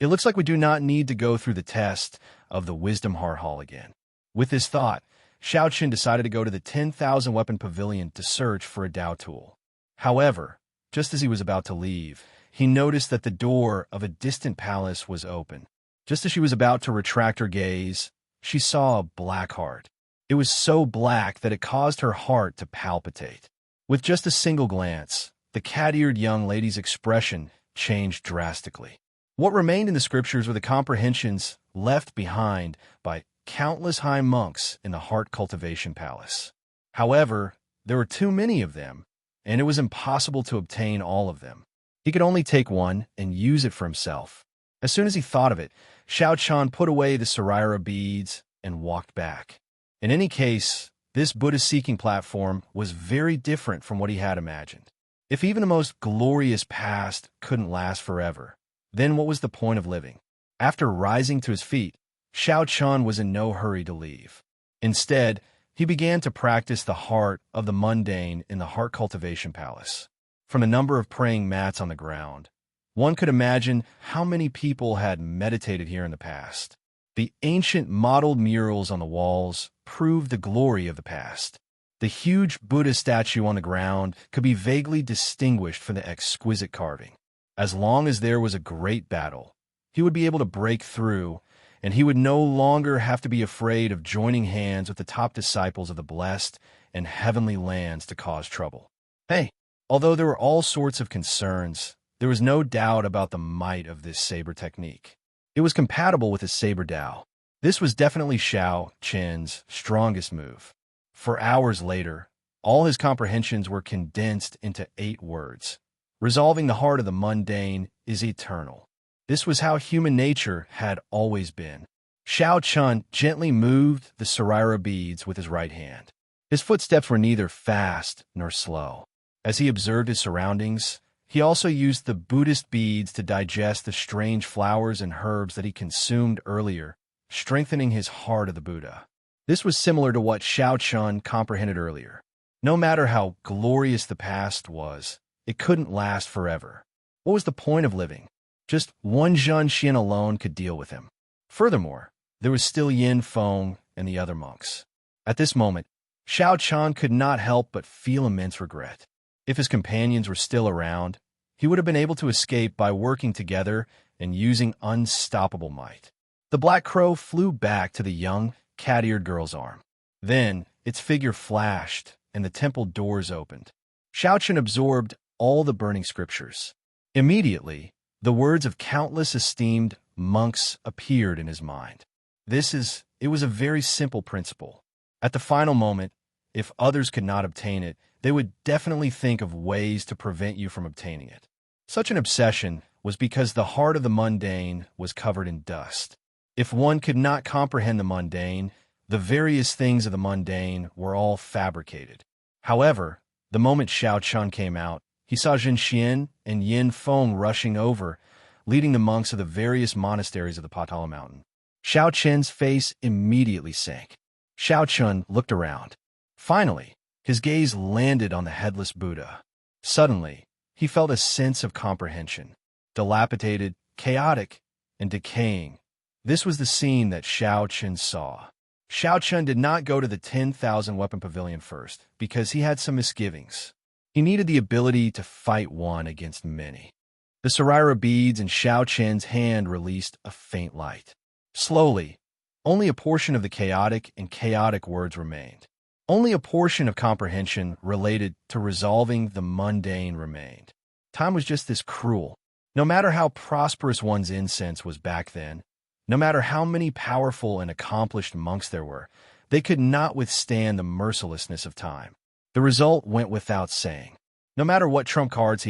It looks like we do not need to go through the test of the Wisdom Heart Hall again. With this thought, Xiao Qin decided to go to the 10,000 Weapon Pavilion to search for a Dao tool. However, just as he was about to leave, he noticed that the door of a distant palace was open. Just as she was about to retract her gaze, she saw a black heart. It was so black that it caused her heart to palpitate. With just a single glance, the cat-eared young lady's expression changed drastically. What remained in the scriptures were the comprehensions left behind by countless high monks in the Heart Cultivation Palace. However, there were too many of them, and it was impossible to obtain all of them. He could only take one and use it for himself. As soon as he thought of it, Xiao Chan put away the Saraira beads and walked back. In any case, this Buddha-seeking platform was very different from what he had imagined. If even the most glorious past couldn't last forever, then what was the point of living? After rising to his feet, Xiao Chun was in no hurry to leave. Instead, he began to practice the heart of the mundane in the Heart Cultivation Palace. From the number of praying mats on the ground, one could imagine how many people had meditated here in the past. The ancient modeled murals on the walls proved the glory of the past. The huge Buddha statue on the ground could be vaguely distinguished from the exquisite carving. As long as there was a great battle, he would be able to break through, and he would no longer have to be afraid of joining hands with the top disciples of the blessed and heavenly lands to cause trouble. Hey, although there were all sorts of concerns, there was no doubt about the might of this saber technique. It was compatible with his saber Dao. This was definitely Xiao Qin's strongest move. For hours later, all his comprehensions were condensed into 8 words. Resolving the heart of the mundane is eternal. This was how human nature had always been. Xiao Chun gently moved the Saraira beads with his right hand. His footsteps were neither fast nor slow. As he observed his surroundings, he also used the Buddhist beads to digest the strange flowers and herbs that he consumed earlier, strengthening his heart of the Buddha. This was similar to what Xiao Chun comprehended earlier. No matter how glorious the past was, it couldn't last forever. What was the point of living? Just one Zheng Xian alone could deal with him. Furthermore, there was still Yin Feng and the other monks. At this moment, Xiao Chun could not help but feel immense regret. If his companions were still around, he would have been able to escape by working together and using unstoppable might. The black crow flew back to the young, cat-eared girl's arm. Then, its figure flashed, and the temple doors opened. Xiao Chun absorbed all the burning scriptures. Immediately, the words of countless esteemed monks appeared in his mind. It was a very simple principle. At the final moment, if others could not obtain it, they would definitely think of ways to prevent you from obtaining it. Such an obsession was because the heart of the mundane was covered in dust. If one could not comprehend the mundane, the various things of the mundane were all fabricated. However, the moment Xiao Chun came out, he saw Zhen Xian and Yin Feng rushing over, leading the monks of the various monasteries of the Patala Mountain. Xiao Chen's face immediately sank. Xiao Chun looked around. Finally, his gaze landed on the headless Buddha. Suddenly, he felt a sense of comprehension. Dilapidated, chaotic, and decaying. This was the scene that Xiao Chun saw. Xiao Chun did not go to the 10,000 Weapon Pavilion first because he had some misgivings. He needed the ability to fight one against many. The Saraira beads in Xiao Chen's hand released a faint light. Slowly, only a portion of the chaotic words remained. Only a portion of comprehension related to resolving the mundane remained. Time was just this cruel. No matter how prosperous one's incense was back then, No matter how many powerful and accomplished monks there were, they could not withstand the mercilessness of time. The result went without saying. No matter what trump cards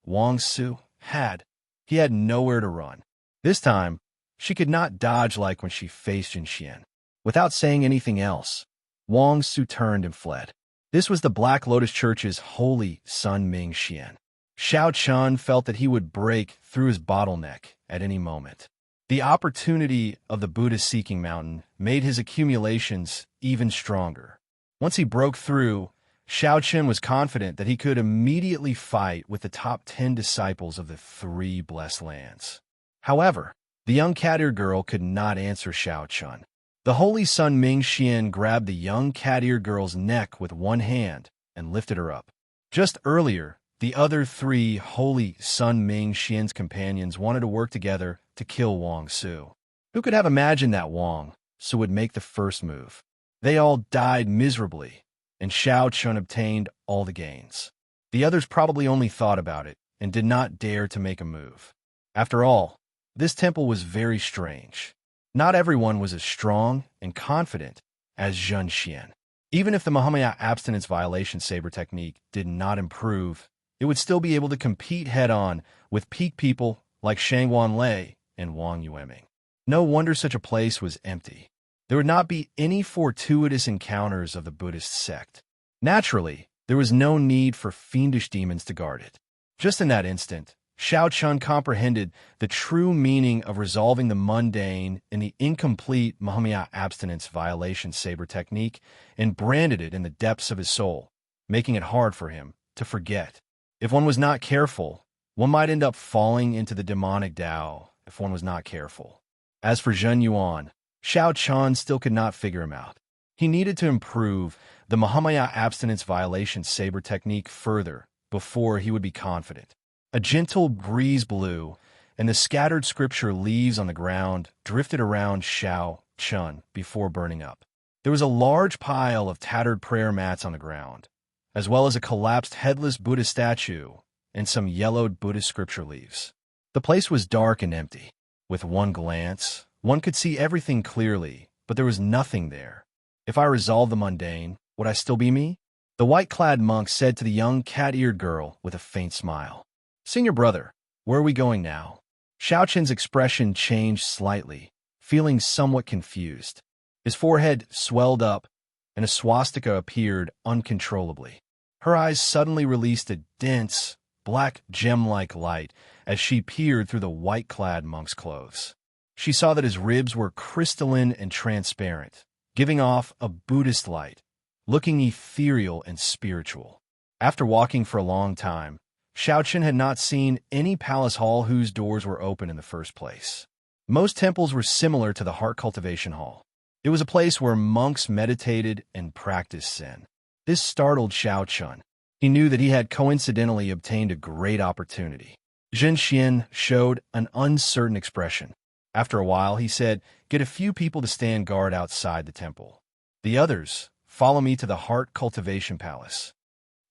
Wang Su, had, he had nowhere to run. This time, she could not dodge like when she faced Jin Xian. Without saying anything else, Wang Su turned and fled. This was the Black Lotus Church's holy Sun Ming Xian. Xiao Chun felt that he would break through his bottleneck at any moment. The opportunity of the Buddha-seeking mountain made his accumulations even stronger. Once he broke through, Xiao Chun was confident that he could immediately fight with the top 10 disciples of the 3 blessed lands. However, the young cat-eared girl could not answer Xiao Chun. The holy Sun Ming Xian grabbed the young cat-eared girl's neck with one hand and lifted her up. Just earlier, the other 3 holy Sun Ming Xian's companions wanted to work together to kill Wang Su. Who could have imagined that Wang Su would make the first move? They all died miserably, and Xiao Chun obtained all the gains. The others probably only thought about it and did not dare to make a move. After all, this temple was very strange. Not everyone was as strong and confident as Jin Xian. Even if the Mahamaya abstinence violation saber technique did not improve, it would still be able to compete head-on with peak people like Shangwan Lei and Wang Yueming. No wonder such a place was empty. There would not be any fortuitous encounters of the Buddhist sect. Naturally, there was no need for fiendish demons to guard it. Just in that instant, Xiao Chun comprehended the true meaning of resolving the mundane in the incomplete Mahamaya abstinence violation saber technique and branded it in the depths of his soul, making it hard for him to forget. If one was not careful, one might end up falling into the demonic Tao if one was not careful. As for Zhen Yuan, Xiao Chun still could not figure him out. He needed to improve the Mahamaya abstinence violation saber technique further before he would be confident. A gentle breeze blew, and the scattered scripture leaves on the ground drifted around Xiao Chun before burning up. There was a large pile of tattered prayer mats on the ground, as well as a collapsed headless Buddha statue and some yellowed Buddhist scripture leaves. The place was dark and empty. With one glance, one could see everything clearly, but there was nothing there. If I resolved the mundane, would I still be me? The white-clad monk said to the young cat-eared girl with a faint smile. Senior brother, where are we going now? Xiao Chun's expression changed slightly, feeling somewhat confused. His forehead swelled up, and a swastika appeared uncontrollably. Her eyes suddenly released a dense, black gem-like light as she peered through the white-clad monk's clothes. She saw that his ribs were crystalline and transparent, giving off a Buddhist light, looking ethereal and spiritual. After walking for a long time, Xiao Chun had not seen any palace hall whose doors were open in the first place. Most temples were similar to the heart cultivation hall. It was a place where monks meditated and practiced Zen. This startled Xiao Chun. He knew that he had coincidentally obtained a great opportunity. Jin Xian showed an uncertain expression. After a while, he said, "Get a few people to stand guard outside the temple. The others, follow me to the heart cultivation palace."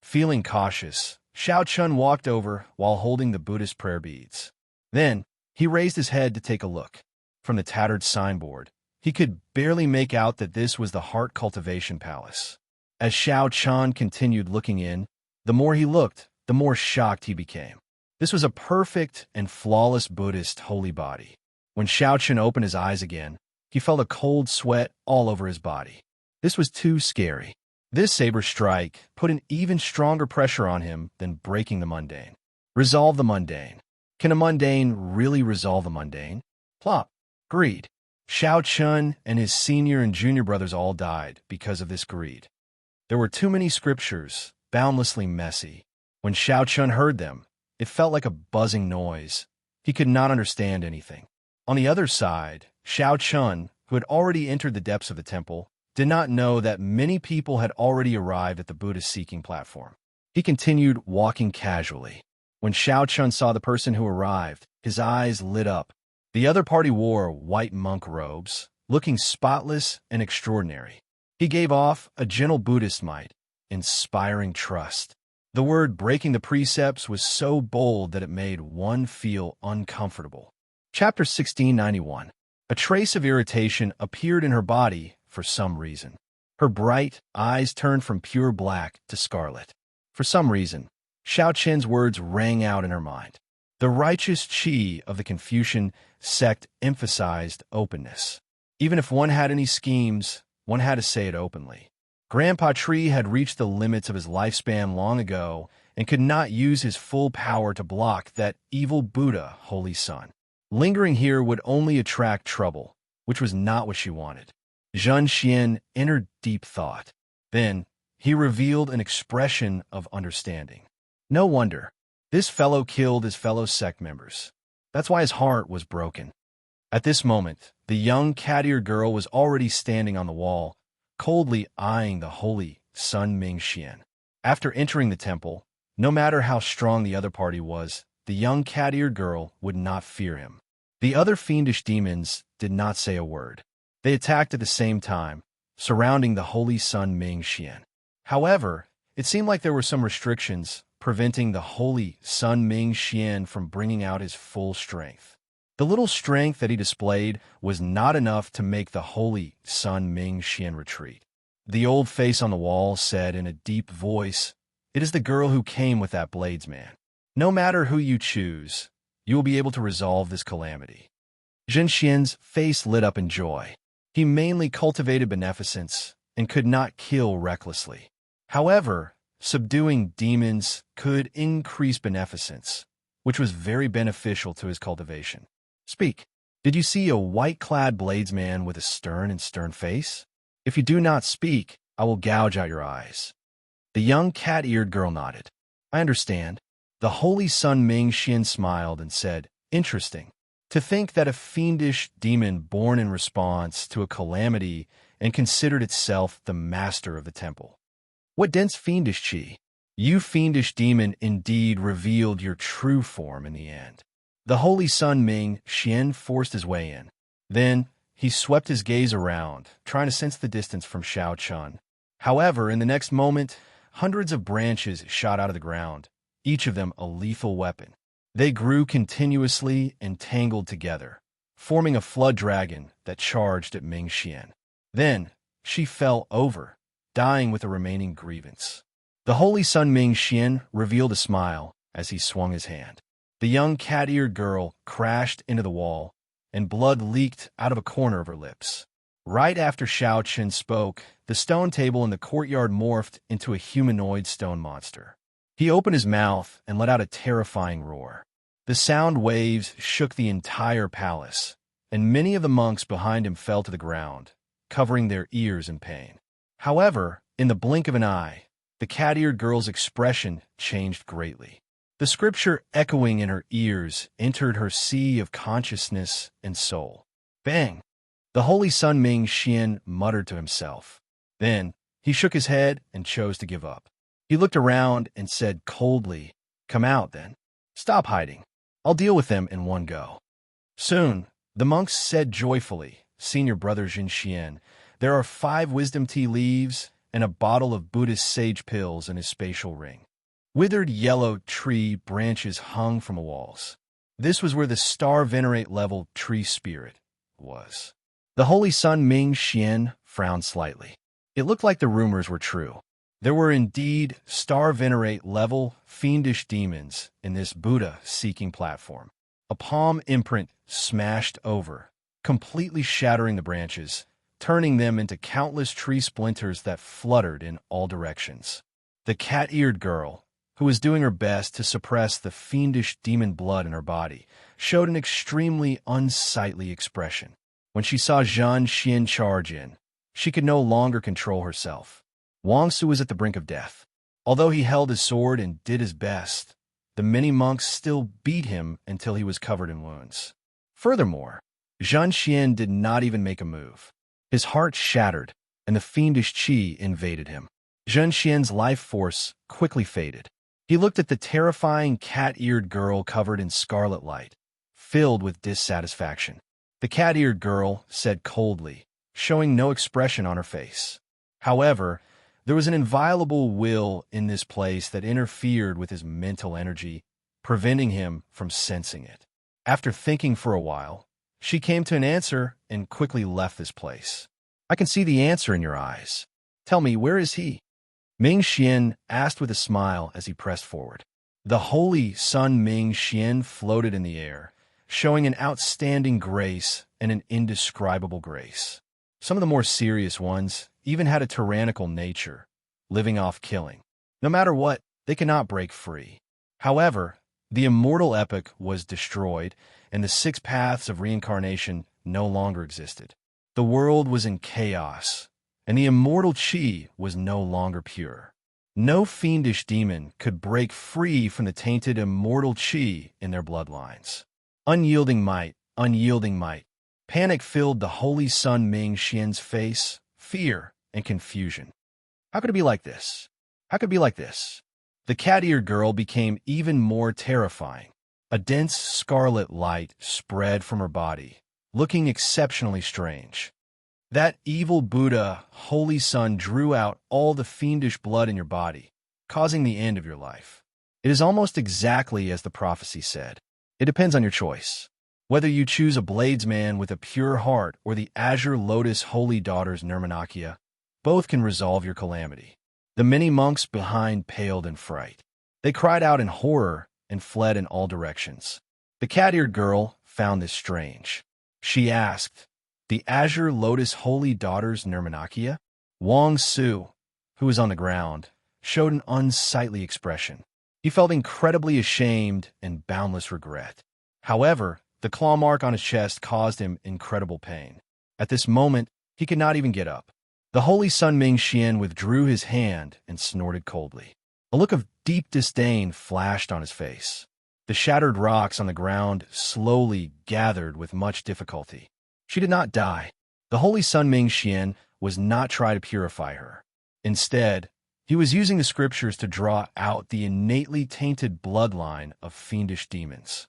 Feeling cautious, Xiao Chun walked over while holding the Buddhist prayer beads. Then, he raised his head to take a look. From the tattered signboard, he could barely make out that this was the Heart Cultivation Palace. As Xiao Chun continued looking in, the more he looked, the more shocked he became. This was a perfect and flawless Buddhist holy body. When Xiao Chun opened his eyes again, he felt a cold sweat all over his body. This was too scary. This saber strike put an even stronger pressure on him than breaking the mundane. Resolve the mundane. Can a mundane really resolve the mundane? Plop. Greed. Xiao Chun and his senior and junior brothers all died because of this greed. There were too many scriptures, boundlessly messy. When Xiao Chun heard them, it felt like a buzzing noise. He could not understand anything. On the other side, Xiao Chun, who had already entered the depths of the temple, did not know that many people had already arrived at the Buddhist-seeking platform. He continued walking casually. When Xiao Chun saw the person who arrived, his eyes lit up. The other party wore white monk robes, looking spotless and extraordinary. He gave off a gentle Buddhist might, inspiring trust. The word breaking the precepts was so bold that it made one feel uncomfortable. Chapter 1691. A trace of irritation appeared in her body for some reason. Her bright eyes turned from pure black to scarlet. For some reason, Xiao Qian's words rang out in her mind. The righteous qi of the Confucian sect emphasized openness. Even if one had any schemes, one had to say it openly. Grandpa Tree had reached the limits of his lifespan long ago and could not use his full power to block that evil Buddha, Holy Sun. Lingering here would only attract trouble, which was not what she wanted. Zhen Xian entered deep thought. Then, he revealed an expression of understanding. No wonder. This fellow killed his fellow sect members. That's why his heart was broken. At this moment, the young cat-eared girl was already standing on the wall, coldly eyeing the holy Sun Ming Xian. After entering the temple, no matter how strong the other party was, the young cat-eared girl would not fear him. The other fiendish demons did not say a word. They attacked at the same time, surrounding the holy Sun Ming Xian. However, it seemed like there were some restrictions preventing the holy Sun Ming Xian from bringing out his full strength. The little strength that he displayed was not enough to make the holy Sun Ming Xian retreat. The old face on the wall said in a deep voice, "It is the girl who came with that bladesman. No matter who you choose, you will be able to resolve this calamity." Zhen Xian's face lit up in joy. He mainly cultivated beneficence and could not kill recklessly. However, subduing demons could increase beneficence, which was very beneficial to his cultivation. "Speak. Did you see a white-clad bladesman with a stern face? If you do not speak, I will gouge out your eyes." The young cat-eared girl nodded. "I understand." The holy Sun Ming Xian smiled and said, "Interesting. To think that a fiendish demon born in response to a calamity and considered itself the master of the temple. What dense fiendish qi! You fiendish demon indeed revealed your true form in the end." The holy Sun Ming Xian forced his way in. Then, he swept his gaze around, trying to sense the distance from Xiao Chun. However, in the next moment, hundreds of branches shot out of the ground, each of them a lethal weapon. They grew continuously and tangled together, forming a flood dragon that charged at Ming Xian. Then, she fell over, dying with a remaining grievance. The holy Sun Ming Xian revealed a smile as he swung his hand. The young cat-eared girl crashed into the wall, and blood leaked out of a corner of her lips. Right after Xiao Chen spoke, the stone table in the courtyard morphed into a humanoid stone monster. He opened his mouth and let out a terrifying roar. The sound waves shook the entire palace, and many of the monks behind him fell to the ground, covering their ears in pain. However, in the blink of an eye, the cat-eared girl's expression changed greatly. The scripture echoing in her ears entered her sea of consciousness and soul. Bang! The holy Sun Ming Xian muttered to himself. Then, he shook his head and chose to give up. He looked around and said coldly, "Come out, then. Stop hiding. I'll deal with them in one go." Soon, the monks said joyfully, "Senior brother Zhen Xian, there are 5 wisdom tea leaves and a bottle of Buddhist sage pills in his spatial ring." Withered yellow tree branches hung from the walls. This was where the star venerate level tree spirit was. The holy Sun Ming Xian frowned slightly. It looked like the rumors were true. There were indeed star venerate level fiendish demons in this Buddha-seeking platform. A palm imprint smashed over, completely shattering the branches, turning them into countless tree splinters that fluttered in all directions. The cat-eared girl, who was doing her best to suppress the fiendish demon blood in her body, showed an extremely unsightly expression. When she saw Zhen Xian charge in, she could no longer control herself. Wang Su was at the brink of death. Although he held his sword and did his best, the many monks still beat him until he was covered in wounds. Furthermore, Zhen Xian did not even make a move. His heart shattered, and the fiendish qi invaded him. Zhen Xian's life force quickly faded. He looked at the terrifying cat-eared girl covered in scarlet light, filled with dissatisfaction. The cat-eared girl said coldly, showing no expression on her face. However, there was an inviolable will in this place that interfered with his mental energy, preventing him from sensing it. After thinking for a while, She came to an answer and quickly left this place. I can see the answer in your eyes. Tell me, where is he? Ming Xian asked with a smile as he pressed forward. The holy Sun Ming Xian floated in the air, showing an outstanding grace and an indescribable grace. Some of the more serious ones even had a tyrannical nature, living off killing. No matter what, they cannot break free. However, the immortal epoch was destroyed, and the 6 paths of reincarnation no longer existed. The world was in chaos, and the immortal qi was no longer pure. No fiendish demon could break free from the tainted immortal qi in their bloodlines. Unyielding might, unyielding might. Panic filled the holy Sun Ming Xian's face, fear and confusion. How could it be like this? How could it be like this? The cat-eared girl became even more terrifying. A dense scarlet light spread from her body, looking exceptionally strange. That evil Buddha, Holy Sun, drew out all the fiendish blood in your body, causing the end of your life. It is almost exactly as the prophecy said. It depends on your choice. Whether you choose a bladesman with a pure heart or the azure lotus holy daughters Nirmanakya, both can resolve your calamity. The many monks behind paled in fright. They cried out in horror and fled in all directions. The cat-eared girl found this strange. She asked, "The azure lotus holy daughters Nirmanakya?" Wang Su, who was on the ground, showed an unsightly expression. He felt incredibly ashamed and boundless regret. However, the claw mark on his chest caused him incredible pain. At this moment, he could not even get up. The holy Sun Ming Xian withdrew his hand and snorted coldly. A look of deep disdain flashed on his face. The shattered rocks on the ground slowly gathered with much difficulty. She did not die. The holy Sun Ming Xian was not trying to purify her. Instead, he was using the scriptures to draw out the innately tainted bloodline of fiendish demons.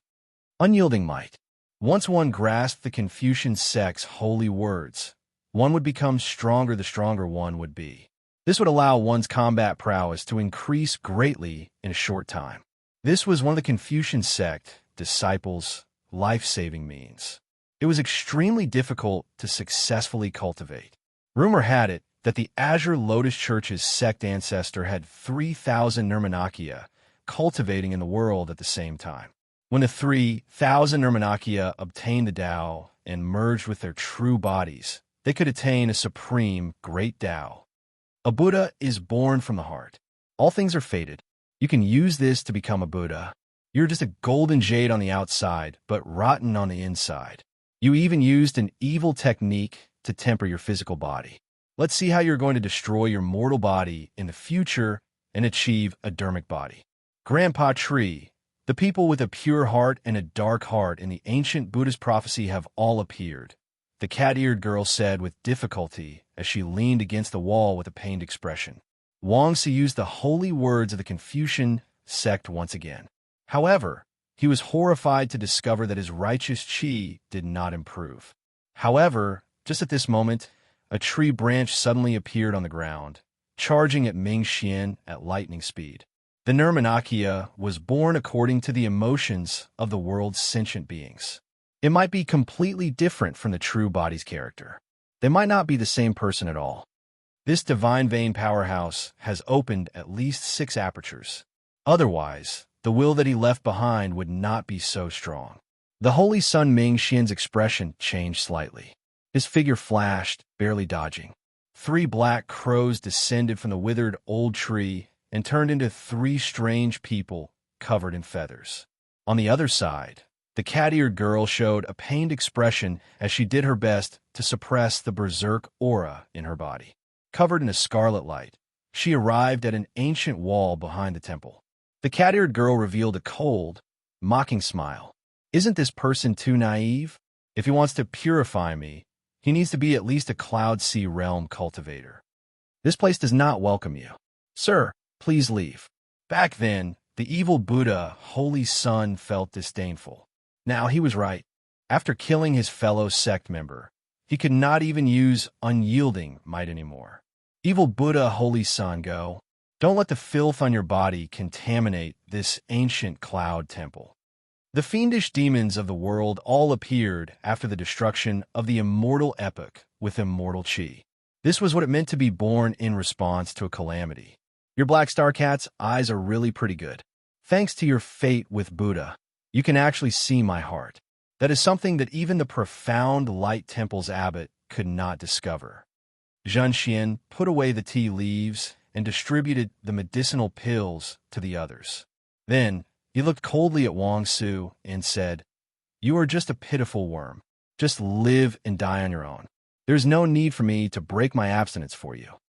Unyielding might. Once one grasped the Confucian sect's holy words, one would become stronger the stronger one would be. This would allow one's combat prowess to increase greatly in a short time. This was one of the Confucian sect disciples' life-saving means. It was extremely difficult to successfully cultivate. Rumor had it that the Azure Lotus Church's sect ancestor had 3,000 Nirmanakya cultivating in the world at the same time. When the 3,000 Nirmanakya obtained the Tao and merged with their true bodies, they could attain a supreme great Tao. A Buddha is born from the heart. All things are fated. You can use this to become a Buddha. You're just a golden jade on the outside, but rotten on the inside. You even used an evil technique to temper your physical body. Let's see how you're going to destroy your mortal body in the future and achieve a dharmic body. Grandpa Tree, the people with a pure heart and a dark heart in the ancient Buddhist prophecy have all appeared, the cat-eared girl said with difficulty as she leaned against the wall with a pained expression. Wang Si used the holy words of the Confucian sect once again. However, he was horrified to discover that his righteous qi did not improve. However, just at this moment, a tree branch suddenly appeared on the ground, charging at Ming Xian at lightning speed. The Nirmanakya was born according to the emotions of the world's sentient beings. It might be completely different from the true body's character. They might not be the same person at all. This divine vein powerhouse has opened at least 6 apertures. Otherwise, the will that he left behind would not be so strong. The holy Sun Ming Xian's expression changed slightly. His figure flashed, barely dodging. 3 black crows descended from the withered old tree and turned into 3 strange people covered in feathers. On the other side, the cat-eared girl showed a pained expression as she did her best to suppress the berserk aura in her body. Covered in a scarlet light, she arrived at an ancient wall behind the temple. The cat-eared girl revealed a cold, mocking smile. Isn't this person too naive? If he wants to purify me, he needs to be at least a Cloud Sea realm cultivator. This place does not welcome you. Sir, please leave. Back then, the evil Buddha, Holy Sun, felt disdainful. Now he was right. After killing his fellow sect member, he could not even use unyielding might anymore. Evil Buddha, Holy Sun, go. Don't let the filth on your body contaminate this ancient cloud temple. The fiendish demons of the world all appeared after the destruction of the immortal epoch with immortal chi. This was what it meant to be born in response to a calamity. Your Black Star Cat's eyes are really pretty good. Thanks to your fate with Buddha, you can actually see my heart. That is something that even the profound Light Temple's abbot could not discover. Zhen Xian put away the tea leaves and distributed the medicinal pills to the others. Then, he looked coldly at Wang Su and said, "You are just a pitiful worm. Just live and die on your own. There's no need for me to break my abstinence for you."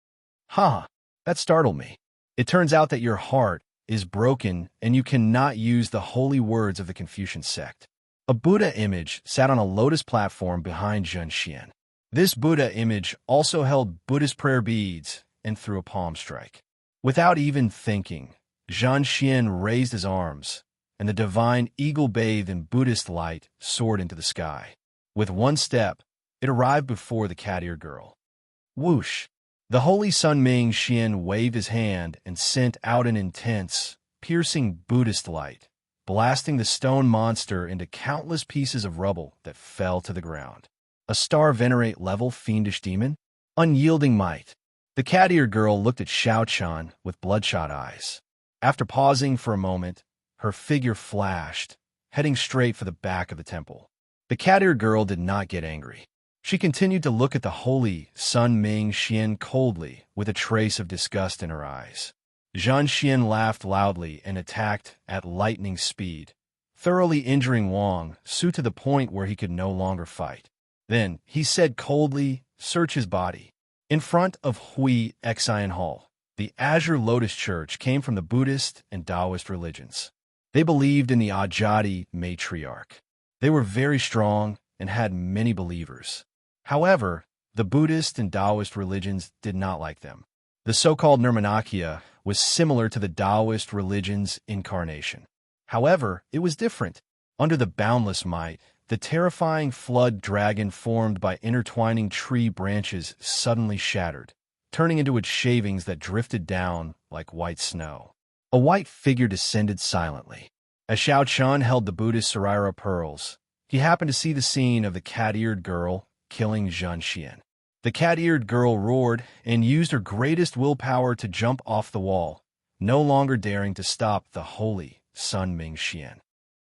Ha! That startled me. It turns out that your heart is broken and you cannot use the holy words of the Confucian sect. A Buddha image sat on a lotus platform behind Zhen Xian. This Buddha image also held Buddhist prayer beads and threw a palm strike. Without even thinking, Zhen Xian raised his arms, and the divine eagle bathed in Buddhist light soared into the sky. With one step, it arrived before the cat-eared girl. Whoosh! The holy Sun Ming Xian waved his hand and sent out an intense, piercing Buddhist light, blasting the stone monster into countless pieces of rubble that fell to the ground. A star venerate level fiendish demon? Unyielding might. The cat-eared girl looked at Xiao Chan with bloodshot eyes. After pausing for a moment, her figure flashed, heading straight for the back of the temple. The cat-eared girl did not get angry. She continued to look at the holy Sun Ming Xian coldly with a trace of disgust in her eyes. Zhen Xian laughed loudly and attacked at lightning speed, thoroughly injuring Wang Su to the point where he could no longer fight. Then he said coldly, "Search his body." In front of Hui Xian Hall, the Azure Lotus Church came from the Buddhist and Taoist religions. They believed in the Ajati matriarch. They were very strong and had many believers. However, the Buddhist and Taoist religions did not like them. The so-called Nirmanakya was similar to the Taoist religion's incarnation. However, it was different. Under the boundless might, the terrifying flood dragon formed by intertwining tree branches suddenly shattered, turning into its shavings that drifted down like white snow. A white figure descended silently. As Xiao Chun held the Buddhist Saraira pearls, he happened to see the scene of the cat-eared girl killing Zhen Xian. The cat-eared girl roared and used her greatest willpower to jump off the wall, no longer daring to stop the holy Sun Ming Xian.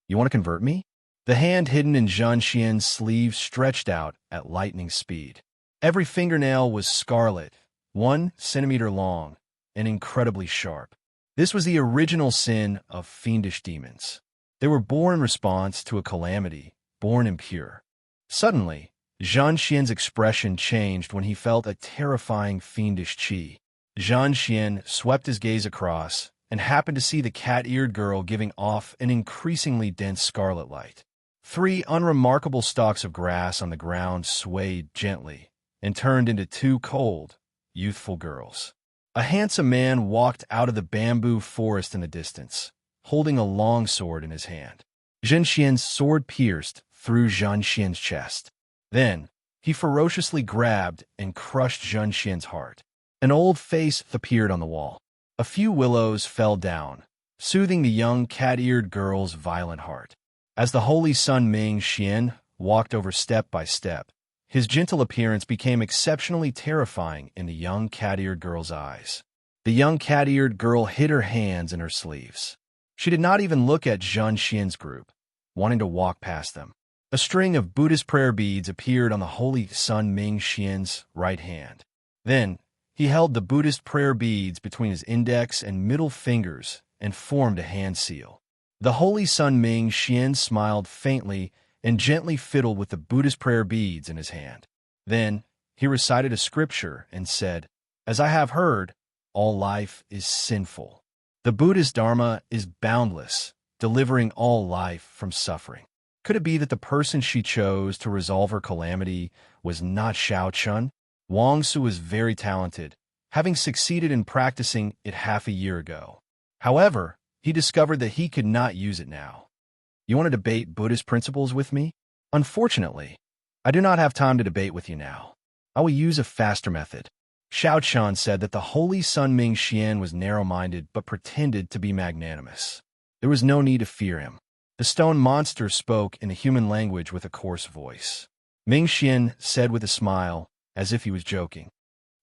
"You want to convert me?" The hand hidden in Zhen Xian's sleeve stretched out at lightning speed. Every fingernail was scarlet, 1 centimeter long, and incredibly sharp. This was the original sin of fiendish demons. They were born in response to a calamity, born impure. Suddenly, Zhen Xian's expression changed when he felt a terrifying fiendish qi. Zhen Xian swept his gaze across and happened to see the cat-eared girl giving off an increasingly dense scarlet light. 3 unremarkable stalks of grass on the ground swayed gently and turned into 2 cold, youthful girls. A handsome man walked out of the bamboo forest in the distance, holding a long sword in his hand. Zhen Xian's sword pierced through Zhen Xian's chest. Then, he ferociously grabbed and crushed Zhen Xian's heart. An old face appeared on the wall. A few willows fell down, soothing the young cat-eared girl's violent heart. As the holy Sun Ming Xian walked over step by step, his gentle appearance became exceptionally terrifying in the young cat-eared girl's eyes. The young cat-eared girl hid her hands in her sleeves. She did not even look at Zhen Xian's group, wanting to walk past them. A string of Buddhist prayer beads appeared on the holy Sun Ming Xian's right hand. Then, he held the Buddhist prayer beads between his index and middle fingers and formed a hand seal. The holy Sun Ming Xian smiled faintly and gently fiddled with the Buddhist prayer beads in his hand. Then, he recited a scripture and said, "As I have heard, all life is sinful. The Buddhist Dharma is boundless, delivering all life from suffering." Could it be that the person she chose to resolve her calamity was not Xiao Chun? Wang Su was very talented, having succeeded in practicing it half a year ago. However, he discovered that he could not use it now. "You want to debate Buddhist principles with me?" "Unfortunately, I do not have time to debate with you now. I will use a faster method." Xiao Chun said that the holy Sun Ming Xian was narrow-minded but pretended to be magnanimous. There was no need to fear him. The stone monster spoke in a human language with a coarse voice. Ming Xian said with a smile, as if he was joking,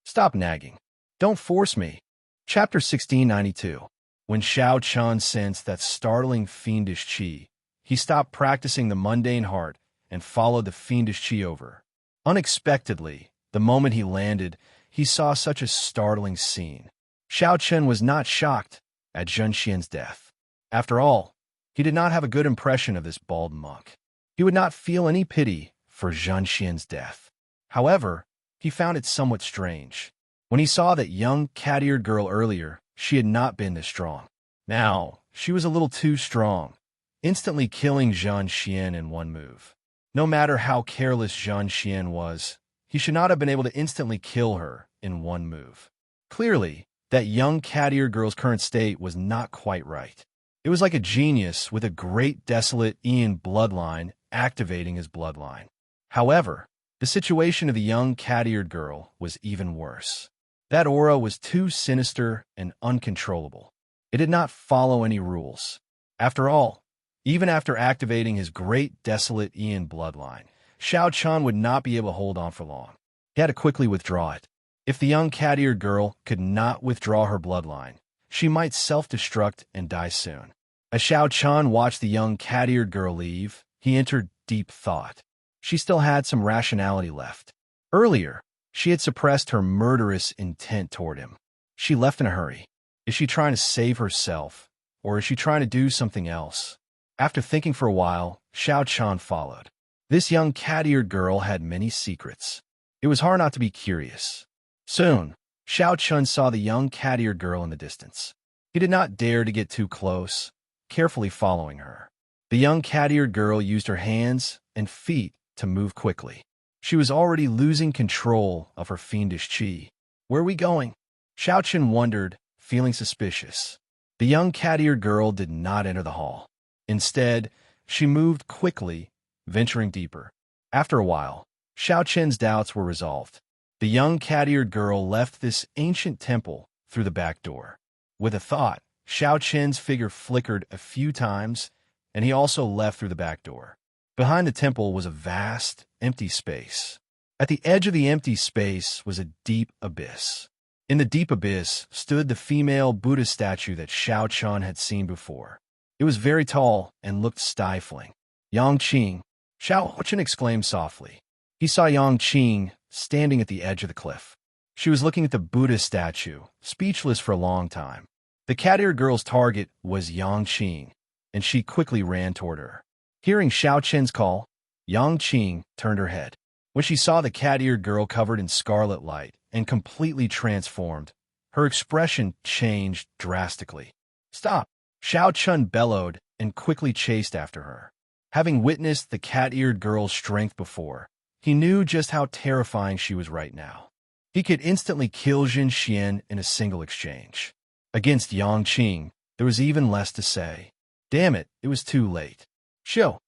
"Stop nagging. Don't force me." Chapter 1692. When Xiao Chun sensed that startling fiendish qi, he stopped practicing the mundane heart and followed the fiendish qi over. Unexpectedly, the moment he landed, he saw such a startling scene. Xiao Chun was not shocked at Zhen Xian's death. After all, he did not have a good impression of this bald monk. He would not feel any pity for Zhen Xian's death. However, he found it somewhat strange. When he saw that young cat-eared girl earlier, she had not been this strong. Now, she was a little too strong, instantly killing Zhen Xian in one move. No matter how careless Zhen Xian was, he should not have been able to instantly kill her in one move. Clearly, that young cat-eared girl's current state was not quite right. It was like a genius with a great desolate Ian bloodline activating his bloodline. However, the situation of the young cat-eared girl was even worse. That aura was too sinister and uncontrollable. It did not follow any rules. After all, even after activating his great desolate Ian bloodline, Xiao Chun would not be able to hold on for long. He had to quickly withdraw it. If the young cat-eared girl could not withdraw her bloodline, she might self-destruct and die soon. As Xiao Chun watched the young cat-eared girl leave, he entered deep thought. She still had some rationality left. Earlier, she had suppressed her murderous intent toward him. She left in a hurry. Is she trying to save herself, or is she trying to do something else? After thinking for a while, Xiao Chun followed. This young cat-eared girl had many secrets. It was hard not to be curious. Soon, Xiao Chun saw the young cat-eared girl in the distance. He did not dare to get too close, carefully following her. The young cat-eared girl used her hands and feet to move quickly. She was already losing control of her fiendish qi. Where are we going? Xiao Chun wondered, feeling suspicious. The young cat-eared girl did not enter the hall. Instead, she moved quickly, venturing deeper. After a while, Xiao Chun's doubts were resolved. The young cat-eared girl left this ancient temple through the back door. With a thought, Xiao Chun's figure flickered a few times, and he also left through the back door. Behind the temple was a vast, empty space. At the edge of the empty space was a deep abyss. In the deep abyss stood the female Buddha statue that Xiao Chun had seen before. It was very tall and looked stifling. Yang Qing, Xiao Chun exclaimed softly. He saw Yang Qing standing at the edge of the cliff. She was looking at the Buddha statue, speechless for a long time. The cat-eared girl's target was Yang Qing, and she quickly ran toward her. Hearing Xiao Chun's call, Yang Qing turned her head. When she saw the cat-eared girl covered in scarlet light and completely transformed, her expression changed drastically. "Stop!" Xiao Chun bellowed and quickly chased after her. Having witnessed the cat-eared girl's strength before, he knew just how terrifying she was right now. He could instantly kill Zhen Xian in a single exchange. Against Yang Qing, there was even less to say. Damn it, it was too late. Xiao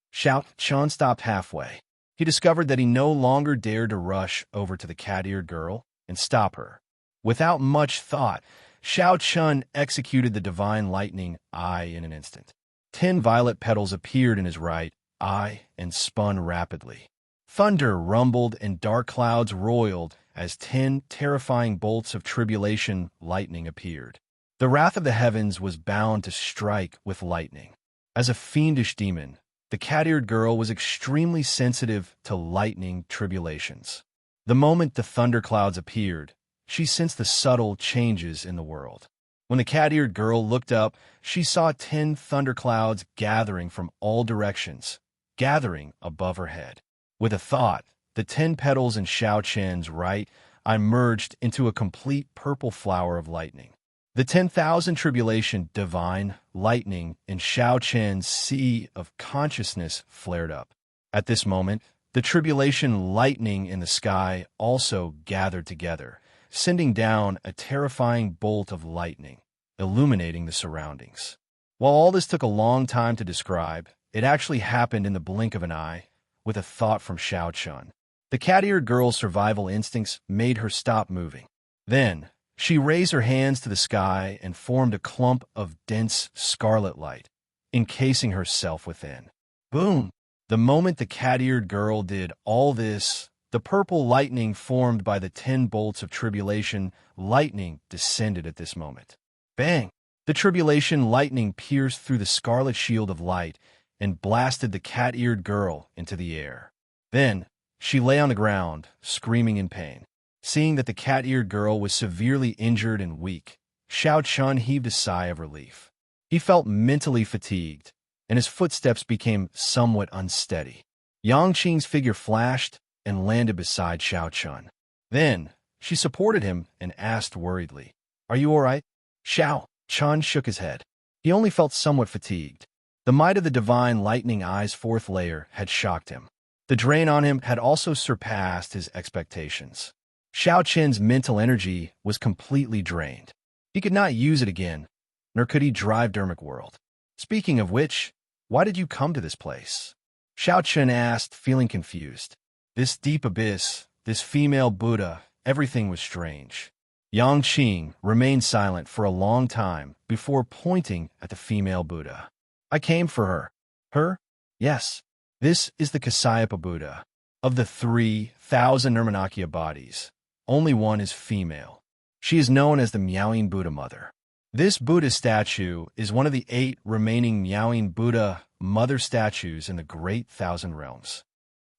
Chun stopped halfway. He discovered that he no longer dared to rush over to the cat-eared girl and stop her. Without much thought, Xiao Chun executed the divine lightning eye in an instant. 10 violet petals appeared in his right eye and spun rapidly. Thunder rumbled and dark clouds roiled as 10 terrifying bolts of tribulation lightning appeared. The wrath of the heavens was bound to strike with lightning. As a fiendish demon, the cat-eared girl was extremely sensitive to lightning tribulations. The moment the thunderclouds appeared, she sensed the subtle changes in the world. When the cat-eared girl looked up, she saw 10 thunderclouds gathering from all directions, gathering above her head. With a thought, the 10 petals in Xiao Chun's right eye merged into a complete purple flower of lightning. The 10,000 tribulation divine lightning in Xiao Chun's sea of consciousness flared up. At this moment, the tribulation lightning in the sky also gathered together, sending down a terrifying bolt of lightning, illuminating the surroundings. While all this took a long time to describe, it actually happened in the blink of an eye, with a thought from Xiao Chun. The cat-eared girl's survival instincts made her stop moving. Then, she raised her hands to the sky and formed a clump of dense scarlet light. encasing herself within. Boom! The moment the cat-eared girl did all this, the purple lightning formed by the 10 bolts of tribulation lightning descended at this moment. Bang! The tribulation lightning pierced through the scarlet shield of light and blasted the cat-eared girl into the air. Then, she lay on the ground, screaming in pain. Seeing that the cat-eared girl was severely injured and weak, Xiao Chun heaved a sigh of relief. He felt mentally fatigued, and his footsteps became somewhat unsteady. Yang Qing's figure flashed and landed beside Xiao Chun. Then, she supported him and asked worriedly, "Are you all right?" Xiao Chun shook his head. He only felt somewhat fatigued. The might of the divine lightning eye's fourth layer had shocked him. The drain on him had also surpassed his expectations. Xiao Chen's mental energy was completely drained. He could not use it again, nor could he drive Dermic World. Speaking of which, why did you come to this place? Xiao Chen asked, feeling confused. This deep abyss, this female Buddha, everything was strange. Yang Qing remained silent for a long time before pointing at the female Buddha. I came for her. Her? Yes. This is the Kasyapa Buddha. Of the 3,000 Nirmanakya bodies, only one is female. She is known as the Miaoying Buddha Mother. This Buddha statue is one of the 8 remaining Miaoying Buddha Mother statues in the Great Thousand Realms.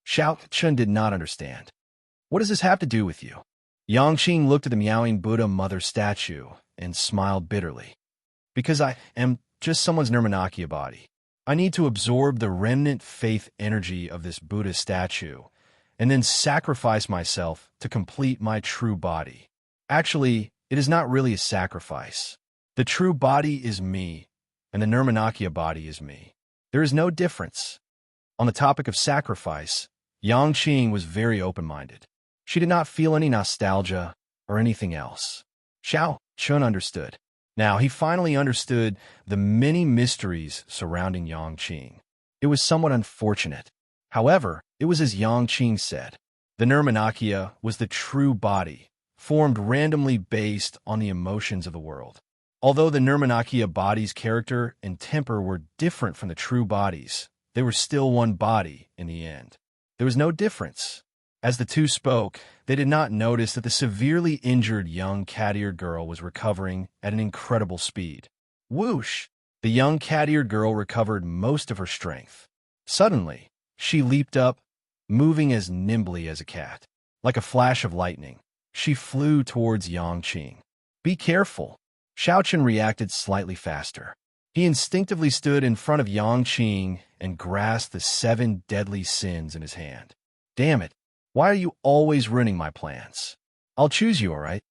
Xiao Chun did not understand. What does this have to do with you? Yang Qing looked at the Miaoying Buddha Mother statue and smiled bitterly. Because I am just someone's Nirmanakya body. I need to absorb the remnant faith energy of this Buddha statue and then sacrifice myself to complete my true body. Actually, it is not really a sacrifice. The true body is me, and the Nirmanakya body is me. There is no difference. On the topic of sacrifice, Yang Qing was very open-minded. She did not feel any nostalgia or anything else. Xiao Chun understood. Now, he finally understood the many mysteries surrounding Yang Qing. It was somewhat unfortunate. However, it was as Yang Qing said. The Nirmanakya was the true body, formed randomly based on the emotions of the world. Although the Nirmanakya body's character and temper were different from the true bodies, they were still one body in the end. There was no difference. As the two spoke, they did not notice that the severely injured young cat-eared girl was recovering at an incredible speed. Whoosh! The young cat-eared girl recovered most of her strength. Suddenly, she leaped up, moving as nimbly as a cat. Like a flash of lightning, she flew towards Yang Qing. Be careful! Xiao Chen reacted slightly faster. He instinctively stood in front of Yang Qing and grasped the 7 deadly sins in his hand. Damn it! Why are you always ruining my plans? I'll choose you, all right?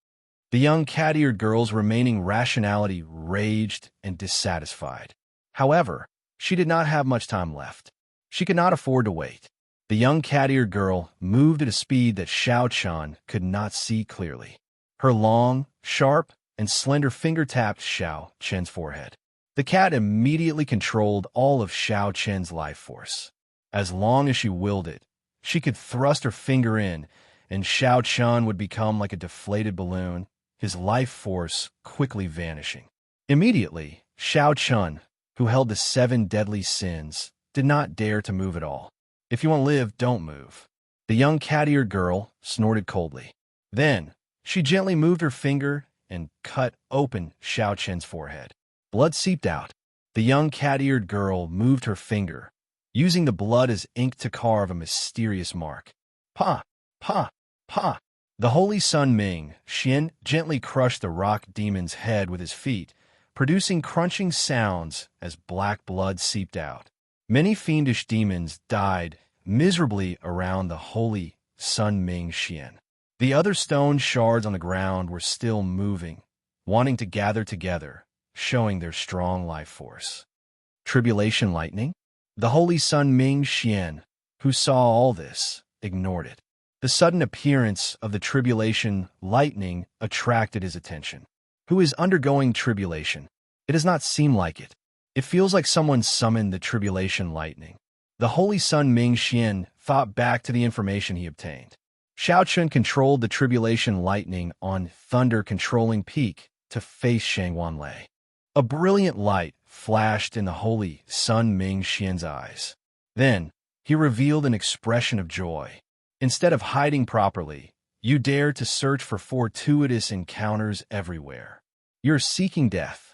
The young cat-eared girl's remaining rationality raged and dissatisfied. However, she did not have much time left. She could not afford to wait. The young cat-eared girl moved at a speed that Xiao Chun could not see clearly. Her long, sharp, and slender finger tapped Xiao Chen's forehead. The cat immediately controlled all of Xiao Chen's life force. As long as she willed it, she could thrust her finger in, and Xiao Chun would become like a deflated balloon, his life force quickly vanishing. Immediately, Xiao Chun, who held the 7 deadly sins, did not dare to move at all. If you want to live, don't move. The young cat-eared girl snorted coldly. Then, she gently moved her finger and cut open Xiao Chen's forehead. Blood seeped out. The young cat-eared girl moved her finger, using the blood as ink to carve a mysterious mark. Pa! Pa! Pa! The holy Sun Ming Xian gently crushed the rock demon's head with his feet, producing crunching sounds as black blood seeped out. Many fiendish demons died miserably around the holy Sun Ming Xian. The other stone shards on the ground were still moving, wanting to gather together, showing their strong life force. Tribulation lightning? The holy Sun Ming Xian, who saw all this, ignored it. The sudden appearance of the tribulation lightning attracted his attention. Who is undergoing tribulation? It does not seem like it. It feels like someone summoned the tribulation lightning. The holy Sun Ming Xian thought back to the information he obtained. Xiao Chun controlled the tribulation lightning on Thunder Controlling Peak to face Shangwan Lei. A brilliant light flashed in the holy Sun Ming Xian's eyes. Then, he revealed an expression of joy. Instead of hiding properly, you dare to search for fortuitous encounters everywhere. You're seeking death.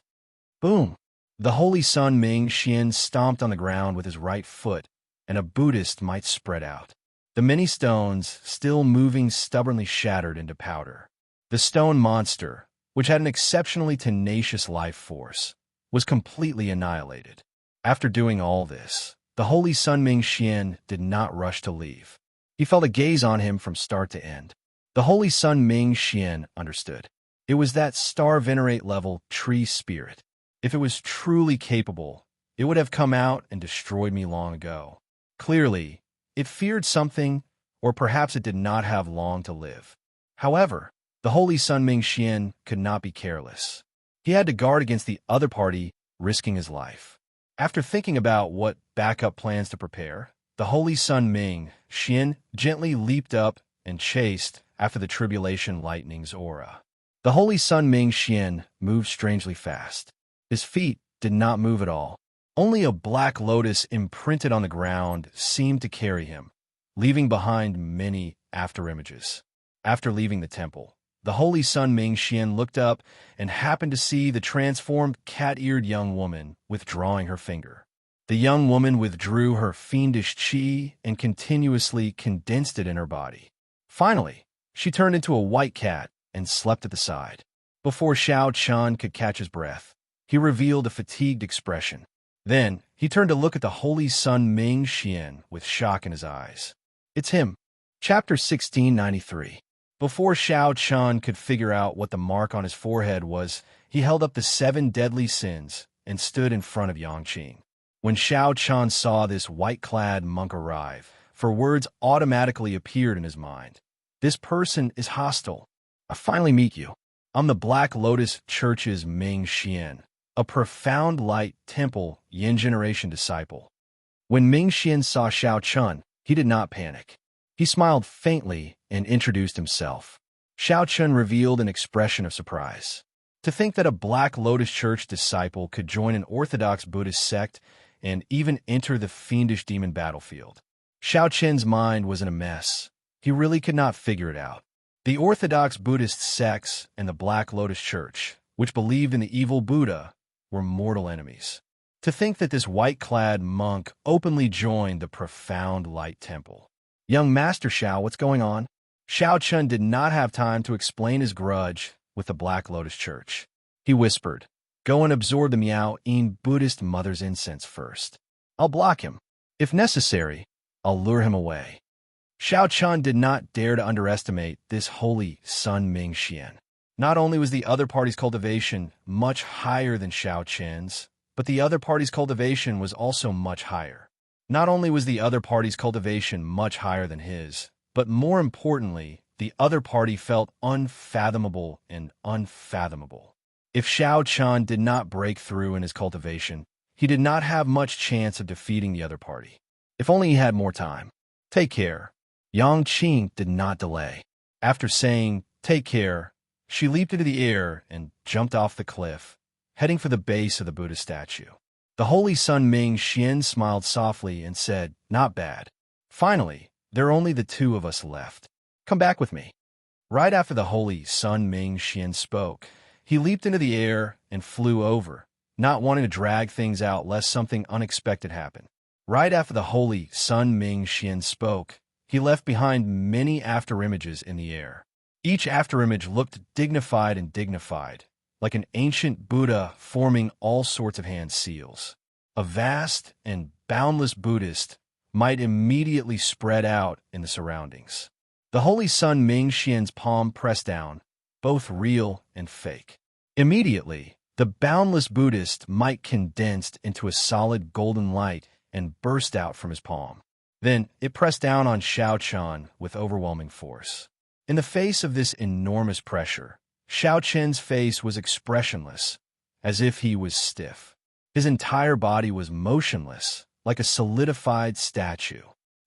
Boom! The holy Sun Ming Xian stomped on the ground with his right foot, and a Buddhist might spread out. The many stones, still moving, stubbornly shattered into powder. The stone monster, which had an exceptionally tenacious life force, was completely annihilated. After doing all this, the holy Sun Ming Xian did not rush to leave. He felt a gaze on him from start to end. The holy Sun Ming Xian understood. It was that star venerate level tree spirit. If it was truly capable, it would have come out and destroyed me long ago. Clearly, it feared something, or perhaps it did not have long to live. However, the holy Sun Ming Xian could not be careless. He had to guard against the other party risking his life. After thinking about what backup plans to prepare, the holy Sun Ming Xian gently leaped up and chased after the tribulation lightning's aura. The holy Sun Ming Xian moved strangely fast. His feet did not move at all. Only a black lotus imprinted on the ground seemed to carry him, leaving behind many afterimages. After leaving the temple, the holy Sun Ming Xian looked up and happened to see the transformed cat-eared young woman withdrawing her finger. The young woman withdrew her fiendish qi and continuously condensed it in her body. Finally, she turned into a white cat and slept at the side. Before Xiao Chun could catch his breath, he revealed a fatigued expression. Then, he turned to look at the holy Sun Ming Xian with shock in his eyes. It's him. Chapter 1693. Before Xiao Chun could figure out what the mark on his forehead was, he held up the 7 deadly sins and stood in front of Yangqing. When Xiao Chun saw this white-clad monk arrive, for words automatically appeared in his mind. This person is hostile. I finally meet you. I'm the Black Lotus Church's Ming Xian, a profound light temple Yin generation disciple. When Ming Xian saw Xiao Chun, he did not panic. He smiled faintly and introduced himself. Xiao Chun revealed an expression of surprise. To think that a Black Lotus Church disciple could join an Orthodox Buddhist sect and even enter the fiendish demon battlefield. Xiao Chun's mind was in a mess. He really could not figure it out. The Orthodox Buddhist sects and the Black Lotus Church, which believed in the evil Buddha, were mortal enemies. To think that this white-clad monk openly joined the profound light temple. Young Master Xiao, what's going on? Xiao Chun did not have time to explain his grudge with the Black Lotus Church. He whispered, "Go and absorb the Miao-yin Buddhist mother's incense first. I'll block him. If necessary, I'll lure him away." Xiao Chun did not dare to underestimate this holy Sun Ming Xian. Not only was the other party's cultivation much higher than Xiao Chun's, but the other party's cultivation was also much higher. Not only was the other party's cultivation much higher than his, but more importantly, the other party felt unfathomable and unfathomable. If Xiao Chun did not break through in his cultivation, he did not have much chance of defeating the other party. If only he had more time. Take care. Yang Qing did not delay. After saying, "Take care," she leaped into the air and jumped off the cliff, heading for the base of the Buddha statue. The holy Sun Ming Xian smiled softly and said, "Not bad. Finally, there are only the 2 of us left. Come back with me." Right after the holy Sun Ming Xian spoke, he leaped into the air and flew over, not wanting to drag things out lest something unexpected happen. Right after the holy Sun Ming Xian spoke, he left behind many afterimages in the air. Each afterimage looked dignified and dignified, like an ancient Buddha forming all sorts of hand seals. A vast and boundless Buddhist might immediately spread out in the surroundings. The holy Sun Ming Xian's palm pressed down, both real and fake. Immediately, the boundless Buddhist might condensed into a solid golden light and burst out from his palm. Then it pressed down on Xiao Chun with overwhelming force. In the face of this enormous pressure, Xiao Chun's face was expressionless, as if he was stiff. His entire body was motionless, like a solidified statue.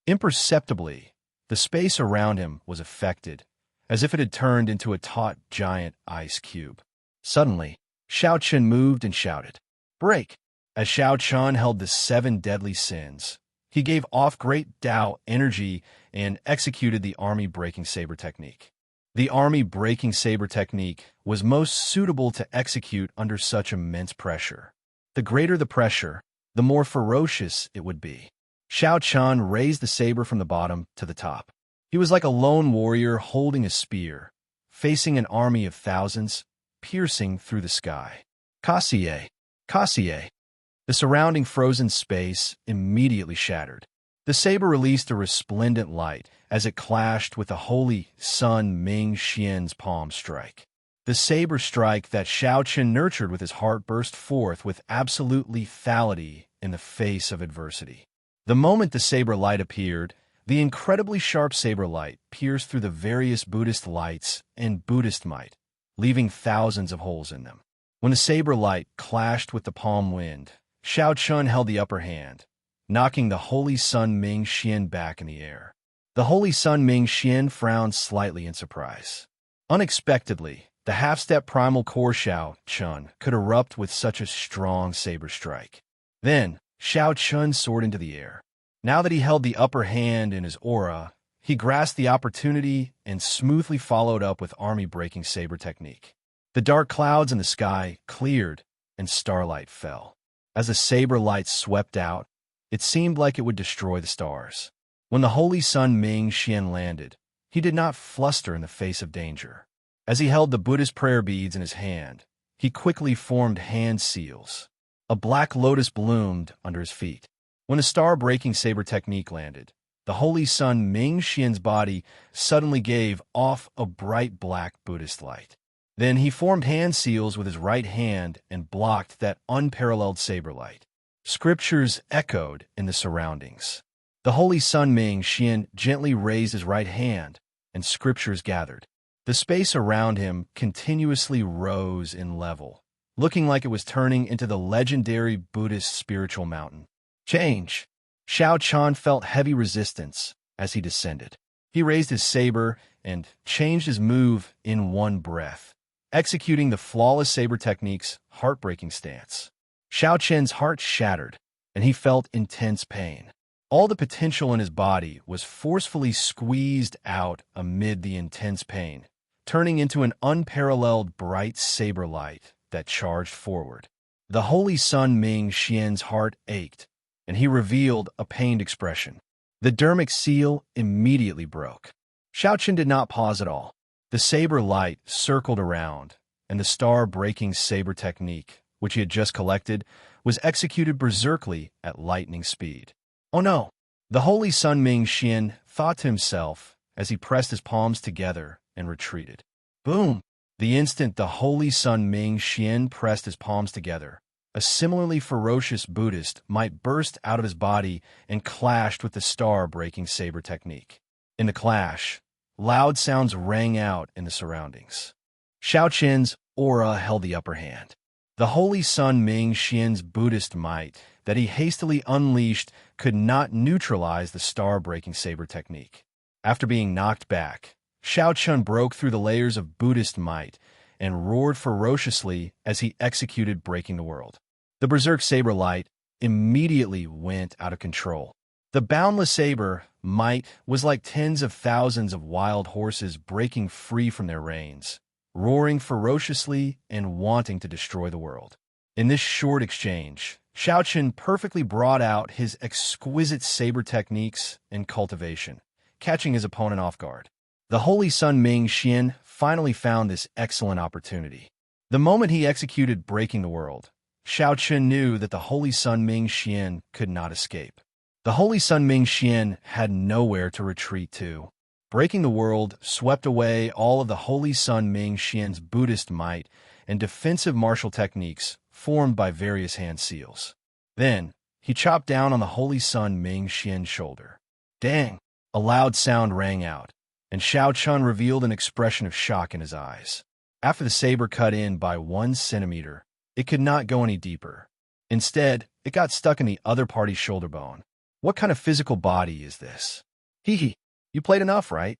Imperceptibly, the space around him was affected, as if it had turned into a taut giant ice cube. Suddenly, Xiao Chun moved and shouted, "Break!" As Xiao Chun held the 7 deadly sins, he gave off great Tao energy and executed the army breaking saber technique. The army breaking saber technique was most suitable to execute under such immense pressure. The greater the pressure, the more ferocious it would be. Xiao Chun raised the saber from the bottom to the top. He was like a lone warrior holding a spear, facing an army of thousands, piercing through the sky. Kassier! Kassier! The surrounding frozen space immediately shattered. The saber released a resplendent light as it clashed with the holy Sun Ming Xian's palm strike. The saber strike that Xiao Chun nurtured with his heart burst forth with absolute lethality in the face of adversity. The moment the saber light appeared, the incredibly sharp saber light pierced through the various Buddhist lights and Buddhist might, leaving thousands of holes in them. When the saber light clashed with the palm wind, Xiao Chun held the upper hand, knocking the holy Sun Ming Xian back in the air. The holy Sun Ming Xian frowned slightly in surprise. Unexpectedly, the half-step primal core Xiao Chun could erupt with such a strong saber strike. Then, Xiao Chun soared into the air. Now that he held the upper hand in his aura, he grasped the opportunity and smoothly followed up with army-breaking saber technique. The dark clouds in the sky cleared and starlight fell. As the saber light swept out, it seemed like it would destroy the stars. When the holy Sun Ming Xian landed, he did not fluster in the face of danger. As he held the Buddhist prayer beads in his hand, he quickly formed hand seals. A black lotus bloomed under his feet. When the star-breaking saber technique landed, the holy Sun Ming Xian's body suddenly gave off a bright black Buddhist light. Then he formed hand seals with his right hand and blocked that unparalleled saber light. Scriptures echoed in the surroundings. The holy Sun Ming Xian gently raised his right hand, and scriptures gathered. The space around him continuously rose in level, looking like it was turning into the legendary Buddhist spiritual mountain. Change! Xiao Chun felt heavy resistance as he descended. He raised his saber and changed his move in one breath, executing the flawless saber technique's heartbreaking stance. Xiao Chun's heart shattered, and he felt intense pain. All the potential in his body was forcefully squeezed out amid the intense pain, turning into an unparalleled bright saber light that charged forward. The holy Sun Ming Xian's heart ached, and he revealed a pained expression. The dermic seal immediately broke. Xiao Chun did not pause at all. The saber light circled around, and the star-breaking saber technique, which he had just collected, was executed berserkly at lightning speed. Oh no! The holy Sun Ming Xian thought to himself as he pressed his palms together and retreated. Boom! The instant the holy Sun Ming Xian pressed his palms together, a similarly ferocious Buddhist might burst out of his body and clashed with the star-breaking saber technique. In the clash, loud sounds rang out in the surroundings. Xiao Chun's aura held the upper hand. The holy Sun Ming Xian's Buddhist might that he hastily unleashed could not neutralize the star-breaking saber technique. After being knocked back, Xiao Chun broke through the layers of Buddhist might and roared ferociously as he executed breaking the world. The berserk saber light immediately went out of control. The boundless saber might was like tens of thousands of wild horses breaking free from their reins, roaring ferociously and wanting to destroy the world. In this short exchange, Xiao Chun perfectly brought out his exquisite saber techniques and cultivation, catching his opponent off guard. The holy Sun Ming Xian finally found this excellent opportunity. The moment he executed breaking the world, Xiao Chun knew that the holy Sun Ming Xian could not escape. The holy Sun Ming Xian had nowhere to retreat to. Breaking the world swept away all of the holy Sun Ming Xian's Buddhist might and defensive martial techniques formed by various hand seals. Then, he chopped down on the holy Sun Ming Xian's shoulder. Dang! A loud sound rang out, and Xiao Chun revealed an expression of shock in his eyes. After the saber cut in by 1 centimeter, it could not go any deeper. Instead, it got stuck in the other party's shoulder bone. What kind of physical body is this? Hee, you played enough, right?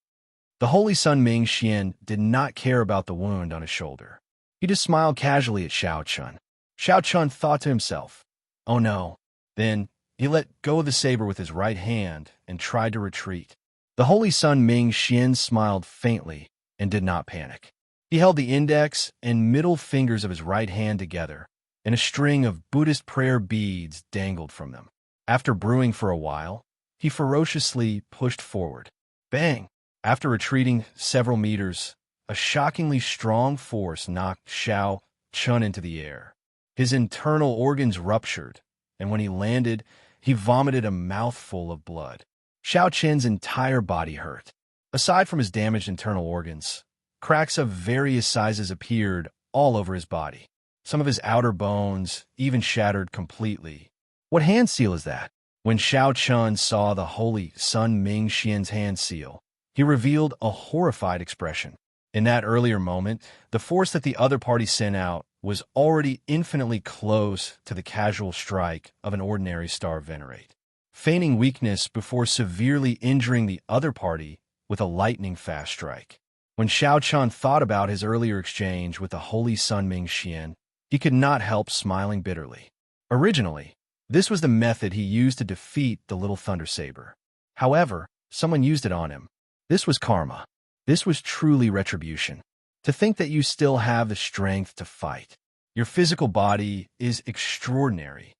The holy Sun Ming Xian did not care about the wound on his shoulder. He just smiled casually at Xiao Chun. Xiao Chun thought to himself, Oh no. Then he let go of the saber with his right hand and tried to retreat. The Holy Sun Ming Xian smiled faintly and did not panic. He held the index and middle fingers of his right hand together, and a string of Buddhist prayer beads dangled from them. After brewing for a while, he ferociously pushed forward. Bang! After retreating several meters, a shockingly strong force knocked Xiao Chun into the air. His internal organs ruptured, and when he landed, he vomited a mouthful of blood. Xiao Chen's entire body hurt. Aside from his damaged internal organs, cracks of various sizes appeared all over his body. Some of his outer bones even shattered completely. What hand seal is that? When Xiao Chun saw the Holy Sun Ming Xian's hand seal, he revealed a horrified expression. In that earlier moment, the force that the other party sent out was already infinitely close to the casual strike of an ordinary star venerate, feigning weakness before severely injuring the other party with a lightning-fast strike. When Xiao Chun thought about his earlier exchange with the Holy Sun Ming Xian, he could not help smiling bitterly. Originally, this was the method he used to defeat the Little Thunder Saber. However, someone used it on him. This was karma. This was truly retribution. To think that you still have the strength to fight. Your physical body is extraordinary.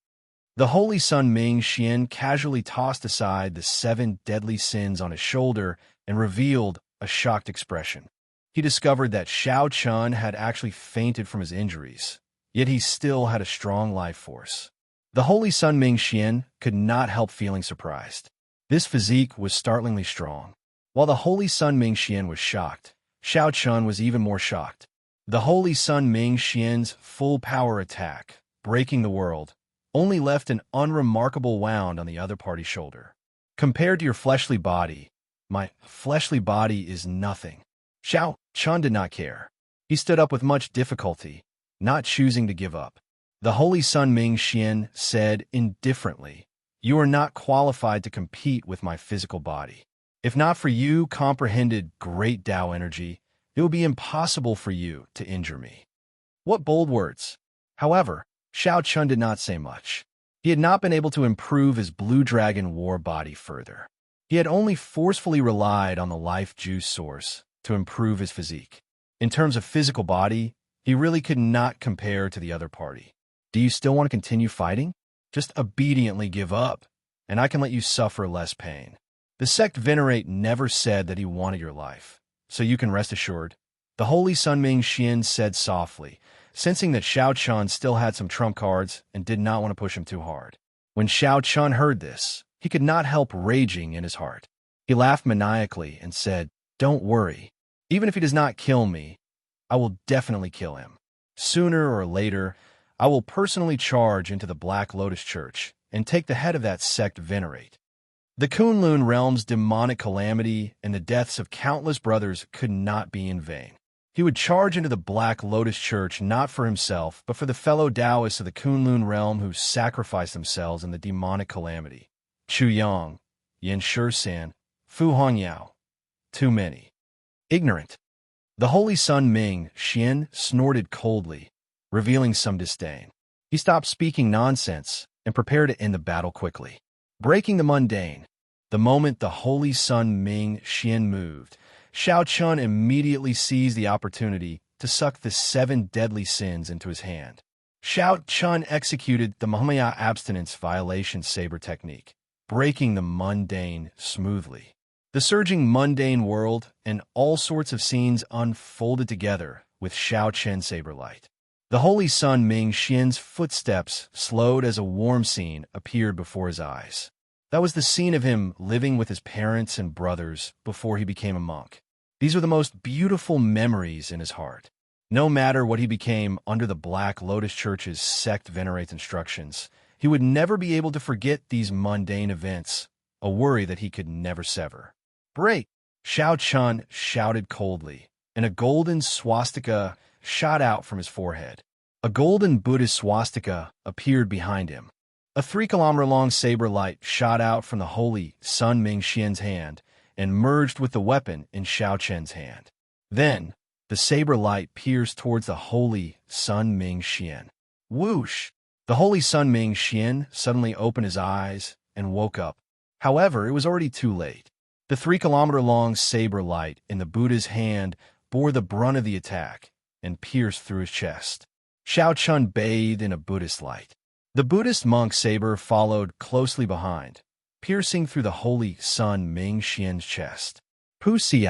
The Holy Sun Ming Xian casually tossed aside the 7 deadly sins on his shoulder and revealed a shocked expression. He discovered that Xiao Chun had actually fainted from his injuries, yet he still had a strong life force. The Holy Sun Ming Xian could not help feeling surprised. This physique was startlingly strong. While the Holy Sun Ming Xian was shocked, Xiao Chun was even more shocked. The Holy Sun Ming Xian's full-power attack, breaking the world, only left an unremarkable wound on the other party's shoulder. Compared to your fleshly body, my fleshly body is nothing. Xiao Chun did not care. He stood up with much difficulty, not choosing to give up. The Holy Sun Ming Xian said indifferently, "You are not qualified to compete with my physical body. If not for you comprehended great Tao energy, it would be impossible for you to injure me." What bold words! However, Xiao Chun did not say much. He had not been able to improve his Blue Dragon War body further. He had only forcefully relied on the life juice source to improve his physique. In terms of physical body, he really could not compare to the other party. Do you still want to continue fighting? Just obediently give up, and I can let you suffer less pain. The sect venerate never said that he wanted your life, so you can rest assured. The Holy Sun Ming Xian said softly, sensing that Xiao Chun still had some trump cards and did not want to push him too hard. When Xiao Chun heard this, he could not help raging in his heart. He laughed maniacally and said, "Don't worry. Even if he does not kill me, I will definitely kill him. Sooner or later, I will personally charge into the Black Lotus Church and take the head of that sect venerate." The Kunlun realm's demonic calamity and the deaths of countless brothers could not be in vain. He would charge into the Black Lotus Church not for himself, but for the fellow Taoists of the Kunlun realm who sacrificed themselves in the demonic calamity. Chu Yang, Yin Shisan, Fu Hongyao. Too many. Ignorant. The Holy Sun Ming Xian snorted coldly, revealing some disdain. He stopped speaking nonsense and prepared to end the battle quickly. Breaking the mundane. The moment the Holy Sun Ming Xian moved, Xiao Chun immediately seized the opportunity to suck the 7 deadly sins into his hand. Xiao Chun executed the Mahamaya abstinence violation saber technique, breaking the mundane smoothly. The surging mundane world and all sorts of scenes unfolded together with Xiao Chen's saber light. The Holy Sun Ming Xian's footsteps slowed as a warm scene appeared before his eyes. That was the scene of him living with his parents and brothers before he became a monk. These were the most beautiful memories in his heart. No matter what he became under the Black Lotus Church's sect venerate instructions, he would never be able to forget these mundane events, a worry that he could never sever. "Break!" Xiao Chun shouted coldly, and a golden swastika shot out from his forehead. A golden Buddhist swastika appeared behind him. A 3-kilometer-long saber light shot out from the Holy Sun Ming Xian's hand and merged with the weapon in Xiao Chen's hand. Then, the saber light pierced towards the Holy Sun Ming Xian. Whoosh! The Holy Sun Ming Xian suddenly opened his eyes and woke up. However, it was already too late. The 3-kilometer-long saber light in the Buddha's hand bore the brunt of the attack and pierced through his chest. Xiao Chun bathed in a Buddhist light. The Buddhist monk's saber followed closely behind, piercing through the Holy Sun Ming Xian's chest. Pu Xi.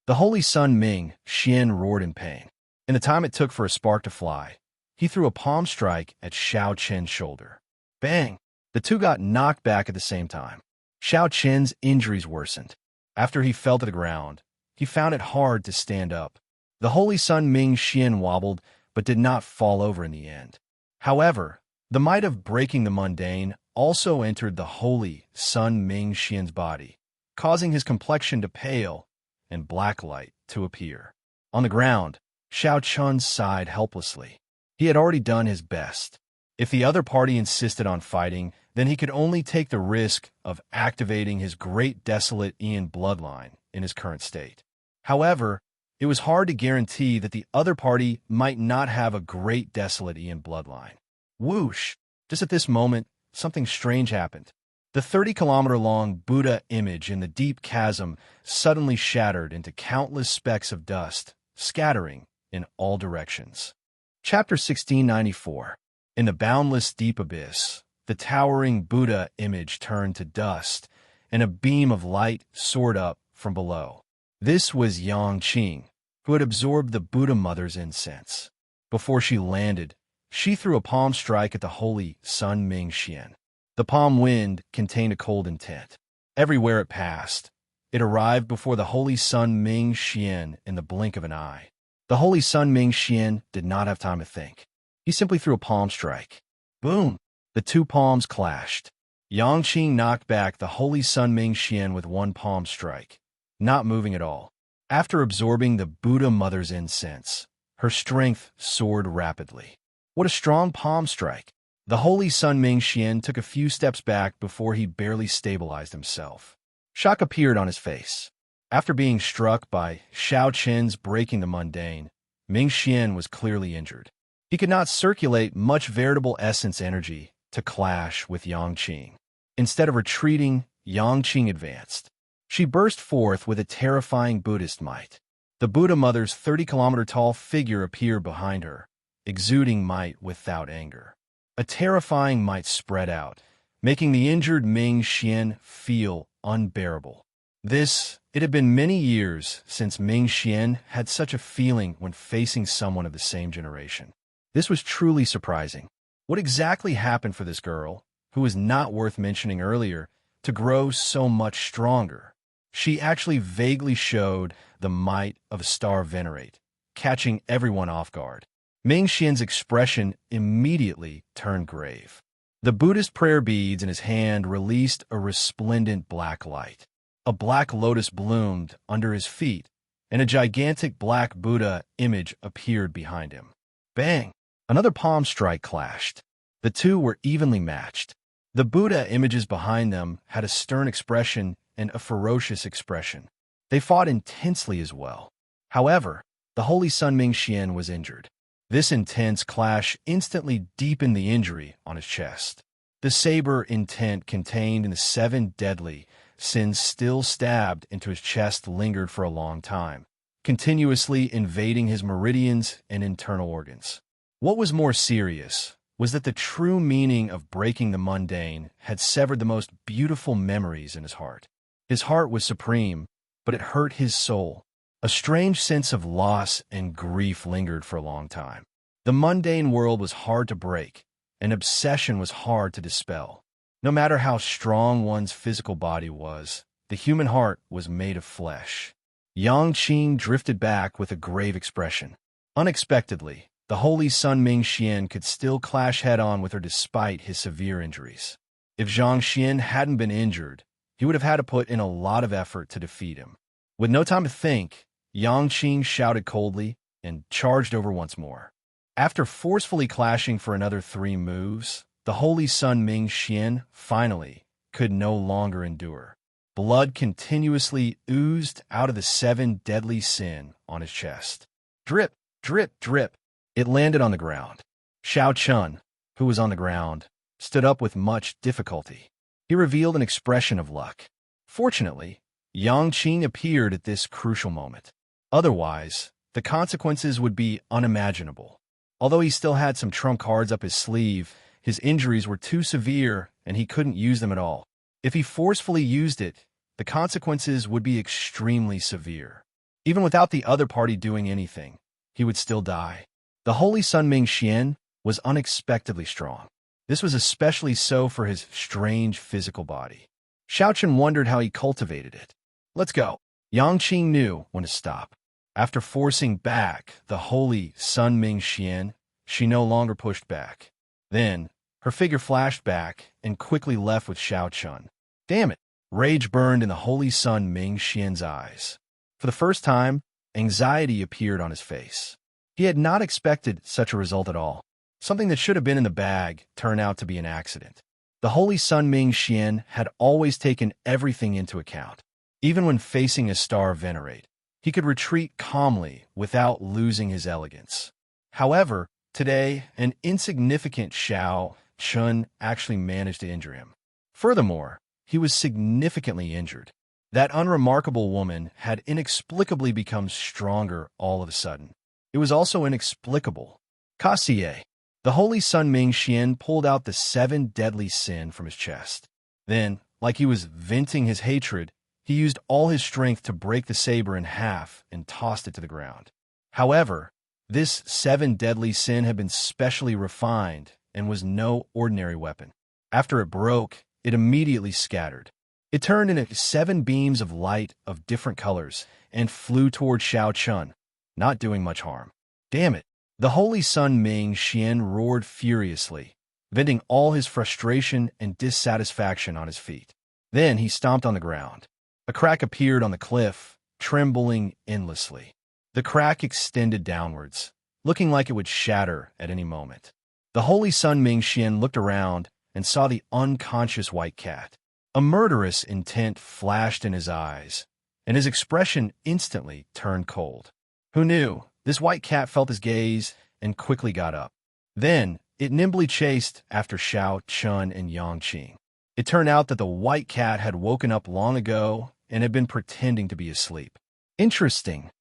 The Holy Sun Ming Xian roared in pain. In the time it took for a spark to fly, he threw a palm strike at Xiao Chen's shoulder. Bang! The two got knocked back at the same time. Xiao Chen's injuries worsened. After he fell to the ground, he found it hard to stand up. The Holy Sun Ming Xian wobbled, but did not fall over in the end. However, the might of breaking the mundane also entered the Holy Sun Ming Xian's body, causing his complexion to pale and black light to appear. On the ground, Xiao Chun sighed helplessly. He had already done his best. If the other party insisted on fighting, then he could only take the risk of activating his great desolate Ian bloodline in his current state. However, it was hard to guarantee that the other party might not have a great desolate Ian bloodline. Whoosh! Just at this moment, something strange happened. The 30-kilometer-long Buddha image in the deep chasm suddenly shattered into countless specks of dust, scattering in all directions. Chapter 1694. In the boundless deep abyss, the towering Buddha image turned to dust, and a beam of light soared up from below. This was Yang Qing, who had absorbed the Buddha Mother's incense. Before she landed, she threw a palm strike at the Holy Sun Ming Xian. The palm wind contained a cold intent. Everywhere it passed, it arrived before the Holy Sun Ming Xian in the blink of an eye. The Holy Sun Ming Xian did not have time to think. He simply threw a palm strike. Boom! The two palms clashed. Yang Qing knocked back the Holy Sun Ming Xian with one palm strike, not moving at all. After absorbing the Buddha Mother's incense, her strength soared rapidly. What a strong palm strike! The Holy Sun Ming Xian took a few steps back before he barely stabilized himself. Shock appeared on his face. After being struck by Xiao Chen's breaking the mundane, Ming Xian was clearly injured. He could not circulate much veritable essence energy to clash with Yang Qing. Instead of retreating, Yang Qing advanced. She burst forth with a terrifying Buddhist might. The Buddha Mother's 30-kilometer-tall figure appeared behind her, exuding might without anger. A terrifying might spread out, making the injured Ming Xian feel unbearable. It had been many years since Ming Xian had such a feeling when facing someone of the same generation. This was truly surprising. What exactly happened for this girl, who was not worth mentioning earlier, to grow so much stronger? She actually vaguely showed the might of a star venerate, catching everyone off guard. Ming Xian's expression immediately turned grave. The Buddhist prayer beads in his hand released a resplendent black light. A black lotus bloomed under his feet, and a gigantic black Buddha image appeared behind him. Bang! Another palm strike clashed. The two were evenly matched. The Buddha images behind them had a stern expression and a ferocious expression. They fought intensely as well. However, the Holy Sun Ming Xian was injured. This intense clash instantly deepened the injury on his chest. The saber intent contained in the 7 deadly sins still stabbed into his chest lingered for a long time, continuously invading his meridians and internal organs. What was more serious was that the true meaning of breaking the mundane had severed the most beautiful memories in his heart. His heart was supreme, but it hurt his soul. A strange sense of loss and grief lingered for a long time. The mundane world was hard to break, and obsession was hard to dispel. No matter how strong one's physical body was, the human heart was made of flesh. Yang Qing drifted back with a grave expression. Unexpectedly, the Holy Sun Ming Xian could still clash head-on with her despite his severe injuries. If Zhang Xian hadn't been injured, he would have had to put in a lot of effort to defeat him. With no time to think, Yang Qing shouted coldly and charged over once more. After forcefully clashing for another 3 moves, the Holy Sun Ming Xian finally could no longer endure. Blood continuously oozed out of the 7 deadly sin on his chest. Drip, drip, drip. It landed on the ground. Xiao Chun, who was on the ground, stood up with much difficulty. He revealed an expression of luck. Fortunately, Yangqing appeared at this crucial moment. Otherwise, the consequences would be unimaginable. Although he still had some trump cards up his sleeve, his injuries were too severe and he couldn't use them at all. If he forcefully used it, the consequences would be extremely severe. Even without the other party doing anything, he would still die. The Holy Sun Ming Xian was unexpectedly strong. This was especially so for his strange physical body. Xiaochen wondered how he cultivated it. Let's go. Yangqing knew when to stop. After forcing back the Holy Sun Ming Xian, she no longer pushed back. Then, her figure flashed back and quickly left with Xiaochen. Damn it! Rage burned in the Holy Sun Ming Xian's eyes. For the first time, anxiety appeared on his face. He had not expected such a result at all. Something that should have been in the bag turned out to be an accident. The Holy Sun Ming Xian had always taken everything into account. Even when facing a star venerate, he could retreat calmly without losing his elegance. However, today, an insignificant Xiao Chun actually managed to injure him. Furthermore, he was significantly injured. That unremarkable woman had inexplicably become stronger all of a sudden. It was also inexplicable. Kassier. The Holy Sun Ming Xian pulled out the 7 deadly sin from his chest. Then, like he was venting his hatred, he used all his strength to break the saber in half and tossed it to the ground. However, this 7 deadly sin had been specially refined and was no ordinary weapon. After it broke, it immediately scattered. It turned into 7 beams of light of different colors and flew toward Xiaochen, not doing much harm. Damn it! The Holy Sun Ming Xian roared furiously, venting all his frustration and dissatisfaction on his feet. Then he stomped on the ground. A crack appeared on the cliff, trembling endlessly. The crack extended downwards, looking like it would shatter at any moment. The Holy Sun Ming Xian looked around and saw the unconscious white cat. A murderous intent flashed in his eyes, and his expression instantly turned cold. Who knew? This white cat felt his gaze and quickly got up. Then, it nimbly chased after Xiao Chun and Yangqing. It turned out that the white cat had woken up long ago and had been pretending to be asleep. Interesting.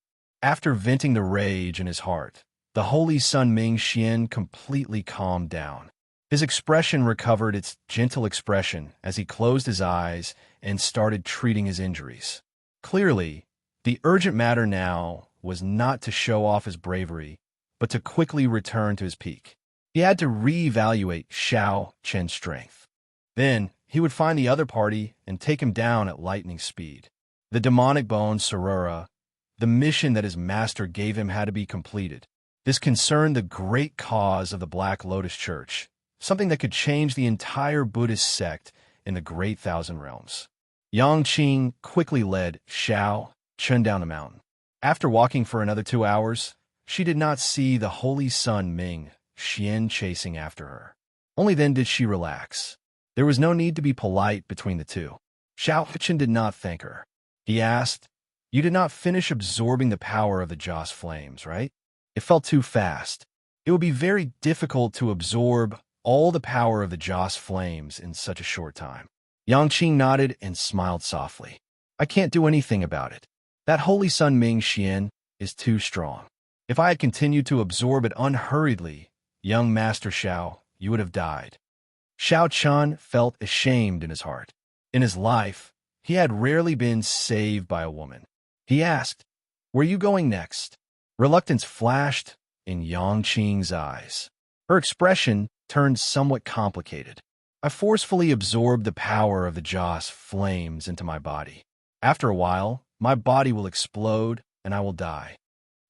After venting the rage in his heart, the Holy Sun Ming Xian completely calmed down. His expression recovered its gentle expression as he closed his eyes and started treating his injuries. Clearly, the urgent matter now was not to show off his bravery, but to quickly return to his peak. He had to reevaluate Xiao Chen's strength. Then, he would find the other party and take him down at lightning speed. The demonic bone Sarura, the mission that his master gave him, had to be completed. This concerned the great cause of the Black Lotus Church, something that could change the entire Buddhist sect in the Great Thousand Realms. Yangqing quickly led Xiao Chun down the mountain. After walking for another 2 hours, she did not see the Holy Sun Ming Xian chasing after her. Only then did she relax. There was no need to be polite between the two. Xiaochen did not thank her. He asked, "You did not finish absorbing the power of the Joss flames, right? It felt too fast. It would be very difficult to absorb all the power of the Joss flames in such a short time." Yangqing nodded and smiled softly. "I can't do anything about it. That Holy Sun Ming Xian is too strong. If I had continued to absorb it unhurriedly, young Master Xiao, you would have died." Xiao Chun felt ashamed in his heart. In his life, he had rarely been saved by a woman. He asked, "Where are you going next?" Reluctance flashed in Yangqing's eyes. Her expression turned somewhat complicated. "I forcefully absorbed the power of the Joss flames into my body. After a while, my body will explode and I will die."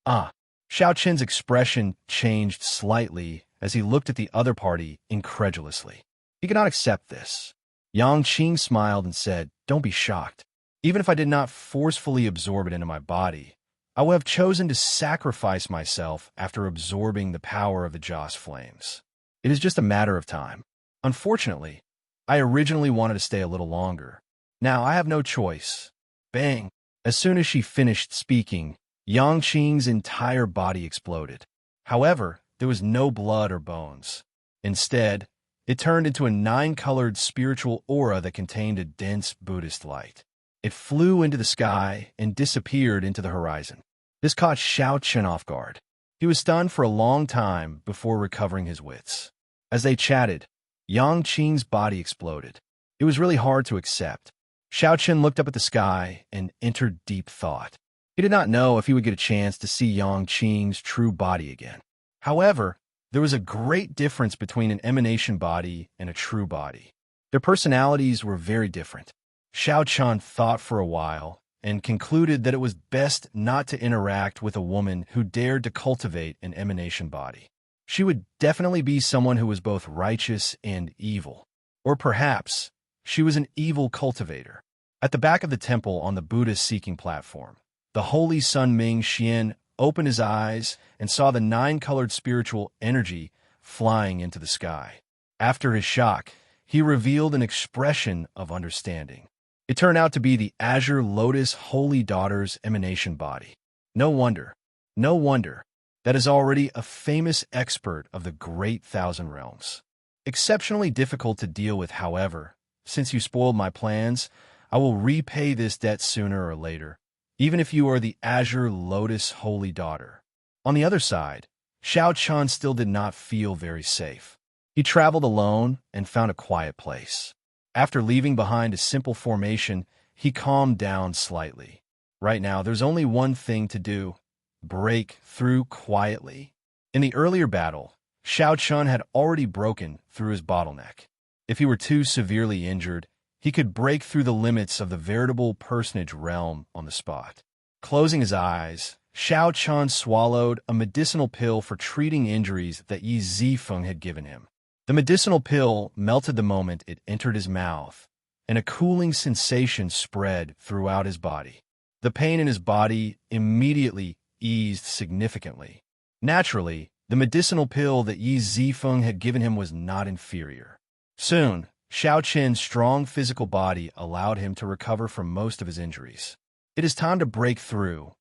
Xiao Chen's expression changed slightly as he looked at the other party incredulously. He could not accept this. Yangqing smiled and said, "Don't be shocked. Even if I did not forcefully absorb it into my body, I would have chosen to sacrifice myself after absorbing the power of the Joss flames. It is just a matter of time. Unfortunately, I originally wanted to stay a little longer. Now I have no choice." Bang! As soon as she finished speaking, Yangqing's entire body exploded. However, there was no blood or bones. Instead, it turned into a nine-colored spiritual aura that contained a dense Buddhist light. It flew into the sky and disappeared into the horizon. This caught Xiao Chen off guard. He was stunned for a long time before recovering his wits. As they chatted, Yang Qing's body exploded. It was really hard to accept. Xiao Chen looked up at the sky and entered deep thought. He did not know if he would get a chance to see Yang Qing's true body again. However, there was a great difference between an emanation body and a true body. Their personalities were very different. Xiao Chen thought for a while and concluded that it was best not to interact with a woman who dared to cultivate an emanation body. She would definitely be someone who was both righteous and evil. Or perhaps she was an evil cultivator. At the back of the temple on the Buddha-seeking platform, the holy Sun Ming Xian opened his eyes and saw the nine-colored spiritual energy flying into the sky. After his shock, he revealed an expression of understanding. It turned out to be the Azure Lotus Holy Daughter's emanation body. No wonder. That is already a famous expert of the Great Thousand Realms. Exceptionally difficult to deal with, however. Since you spoiled my plans, I will repay this debt sooner or later, even if you are the Azure Lotus Holy Daughter. On the other side, Xiao Chen still did not feel very safe. He traveled alone and found a quiet place. After leaving behind a simple formation, he calmed down slightly. Right now, there's only one thing to do: break through quietly. In the earlier battle, Xiao Chen had already broken through his bottleneck. If he were too severely injured, he could break through the limits of the veritable personage realm on the spot. Closing his eyes, Xiao Chen swallowed a medicinal pill for treating injuries that Yi Zifeng had given him. The medicinal pill melted the moment it entered his mouth, and a cooling sensation spread throughout his body. The pain in his body immediately eased significantly. Naturally, the medicinal pill that Yi Zifeng had given him was not inferior. Soon, Xiao Chen's strong physical body allowed him to recover from most of his injuries. It is time to break through.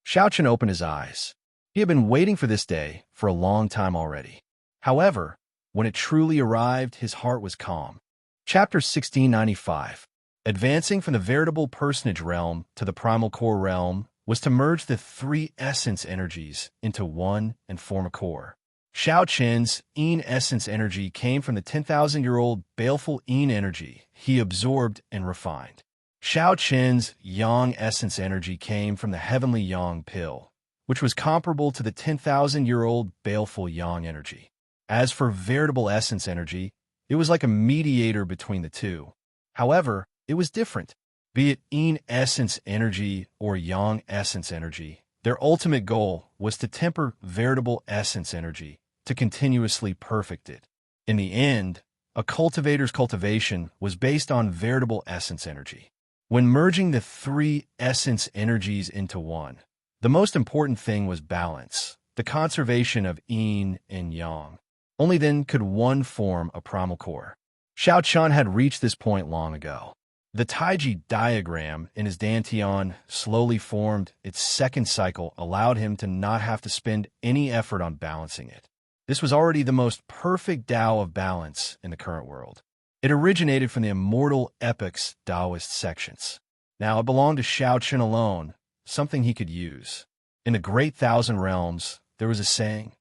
Xiao Chen opened his eyes. He had been waiting for this day for a long time already. However, when it truly arrived, his heart was calm. Chapter 1695. Advancing from the veritable personage realm to the primal core realm was to merge the three essence energies into one and form a core. Xiao Chen's Yin essence energy came from the 10,000-year-old baleful Yin energy he absorbed and refined. Xiao Chen's Yang essence energy came from the heavenly Yang pill, which was comparable to the 10,000-year-old baleful Yang energy. As for veritable essence energy, it was like a mediator between the two. However, it was different. Be it Yin essence energy or Yang essence energy, their ultimate goal was to temper veritable essence energy, to continuously perfect it. In the end, a cultivator's cultivation was based on veritable essence energy. When merging the three essence energies into one, the most important thing was balance, the conservation of Yin and Yang. Only then could one form a primal core. Xiao Chen had reached this point long ago. The Taiji diagram in his Dantian slowly formed. Its second cycle allowed him to not have to spend any effort on balancing it. This was already the most perfect Tao of balance in the current world. It originated from the Immortal Epic's Taoist sections. Now it belonged to Xiao Chen alone, something he could use. In the Great Thousand Realms, there was a saying,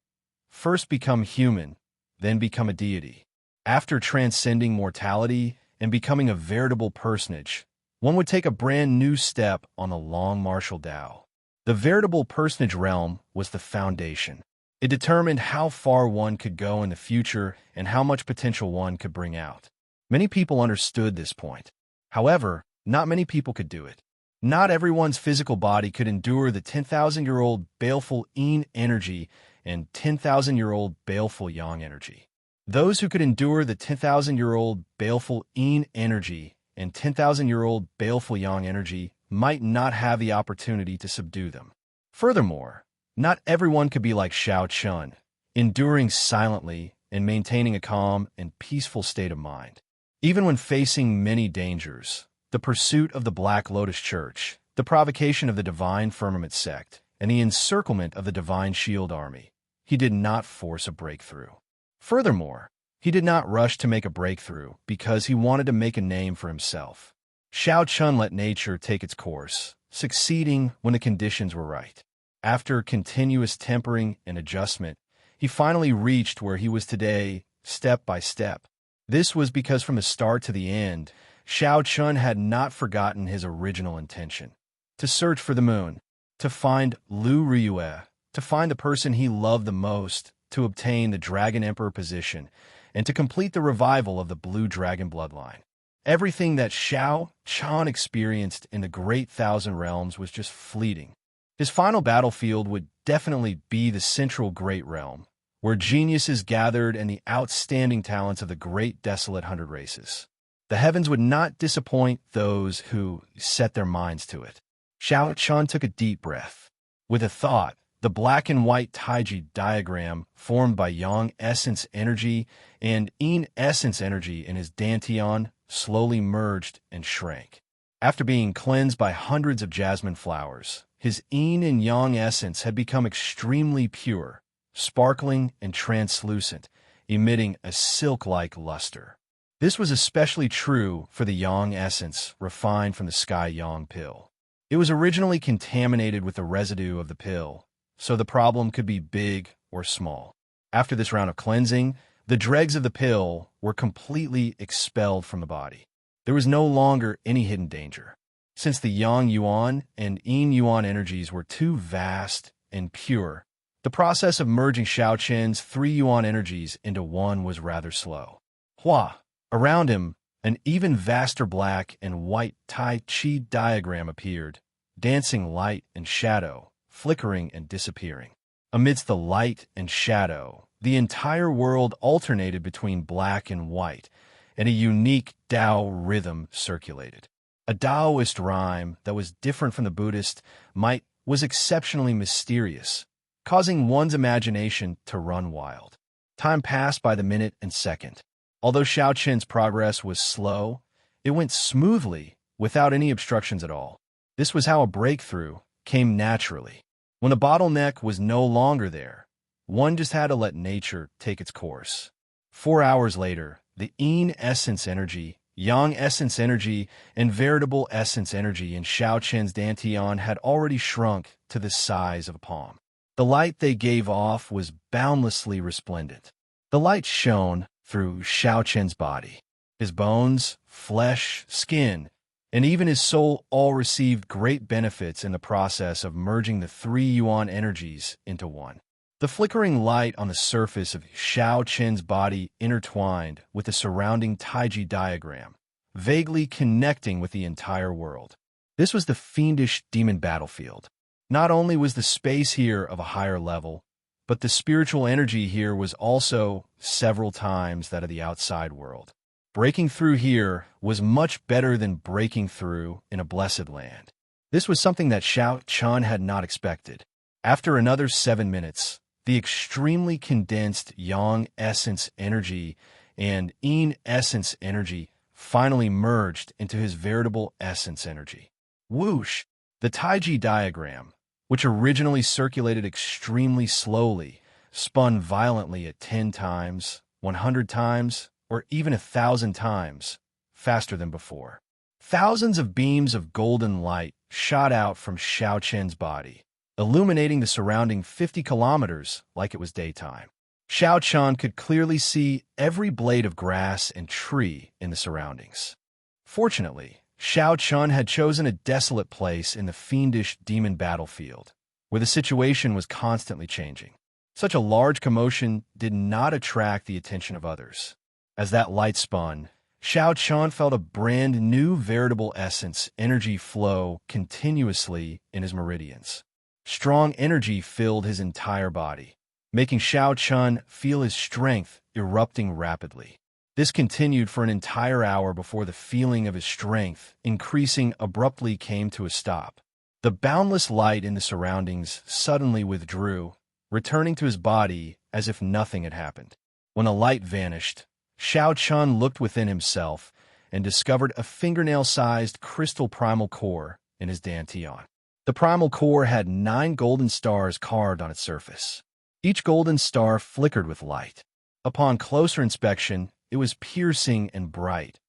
"First become human, then become a deity." After transcending mortality and becoming a veritable personage, one would take a brand new step on the long martial Tao. The veritable personage realm was the foundation. It determined how far one could go in the future and how much potential one could bring out. Many people understood this point. However, not many people could do it. Not everyone's physical body could endure the 10,000-year-old baleful Yin energy and 10,000-year-old baleful Yang energy. Those who could endure the 10,000-year-old baleful Yin energy and 10,000-year-old baleful Yang energy might not have the opportunity to subdue them. Furthermore, not everyone could be like Xiao Chen, enduring silently and maintaining a calm and peaceful state of mind. Even when facing many dangers, the pursuit of the Black Lotus Church, the provocation of the Divine Firmament sect, and the encirclement of the Divine Shield Army, he did not force a breakthrough. Furthermore, He did not rush to make a breakthrough because he wanted to make a name for himself. Xiao Chun let nature take its course, succeeding when the conditions were right. After continuous tempering and adjustment, he finally reached where he was today, step by step. This was because from the start to the end, Xiao Chun had not forgotten his original intention: to search for the moon, to find Lu Ryue, to find the person he loved the most, to obtain the Dragon Emperor position, and to complete the revival of the Blue Dragon bloodline. Everything that Xiao Chun experienced in the Great Thousand Realms was just fleeting. His final battlefield would definitely be the Central Great Realm, where geniuses gathered and the outstanding talents of the Great Desolate Hundred Races. The heavens would not disappoint those who set their minds to it. Xiao Chun took a deep breath. With a thought, the black and white Taiji diagram formed by Yang Essence Energy and Yin Essence Energy in his Dantian slowly merged and shrank. After being cleansed by hundreds of jasmine flowers, his Yin and Yang essence had become extremely pure, sparkling and translucent, emitting a silk-like luster. This was especially true for the Yang essence refined from the Sky Yang pill. It was originally contaminated with the residue of the pill, so the problem could be big or small. After this round of cleansing, the dregs of the pill were completely expelled from the body. There was no longer any hidden danger. Since the Yang Yuan and Yin Yuan energies were too vast and pure, the process of merging Xiao Chen's 3 Yuan energies into one was rather slow. Hua! Around him, an even vaster black and white Tai Chi diagram appeared, dancing light and shadow, flickering and disappearing. Amidst the light and shadow, the entire world alternated between black and white, and a unique Tao rhythm circulated. A Taoist rhyme that was different from the Buddhist might was exceptionally mysterious, causing one's imagination to run wild. Time passed by the minute and second. Although Xiao Chen's progress was slow, it went smoothly, without any obstructions at all. This was how a breakthrough came naturally. When a bottleneck was no longer there, one just had to let nature take its course. 4 hours later, the Yin Essence Energy, Yang Essence Energy, and Veritable Essence Energy in Xiao Chen's Dantian had already shrunk to the size of a palm. The light they gave off was boundlessly resplendent. The light shone through Xiao Chen's body. His bones, flesh, skin, and even his soul all received great benefits in the process of merging the 3 Yuan energies into one. The flickering light on the surface of Xiao Chen's body intertwined with the surrounding Taiji diagram, vaguely connecting with the entire world. This was the fiendish demon battlefield. Not only was the space here of a higher level, but the spiritual energy here was also several times that of the outside world. Breaking through here was much better than breaking through in a blessed land. This was something that Xiao Chun had not expected. After another 7 minutes, the extremely condensed Yang Essence Energy and Yin Essence Energy finally merged into his Veritable Essence Energy. Whoosh! The Taiji diagram, which originally circulated extremely slowly, spun violently at 10 times, 100 times, or even 1,000 times, faster than before. Thousands of beams of golden light shot out from Xiao Chen's body, illuminating the surrounding 50 kilometers like it was daytime. Xiao Chun could clearly see every blade of grass and tree in the surroundings. Fortunately, Xiao Chun had chosen a desolate place in the fiendish demon battlefield, where the situation was constantly changing. Such a large commotion did not attract the attention of others. As that light spun, Xiao Chun felt a brand new veritable essence energy flow continuously in his meridians. Strong energy filled his entire body, making Xiao Chun feel his strength erupting rapidly. This continued for an entire hour before the feeling of his strength increasing abruptly came to a stop. The boundless light in the surroundings suddenly withdrew, returning to his body as if nothing had happened. When the light vanished, Xiao Chun looked within himself and discovered a fingernail-sized crystal primal core in his Dantian. The primal core had 9 golden stars carved on its surface. Each golden star flickered with light. Upon closer inspection, it was piercing and bright.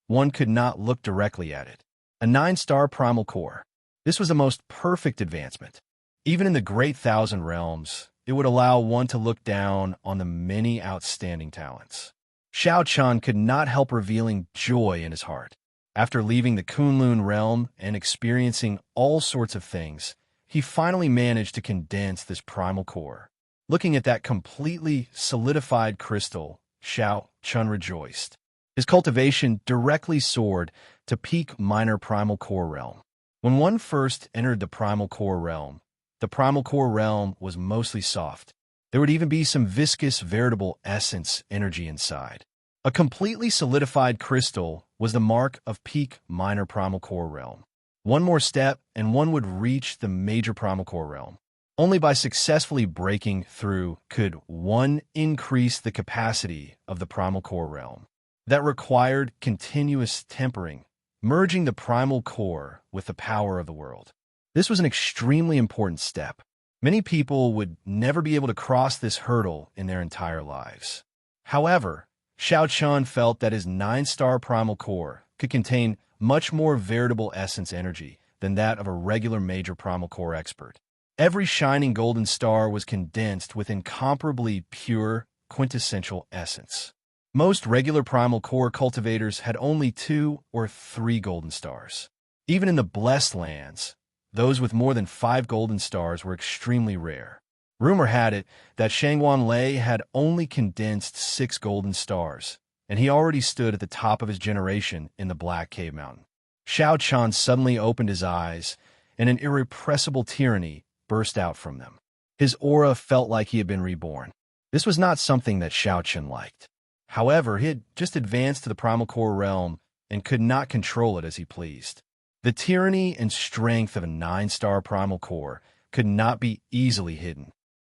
One could not look directly at it. A 9-star primal core. This was the most perfect advancement. Even in the Great Thousand Realms, it would allow one to look down on the many outstanding talents. Xiao Chun could not help revealing joy in his heart. After leaving the Kunlun realm and experiencing all sorts of things, he finally managed to condense this primal core. Looking at that completely solidified crystal, Xiao Chun rejoiced. His cultivation directly soared to peak minor primal core realm. When one first entered the primal core realm was mostly soft. There would even be some viscous, veritable essence energy inside. A completely solidified crystal was the mark of peak minor primal core realm. One more step and one would reach the major primal core realm. Only by successfully breaking through could one increase the capacity of the primal core realm. That required continuous tempering, merging the primal core with the power of the world. This was an extremely important step. Many people would never be able to cross this hurdle in their entire lives. However, Xiao Chun felt that his 9-star primal core could contain much more veritable essence energy than that of a regular major primal core expert. Every shining golden star was condensed with incomparably pure, quintessential essence. Most regular primal core cultivators had only 2 or 3 golden stars. Even in the Blessed Lands, those with more than 5 golden stars were extremely rare. Rumor had it that Shangguan Lei had only condensed 6 golden stars, and he already stood at the top of his generation in the Black Cave Mountain. Xiao Chun suddenly opened his eyes, and an irrepressible tyranny burst out from them. His aura felt like he had been reborn. This was not something that Xiao Chun liked. However, he had just advanced to the primal core realm and could not control it as he pleased. The tyranny and strength of a 9-star primal core could not be easily hidden.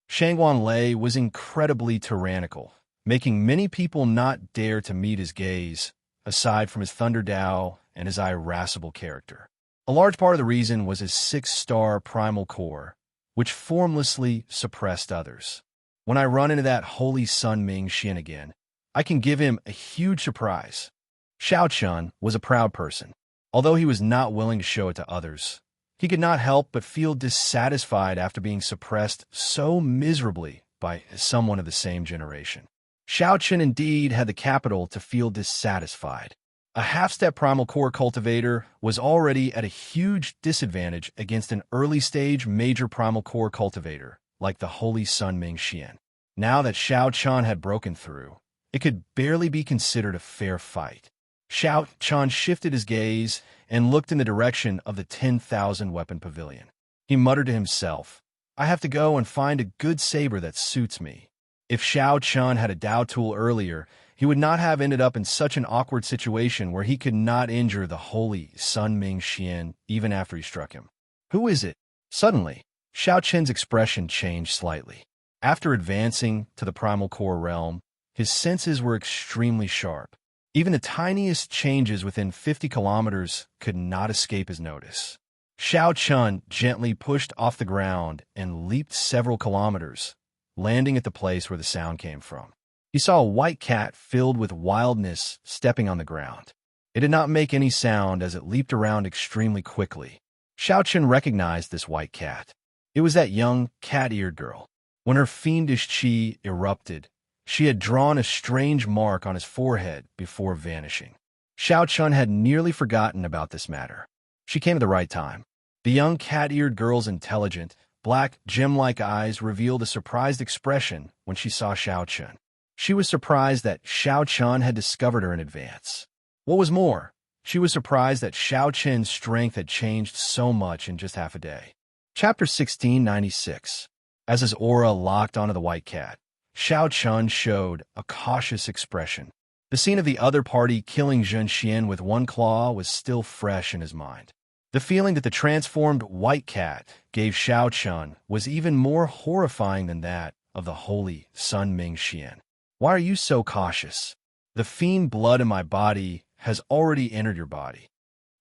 Shangguan Lei was incredibly tyrannical, making many people not dare to meet his gaze, aside from his Thunder Dao and his irascible character. A large part of the reason was his 6-star primal core, which formlessly suppressed others. When I run into that holy Sun Ming Xian again, I can give him a huge surprise. Xiao Chun was a proud person. Although he was not willing to show it to others, he could not help but feel dissatisfied after being suppressed so miserably by someone of the same generation. Xiao Chun indeed had the capital to feel dissatisfied. A half-step primal core cultivator was already at a huge disadvantage against an early-stage major primal core cultivator like the Holy Sun Ming Xian. Now that Xiao Chun had broken through, it could barely be considered a fair fight. Xiao Chun shifted his gaze and looked in the direction of the 10,000 weapon pavilion. He muttered to himself, "I have to go and find a good saber that suits me." If Xiao Chun had a Dao tool earlier, he would not have ended up in such an awkward situation where he could not injure the holy Sun Ming Xian even after he struck him. "Who is it?" Suddenly, Xiao Chun's expression changed slightly. After advancing to the primal core realm, his senses were extremely sharp. Even the tiniest changes within 50 kilometers could not escape his notice. Xiao Chun gently pushed off the ground and leaped several kilometers, landing at the place where the sound came from. He saw a white cat filled with wildness stepping on the ground. It did not make any sound as it leaped around extremely quickly. Xiao Chun recognized this white cat. It was that young cat-eared girl. When her fiendish chi erupted, she had drawn a strange mark on his forehead before vanishing. Xiao Chun had nearly forgotten about this matter. She came at the right time. The young cat-eared girl's intelligent, black, gem-like eyes revealed a surprised expression when she saw Xiao Chun. She was surprised that Xiao Chun had discovered her in advance. What was more, she was surprised that Xiao Chun's strength had changed so much in just half a day. Chapter 1696. As his aura locked onto the white cat, Xiao Chun showed a cautious expression. The scene of the other party killing Zhen Xian with one claw was still fresh in his mind. The feeling that the transformed white cat gave Xiao Chun was even more horrifying than that of the holy Sun Ming Xian. "Why are you so cautious? The fiend blood in my body has already entered your body."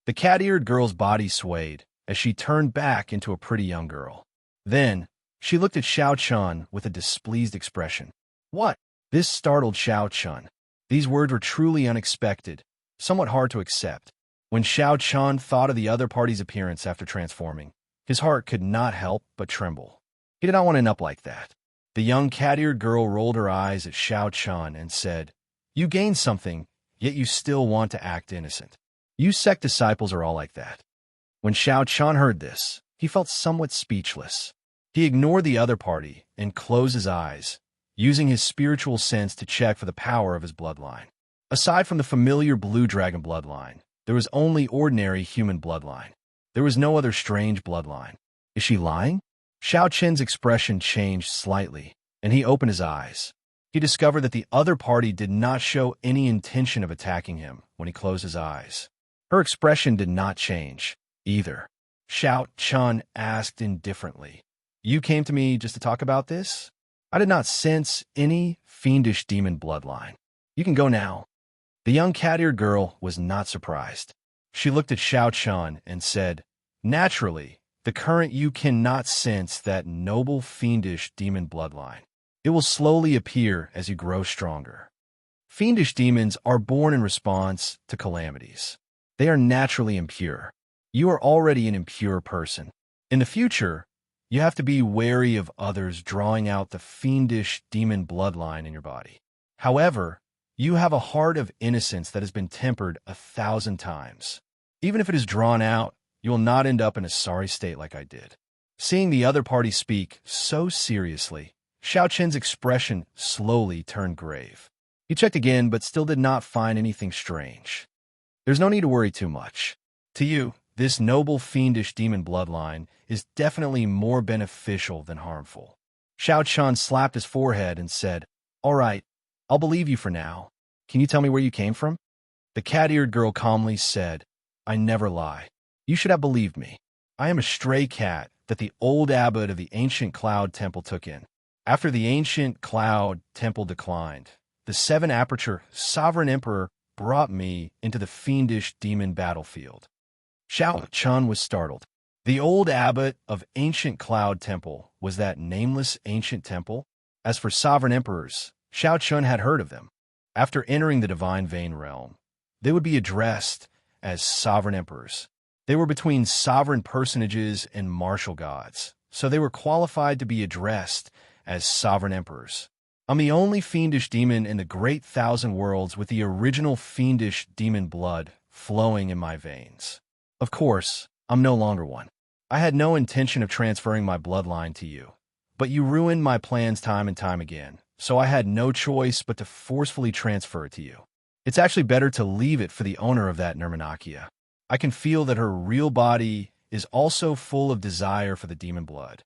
The cat-eared girl's body swayed as she turned back into a pretty young girl. Then, she looked at Xiao Chun with a displeased expression. "What? This startled Xiao Chun. These words were truly unexpected, somewhat hard to accept. When Xiao Chun thought of the other party's appearance after transforming, his heart could not help but tremble. He did not want to end up like that. The young cat-eared girl rolled her eyes at Xiao Chun and said, "You gained something, yet you still want to act innocent. You sect disciples are all like that." When Xiao Chun heard this, he felt somewhat speechless. He ignored the other party and closed his eyes, using his spiritual sense to check for the power of his bloodline. Aside from the familiar blue dragon bloodline, there was only ordinary human bloodline. There was no other strange bloodline. Is she lying? Xiao Chen's expression changed slightly, and he opened his eyes. He discovered that the other party did not show any intention of attacking him when he closed his eyes. Her expression did not change, either. Xiao Chun asked indifferently, "You came to me just to talk about this? I did not sense any fiendish demon bloodline. You can go now." The young cat-eared girl was not surprised. She looked at Xiao Chun and said, "Naturally, the current you cannot sense that noble fiendish demon bloodline. It will slowly appear as you grow stronger. Fiendish demons are born in response to calamities. They are naturally impure. You are already an impure person. In the future, you have to be wary of others drawing out the fiendish demon bloodline in your body. However, you have a heart of innocence that has been tempered 1,000 times. Even if it is drawn out, you will not end up in a sorry state like I did." Seeing the other party speak so seriously, Xiao Chen's expression slowly turned grave. He checked again, but still did not find anything strange. "There's no need to worry too much. To you, this noble fiendish demon bloodline is definitely more beneficial than harmful." Xiao Chun slapped his forehead and said, "All right, I'll believe you for now. Can you tell me where you came from?" The cat-eared girl calmly said, "I never lie. You should have believed me. I am a stray cat that the old abbot of the ancient Cloud Temple took in. After the ancient Cloud Temple declined, the Seven Aperture Sovereign Emperor brought me into the fiendish demon battlefield." Xiao Chun was startled. The old abbot of ancient Cloud Temple was that nameless ancient temple? As for sovereign emperors, Xiao Chun had heard of them. After entering the Divine Vein realm, they would be addressed as sovereign emperors. They were between sovereign personages and martial gods, so they were qualified to be addressed as sovereign emperors. I'm the only fiendish demon in the great 1,000 worlds with the original fiendish demon blood flowing in my veins. Of course, I'm no longer one. I had no intention of transferring my bloodline to you, but you ruined my plans time and time again, so I had no choice but to forcefully transfer it to you. It's actually better to leave it for the owner of that Nirmanakia. I can feel that her real body is also full of desire for the demon blood."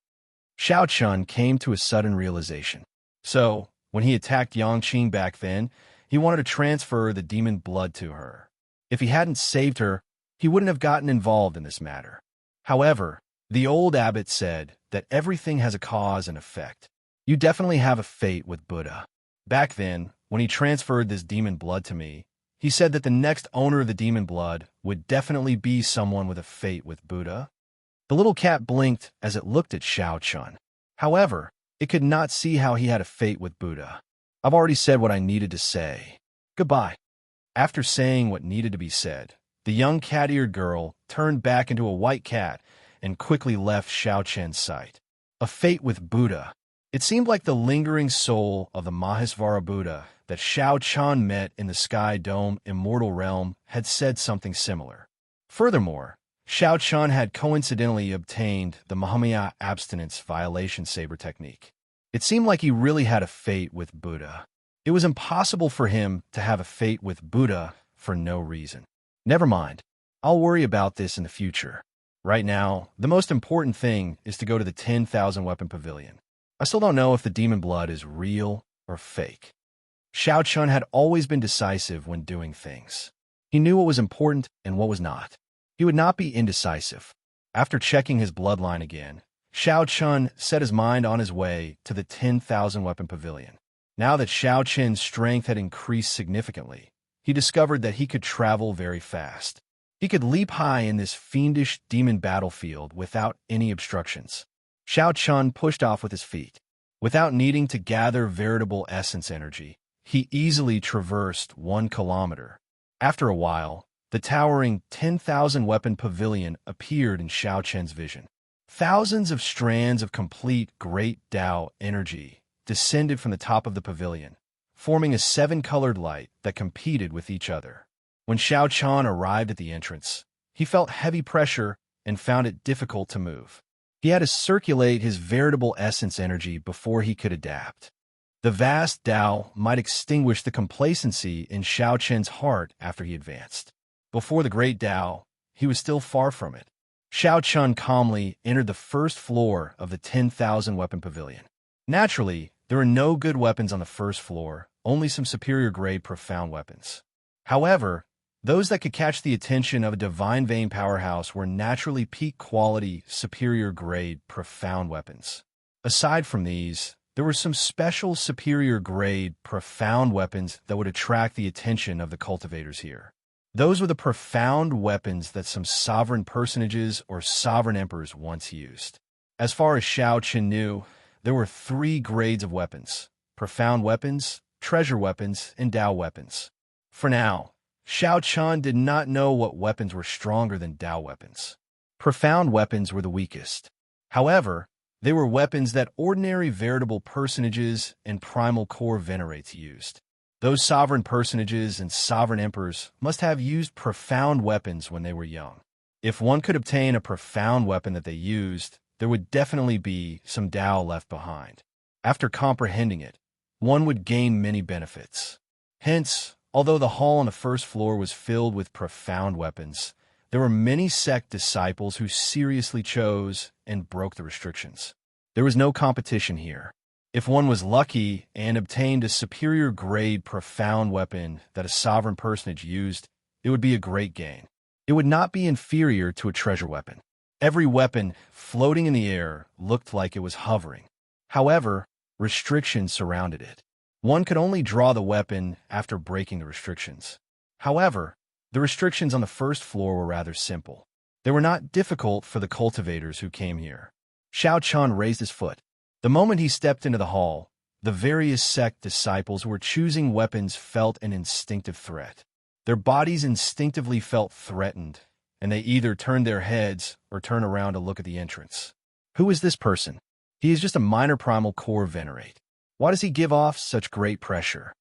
Xiao Chun came to a sudden realization. So, when he attacked Yangqing back then, he wanted to transfer the demon blood to her. If he hadn't saved her, he wouldn't have gotten involved in this matter. However, the old abbot said that everything has a cause and effect. You definitely have a fate with Buddha. Back then, when he transferred this demon blood to me, he said that the next owner of the demon blood would definitely be someone with a fate with Buddha. The little cat blinked as it looked at Xiao Chun. However, it could not see how he had a fate with Buddha. "I've already said what I needed to say. Goodbye." After saying what needed to be said, the young cat-eared girl turned back into a white cat and quickly left Xiao Chen's sight. A fate with Buddha. It seemed like the lingering soul of the Mahesvara Buddha that Xiao Chun met in the Sky Dome Immortal realm had said something similar. Furthermore, Xiao Chun had coincidentally obtained the Mahamaya abstinence violation saber technique. It seemed like he really had a fate with Buddha. It was impossible for him to have a fate with Buddha for no reason. Never mind. I'll worry about this in the future. Right now, the most important thing is to go to the 10,000 weapon pavilion. I still don't know if the demon blood is real or fake. Xiao Chun had always been decisive when doing things. He knew what was important and what was not. He would not be indecisive. After checking his bloodline again, Xiao Chun set his mind on his way to the 10,000 weapon pavilion. Now that Xiao Chen's strength had increased significantly, he discovered that he could travel very fast. He could leap high in this fiendish demon battlefield without any obstructions. Xiao Chun pushed off with his feet. Without needing to gather veritable essence energy, he easily traversed 1 kilometer. After a while, the towering 10,000-weapon pavilion appeared in Xiao Chen's vision. Thousands of strands of complete Great Tao energy descended from the top of the pavilion, forming a 7-colored light that competed with each other. When Xiao Chen arrived at the entrance, he felt heavy pressure and found it difficult to move. He had to circulate his veritable essence energy before he could adapt. The vast Tao might extinguish the complacency in Xiao Chen's heart after he advanced. Before the Great Tao, he was still far from it. Xiao Chen calmly entered the first floor of the 10,000-weapon pavilion. Naturally, there were no good weapons on the first floor, only some superior-grade profound weapons. However, those that could catch the attention of a divine vein powerhouse were naturally peak-quality, superior-grade profound weapons. Aside from these, there were some special superior-grade profound weapons that would attract the attention of the cultivators here. Those were the profound weapons that some sovereign personages or sovereign emperors once used. As far as Xiao Chen knew, there were 3 grades of weapons: profound weapons, treasure weapons, and Tao weapons. For now, Xiao Chen did not know what weapons were stronger than Tao weapons. Profound weapons were the weakest. However, they were weapons that ordinary veritable personages and primal core venerates used. Those sovereign personages and sovereign emperors must have used profound weapons when they were young. If one could obtain a profound weapon that they used, there would definitely be some Tao left behind. After comprehending it, one would gain many benefits. Hence, although the hall on the first floor was filled with profound weapons, there were many sect disciples who seriously chose and broke the restrictions. There was no competition here. If one was lucky and obtained a superior-grade profound weapon that a sovereign personage used, it would be a great gain. It would not be inferior to a treasure weapon. Every weapon floating in the air looked like it was hovering. However, restrictions surrounded it. One could only draw the weapon after breaking the restrictions. However, the restrictions on the first floor were rather simple. They were not difficult for the cultivators who came here. Xiao Chen raised his foot. The moment he stepped into the hall, the various sect disciples who were choosing weapons felt an instinctive threat. Their bodies instinctively felt threatened, and they either turned their heads or turned around to look at the entrance. Who is this person? He is just a minor primal core venerate. Why does he give off such great pressure?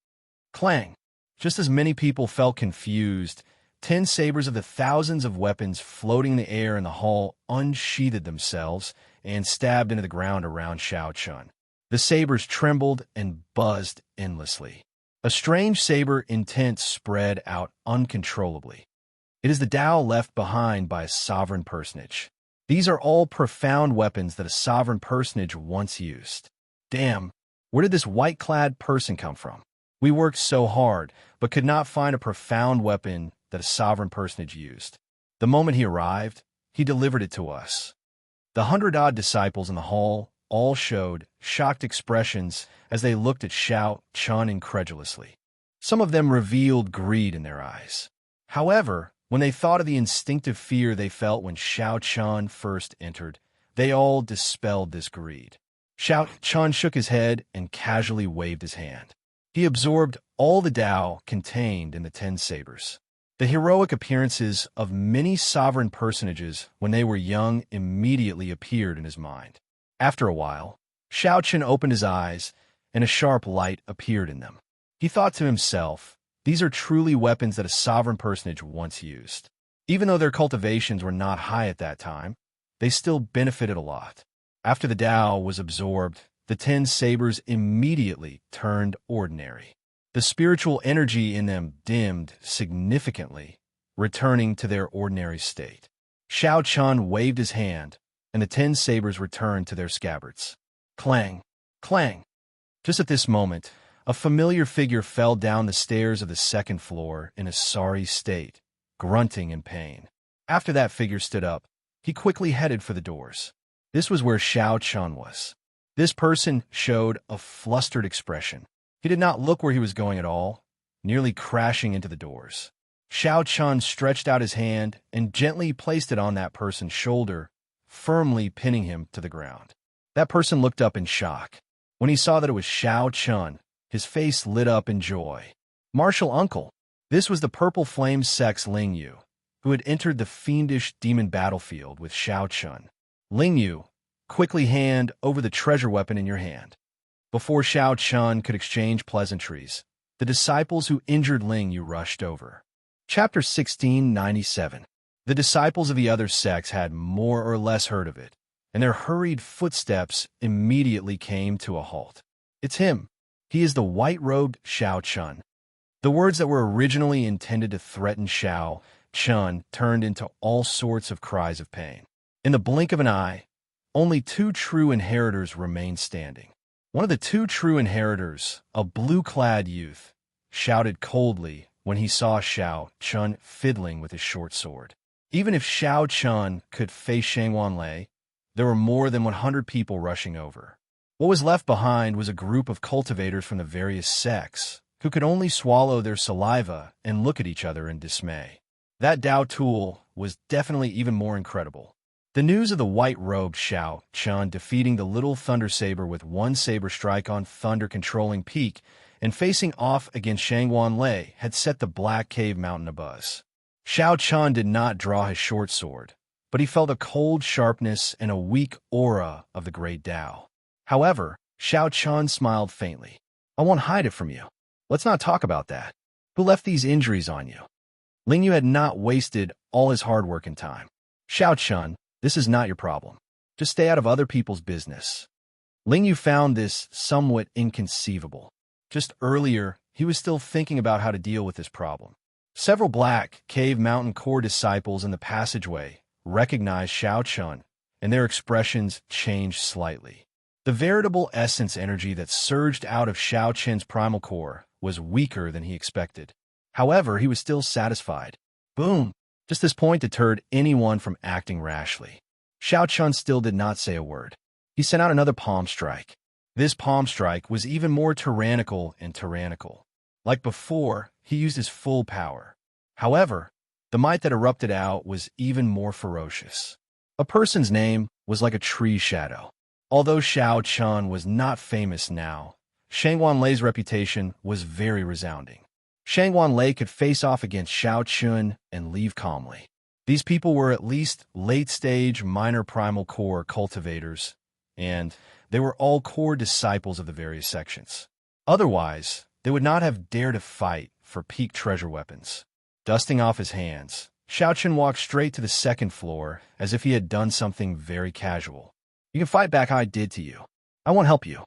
Clang! Just as many people felt confused, 10 sabers of the thousands of weapons floating in the air in the hall unsheathed themselves and stabbed into the ground around Xiao Chen. The sabers trembled and buzzed endlessly. A strange saber intent spread out uncontrollably. It is the Tao left behind by a sovereign personage. These are all profound weapons that a sovereign personage once used. Damn! Where did this white-clad person come from? We worked so hard, but could not find a profound weapon that a sovereign personage used. The moment he arrived, he delivered it to us. The 100-odd disciples in the hall all showed shocked expressions as they looked at Xiao Chen incredulously. Some of them revealed greed in their eyes. However, when they thought of the instinctive fear they felt when Xiao Chen first entered, they all dispelled this greed. Xiao Chen shook his head and casually waved his hand. He absorbed all the Tao contained in the 10 sabers. The heroic appearances of many sovereign personages when they were young immediately appeared in his mind. After a while, Xiao Chen opened his eyes, and a sharp light appeared in them. He thought to himself, these are truly weapons that a sovereign personage once used. Even though their cultivations were not high at that time, they still benefited a lot. After the Tao was absorbed, the 10 sabers immediately turned ordinary. The spiritual energy in them dimmed significantly, returning to their ordinary state. Xiao Chen waved his hand, and the 10 sabers returned to their scabbards. Clang! Clang! Just at this moment, a familiar figure fell down the stairs of the second floor in a sorry state, grunting in pain. After that figure stood up, he quickly headed for the doors. This was where Xiao Chen was. This person showed a flustered expression. He did not look where he was going at all, nearly crashing into the doors. Xiao Chen stretched out his hand and gently placed it on that person's shoulder, firmly pinning him to the ground. That person looked up in shock. When he saw that it was Shao Chun, his face lit up in joy. Martial uncle. This was the purple flame sex Ling Yu, who had entered the fiendish demon battlefield with Shao Chun. Ling Yu, quickly hand over the treasure weapon in your hand. Before Shao Chun could exchange pleasantries, the disciples who injured Ling Yu rushed over. Chapter 1697. The disciples of the other sects had more or less heard of it, and their hurried footsteps immediately came to a halt. It's him. He is the white-robed Shao Chun. The words that were originally intended to threaten Shao Chun turned into all sorts of cries of pain. In the blink of an eye, only two true inheritors remained standing. One of the two true inheritors, a blue-clad youth, shouted coldly when he saw Shao Chun fiddling with his short sword. Even if Shao Chun could face Shangwanlei, there were more than 100 people rushing over. What was left behind was a group of cultivators from the various sects, who could only swallow their saliva and look at each other in dismay. That Dao tool was definitely even more incredible. The news of the white-robed Shao Chun defeating the little Thunder Saber with one saber strike on thunder-controlling peak and facing off against Shangwanlei had set the Black Cave Mountain abuzz. Shao Chun did not draw his short sword, but he felt a cold sharpness and a weak aura of the great Dao. However, Shao Chun smiled faintly. I won't hide it from you. Let's not talk about that. Who left these injuries on you? Ling Yu had not wasted all his hard work and time. Shao Chun, this is not your problem. Just stay out of other people's business. Ling Yu found this somewhat inconceivable. Just earlier, he was still thinking about how to deal with this problem. Several Black Cave Mountain core disciples in the passageway recognized Shao Chun, and their expressions changed slightly. The veritable essence energy that surged out of Shao Chun's primal core was weaker than he expected. However, he was still satisfied. Boom! Just this point deterred anyone from acting rashly. Shao Chun still did not say a word. He sent out another palm strike. This palm strike was even more tyrannical and tyrannical. Like before, he used his full power. However, the might that erupted out was even more ferocious. A person's name was like a tree's shadow. Although Shao Chun was not famous now, Shangwanlei's reputation was very resounding. Shangwanlei could face off against Shao Chun and leave calmly. These people were at least late-stage minor primal core cultivators, and they were all core disciples of the various sections. Otherwise, they would not have dared to fight for peak treasure weapons. Dusting off his hands, Shao Chun walked straight to the second floor as if he had done something very casual. You can fight back how I did to you. I won't help you.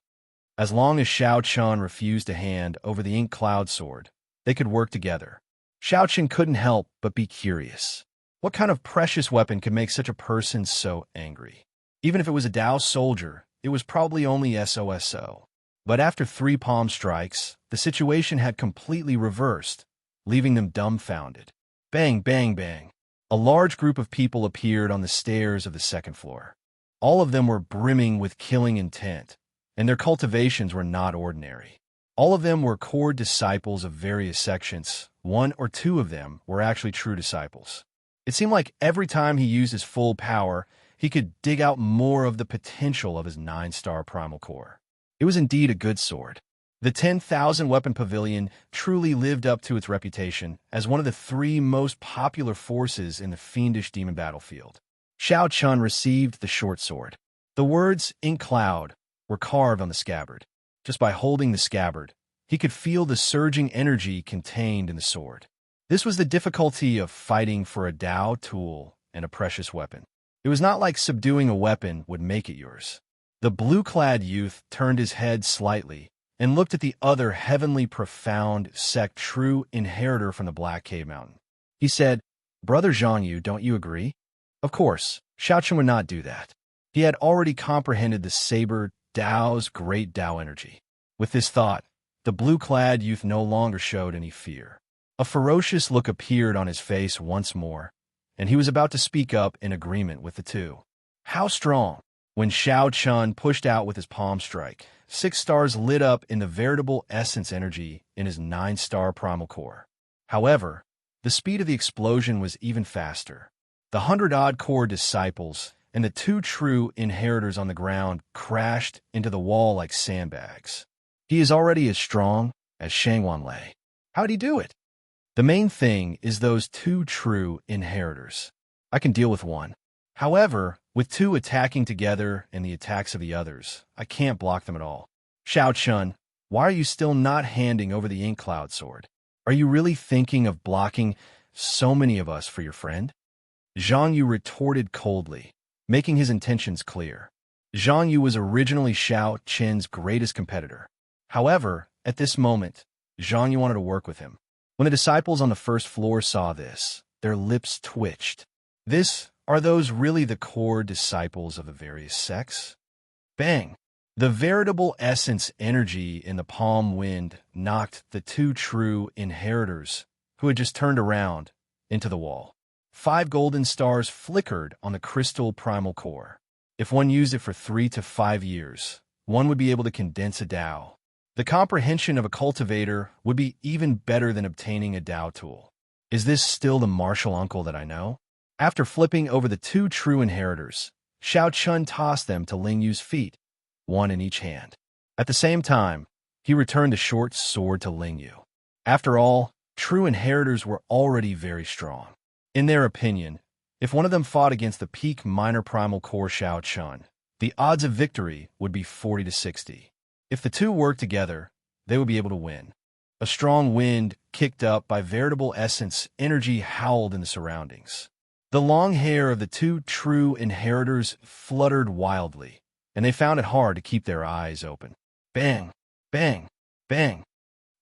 As long as Shao Chun refused to hand over the ink cloud sword, they could work together. Shao Chun couldn't help but be curious. What kind of precious weapon could make such a person so angry? Even if it was a Dao soldier, it was probably only SOSO. But after 3 palm strikes, the situation had completely reversed, leaving them dumbfounded. Bang, bang, bang. A large group of people appeared on the stairs of the second floor. All of them were brimming with killing intent, and their cultivations were not ordinary. All of them were core disciples of various sections. 1 or 2 of them were actually true disciples. It seemed like every time he used his full power, he could dig out more of the potential of his 9-star primal core. It was indeed a good sword. The 10,000 weapon pavilion truly lived up to its reputation as one of the 3 most popular forces in the fiendish demon battlefield. Shao Chun received the short sword. The words "Ink Cloud" were carved on the scabbard. Just by holding the scabbard, he could feel the surging energy contained in the sword. This was the difficulty of fighting for a Dao tool and a precious weapon. It was not like subduing a weapon would make it yours. The blue-clad youth turned his head slightly and looked at the other heavenly profound sect true inheritor from the Black Cave Mountain. He said, "Brother Zhang, don't you agree?" Of course, Shao Chun would not do that. He had already comprehended the saber Dao's great Dao energy. With this thought, the blue-clad youth no longer showed any fear. A ferocious look appeared on his face once more, and he was about to speak up in agreement with the two. How strong! When Shao Chun pushed out with his palm strike, 6 stars lit up in the veritable essence energy in his 9-star primal core. However, the speed of the explosion was even faster. The 100-odd core disciples and the two true inheritors on the ground crashed into the wall like sandbags. He is already as strong as Shangwanlei. How'd he do it? The main thing is those two true inheritors. I can deal with one. However, with two attacking together and the attacks of the others, I can't block them at all. Xiao Chun, why are you still not handing over the ink cloud sword? Are you really thinking of blocking so many of us for your friend? Zhang Yu retorted coldly, making his intentions clear. Zhang Yu was originally Xiao Chen's greatest competitor. However, at this moment, Zhang Yu wanted to work with him. When the disciples on the first floor saw this, their lips twitched. Are those really the core disciples of the various sects? Bang! The veritable essence energy in the palm wind knocked the two true inheritors, who had just turned around, into the wall. 5 golden stars flickered on the crystal primal core. If one used it for 3 to 5 years, one would be able to condense a Tao. The comprehension of a cultivator would be even better than obtaining a Tao tool. Is this still the martial uncle that I know? After flipping over the two true inheritors, Xiao Chun tossed them to Ling Yu's feet, one in each hand. At the same time, he returned the short sword to Ling Yu. After all, true inheritors were already very strong. In their opinion, if one of them fought against the peak minor primal core Xiao Chun, the odds of victory would be 40 to 60. If the two worked together, they would be able to win. A strong wind, kicked up by veritable essence energy, howled in the surroundings. The long hair of the two true inheritors fluttered wildly, and they found it hard to keep their eyes open. Bang! Bang! Bang!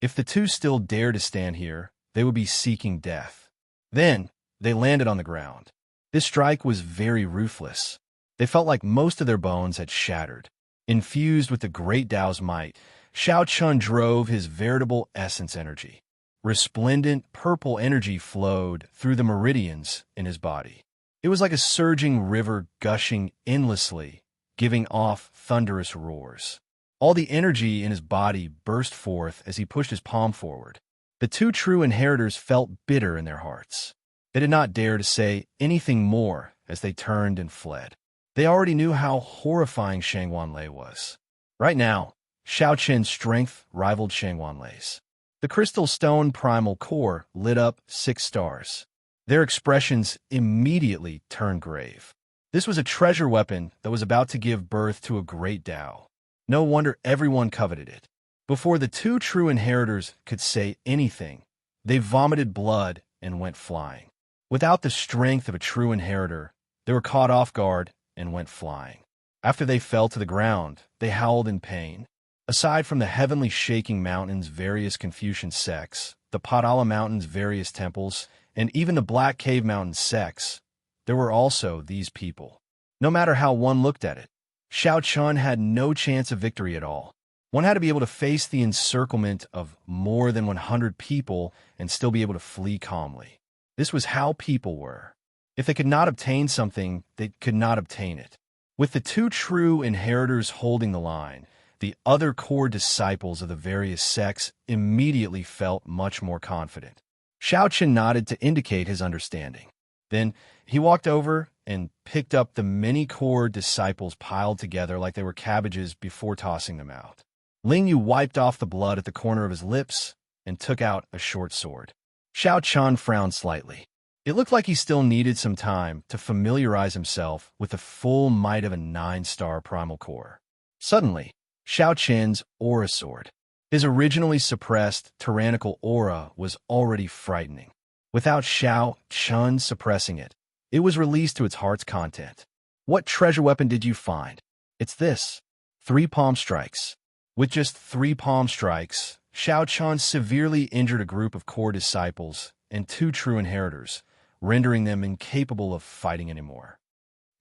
If the two still dared to stand here, they would be seeking death. Then, they landed on the ground. This strike was very ruthless. They felt like most of their bones had shattered. Infused with the great Tao's might, Xiao Chun drove his veritable essence energy. Resplendent purple energy flowed through the meridians in his body. It was like a surging river gushing endlessly, giving off thunderous roars. All the energy in his body burst forth as he pushed his palm forward. The two true inheritors felt bitter in their hearts. They did not dare to say anything more as they turned and fled. They already knew how horrifying Shangwanlei was. Right now, Xiao Chen's strength rivaled Shangwanlei's. The crystal stone primal core lit up 6 stars. Their expressions immediately turned grave. This was a treasure weapon that was about to give birth to a great Tao. No wonder everyone coveted it. Before the two true inheritors could say anything, they vomited blood and went flying. Without the strength of a true inheritor, they were caught off guard and went flying. After they fell to the ground, they howled in pain. Aside from the heavenly shaking mountains' various Confucian sects, the Padala Mountains' various temples, and even the Black Cave Mountains sects, there were also these people. No matter how one looked at it, Xiao Chun had no chance of victory at all. One had to be able to face the encirclement of more than 100 people and still be able to flee calmly. This was how people were. If they could not obtain something, they could not obtain it. With the two true inheritors holding the line, the other core disciples of the various sects immediately felt much more confident. Xiao Chun nodded to indicate his understanding. Then he walked over and picked up the many core disciples piled together like they were cabbages before tossing them out. Ling Yu wiped off the blood at the corner of his lips and took out a short sword. Xiao Chun frowned slightly. It looked like he still needed some time to familiarize himself with the full might of a 9-star primal core. Suddenly, Xiao Chen's aura sword. His originally suppressed tyrannical aura was already frightening. Without Xiao Chun suppressing it, it was released to its heart's content. What treasure weapon did you find? It's this. 3 palm strikes. With just 3 palm strikes, Xiao Chun severely injured a group of core disciples and 2 true inheritors, rendering them incapable of fighting anymore.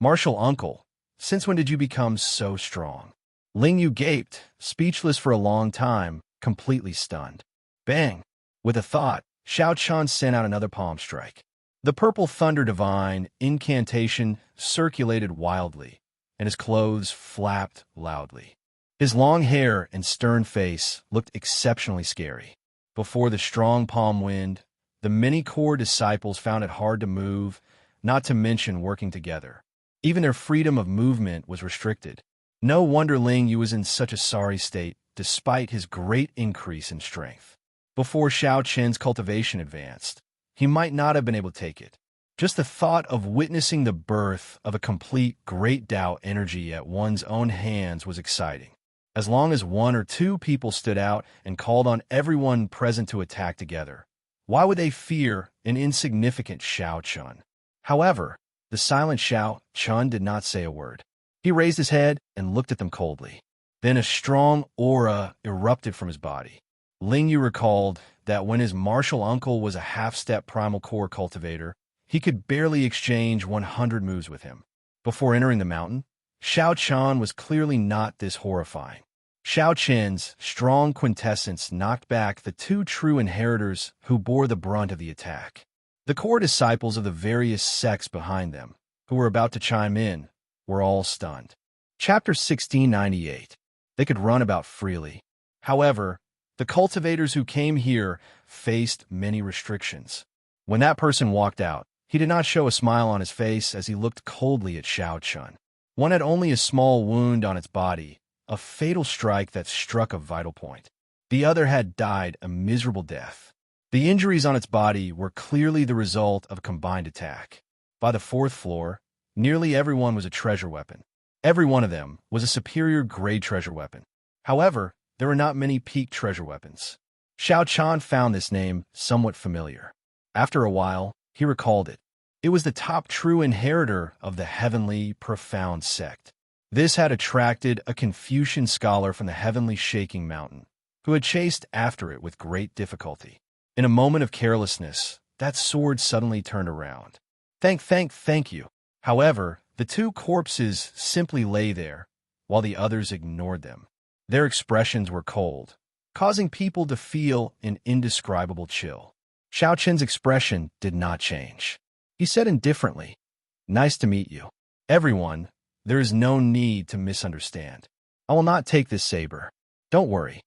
Martial uncle, since when did you become so strong? Ling Yu gaped, speechless for a long time, completely stunned. Bang! With a thought, Xiao Chun sent out another palm strike. The purple thunder divine incantation circulated wildly, and his clothes flapped loudly. His long hair and stern face looked exceptionally scary. Before the strong palm wind, the many core disciples found it hard to move, not to mention working together. Even their freedom of movement was restricted. No wonder Ling Yu was in such a sorry state, despite his great increase in strength. Before Xiao Qian's cultivation advanced, he might not have been able to take it. Just the thought of witnessing the birth of a complete great Tao energy at one's own hands was exciting. As long as one or two people stood out and called on everyone present to attack together, why would they fear an insignificant Xiao Chun? However, the silent Xiao Chun did not say a word. He raised his head and looked at them coldly. Then a strong aura erupted from his body. Ling Yu recalled that when his martial uncle was a half-step primal core cultivator, he could barely exchange 100 moves with him. Before entering the mountain, Xiao Qian was clearly not this horrifying. Xiao Qian's strong quintessence knocked back the two true inheritors who bore the brunt of the attack. The core disciples of the various sects behind them, who were about to chime in, were all stunned. Chapter 1698. They could run about freely. However, the cultivators who came here faced many restrictions. When that person walked out, he did not show a smile on his face as he looked coldly at Xiao Chun. One had only a small wound on its body, a fatal strike that struck a vital point. The other had died a miserable death. The injuries on its body were clearly the result of a combined attack. By the fourth floor, nearly everyone was a treasure weapon. Every one of them was a superior grade treasure weapon. However, there were not many peak treasure weapons. Xiao Qian found this name somewhat familiar. After a while, he recalled it. It was the top true inheritor of the heavenly, profound sect. This had attracted a Confucian scholar from the heavenly shaking mountain, who had chased after it with great difficulty. In a moment of carelessness, that sword suddenly turned around. Thank you. However, the two corpses simply lay there, while the others ignored them. Their expressions were cold, causing people to feel an indescribable chill. Xiao Qian's expression did not change. He said indifferently, "Nice to meet you. Everyone, there is no need to misunderstand. I will not take this saber. Don't worry."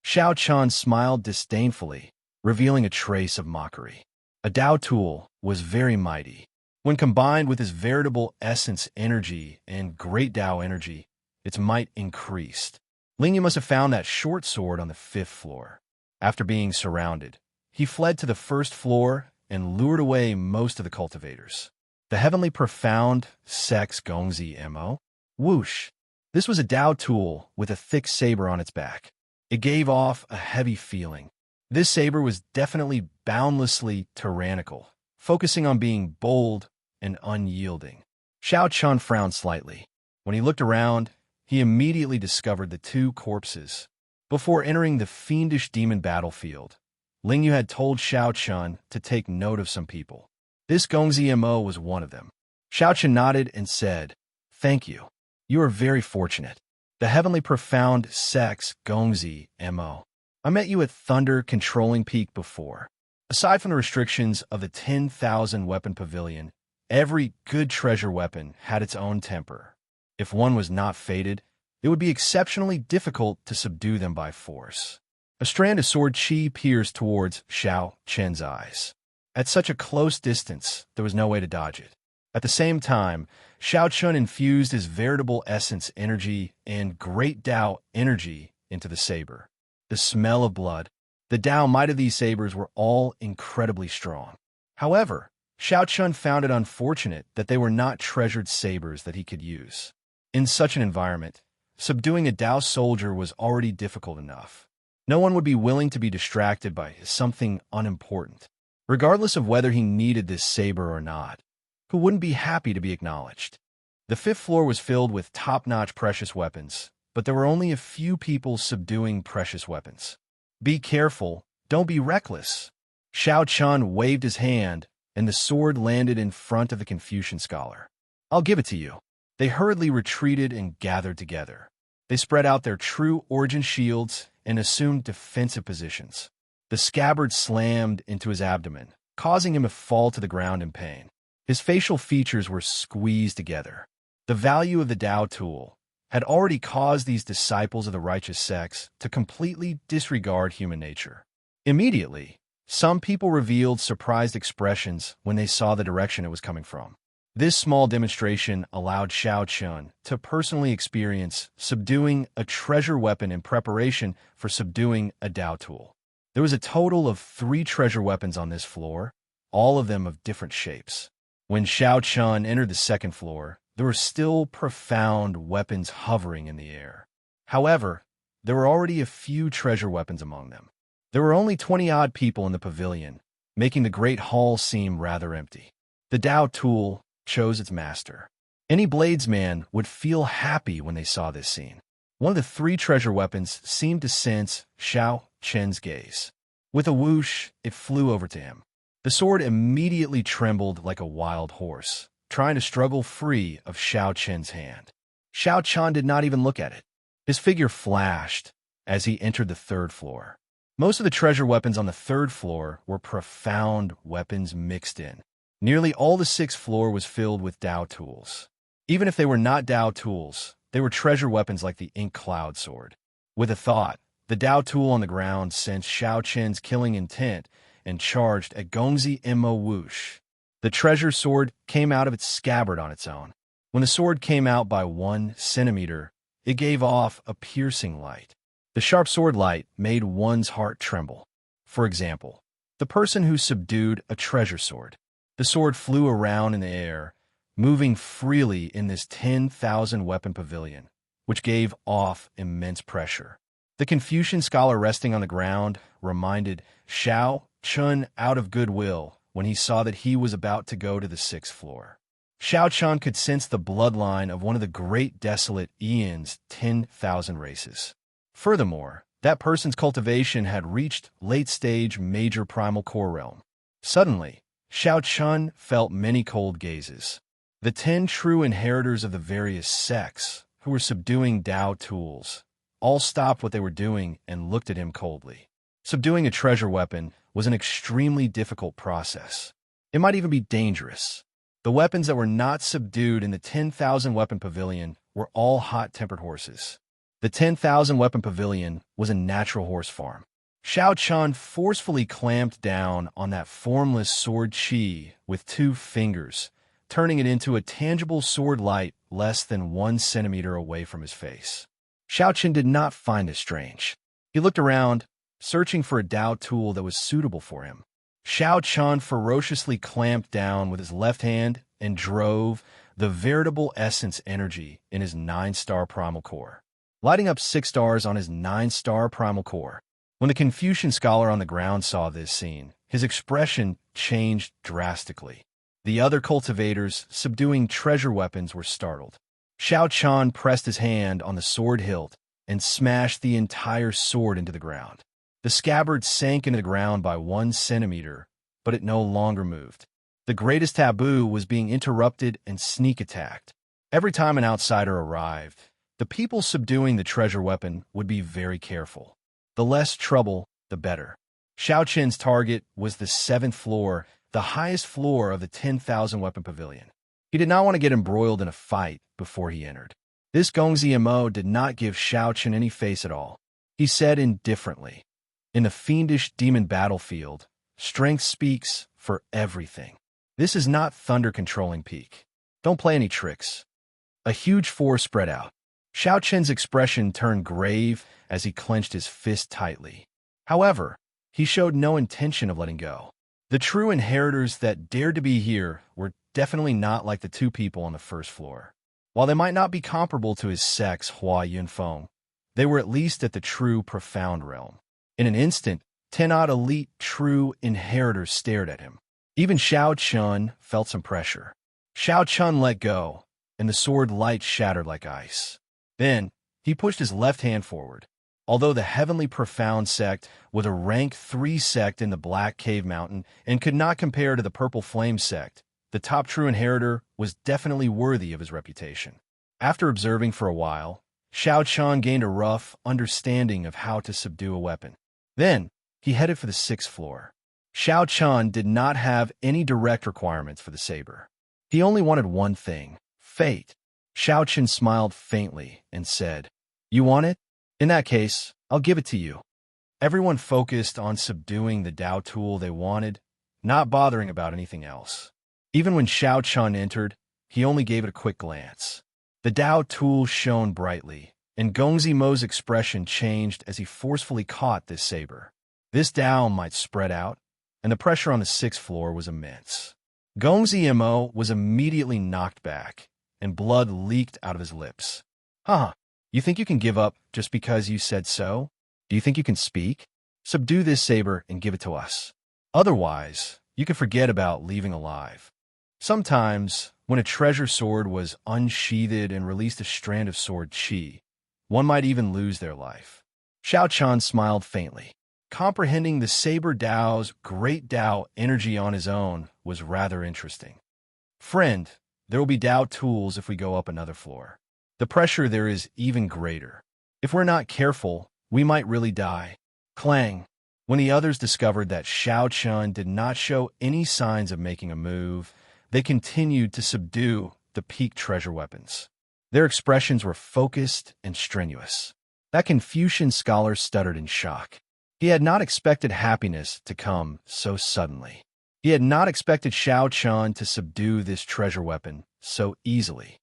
Xiao Qian smiled disdainfully, revealing a trace of mockery. A Tao tool was very mighty. When combined with his veritable essence energy and great Tao energy, its might increased. Ling Yu must have found that short sword on the 5th floor. After being surrounded, he fled to the 1st floor and lured away most of the cultivators. The heavenly profound Sex Gongzi Mo? Whoosh! This was a Tao tool with a thick saber on its back. It gave off a heavy feeling. This saber was definitely boundlessly tyrannical, focusing on being bold and unyielding. Xiao Qian frowned slightly. When he looked around, he immediately discovered the two corpses. Before entering the fiendish demon battlefield, Ling Yu had told Xiao Qian to take note of some people. This Gongzi Mo was one of them. Xiao Qian nodded and said, "Thank you. You are very fortunate. The heavenly profound Sex Gongzi Mo. I met you at Thunder Controlling Peak before. Aside from the restrictions of the 10,000 weapon pavilion, every good treasure weapon had its own temper. If one was not fated, it would be exceptionally difficult to subdue them by force." A strand of sword chi pierced towards Xiao Qian's eyes. At such a close distance, there was no way to dodge it. At the same time, Xiao Qian infused his veritable essence energy and great Tao energy into the saber. The smell of blood, the Tao might of these sabers were all incredibly strong. However, Xiao Qian found it unfortunate that they were not treasured sabers that he could use. In such an environment, subduing a Tao soldier was already difficult enough. No one would be willing to be distracted by something unimportant, regardless of whether he needed this saber or not. Who wouldn't be happy to be acknowledged? The 5th floor was filled with top-notch precious weapons, but there were only a few people subduing precious weapons. Be careful, don't be reckless. Xiao Qian waved his hand, and the sword landed in front of the Confucian scholar. "I'll give it to you." They hurriedly retreated and gathered together. They spread out their true origin shields and assumed defensive positions. The scabbard slammed into his abdomen, causing him to fall to the ground in pain. His facial features were squeezed together. The value of the Tao tool had already caused these disciples of the righteous sects to completely disregard human nature. Immediately, some people revealed surprised expressions when they saw the direction it was coming from. This small demonstration allowed Xiao Chun to personally experience subduing a treasure weapon in preparation for subduing a Dao tool. There was a total of 3 treasure weapons on this floor, all of them of different shapes. When Xiao Chun entered the second floor, there were still profound weapons hovering in the air. However, there were already a few treasure weapons among them. There were only 20-odd people in the pavilion, making the great hall seem rather empty. The Dao tool chose its master. Any bladesman would feel happy when they saw this scene. One of the 3 treasure weapons seemed to sense Xiao Chen's gaze. With a whoosh, it flew over to him. The sword immediately trembled like a wild horse, trying to struggle free of Xiao Chen's hand. Xiao Chen did not even look at it. His figure flashed as he entered the 3rd floor. Most of the treasure weapons on the 3rd floor were profound weapons mixed in. Nearly all the 6th floor was filled with Dao tools. Even if they were not Dao tools, they were treasure weapons like the Ink Cloud sword. With a thought, the Dao tool on the ground sensed Xiao Chen's killing intent and charged a Gongzi Immo whoosh. The treasure sword came out of its scabbard on its own. When the sword came out by 1 centimeter, it gave off a piercing light. The sharp sword light made one's heart tremble. For example, the person who subdued a treasure sword. The sword flew around in the air, moving freely in this 10,000 weapon pavilion, which gave off immense pressure. The Confucian scholar resting on the ground reminded Xiao Chun out of goodwill when he saw that he was about to go to the 6th floor. Xiao Chun could sense the bloodline of one of the great desolate Ian's 10,000 races. Furthermore, that person's cultivation had reached late-stage major primal core realm. Suddenly, Xiao Chun felt many cold gazes. The 10 true inheritors of the various sects, who were subduing Dao tools, all stopped what they were doing and looked at him coldly. Subduing a treasure weapon was an extremely difficult process. It might even be dangerous. The weapons that were not subdued in the 10,000 weapon pavilion were all hot-tempered horses. The 10,000 weapon pavilion was a natural horse farm. Xiao Chun forcefully clamped down on that formless sword chi with 2 fingers, turning it into a tangible sword light less than 1 centimeter away from his face. Xiao Chun did not find this strange. He looked around, searching for a Dao tool that was suitable for him. Xiao Chun ferociously clamped down with his left hand and drove the veritable essence energy in his 9-star primal core, lighting up 6 stars on his 9-star primal core. When the Confucian scholar on the ground saw this scene, his expression changed drastically. The other cultivators subduing treasure weapons were startled. Xiao Chun pressed his hand on the sword hilt and smashed the entire sword into the ground. The scabbard sank into the ground by 1 centimeter, but it no longer moved. The greatest taboo was being interrupted and sneak attacked. Every time an outsider arrived, the people subduing the treasure weapon would be very careful. The less trouble, the better. Xiao Chen's target was the 7th floor, the highest floor of the 10,000 weapon pavilion. He did not want to get embroiled in a fight before he entered. This Gongzi Mo did not give Xiao Chen any face at all. He said indifferently, "In the fiendish demon battlefield, strength speaks for everything. This is not Thunder controlling peak. Don't play any tricks." A huge force spread out. Xiao Chen's expression turned grave as he clenched his fist tightly. However, he showed no intention of letting go. The true inheritors that dared to be here were definitely not like the 2 people on the 1st floor. While they might not be comparable to his sex, Hua Yunfeng, they were at least at the true profound realm. In an instant, 10-odd elite true inheritors stared at him. Even Xiao Chun felt some pressure. Xiao Chun let go, and the sword light shattered like ice. Then, he pushed his left hand forward. Although the Heavenly Profound sect was a rank 3 sect in the Black Cave Mountain and could not compare to the Purple Flame sect, the top true inheritor was definitely worthy of his reputation. After observing for a while, Xiao Chun gained a rough understanding of how to subdue a weapon. Then, he headed for the 6th floor. Xiao Chun did not have any direct requirements for the saber. He only wanted one thing, fate. Xiao Chun smiled faintly and said, "You want it? In that case, I'll give it to you." Everyone focused on subduing the Dao tool they wanted, not bothering about anything else. Even when Xiao Chun entered, he only gave it a quick glance. The Dao tool shone brightly, and Gongzi Mo's expression changed as he forcefully caught this saber. This Dao might spread out, and the pressure on the 6th floor was immense. Gongzi Mo was immediately knocked back, and blood leaked out of his lips. Huh, you think you can give up just because you said so? Do you think you can speak? Subdue this saber and give it to us. Otherwise, you could forget about leaving alive. Sometimes, when a treasure sword was unsheathed and released a strand of sword chi, one might even lose their life. Xiao Chan smiled faintly. Comprehending the saber Dao's great Dao energy on his own was rather interesting. Friend, there will be Dao tools if we go up another floor. The pressure there is even greater. If we're not careful, we might really die. Clang. When the others discovered that Xiao Chun did not show any signs of making a move, they continued to subdue the peak treasure weapons. Their expressions were focused and strenuous. That Confucian scholar stuttered in shock. He had not expected happiness to come so suddenly. He had not expected Xiao Chun to subdue this treasure weapon so easily.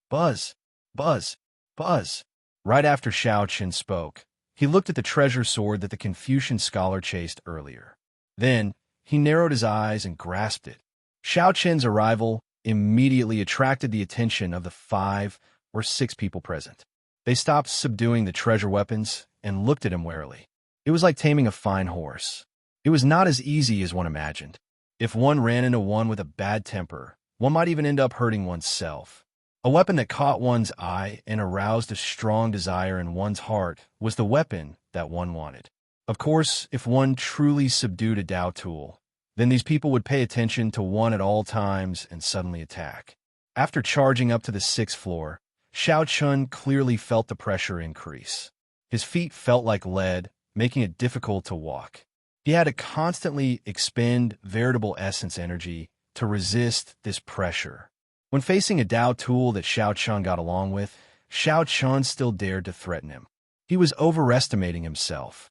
Buzz, buzz, buzz. Right after Xiao Chun spoke, he looked at the treasure sword that the Confucian scholar chased earlier. Then, he narrowed his eyes and grasped it. Xiao Chun's arrival immediately attracted the attention of the 5 or 6 people present. They stopped subduing the treasure weapons and looked at him warily. It was like taming a fine horse. It was not as easy as one imagined. If one ran into one with a bad temper, one might even end up hurting oneself. A weapon that caught one's eye and aroused a strong desire in one's heart was the weapon that one wanted. Of course, if one truly subdued a Dao tool, then these people would pay attention to one at all times and suddenly attack. After charging up to the 6th floor, Xiao Chun clearly felt the pressure increase. His feet felt like lead, making it difficult to walk. He had to constantly expend veritable essence energy to resist this pressure. When facing a Dao tool that Xiao Chun got along with, Xiao Chun still dared to threaten him. He was overestimating himself.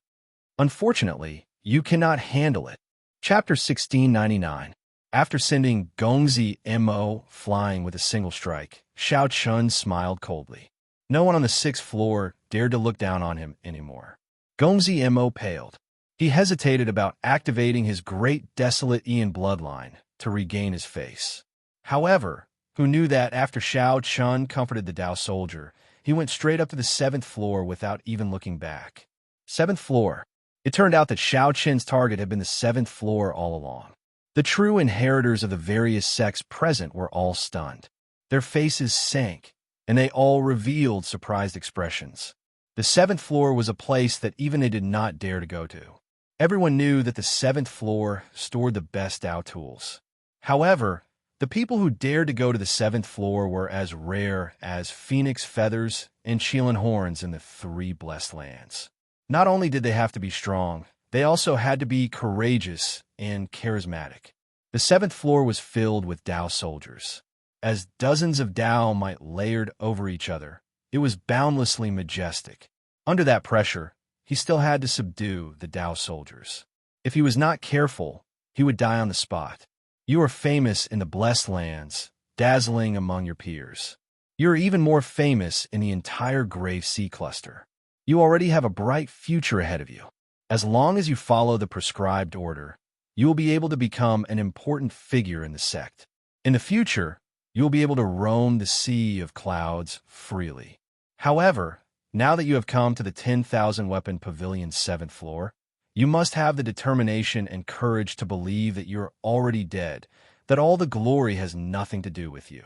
Unfortunately, you cannot handle it. Chapter 1699. After sending Gongzi Mo flying with a single strike, Xiao Chun smiled coldly. No one on the 6th floor dared to look down on him anymore. Gongzi Mo paled. He hesitated about activating his great desolate Ian bloodline to regain his face. However, who knew that after Xiao Chun comforted the Dao soldier, he went straight up to the 7th floor without even looking back. 7th floor. It turned out that Xiao Chun's target had been the 7th floor all along. The true inheritors of the various sects present were all stunned. Their faces sank, and they all revealed surprised expressions. The 7th floor was a place that even they did not dare to go to. Everyone knew that the 7th floor stored the best Dao tools. However, the people who dared to go to the 7th floor were as rare as phoenix feathers and Qilin horns in the 3 blessed lands. Not only did they have to be strong, they also had to be courageous and charismatic. The 7th floor was filled with Dao soldiers. As dozens of Dao might layered over each other, it was boundlessly majestic. Under that pressure, he still had to subdue the Dao soldiers. If he was not careful, he would die on the spot. You are famous in the blessed lands, dazzling among your peers. You are even more famous in the entire Grave Sea cluster. You already have a bright future ahead of you. As long as you follow the prescribed order, you will be able to become an important figure in the sect. In the future, you will be able to roam the sea of clouds freely. However, now that you have come to the 10,000 Weapon Pavilion's 7th floor, you must have the determination and courage to believe that you're already dead, that all the glory has nothing to do with you.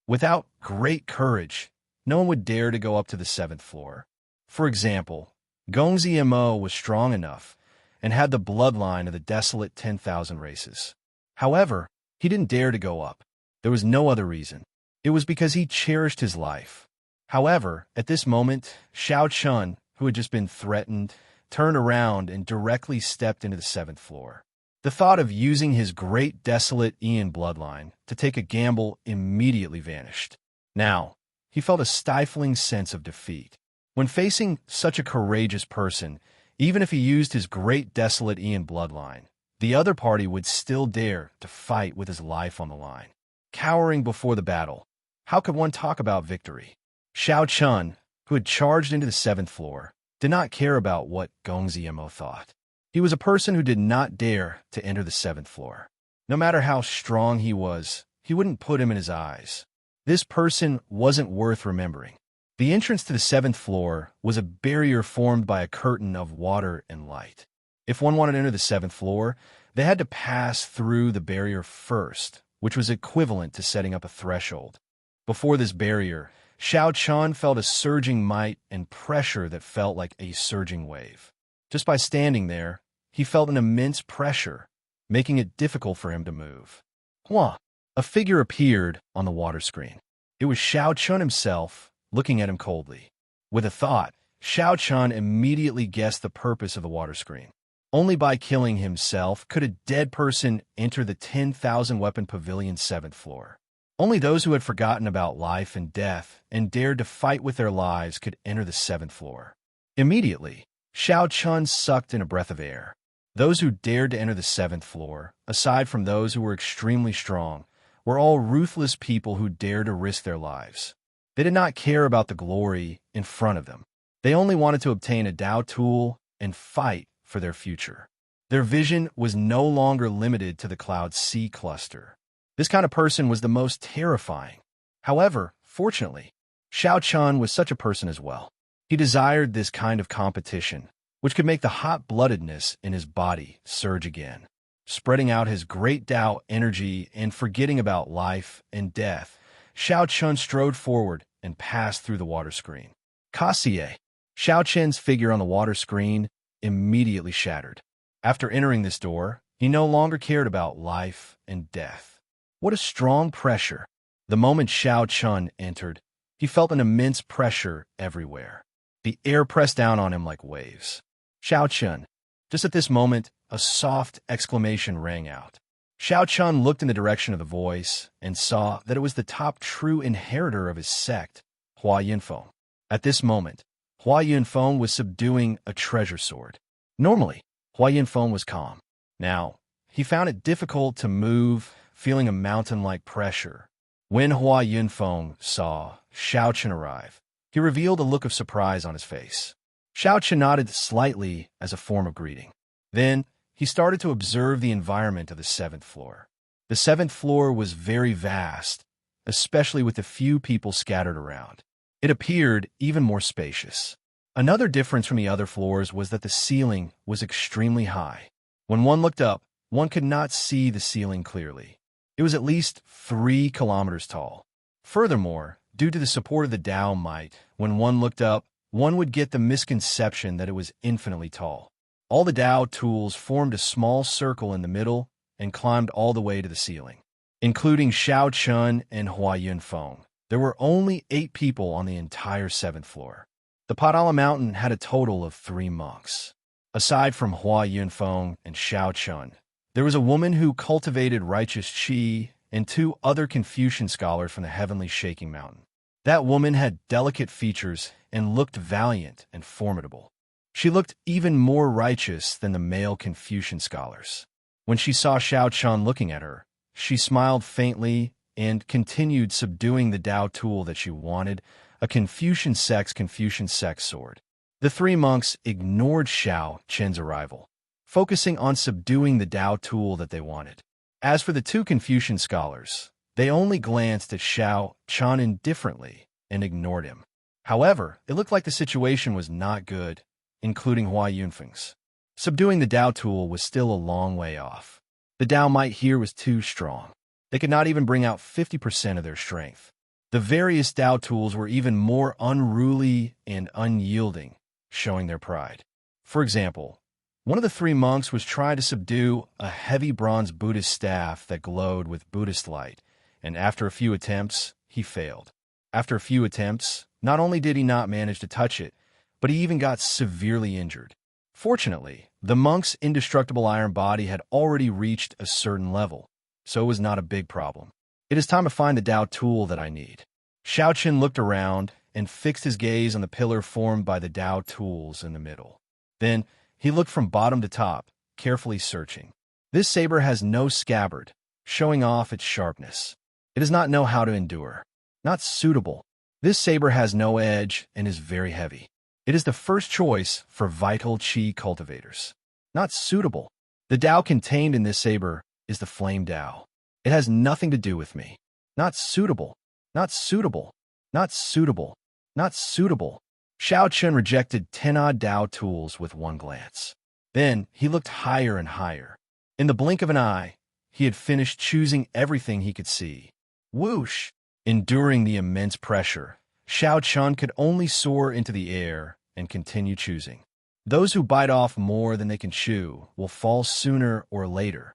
Without great courage, no one would dare to go up to the 7th floor. For example, Gongzi Mo was strong enough and had the bloodline of the desolate 10,000 races. However, he didn't dare to go up. There was no other reason. It was because he cherished his life. However, at this moment, Xiao Chun, who had just been threatened, turned around and directly stepped into the 7th floor. The thought of using his great desolate Ian bloodline to take a gamble immediately vanished. Now, he felt a stifling sense of defeat. When facing such a courageous person, even if he used his great desolate Ian bloodline, the other party would still dare to fight with his life on the line. Cowering before the battle, How could one talk about victory? Xiao Chun, who had charged into the 7th floor, did not care about what Gong Ziemo thought. He was a person who did not dare to enter the 7th floor. No matter how strong he was, he wouldn't put him in his eyes. This person wasn't worth remembering. The entrance to the 7th floor was a barrier formed by a curtain of water and light. If one wanted to enter the 7th floor, they had to pass through the barrier first, which was equivalent to setting up a threshold. Before this barrier, Xiao Chun felt a surging might and pressure that felt like a surging wave. Just by standing there, he felt an immense pressure, making it difficult for him to move. Hua! A figure appeared on the water screen. It was Xiao Chun himself, looking at him coldly. With a thought, Xiao Chun immediately guessed the purpose of the water screen. Only by killing himself could a dead person enter the 10,000 weapon pavilion 7th floor. Only those who had forgotten about life and death and dared to fight with their lives could enter the 7th floor. Immediately, Xiao Chun sucked in a breath of air. Those who dared to enter the 7th floor, aside from those who were extremely strong, were all ruthless people who dared to risk their lives. They did not care about the glory in front of them. They only wanted to obtain a Dao tool and fight for their future. Their vision was no longer limited to the Cloud C cluster. This kind of person was the most terrifying. However, fortunately, Xiao Chun was such a person as well. He desired this kind of competition, which could make the hot-bloodedness in his body surge again. Spreading out his great Dao energy and forgetting about life and death, Xiao Chun strode forward and passed through the water screen. Kassier, Xiao Chun's figure on the water screen, immediately shattered. After entering this door, he no longer cared about life and death. What a strong pressure! The moment Xiao Chun entered, he felt an immense pressure everywhere. The air pressed down on him like waves. Xiao Chun. Just at this moment, a soft exclamation rang out. Xiao Chun looked in the direction of the voice and saw that it was the top true inheritor of his sect, Hua Yunfeng. At this moment, Hua Yunfeng was subduing a treasure sword. Normally, Hua Yunfeng was calm. Now, he found it difficult to move, feeling a mountain-like pressure. When Hua Yunfeng saw Xiao Chun arrive, he revealed a look of surprise on his face. Xiao Chun nodded slightly as a form of greeting. Then, he started to observe the environment of the 7th floor. The 7th floor was very vast, especially with the few people scattered around. It appeared even more spacious. Another difference from the other floors was that the ceiling was extremely high. When one looked up, one could not see the ceiling clearly. It was at least 3 kilometers tall. Furthermore, due to the support of the Dao might, when one looked up, one would get the misconception that it was infinitely tall. All the Dao tools formed a small circle in the middle and climbed all the way to the ceiling. Including Xiao Chun and Hua Yunfeng, there were only 8 people on the entire 7th floor. The Padala Mountain had a total of 3 monks. Aside from Hua Yunfeng and Xiao Chun, there was a woman who cultivated righteous qi and 2 other Confucian scholars from the heavenly shaking mountain. That woman had delicate features and looked valiant and formidable. She looked even more righteous than the male Confucian scholars. When she saw Xiao Chun looking at her, she smiled faintly and continued subduing the Dao tool that she wanted, a Confucian sect sword. The 3 monks ignored Xiao Chun's arrival, focusing on subduing the Dao tool that they wanted. As for the 2 Confucian scholars, they only glanced at Xiao Chun indifferently and ignored him. However, it looked like the situation was not good, including Hua Yunfeng's. Subduing the Dao tool was still a long way off. The Dao might here was too strong. They could not even bring out 50% of their strength. The various Dao tools were even more unruly and unyielding, showing their pride. For example, one of the 3 monks was trying to subdue a heavy bronze Buddhist staff that glowed with Buddhist light, and after a few attempts, he failed. After a few attempts, not only did he not manage to touch it, but he even got severely injured. Fortunately, the monk's indestructible iron body had already reached a certain level, so it was not a big problem. It is time to find the Dao tool that I need. Xiao Chun looked around and fixed his gaze on the pillar formed by the Dao tools in the middle. Then, he looked from bottom to top, carefully searching. This saber has no scabbard, showing off its sharpness. It does not know how to endure. Not suitable. This saber has no edge and is very heavy. It is the first choice for vital chi cultivators. Not suitable. The Tao contained in this saber is the flame Tao. It has nothing to do with me. Not suitable. Not suitable. Not suitable. Not suitable. Xiao Chun rejected 10-odd Tao tools with one glance. Then he looked higher and higher. In the blink of an eye, he had finished choosing everything he could see. Whoosh! Enduring the immense pressure, Xiao Chun could only soar into the air and continue choosing. Those who bite off more than they can chew will fall sooner or later.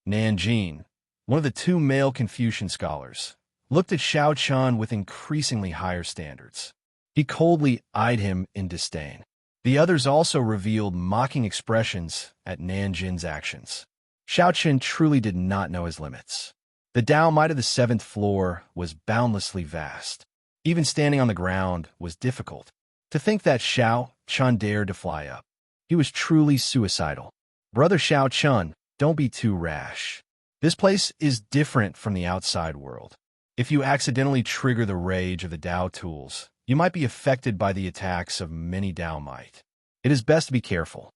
Nanjing, one of the two male Confucian scholars, looked at Xiao Chun with increasingly higher standards. He coldly eyed him in disdain. The others also revealed mocking expressions at Nanjing's actions. Xiao Chun truly did not know his limits. The Tao might of the seventh floor was boundlessly vast. Even standing on the ground was difficult. To think that Xiao Chun dared to fly up. He was truly suicidal. Brother Xiao Chun, don't be too rash. This place is different from the outside world. If you accidentally trigger the rage of the Tao tools, you might be affected by the attacks of many Tao might. It is best to be careful.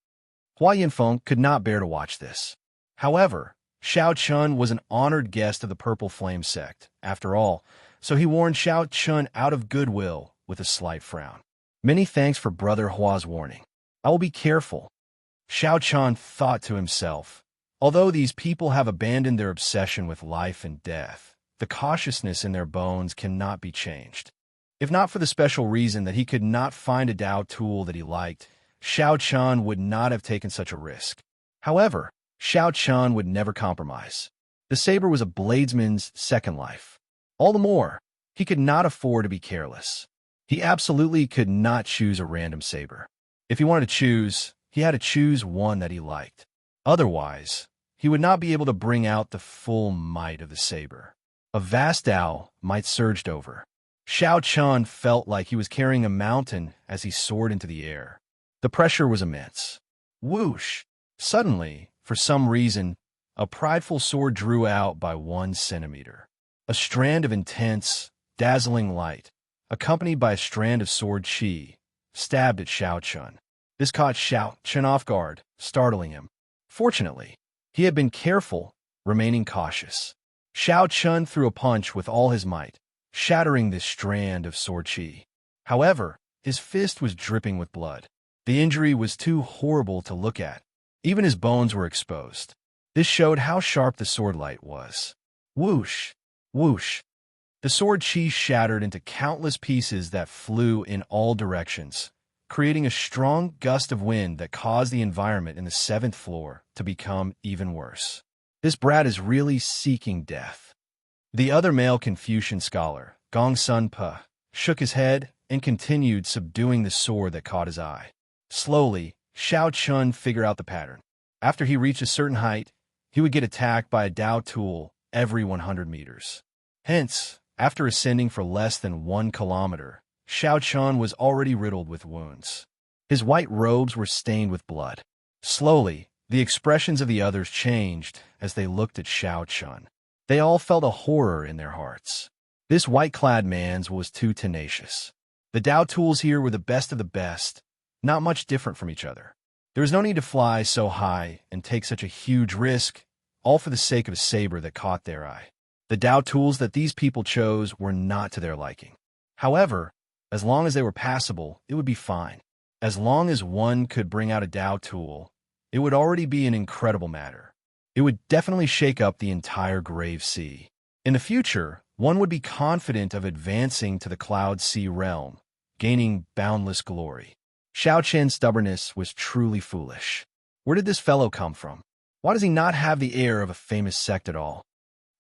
Hua Yinfeng could not bear to watch this. However, Xiao Chun was an honored guest of the Purple Flame sect, after all, so he warned Xiao Chun out of goodwill with a slight frown. Many thanks for Brother Hua's warning. I will be careful. Xiao Chun thought to himself, although these people have abandoned their obsession with life and death, the cautiousness in their bones cannot be changed. If not for the special reason that he could not find a Tao tool that he liked, Xiao Chun would not have taken such a risk. However, Xiao Chun would never compromise. The saber was a bladesman's second life. All the more, he could not afford to be careless. He absolutely could not choose a random saber. If he wanted to choose, he had to choose one that he liked. Otherwise, he would not be able to bring out the full might of the saber. A vast Tao might surged over. Xiao Chun felt like he was carrying a mountain as he soared into the air. The pressure was immense. Whoosh! Suddenly, for some reason, a prideful sword drew out by 1 centimeter. A strand of intense, dazzling light, accompanied by a strand of sword chi, stabbed at Xiao Chun. This caught Xiao Chun off guard, startling him. Fortunately, he had been careful, remaining cautious. Xiao Chun threw a punch with all his might, shattering this strand of sword chi. However, his fist was dripping with blood. The injury was too horrible to look at. Even his bones were exposed. This showed how sharp the sword light was. Whoosh! Whoosh! The sword chi shattered into countless pieces that flew in all directions, creating a strong gust of wind that caused the environment in the 7th floor to become even worse. This brat is really seeking death. The other male Confucian scholar, Gong Sun Pe, shook his head and continued subduing the sword that caught his eye. Slowly, Xiao Chun figured out the pattern. After he reached a certain height, he would get attacked by a Tao tool every 100 meters. Hence, after ascending for less than 1 kilometer, Xiao Chun was already riddled with wounds. His white robes were stained with blood. Slowly, the expressions of the others changed as they looked at Xiao Chun. They all felt a horror in their hearts. This white-clad man's was too tenacious. The Tao tools here were the best of the best, not much different from each other. There was no need to fly so high and take such a huge risk, all for the sake of a saber that caught their eye. The Tao tools that these people chose were not to their liking. However, as long as they were passable, it would be fine. As long as one could bring out a Tao tool, it would already be an incredible matter. It would definitely shake up the entire Grave Sea. In the future, one would be confident of advancing to the Cloud Sea realm, gaining boundless glory. Xiao Chen's stubbornness was truly foolish. Where did this fellow come from? Why does he not have the air of a famous sect at all?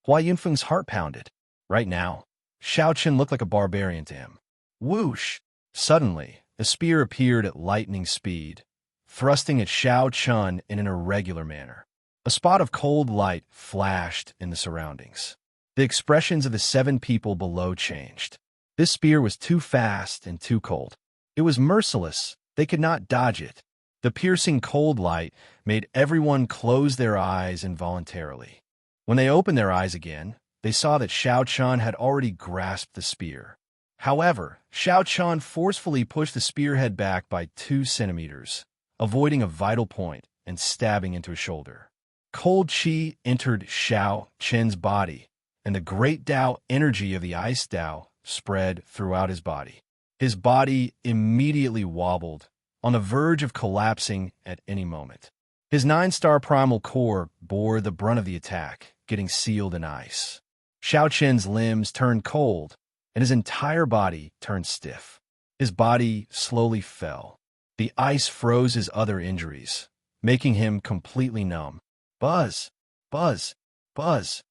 Hua Yunfeng's heart pounded. Right now, Xiao Chen looked like a barbarian to him. Whoosh! Suddenly, a spear appeared at lightning speed, thrusting at Xiao Chun in an irregular manner. A spot of cold light flashed in the surroundings. The expressions of the 7 people below changed. This spear was too fast and too cold. It was merciless. They could not dodge it. The piercing cold light made everyone close their eyes involuntarily. When they opened their eyes again, they saw that Xiao Chun had already grasped the spear. However, Xiao Chun forcefully pushed the spearhead back by 2 centimeters, avoiding a vital point and stabbing into his shoulder. Cold Qi entered Xiao Chen's body, and the great Tao energy of the Ice Tao spread throughout his body. His body immediately wobbled, on the verge of collapsing at any moment. His 9-star primal core bore the brunt of the attack, getting sealed in ice. Xiao Chen's limbs turned cold, and his entire body turned stiff. His body slowly fell. The ice froze his other injuries, making him completely numb. Buzz! Buzz! Buzz!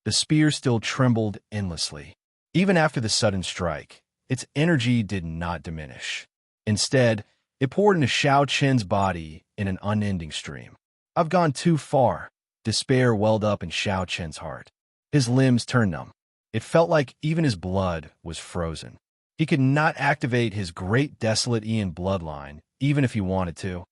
The spear still trembled endlessly. Even after the sudden strike, its energy did not diminish. Instead, it poured into Xiao Chen's body in an unending stream. I've gone too far. Despair welled up in Xiao Chen's heart. His limbs turned numb. It felt like even his blood was frozen. He could not activate his great desolate Ian bloodline, even if he wanted to.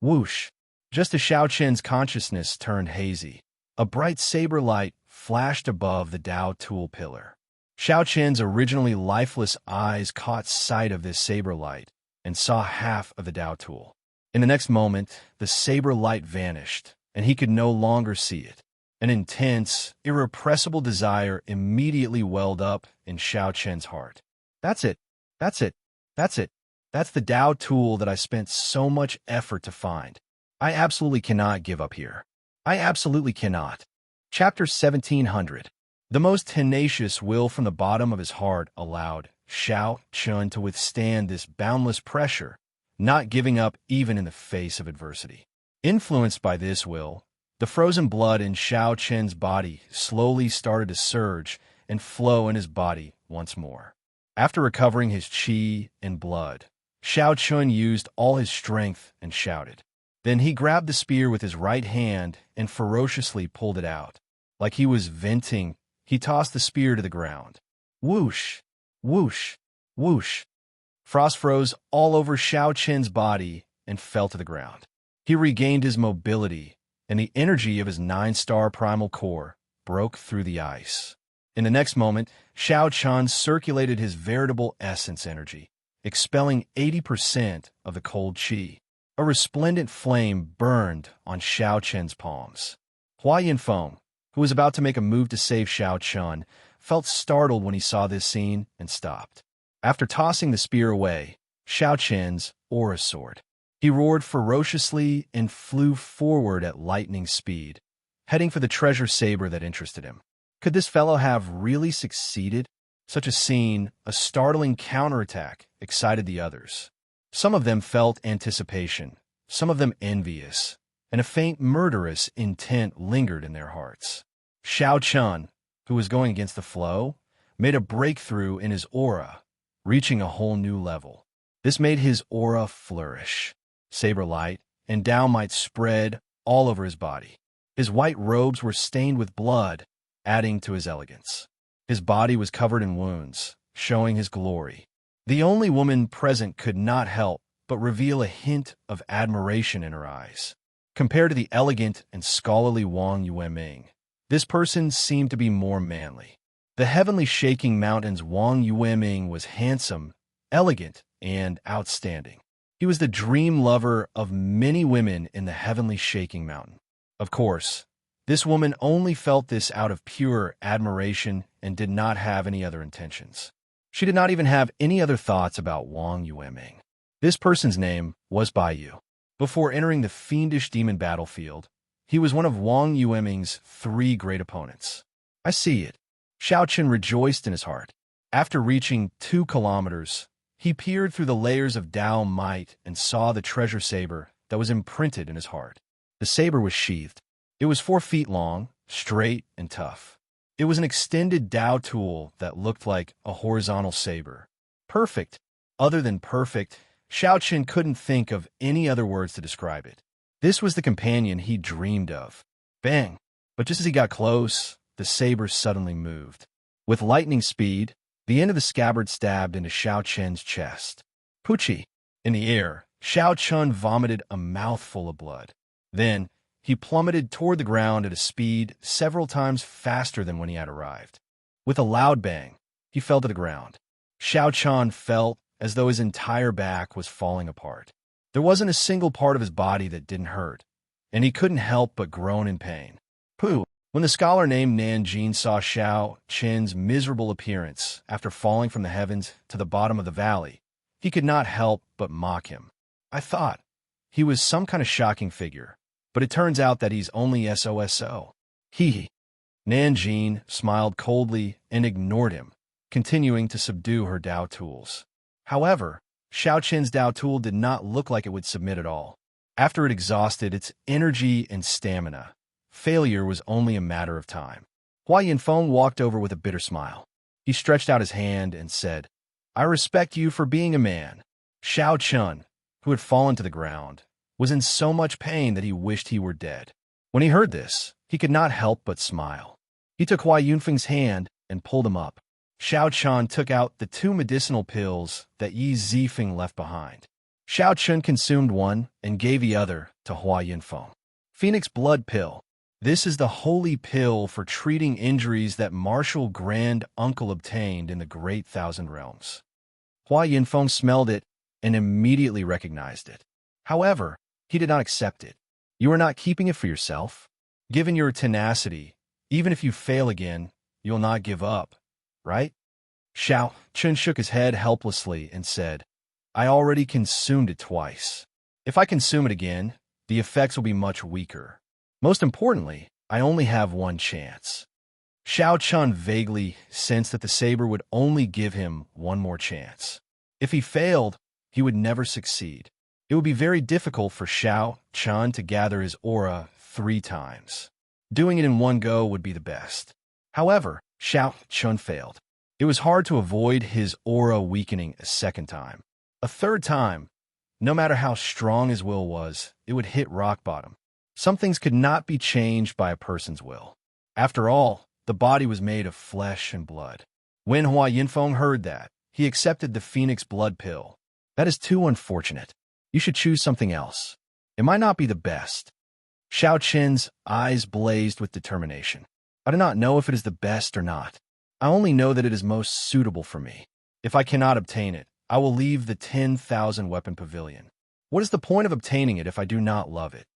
Whoosh! Just as Xiao Chen's consciousness turned hazy, a bright saber light flashed above the Tao tool pillar. Xiao Chen's originally lifeless eyes caught sight of this saber light and saw half of the Tao tool. In the next moment, the saber light vanished, and he could no longer see it. An intense, irrepressible desire immediately welled up in Xiao Chen's heart. That's it. That's it. That's it. That's the Tao tool that I spent so much effort to find. I absolutely cannot give up here. I absolutely cannot. Chapter 1700. The most tenacious will from the bottom of his heart allowed Xiao Chun to withstand this boundless pressure, not giving up even in the face of adversity. Influenced by this will, the frozen blood in Xiao Chen's body slowly started to surge and flow in his body once more. After recovering his qi and blood, Xiao Chun used all his strength and shouted. Then he grabbed the spear with his right hand and ferociously pulled it out. Like he was venting, he tossed the spear to the ground. Whoosh! Whoosh! Whoosh! Frost froze all over Xiao Chen's body and fell to the ground. He regained his mobility, and the energy of his 9-star primal core broke through the ice. In the next moment, Xiao Chun circulated his veritable essence energy, expelling 80% of the cold qi. A resplendent flame burned on Xiao Chen's palms. Hua Yinfeng, who was about to make a move to save Xiao Chun, felt startled when he saw this scene and stopped. After tossing the spear away, Xiao Chen's aura soared. He roared ferociously and flew forward at lightning speed, heading for the treasure saber that interested him. Could this fellow have really succeeded? Such a scene, a startling counterattack, excited the others. Some of them felt anticipation, some of them envious, and a faint murderous intent lingered in their hearts. Xiao Chun, who was going against the flow, made a breakthrough in his aura, reaching a whole new level. This made his aura flourish. Saber light and Tao might spread all over his body. His white robes were stained with blood, adding to his elegance. His body was covered in wounds, showing his glory. The only woman present could not help but reveal a hint of admiration in her eyes. Compared to the elegant and scholarly Wang Yueming, this person seemed to be more manly. The heavenly shaking mountain's Wang Yueming was handsome, elegant, and outstanding. He was the dream lover of many women in the heavenly shaking mountain. Of course, this woman only felt this out of pure admiration and did not have any other intentions. She did not even have any other thoughts about Wang Yueming. This person's name was Baiyu. Before entering the fiendish demon battlefield, he was one of Wang Yueming's 3 great opponents. I see it. Xiao Chun rejoiced in his heart. After reaching 2 kilometers, he peered through the layers of Tao might and saw the treasure saber that was imprinted in his heart. The saber was sheathed. It was 4 feet long, straight, and tough. It was an extended Tao tool that looked like a horizontal saber. Perfect. Other than perfect, Xiao Chun couldn't think of any other words to describe it. This was the companion he dreamed of. Bang! But just as he got close, the saber suddenly moved. With lightning speed, the end of the scabbard stabbed into Xiao Chun's chest. Poochie! In the air, Xiao Chun vomited a mouthful of blood. Then, he plummeted toward the ground at a speed several times faster than when he had arrived. With a loud bang, he fell to the ground. Xiao Chan felt as though his entire back was falling apart. There wasn't a single part of his body that didn't hurt, and he couldn't help but groan in pain. Pooh! When the scholar named Nanjing saw Xiao Chen's miserable appearance after falling from the heavens to the bottom of the valley, he could not help but mock him. I thought he was some kind of shocking figure, but it turns out that he's only SOSO. Hee. Nanjing smiled coldly and ignored him, continuing to subdue her Dao tools. However, Xiao Chen's Dao tool did not look like it would submit at all. After it exhausted its energy and stamina, failure was only a matter of time. Hua Yinfeng walked over with a bitter smile. He stretched out his hand and said, "I respect you for being a man." Xiao Chen, who had fallen to the ground, was in so much pain that he wished he were dead. When he heard this, he could not help but smile. He took Hua Yunfeng's hand and pulled him up. Xiao Chen took out the 2 medicinal pills that Yi Zifeng left behind. Xiao Chen consumed one and gave the other to Hua Yinfeng. Phoenix Blood Pill. This is the holy pill for treating injuries that martial grand uncle obtained in the Great Thousand Realms. Hua Yinfeng smelled it and immediately recognized it. However, he did not accept it. You are not keeping it for yourself. Given your tenacity, even if you fail again, you'll not give up, right? Xiao Chen shook his head helplessly and said, "I already consumed it twice. If I consume it again, the effects will be much weaker. Most importantly, I only have one chance." Xiao Chen vaguely sensed that the saber would only give him one more chance. If he failed, he would never succeed. It would be very difficult for Xiao Chen to gather his aura 3 times. Doing it in one go would be the best. However, Xiao Chen failed. It was hard to avoid his aura weakening a second time. A third time, no matter how strong his will was, it would hit rock bottom. Some things could not be changed by a person's will. After all, the body was made of flesh and blood. When Hua Yinfeng heard that, he accepted the Phoenix Blood Pill. "That is too unfortunate. You should choose something else. It might not be the best." Xiao Chen's eyes blazed with determination. "I do not know if it is the best or not. I only know that it is most suitable for me. If I cannot obtain it, I will leave the 10,000 weapon pavilion. What is the point of obtaining it if I do not love it?"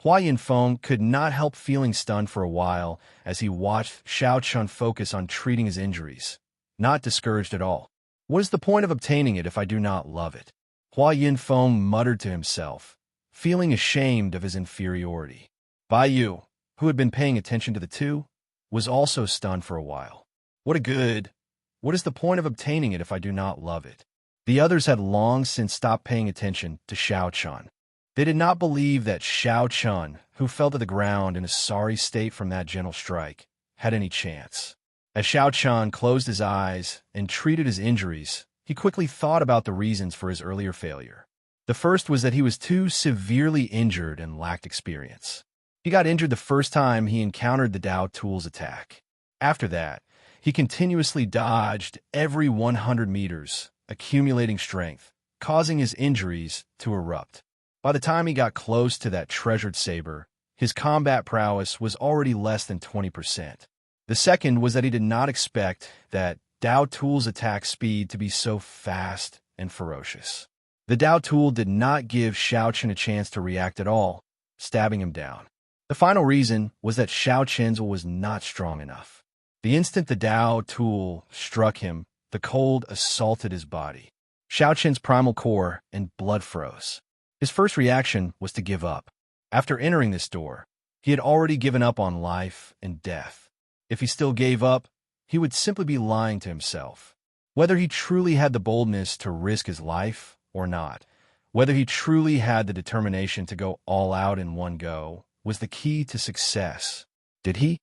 Hua Yinfeng could not help feeling stunned for a while as he watched Xiao Chen focus on treating his injuries, not discouraged at all. "What is the point of obtaining it if I do not love it?" Hua Yinfeng muttered to himself, feeling ashamed of his inferiority. Bai Yu, who had been paying attention to the two, was also stunned for a while. What is the point of obtaining it if I do not love it? The others had long since stopped paying attention to Xiao Chen. They did not believe that Xiao Chen, who fell to the ground in a sorry state from that gentle strike, had any chance. As Xiao Chen closed his eyes and treated his injuries, he quickly thought about the reasons for his earlier failure. The first was that he was too severely injured and lacked experience. He got injured the first time he encountered the Dao Tool's attack. After that, he continuously dodged every 100 meters, accumulating strength, causing his injuries to erupt. By the time he got close to that treasured saber, his combat prowess was already less than 20%. The second was that he did not expect that Dao Tool's attack speed to be so fast and ferocious. The Dao Tool did not give Xiao Chen a chance to react at all, stabbing him down. The final reason was that Xiao Chen's will was not strong enough. The instant the Dao Tool struck him, the cold assaulted his body. Xiao Chen's primal core and blood froze. His first reaction was to give up. After entering this door, he had already given up on life and death. If he still gave up, he would simply be lying to himself. Whether he truly had the boldness to risk his life or not, whether he truly had the determination to go all out in one go, was the key to success. Did he?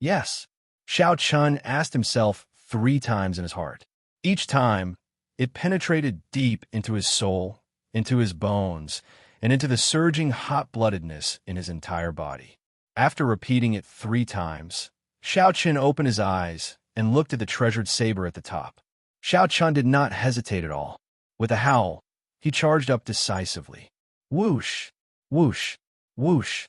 Yes. Xiao Chen asked himself 3 times in his heart. Each time, it penetrated deep into his soul, into his bones, and into the surging hot-bloodedness in his entire body. After repeating it 3 times, Xiao Chen opened his eyes and looked at the treasured saber at the top. Xiao Chen did not hesitate at all. With a howl, he charged up decisively. Whoosh! Whoosh! Whoosh!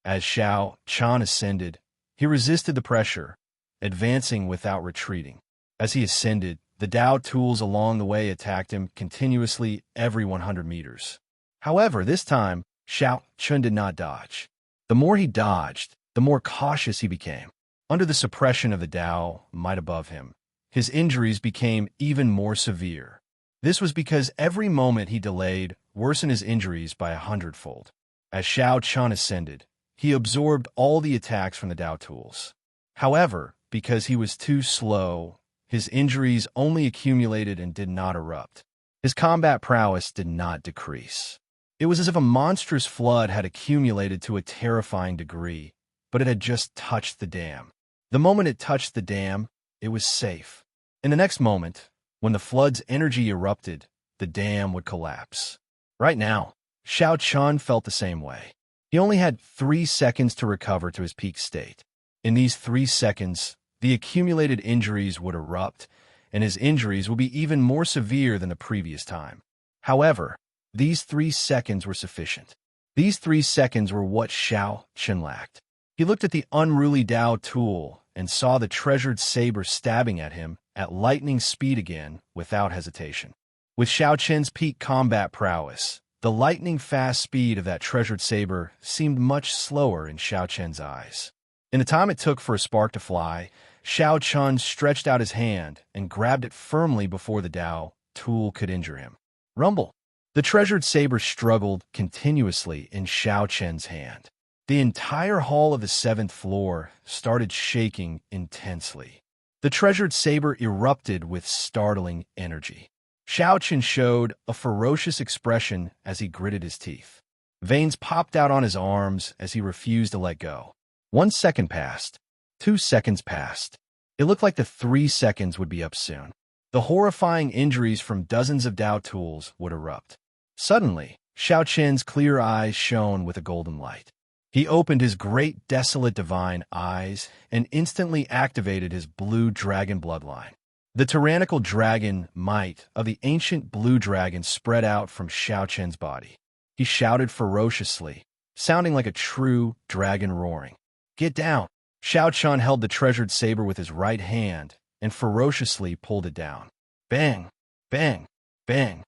As Xiao Chan ascended, he resisted the pressure, advancing without retreating. As he ascended, the Dao tools along the way attacked him continuously every 100 meters. However, this time, Xiao Chun did not dodge. The more he dodged, the more cautious he became. Under the suppression of the Dao might above him, his injuries became even more severe. This was because every moment he delayed worsened his injuries by 100-fold. As Xiao Chun ascended, he absorbed all the attacks from the Dao tools. However, because he was too slow, his injuries only accumulated and did not erupt. His combat prowess did not decrease. It was as if a monstrous flood had accumulated to a terrifying degree, but it had just touched the dam. The moment it touched the dam, it was safe. In the next moment, when the flood's energy erupted, the dam would collapse. Right now, Xiao Chun felt the same way. He only had 3 seconds to recover to his peak state. In these 3 seconds, the accumulated injuries would erupt, and his injuries would be even more severe than the previous time. However, these 3 seconds were sufficient. These 3 seconds were what Xiao Chun lacked. He looked at the unruly Dao tool and saw the treasured saber stabbing at him at lightning speed again without hesitation. With Xiao Chun's peak combat prowess, the lightning-fast speed of that treasured saber seemed much slower in Xiao Chun's eyes. In the time it took for a spark to fly, Xiao Chun stretched out his hand and grabbed it firmly before the Dao tool could injure him. Rumble! The treasured saber struggled continuously in Xiao Chun's hand. The entire hall of the 7th floor started shaking intensely. The treasured saber erupted with startling energy. Xiao Chun showed a ferocious expression as he gritted his teeth. Veins popped out on his arms as he refused to let go. 1 second passed. 2 seconds passed. It looked like the 3 seconds would be up soon. The horrifying injuries from dozens of Dao tools would erupt. Suddenly, Xiao Chun's clear eyes shone with a golden light. He opened his great desolate divine eyes and instantly activated his blue dragon bloodline. The tyrannical dragon might of the ancient blue dragon spread out from Xiao Chun's body. He shouted ferociously, sounding like a true dragon roaring. Get down! Xiao Chun held the treasured saber with his right hand and ferociously pulled it down. Bang! Bang! Bang!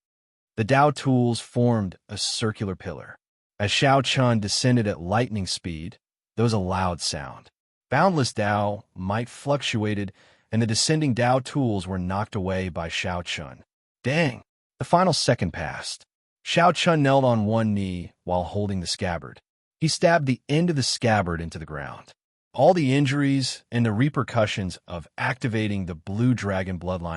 The Dao tools formed a circular pillar. As Xiao Chun descended at lightning speed, there was a loud sound. Boundless Dao might fluctuated, and the descending Dao tools were knocked away by Xiao Chun. Dang! The final second passed. Xiao Chun knelt on one knee while holding the scabbard. He stabbed the end of the scabbard into the ground. All the injuries and the repercussions of activating the blue dragon bloodline